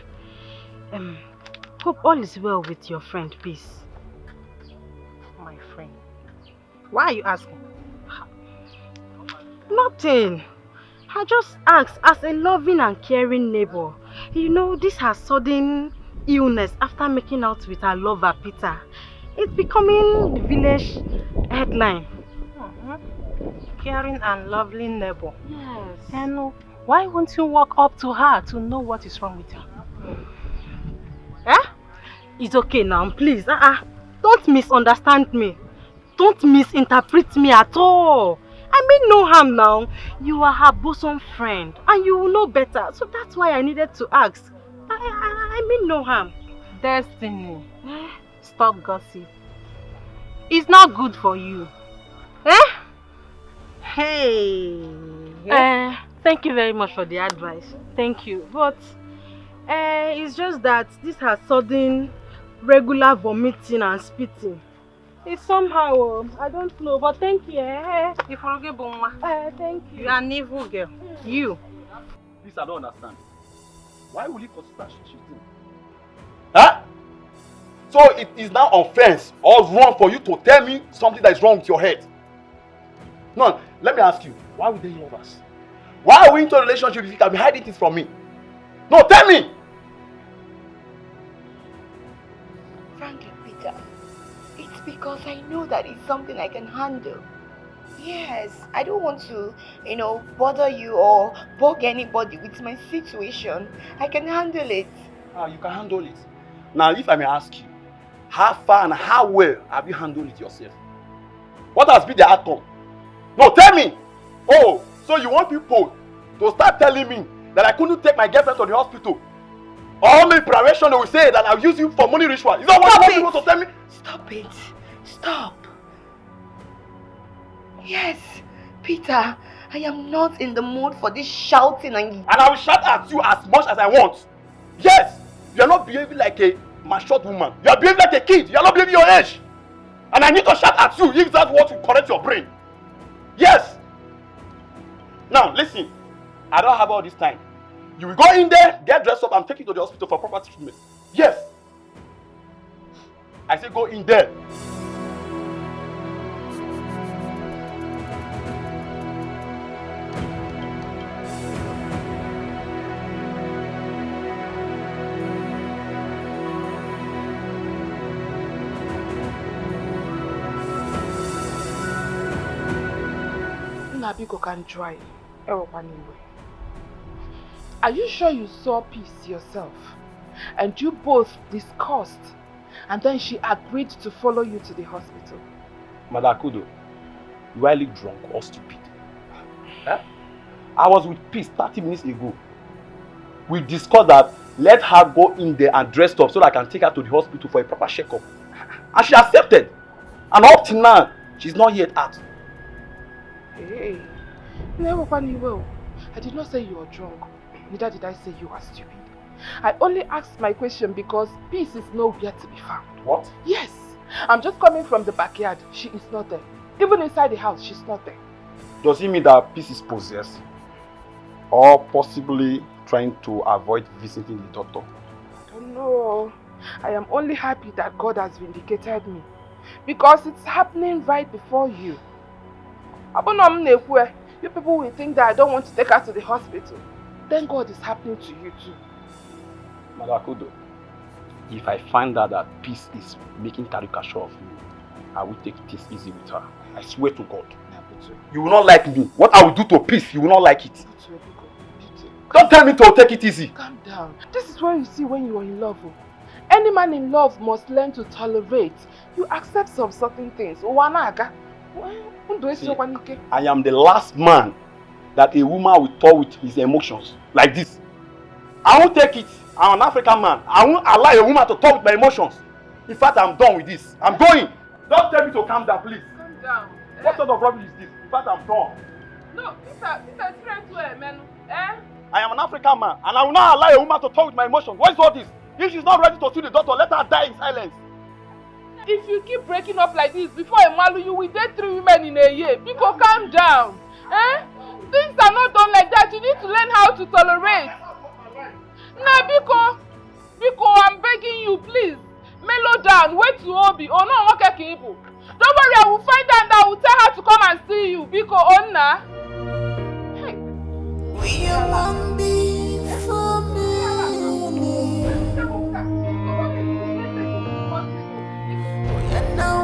Hope all is well with your friend, peace. My friend. Why are you asking? Nothing. I just asked as a loving and caring neighbor. You know, this her sudden illness after making out with her lover, Peter. It's becoming the village headline. caring and lovely neighbor. Yes. And why won't you walk up to her to know what is wrong with her? Eh? It's okay now, please. Don't misunderstand me. Don't misinterpret me at all. I mean no harm now. You are her bosom friend and you will know better. So that's why I needed to ask. I mean no harm. Destiny, stop gossip. It's not good for you. Eh? Hey. Thank you very much for the advice. Thank you. But it's just that this has sudden regular vomiting and spitting. It's somehow, I don't know, but thank you. Thank you. You are an evil girl. You. Please, I don't understand. Why will you consider cheating? Huh? So it is now offense or wrong for you to tell me something that is wrong with your head? No, let me ask you, why would they love us? Why are we into a relationship if you can be hiding things from me? No, tell me! Frankly, Peter, it's because I know that it's something I can handle. Yes, I don't want to, bother you or bug anybody with my situation. I can handle it. You can handle it. Now, if I may ask you, how far and how well have you handled it yourself? What has been the outcome? No, tell me! Oh, so you want people to start telling me that I couldn't take my girlfriend to the hospital? Or maybe preparation they will say that I'll use you for money ritual. Is that what you want to tell me? Stop it. Stop. Yes, Peter, I am not in the mood for this shouting and I will shout at you as much as I want. Yes, you are not behaving like a matured woman. You are behaving like a kid. You are not behaving your age. And I need to shout at you if that's what will correct your brain. Yes. Now, listen. I don't have all this time. You will go in there, get dressed up, and take you to the hospital for proper treatment. Yes. I say go in there. Nabiko can try. Are you sure you saw Peace yourself? And you both discussed, and then she agreed to follow you to the hospital? Madam Akudo, you are either drunk or stupid. I was with Peace 30 minutes ago. We discussed that let her go in there and dress up so that I can take her to the hospital for a proper checkup. And she accepted. And up till now, she's not yet out. Hey, I did not say you were drunk. Neither did I say you were stupid. I only asked my question because Peace is nowhere to be found. What? Yes. I'm just coming from the backyard. She is not there. Even inside the house, she's not there. Does it mean that Peace is possessed? Or possibly trying to avoid visiting the doctor? I don't know. I am only happy that God has vindicated me. Because it's happening right before you. You people will think that I don't want to take her to the hospital. Then God is happening to you too. Madam Akudo, if I find out that Peace is making caricature of me, I will take this easy with her. I swear to God. You will not like me. What I will do to Peace, you will not like it. Don't tell me to take it easy. Calm down. This is what you see when you are in love. Any man in love must learn to tolerate. You accept some certain things. See, I am the last man that a woman will talk with his emotions like this. I won't take it. I'm an African man. I won't allow a woman to talk with my emotions. In fact, I'm done with this. I'm going. Don't tell me to calm down, please. Calm down. What sort of rubbish is this? In fact, I'm done. No, Peter, straight away, man. I am an African man, and I will not allow a woman to talk with my emotions. What is all this? If she's not ready to see the doctor, let her die in silence. If you keep breaking up like this, before a malu, you will date 3 women in a year. People, calm down. Things are not done like that. You need to learn how to tolerate. Nah, Biko, I'm begging you, please. Mellow down. Wait to Obi. Oh no, okay, Kibu. Don't worry, I will find her and I will tell her to come and see you. Biko, Onna. Hey. We are one big family. We are now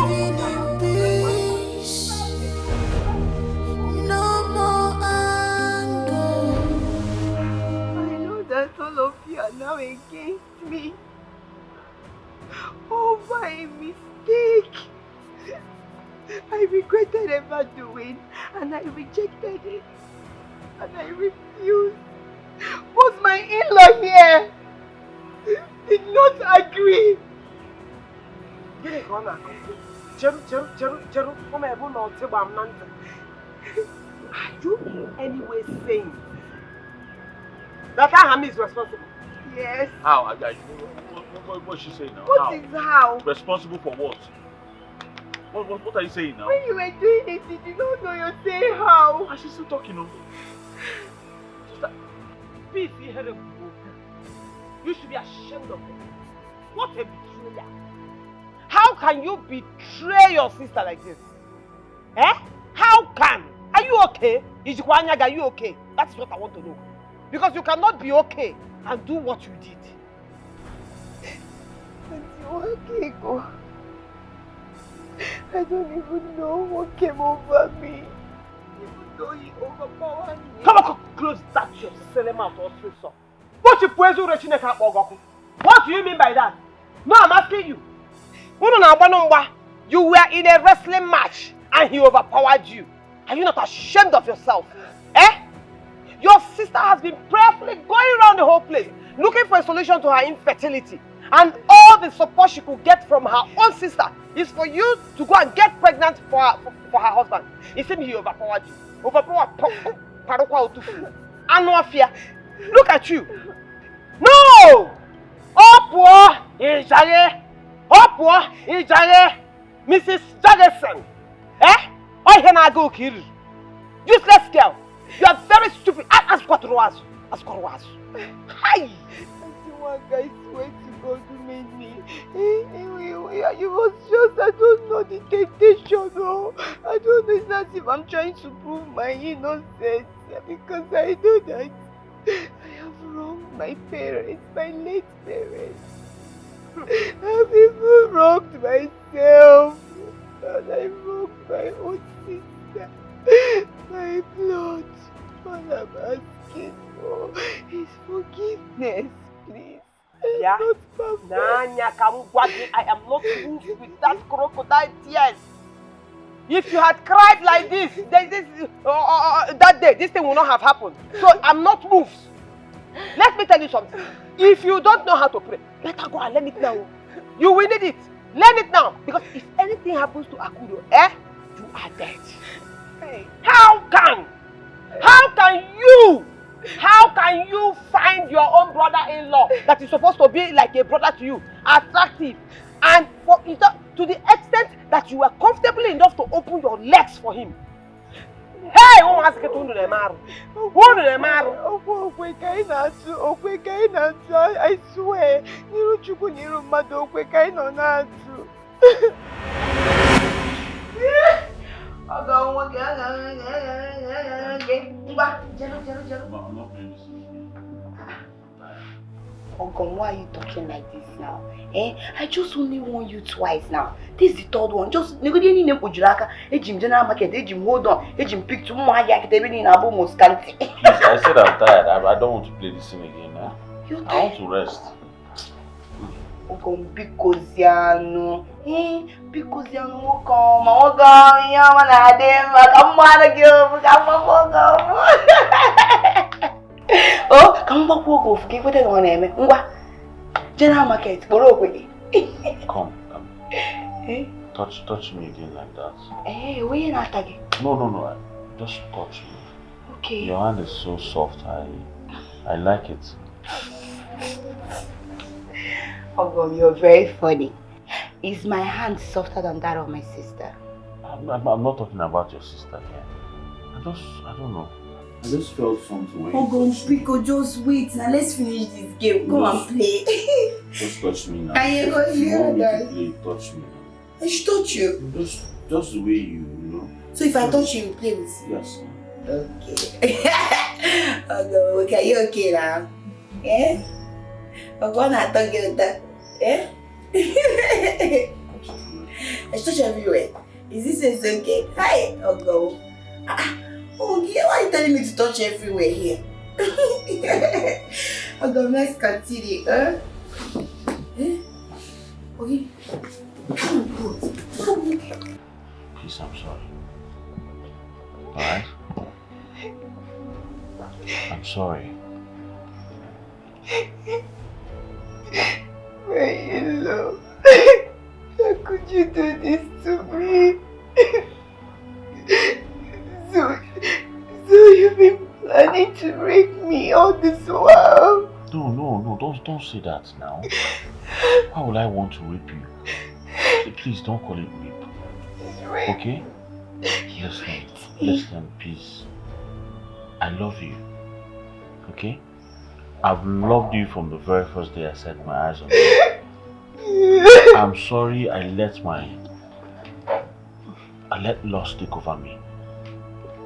living in peace. Oh, my mistake. I regretted ever doing, and I rejected it, and I refused. But my in-law here did not agree. Are you in any way saying that Aham is responsible? Yes. How? What's she saying now? What is how? Responsible for what? What are you saying now? When you were doing it, you did not know you're saying how. Is she still talking on? Peace, you should be ashamed of it. What a betrayer. How can you betray your sister like this? Eh? How can? Are you okay? Ijikwanyaga, are you okay? That is what I want to know. Because you cannot be okay and do what you did. Auntie, go. I don't even know what came over me. Even though he overpowered me. Come on, close that your silly mouth or so. What do you mean by that? No, I'm asking you. You were in a wrestling match and he overpowered you. Are you not ashamed of yourself? Eh? Your sister has been prayerfully going around the whole place looking for a solution to her infertility. And all the support she could get from her own sister is for you to go and get pregnant for her husband. It seems he overpowered you. Overpowered. Look at you. No! Oh, poor Mrs. Jagerson. Eh? Oh, here go kill. Useless girl. You are very stupid. Ask what it was. Hi. I swear to God who made me. It was just, I don't know the temptation. No. I don't know. It's not if I'm trying to prove my innocence. Because I know that I have wronged my parents, my late parents. I've even wronged myself. And I wronged my own sister. My blood. All I'm asking for is forgiveness, please. Yeah. I am not moved with that crocodile tears. If you had cried like this, that day, this thing would not have happened. So I'm not moved. Let me tell you something. If you don't know how to pray, let her go and learn it now. You will need it. Learn it now. Because if anything happens to Akudo, you are dead. Hey. How can you find your own brother-in-law that is supposed to be like a brother to you, attractive, and to the extent that you are comfortable enough to open your legs for him? Hey, who has get to the maru? I swear. Ogon, why are you talking like this now? I just only warned you twice now. This is the third one. Just negotiating name Ujulaka, Ejim General Market, Ejim hold on, Ejim pick to more yak in Abu Moscanti. I said I'm tired. I don't want to play this thing again now. I want to rest. Ogon, because Yano, because Yano come, Ogon, Yamana, I'm oh, come back, go, forgive what I want to name. General Market, Come. Touch me again like that. Hey, where you not again? No. Just touch me. Okay. Your hand is so soft. I like it. Ogom, you're very funny. Is my hand softer than that of my sister? I'm not talking about your sister here. I don't know. I just felt something when Ogom, Pico, just wait now. Let's finish this game. Come and play. Just touch me now. Can you go here, guys? Touch me now. I should touch you. Just the way you know. So if I touch you, you play with me? Yes. Okay. Ogom, okay, you okay now? Yeah? Ogom, I don't get that. Yeah? I should touch you everywhere. Is this okay? Hi, Ogom. Oh, yeah, why are you telling me to touch everywhere here? Ogom, let's continue, huh? Okay. Please, I'm sorry. Alright? I'm sorry. My in-law, how could you do this to me? So you've been planning to rape me all this while? No, don't say that now. Why would I want to rape you? Please don't call it rape. Okay? Listen, please. I love you. Okay? I've loved you from the very first day I set my eyes on you. I'm sorry I let lust take over me.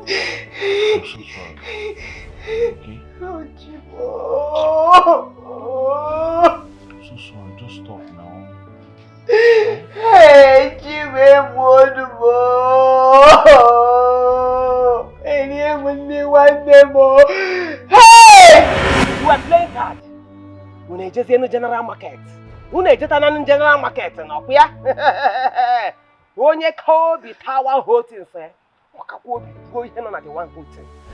I'm so sorry. Okay? Oh, I'm so sorry, just stop now. Hey, Jimmy, one more. And you one more. Hey! You are playing card. When I just in the general market. When I just in the general market, no, yeah. When you call the tower hotel, sir.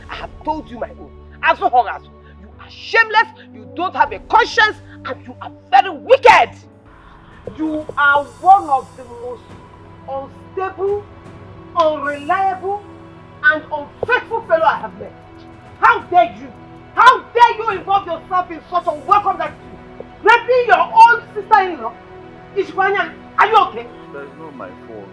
I have told you my own. As long as you are shameless, you don't have a conscience, and you are very wicked. You are one of the most unstable, unreliable, and unfaithful fellow I have met. How dare you? How dare you involve yourself in such unwelcome attitude? Raping your own sister-in-law? Ishwanya, are you okay? That is not my fault.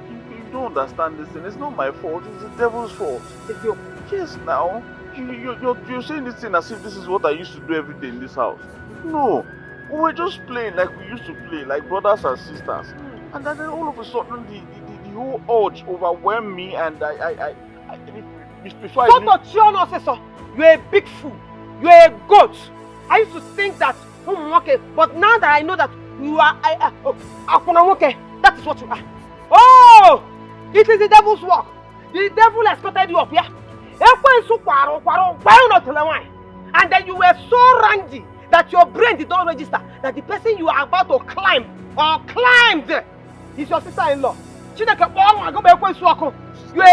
You don't understand this thing. It's not my fault. It's the devil's fault. It's your Yes, now. You're saying this thing as if this is what I used to do every day in this house. No. We were just playing like we used to play, like brothers and sisters. And then all of a sudden, the whole urge overwhelmed me, and before you're a big fool. You're a goat. I used to think that, but now that I know that you are, that is what you are. Oh! It is the devil's work. The devil escorted you up here. And then you were so rangy that your brain did not register that the person you are about to climb or climbed is your sister-in-law. You're a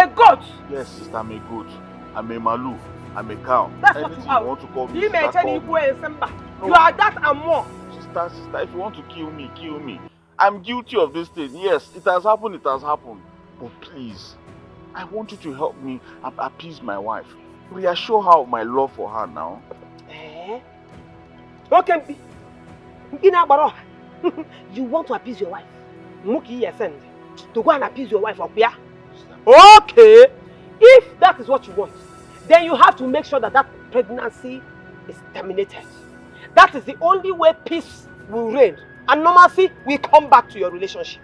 goat. Yes, sister, I'm a goat. I'm a malu. I'm a cow. That's anything what you want to call me, you sister, call me. You are that and more. Sister, if you want to kill me, kill me. I'm guilty of this thing. Yes, it has happened. But please, I want you to help me appease my wife. Reassure her of my love for her now. Okay. You want to appease your wife? To go and appease your wife, okay? Okay. If that is what you want, then you have to make sure that pregnancy is terminated. That is the only way peace will reign and normalcy will come back to your relationship.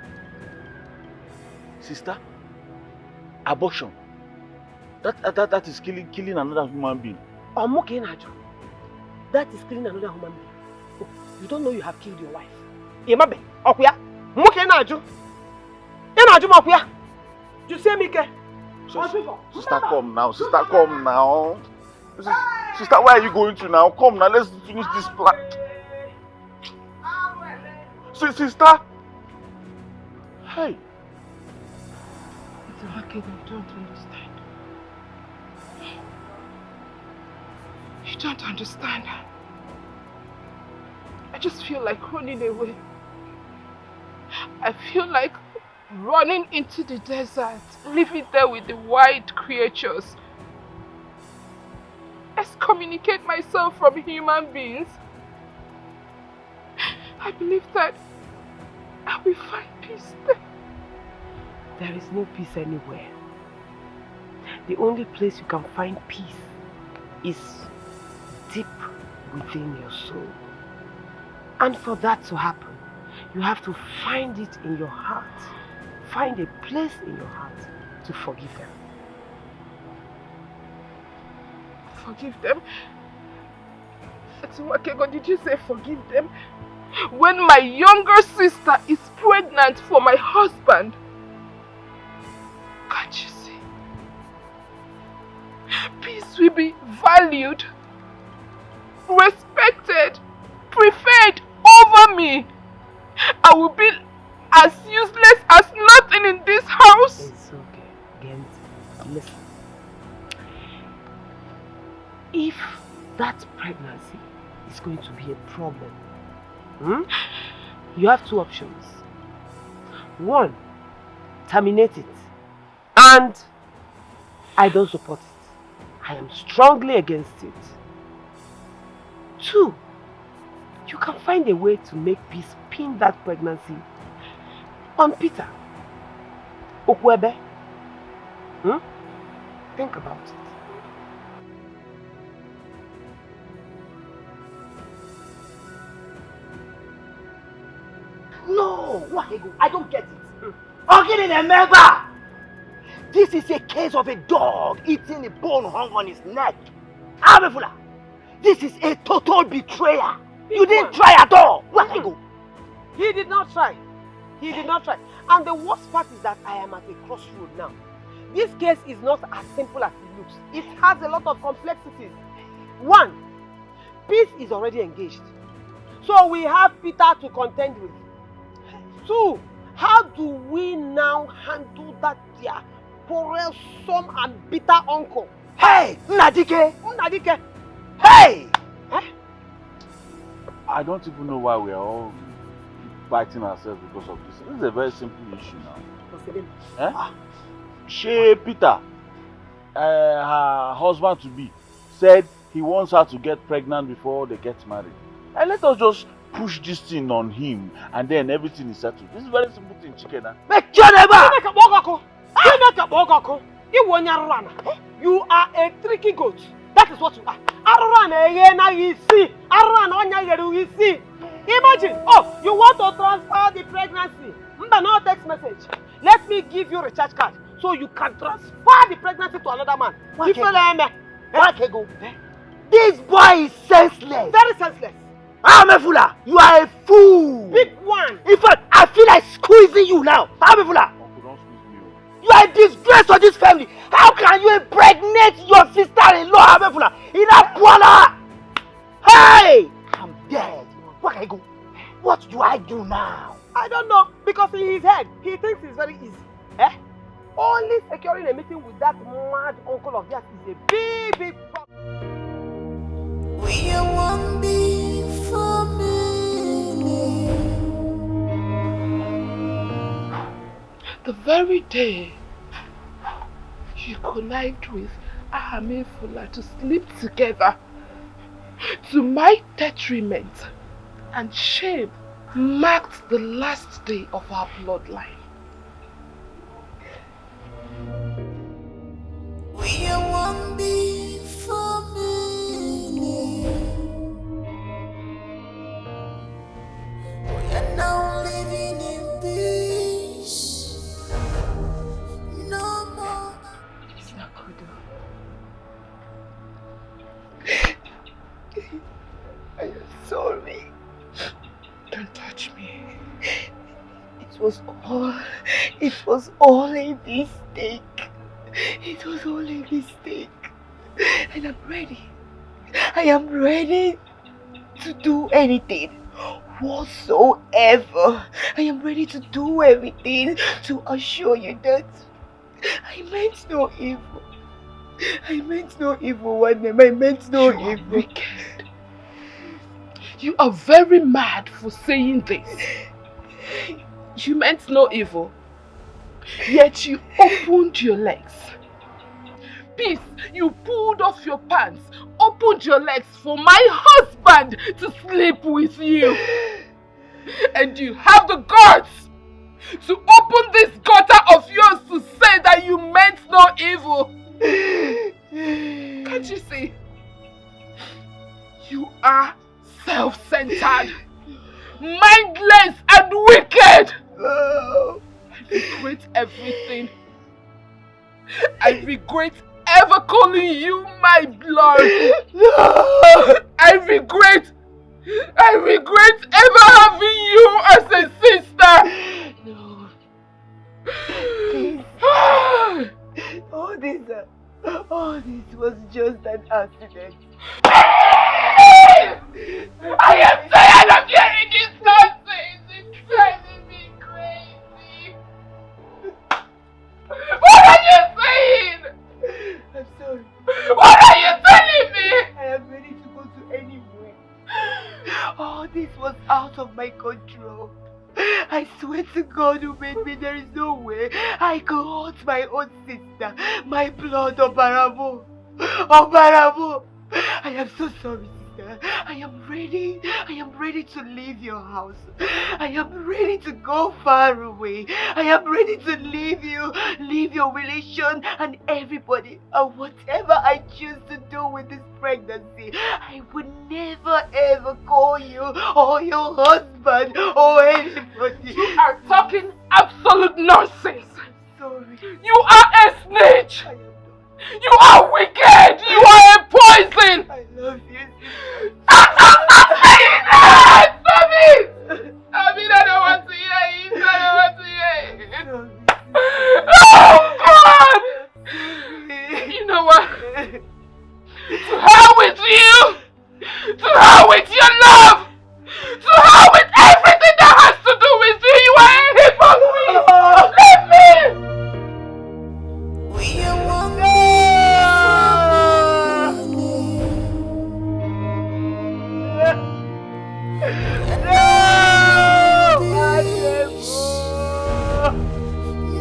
Sister, abortion. That is killing another human being. That is killing another human being. You don't know you have killed your wife. You see me? Sister, come now. Sister, come now. Sister, where are you going to now? Come now, let's finish this plan. Sister! Hey! It's okay, I don't understand. You don't understand. I just feel like running away. I feel like running into the desert, living there with the wild creatures. Excommunicate myself from human beings. I believe that I will find peace there. There is no peace anywhere. The only place you can find peace is deep within your soul. And for that to happen, you have to find it in your heart. Find a place in your heart to forgive them. Forgive them? Did you say forgive them? When my younger sister is pregnant for my husband? Can't you see? Peace will be valued, respected, preferred over me. I will be as useless as nothing in this house. It's okay. Gent, listen. If that pregnancy is going to be a problem, you have two options. One, terminate it. And I don't support it. I am strongly against it. Two, you can find a way to make peace pin that pregnancy on Peter. Okwebe. Think about it. No, I don't get it. Remember, this is a case of a dog eating a bone hung on his neck. Abefula, this is a total betrayer. You didn't try at all. He did not try. He did not try. And the worst part is that I am at a crossroad now. This case is not as simple as it looks. It has a lot of complexities. One, Peace is already engaged. So we have Peter to contend with. Two, how do we now handle that their quarrelsome and bitter uncle? Hey, Dikeh! Dikeh! Hey! I don't even know why we are all fighting ourselves because of this. This is a very simple issue now. Peter, her husband-to-be, said he wants her to get pregnant before they get married. And let us just push this thing on him and then everything is settled. This is a very simple thing, chicken. You are a tricky goat. That is what you are. Imagine, you want to transfer the pregnancy. No text message. Let me give you a recharge card so you can transfer the pregnancy to another man. This boy is senseless. Very senseless. Amefula, you are a fool. Big one. In fact, I feel like squeezing you now. Amefula, you are a disgrace to this family. How can you impregnate your sister-in-law, Amefula, in a Kuala? Hey, I'm dead. Where can I go? What do I do now? I don't know, because in his head, he thinks it's very easy. Only securing a meeting with that mad uncle of theirs is a big, big problem. We are one big family. The very day you connived with Ahamefula to sleep together, to my detriment and shame, marked the last day of our bloodline. We are one big family. We are now living in peace. No more. I am sorry. Don't touch me. It was all a mistake. It was all a mistake. And I'm ready. I am ready to do anything whatsoever. I am ready to do everything to assure you that I meant no evil. I meant no evil, one name. I meant no evil. You are wicked. You are very mad for saying this. You meant no evil, yet you opened your legs. Peace, you pulled off your pants, opened your legs for my husband to sleep with you. And you have the guts to open this gutter of yours to say that you meant no evil. Can't you see? You are self-centered, mindless and wicked. I regret everything. I regret ever calling you my blood. I regret ever having you as a sister. No. Please. All this was just an accident. I am tired of hearing this nonsense. It's crazy. I swear to God who made me, there is no way I could hurt my own sister. My blood, Obarabo. Obarabo. I am so sorry, sister. I am ready to leave your house. I am ready to go far away. I am ready to leave your relation and everybody. And whatever I choose to do with this pregnancy, I would never ever call you or your husband or anybody. You are talking absolute nonsense. I'm sorry. You are a snitch. You are wicked! You are a poison! I love you. Stop saying that! Stop it! I mean, I don't want to hear it. I don't want to hear it. Oh, God! You know what? To hell with you! To hell with your love! To hell with everything that has to do with you! You are a hypocrite! Leave me! We are one.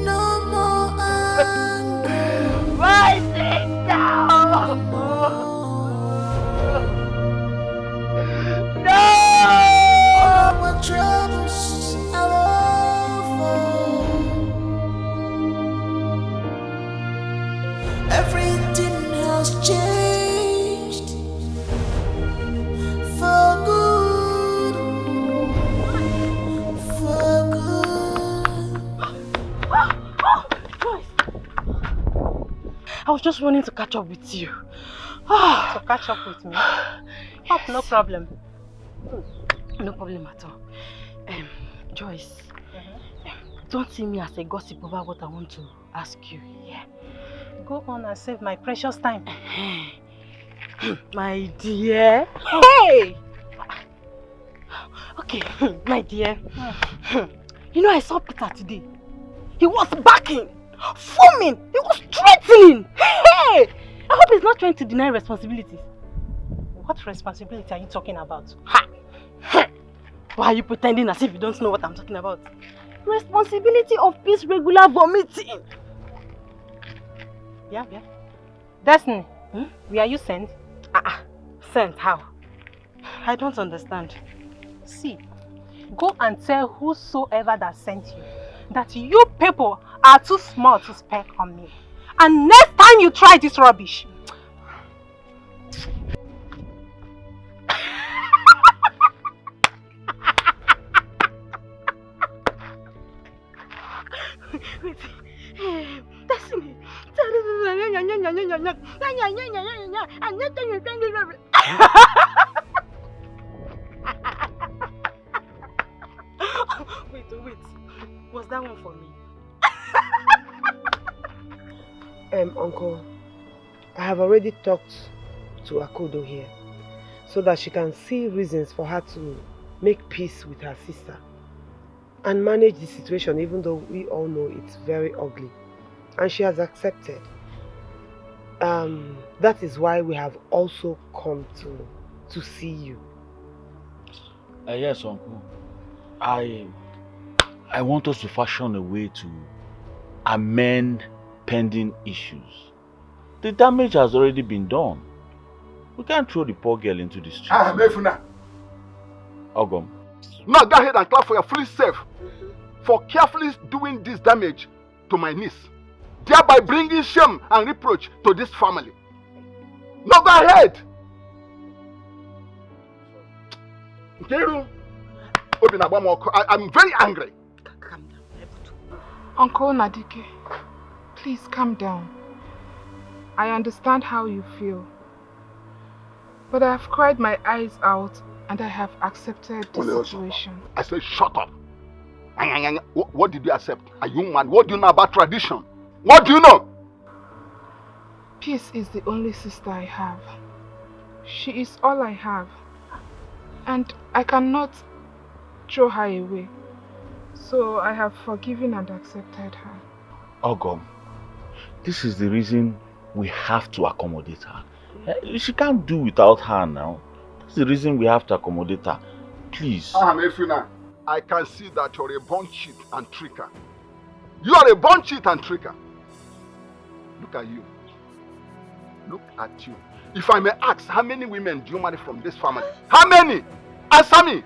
No more anger. My sister! No! All our troubles are over. Everything has changed for good. For good. I was just wanting to catch up with you. To catch up with me? Oh, no problem. No problem at all. Joyce, don't see me as a gossip over what I want to ask you. Yeah. Go on and save my precious time. My dear. Hey! Okay, my dear. You know, I saw Peter today. He was backing, foaming, he was threatening. Hey! I hope he's not trying to deny responsibilities. What responsibility are you talking about? Ha! Why are you pretending as if you don't know what I'm talking about? Responsibility of this regular vomiting. Yeah. Destiny, where are you sent? Sent? How? I don't understand. See, go and tell whosoever that sent you that you people are too small to spec on me. And next time you try this rubbish, wait, Destiny. Wait. Was that one for me? Uncle, I have already talked to Akudo here so that she can see reasons for her to make peace with her sister and manage the situation, even though we all know it's very ugly. And she has accepted. That is why we have also come to see you. Yes, Uncle. I want us to fashion a way to amend pending issues. The damage has already been done. We can't throw the poor girl into the street. Mefuna. Ogom. Now go ahead and clap for your foolish self for carefully doing this damage to my niece, thereby bringing shame and reproach to this family. Now go ahead. I'm very angry. Calm down. Uncle Nadike, please calm down. I understand how you feel. But I have cried my eyes out and I have accepted the situation. I said shut up. What did you accept? Are you mad? What do you know about tradition? What do you know? Peace is the only sister I have. She is all I have. And I cannot throw her away. So I have forgiven and accepted her. Ogom, this is the reason we have to accommodate her. She can't do without her now. That's the reason we have to accommodate her. Please. I I can see that you're a born cheat and tricker. You are a born cheat and tricker. Look at you. Look at you. If I may ask, how many women do you marry from this family? How many? Answer me.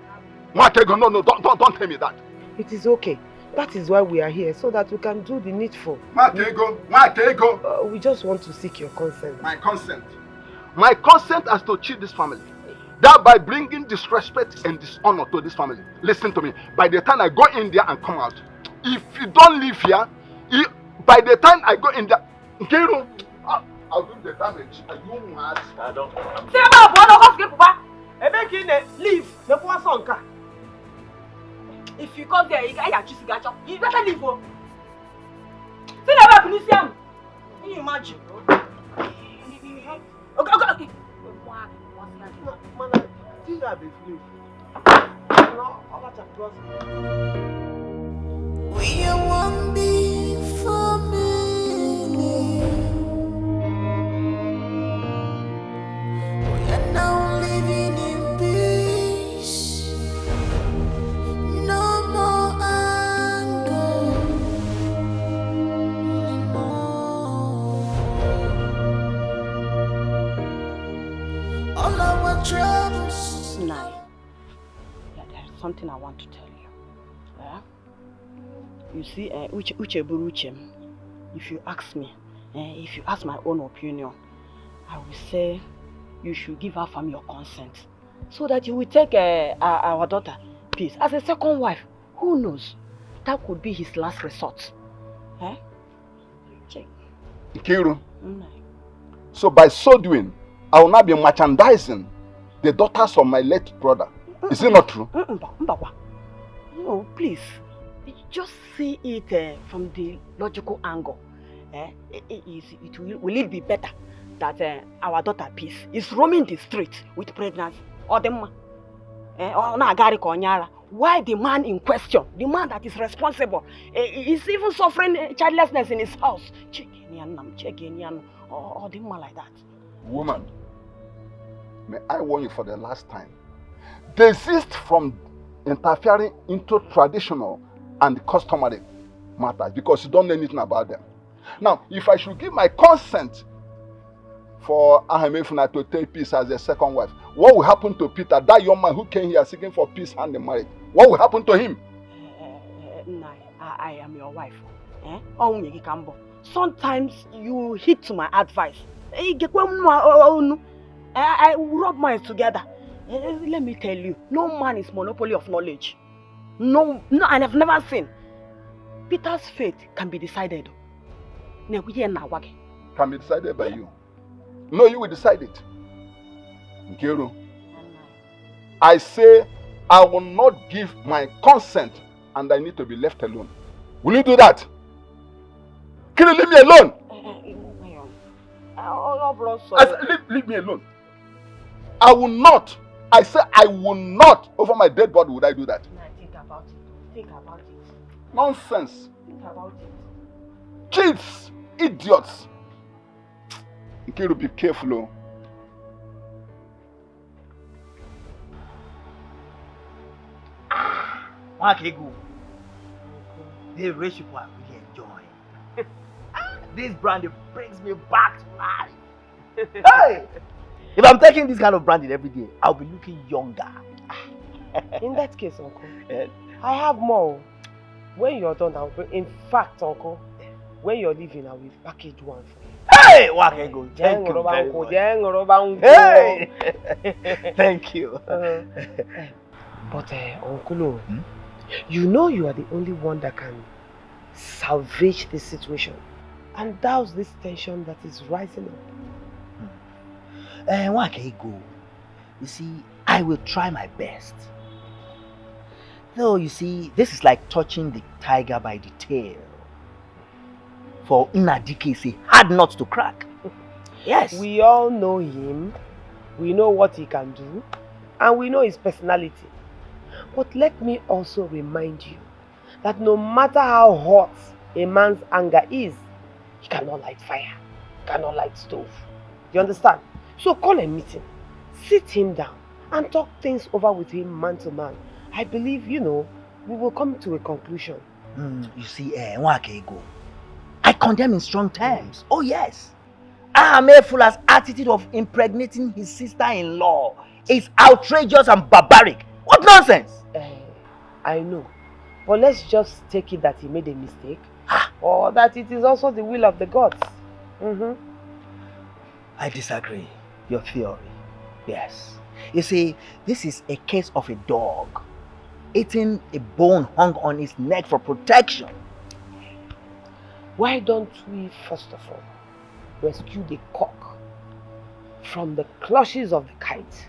No, don't tell me that. It is okay. That is why we are here, so that we can do the needful. We just want to seek your consent. My consent. My consent as to cheat this family. Thereby bringing disrespect and dishonor to this family. Listen to me. By the time I go in there and come out, if you don't live here, by the time I go in there, I'll do the damage. Are you mad? I don't. Say about Papa. Leave. If you come there, you better leave. See that Tunisian. Can you imagine? Okay. We are one big family. We are now living in peace. No more anger. All our troubles. Nai, there's something I want to tell you. You see, if you ask me, if you ask my own opinion, I will say you should give her from your consent, so that you will take our daughter, Peace, as a second wife. Who knows? That could be his last resort. Check. Nkiru. So by so doing, I will not be merchandising the daughters of my late brother. Is it not true? No, please. Just see it from the logical angle. Will it be better that our daughter Peace is roaming the streets with pregnancy? Or the man? Why the man in question, the man that is responsible, is even suffering childlessness in his house? Check or the man like that. Woman, may I warn you for the last time. Desist from interfering into traditional and customary matters because you don't know anything about them. Now, if I should give my consent for Ahemefuna to take Peace as a second wife, what will happen to Peter, that young man who came here seeking for peace and the marriage? What will happen to him? I am your wife. Sometimes you hit to my advice. I will rub minds together. Let me tell you, no man is monopoly of knowledge. No, I have never seen. Peter's fate can be decided. Can be decided by you. No, you will decide it. Nkiru, I say I will not give my consent and I need to be left alone. Will you do that? Can you leave me alone? Leave me alone. I will not. I say I will not. Over my dead body would I do that? Think about it. Think about it. Nonsense. Think about it. Kids, idiots. Nkiru, be careful. This relationship I really enjoy. This brandy brings me back to life. Hey! If I'm taking this kind of brandy every day, I'll be looking younger. In that case, Uncle, I have more. When you're done, I'll bring. In fact, Uncle, when you're leaving, I will package one for you. Hey! Wakego, thank you very much. Hey! Thank you. But, Uncle, you know you are the only one that can salvage this situation and douse this tension that is rising up. Wakego, you see, I will try my best. Though, you see, this is like touching the tiger by the tail. For Dikeh is a hard nut to crack. Yes. We all know him, we know what he can do, and we know his personality. But let me also remind you that no matter how hot a man's anger is, he cannot light fire, cannot light stove. You understand? So call a meeting, sit him down, and talk things over with him man to man. I believe, we will come to a conclusion. You see, Nwakego, I condemn in strong terms. Oh yes. Amefula's attitude of impregnating his sister-in-law is outrageous and barbaric. What nonsense! I know. But let's just take it that he made a mistake. Or that it is also the will of the gods. I disagree. Your theory. Yes. You see, this is a case of a dog eating a bone hung on its neck for protection. Why don't we, first of all, rescue the cock from the clutches of the kite?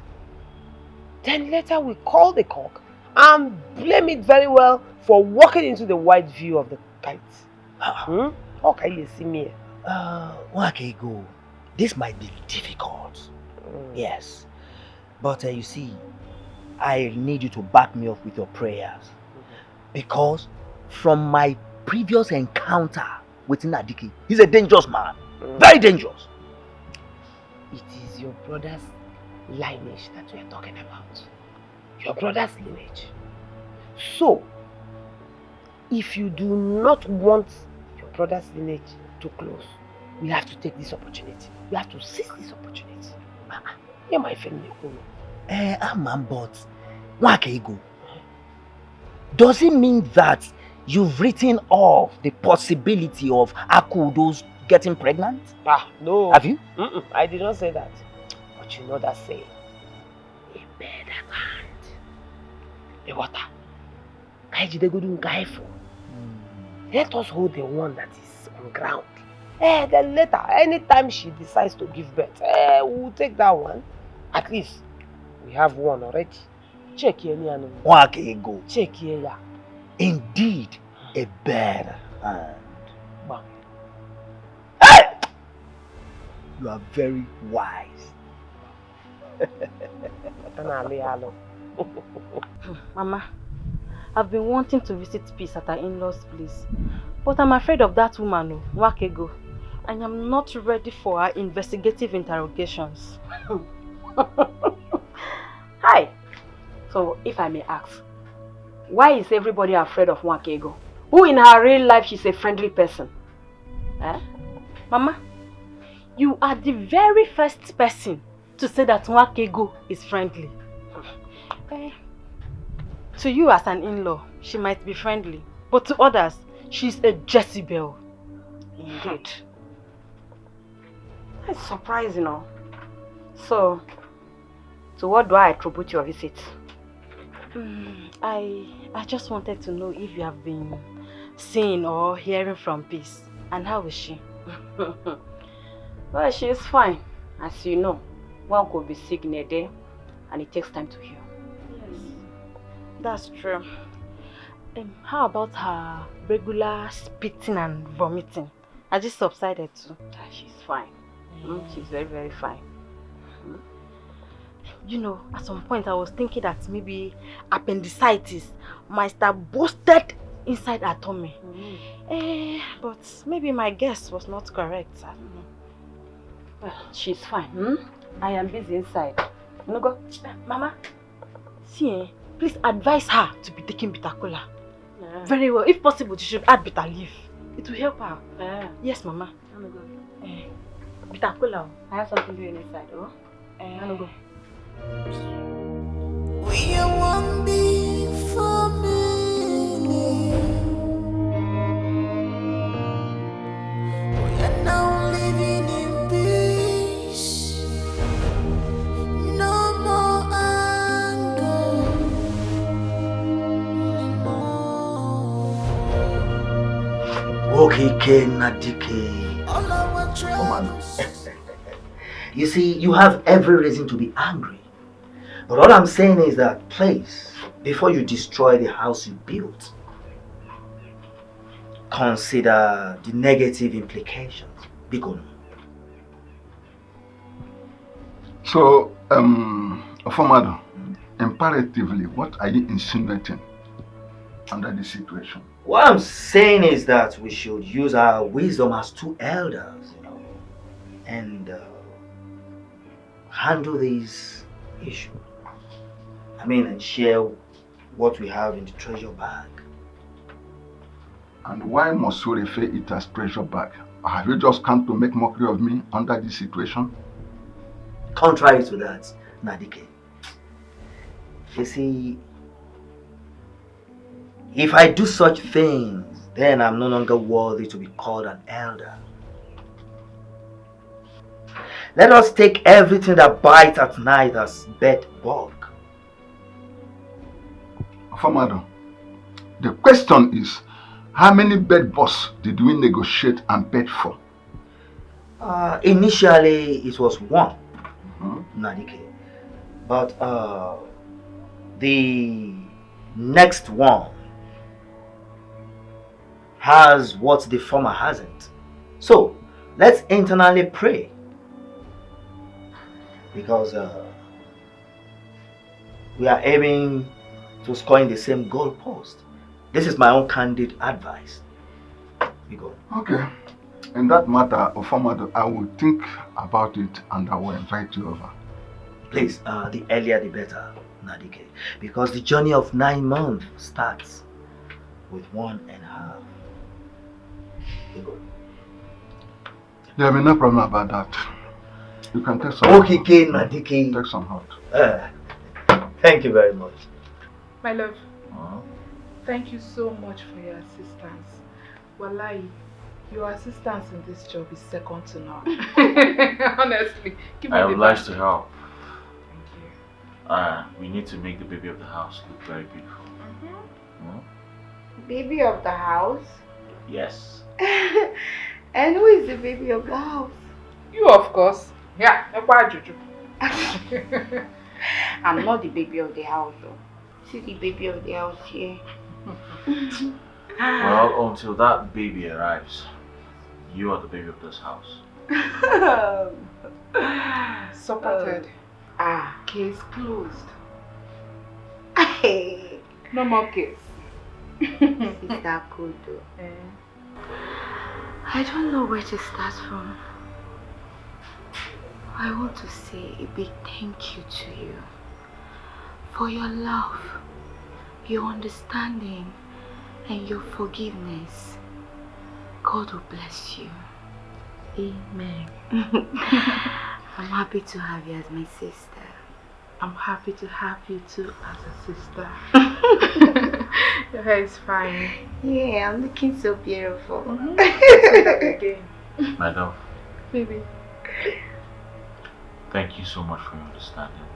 Then later we call the cock and blame it very well for walking into the wide view of the kite. Okay, you see me. Nwakego, this might be difficult. Yes. But you see, I need you to back me up with your prayers. Because from my previous encounter with Dikeh, he's a dangerous man. Very dangerous. It is your brother's lineage that we are talking about. Your brother's lineage. So, if you do not want your brother's lineage to close, we have to take this opportunity. We have to seize this opportunity. You're my family. But Nwakego, does it mean that you've written off the possibility of Akudo's getting pregnant? No. Have you? I did not say that. But you know that saying. A bird at hand. A water. Let us hold the one that is on ground. Then later, anytime she decides to give birth, we'll take that one. At least, we have one already. Check here, Nwakego. Check here, yeah. Indeed, a bird hand. Bam. Hey! You are very wise. Mama, I've been wanting to visit Peace at her in-laws' place, but I'm afraid of that woman, Nwakego, and I'm not ready for her investigative interrogations. Hi. So, if I may ask, why is everybody afraid of Nwakego? Who in her real life she's a friendly person? Mama, you are the very first person to say that Nwakego is friendly. To you as an in-law, she might be friendly, but to others, she's a Jezebel. Indeed. That's surprising, no? So what do I attribute your visit? I just wanted to know if you have been seeing or hearing from Peace. And how is she? Well, she is fine. As you know, one could be sick in a day and it takes time to heal. Yes, that's true. How about her regular spitting and vomiting? Has it subsided too? She's fine. She's very, very fine. You know, at some point I was thinking that maybe appendicitis might have boosted inside her tummy. But maybe my guess was not correct. I don't know. Well, she's fine. I am busy inside. No go. Mama, see, please advise her to be taking bitter cola. Very well. If possible, she should add bitter leaf. It will help her. Yes, Mama. No go. Bitter cola. I have something doing inside. No go. We are one big family. We are now living in peace. No more anger. Okay, Dikeh. You see, you have every reason to be angry. But all I'm saying is that, please, before you destroy the house you built, consider the negative implications. Biko. So, Ofamado, imperatively, what are you insinuating under this situation? What I'm saying is that we should use our wisdom as two elders, and handle this issue. And share what we have in the treasure bag. And why must you refer it as treasure bag? Have you just come to make mockery of me under this situation? Contrary to that, Dikeh, you see, if I do such things, then I'm no longer worthy to be called an elder. Let us take everything that bites at night as bed bug. Famado, the question is, how many bed bugs did we negotiate and bed for? Initially, it was one, Dikeh. But the next one has what the former hasn't. So, let's internally pray. Because we are aiming to score in the same goal post. This is my own candid advice. You go. Okay. In that matter, Famado, I will think about it and I will invite you over. Please, the earlier the better, Dikeh. Because the journey of 9 months starts with 1.5. You go. There will be no problem about that. You can take some. Okay, Dikeh. Take some hot. Thank you very much. My love, thank you so much for your assistance. Wallahi, your assistance in this job is second to none. Honestly, give me I the oblige best. to help. Thank you. We need to make the baby of the house look very beautiful. Baby of the house? Yes. And who is the baby of the house? You, of course. Yeah, Juju. I'm not the baby of the house though. See the baby of the house here. Well, until that baby arrives, you are the baby of this house. Supported. Case closed. No more case. Sister Kudo. I don't know where to start from. I want to say a big thank you to you for your love, your understanding, and your forgiveness. God will bless you. Amen. I'm happy to have you as my sister. I'm happy to have you too as a sister. Your hair is fine. Yeah, I'm looking so beautiful. My love. Baby. Thank you so much for your understanding.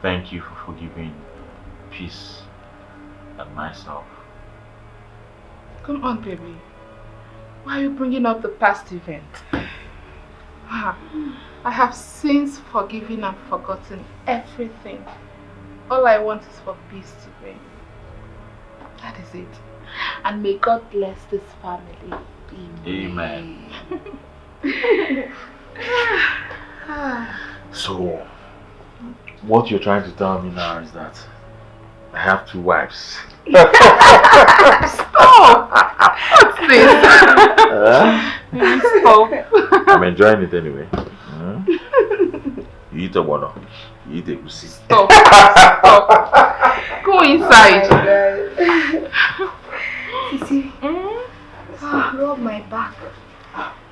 Thank you for forgiving Peace and myself. Come on, baby. Why are you bringing up the past event? I have since forgiven and forgotten everything. All I want is for peace to reign. That is it. And may God bless this family. Amen. So, what you're trying to tell me now is that I have 2 wives. Stop! What's this? Stop. I'm enjoying it anyway. You eat a water. You eat a pussy. Stop. Stop. Go inside. Sissy, rub my back,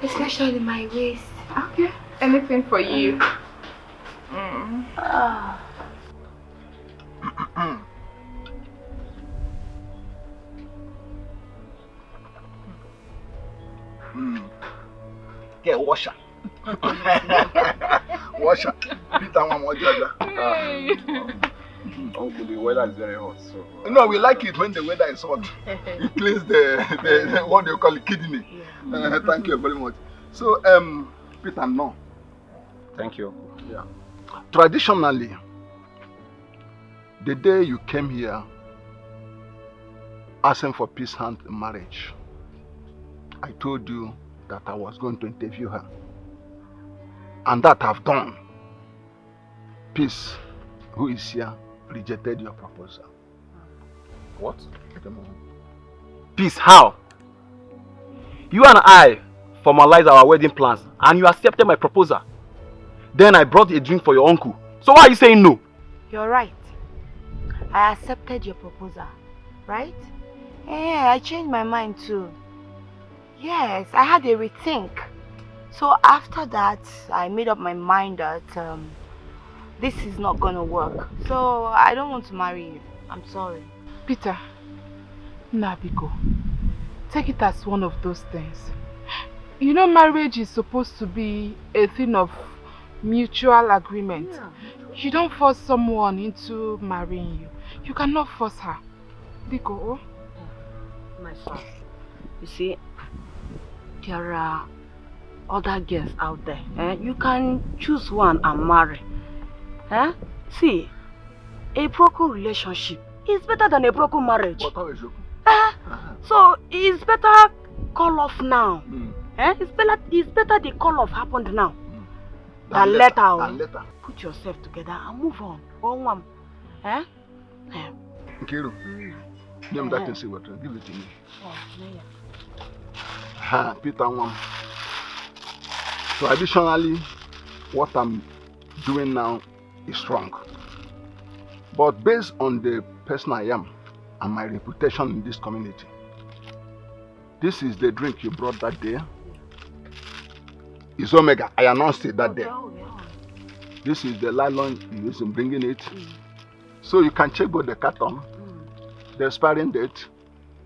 especially my waist. Okay. Anything for you. Get washer. Washer. Peter one more Jaja. Uncle, the weather is very hot, so... No, we like it when the weather is hot. It cleans the what they call the kidney. Thank you very much. So, Peter, no. Thank you. Yeah. Traditionally, the day you came here asking for Peace hand in marriage, I told you that I was going to interview her. And that I've done. Peace, who is here, rejected your proposal. What? Peace, how? You and I formalized our wedding plans and you accepted my proposal. Then I brought a drink for your uncle. So why are you saying no? You're right. I accepted your proposal, right? Yeah, I changed my mind too. Yes, I had a rethink. So after that, I made up my mind that this is not gonna work. So I don't want to marry you. I'm sorry. Peter, Nabiko, take it as one of those things. You know, marriage is supposed to be a thing of mutual agreement. Yeah. You don't force someone into marrying you. You cannot force her. Biko. My son, you see, there are other girls out there. You can choose one and marry. See, a broken relationship is better than a broken marriage. So it's better call off now. It's better the call off happened now than later. Put yourself together and move on. Nkiru, give me that thing, see what, give it to me. Peter, traditionally, what I'm doing now is wrong. But based on the person I am and my reputation in this community, this is the drink you brought that day. It's Omega. I announced it that day. This is the nylon you used in bringing it. So you can check both the carton, the expiring date,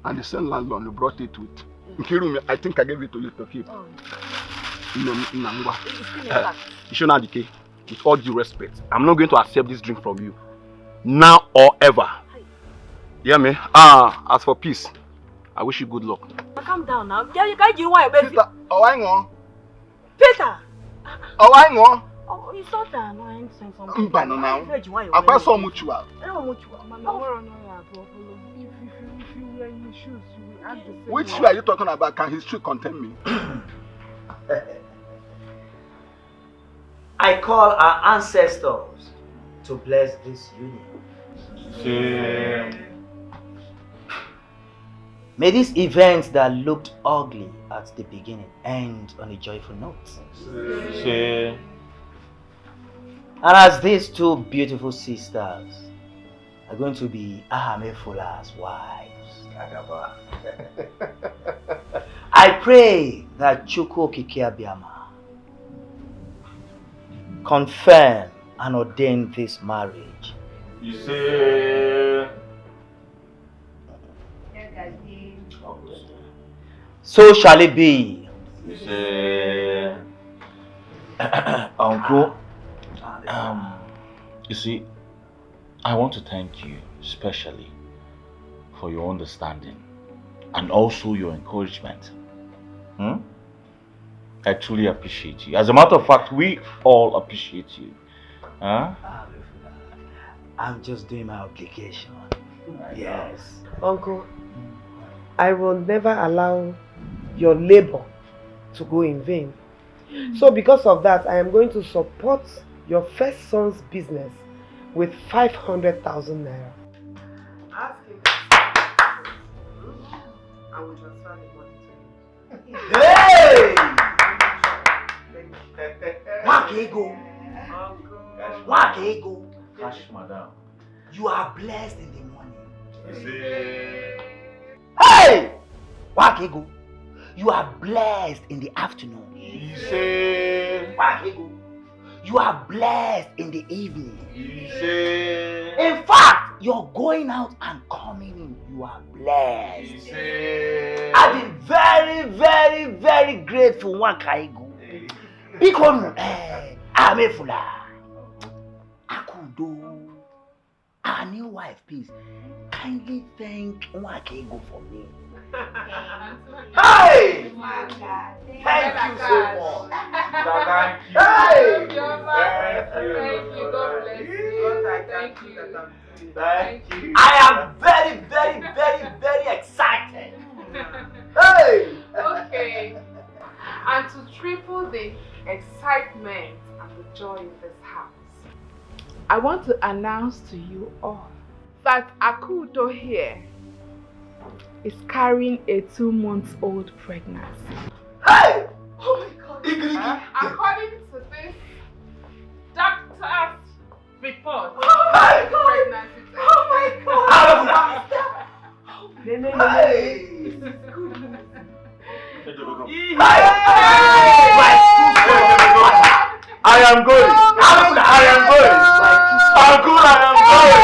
and the same nylon you brought it with. Nkiru, I think I gave it to you to keep. Ishona Dikeh, with all due respect, I'm not going to accept this drink from you. Now or ever. Yeah, me. As for peace, I wish you good luck. Calm down now. You can't do why, baby. Peter, Peter! Oh, it's not that annoying saying something. I pass so much well. If you wear his shoes, you will act the same. Which shoe are you talking about? Can his shoe contain me? I call our ancestors to bless this union. May these events that looked ugly at the beginning end on a joyful note. And as these two beautiful sisters are going to be Ahamefula's wives, I pray that Chukwu Okike Abiama confirm and ordain this marriage. So shall it be. Uncle, you see, I want to thank you especially for your understanding and also your encouragement. I truly appreciate you. As a matter of fact, we all appreciate you. I'm just doing my obligation. Yes. Uncle, I will never allow your labor to go in vain. So because of that, I am going to support your first son's business with 500,000 naira. Ask him. I will transfer the money to you. Hey! Wakego. Cash, madam. You are blessed in the morning. Hey! Wakego. You are blessed in the afternoon. Wakego. You are blessed in the evening. In fact, you're going out and coming in. You are blessed. I've been very, very, very grateful, Wakaigo. Because Amefula, Akudo, our new wife, please kindly thank Wakaigo for me. Hey! Thank you so much. Hey! Thank you. God bless you. Thank you. I am very, very, very, very excited. Hey! Okay. And to triple the excitement and the joy in this house, I want to announce to you all that Akudo here is carrying a 2-month-old pregnancy. Hey! Oh my God! According to this doctor's report, hey! pregnancy. Oh my I am going. I am going. Uncle, I am going.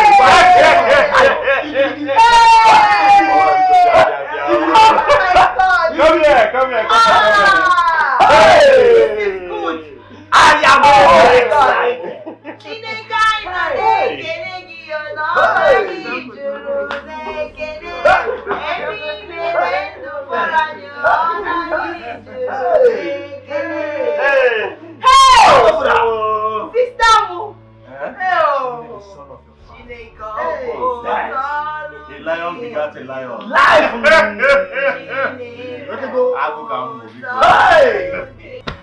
Come here. Hey! This is good. I am going. A lion begat a lion.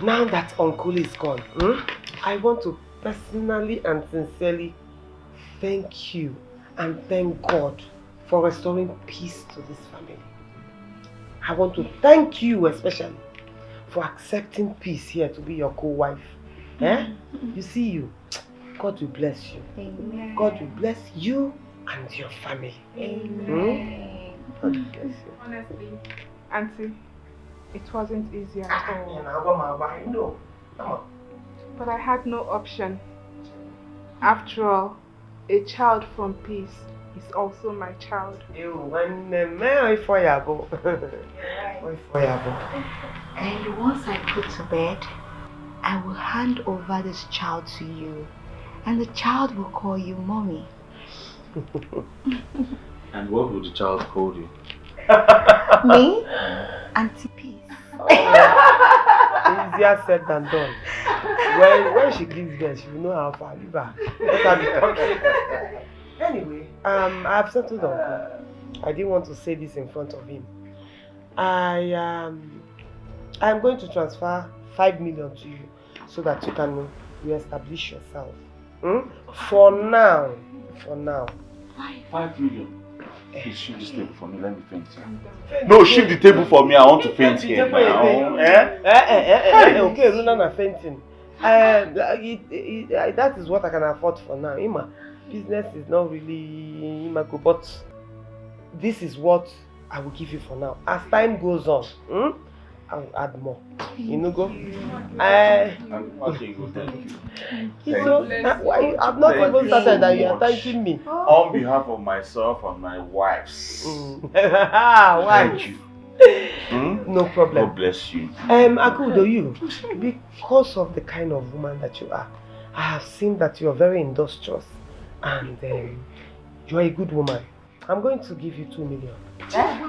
Now that Uncle is gone, I want to personally and sincerely thank you and thank God for restoring peace to this family. I want to thank you especially for accepting peace here to be your co-wife. You see you. God will bless you. Amen. God will bless you and your family. Amen. God will bless you. Honestly, Auntie, it wasn't easy at all. No. Come on. But I had no option. After all, a child from peace is also my child. And once I put to bed, I will hand over this child to you. And the child will call you mommy. And what would the child call you? Me? Auntie Peace. Easier said than done. When she gives birth, she will know how far leave her. Anyway, I've settled Uncle. I didn't want to say this in front of him. I'm going to transfer 5 million to you so that you can re-establish yourself. For now. 5 million. Please shift this table for me, let me faint here. No, shift the table for me, I want to faint here now. Okay, Luna fainting. That is what I can afford for now. Ima, business is not really Imago, but this is what I will give you for now. As time goes on, I will add more. You know, go. I've not even started that you are thanking me. On behalf of myself and my wives. Thank you. No problem. God bless you. Akudo, you, because of the kind of woman that you are, I have seen that you are very industrious and you are a good woman. I'm going to give you 2 million.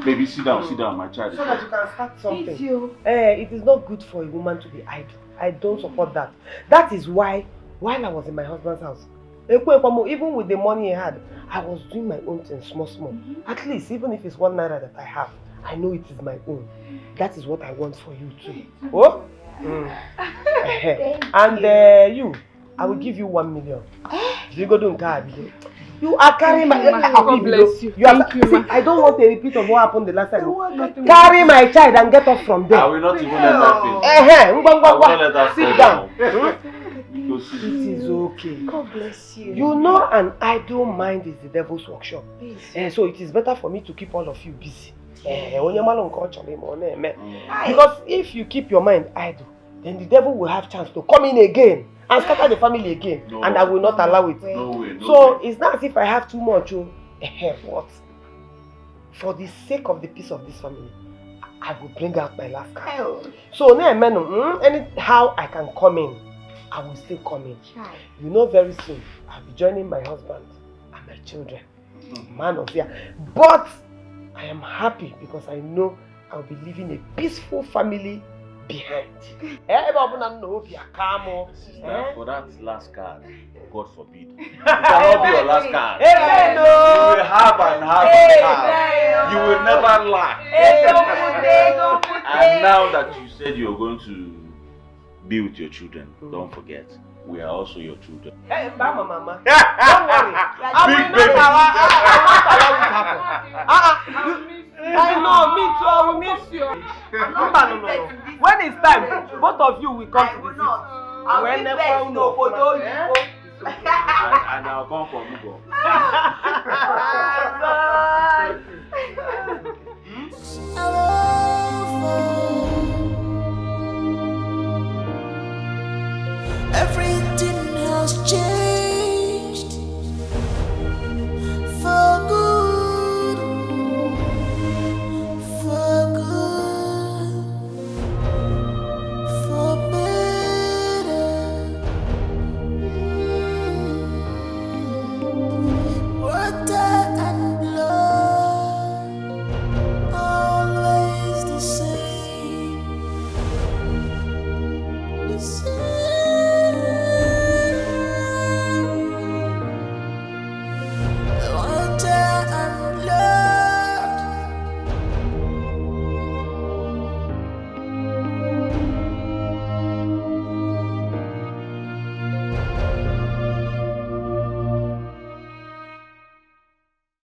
Baby, sit down, my child. So that you can start something. It is not good for a woman to be idle. I don't support that. That is why, while I was in my husband's house, even with the money I had, I was doing my own thing, small. At least, even if it's 1 naira that I have, I know it is my own. That is what I want for you too. Oh? And you, I will give you 1 million. You go do You are carrying my God bless you. Thank you, see, I don't want a repeat of what happened the last time. Carry my child and get up from there. I will not even let that fail. Sit down. It is okay. God bless you. You know, an idle mind is the devil's workshop. So it is better for me to keep all of you busy. Because if you keep your mind idle, then the devil will have chance to come in again and scatter the family again, and I will not allow it. So it's not as if I have too much. What? For the sake of the peace of this family, I will bring out my last card. So anyhow I can come in, I will still come in. You know, very soon I'll be joining my husband and my children. Man of fear. But I am happy because I know I'll be leaving a peaceful family behind. For that last card, God forbid. It cannot be your last card. You will have and have and have. You will never lack. And now that you said you're going to be with your children, don't forget, we are also your children. Hey, Mama. Don't worry. I will not allow it happen. I know, me too, I will miss you. No. When it's time, both of you will come to the city. And I'll come for Mugo.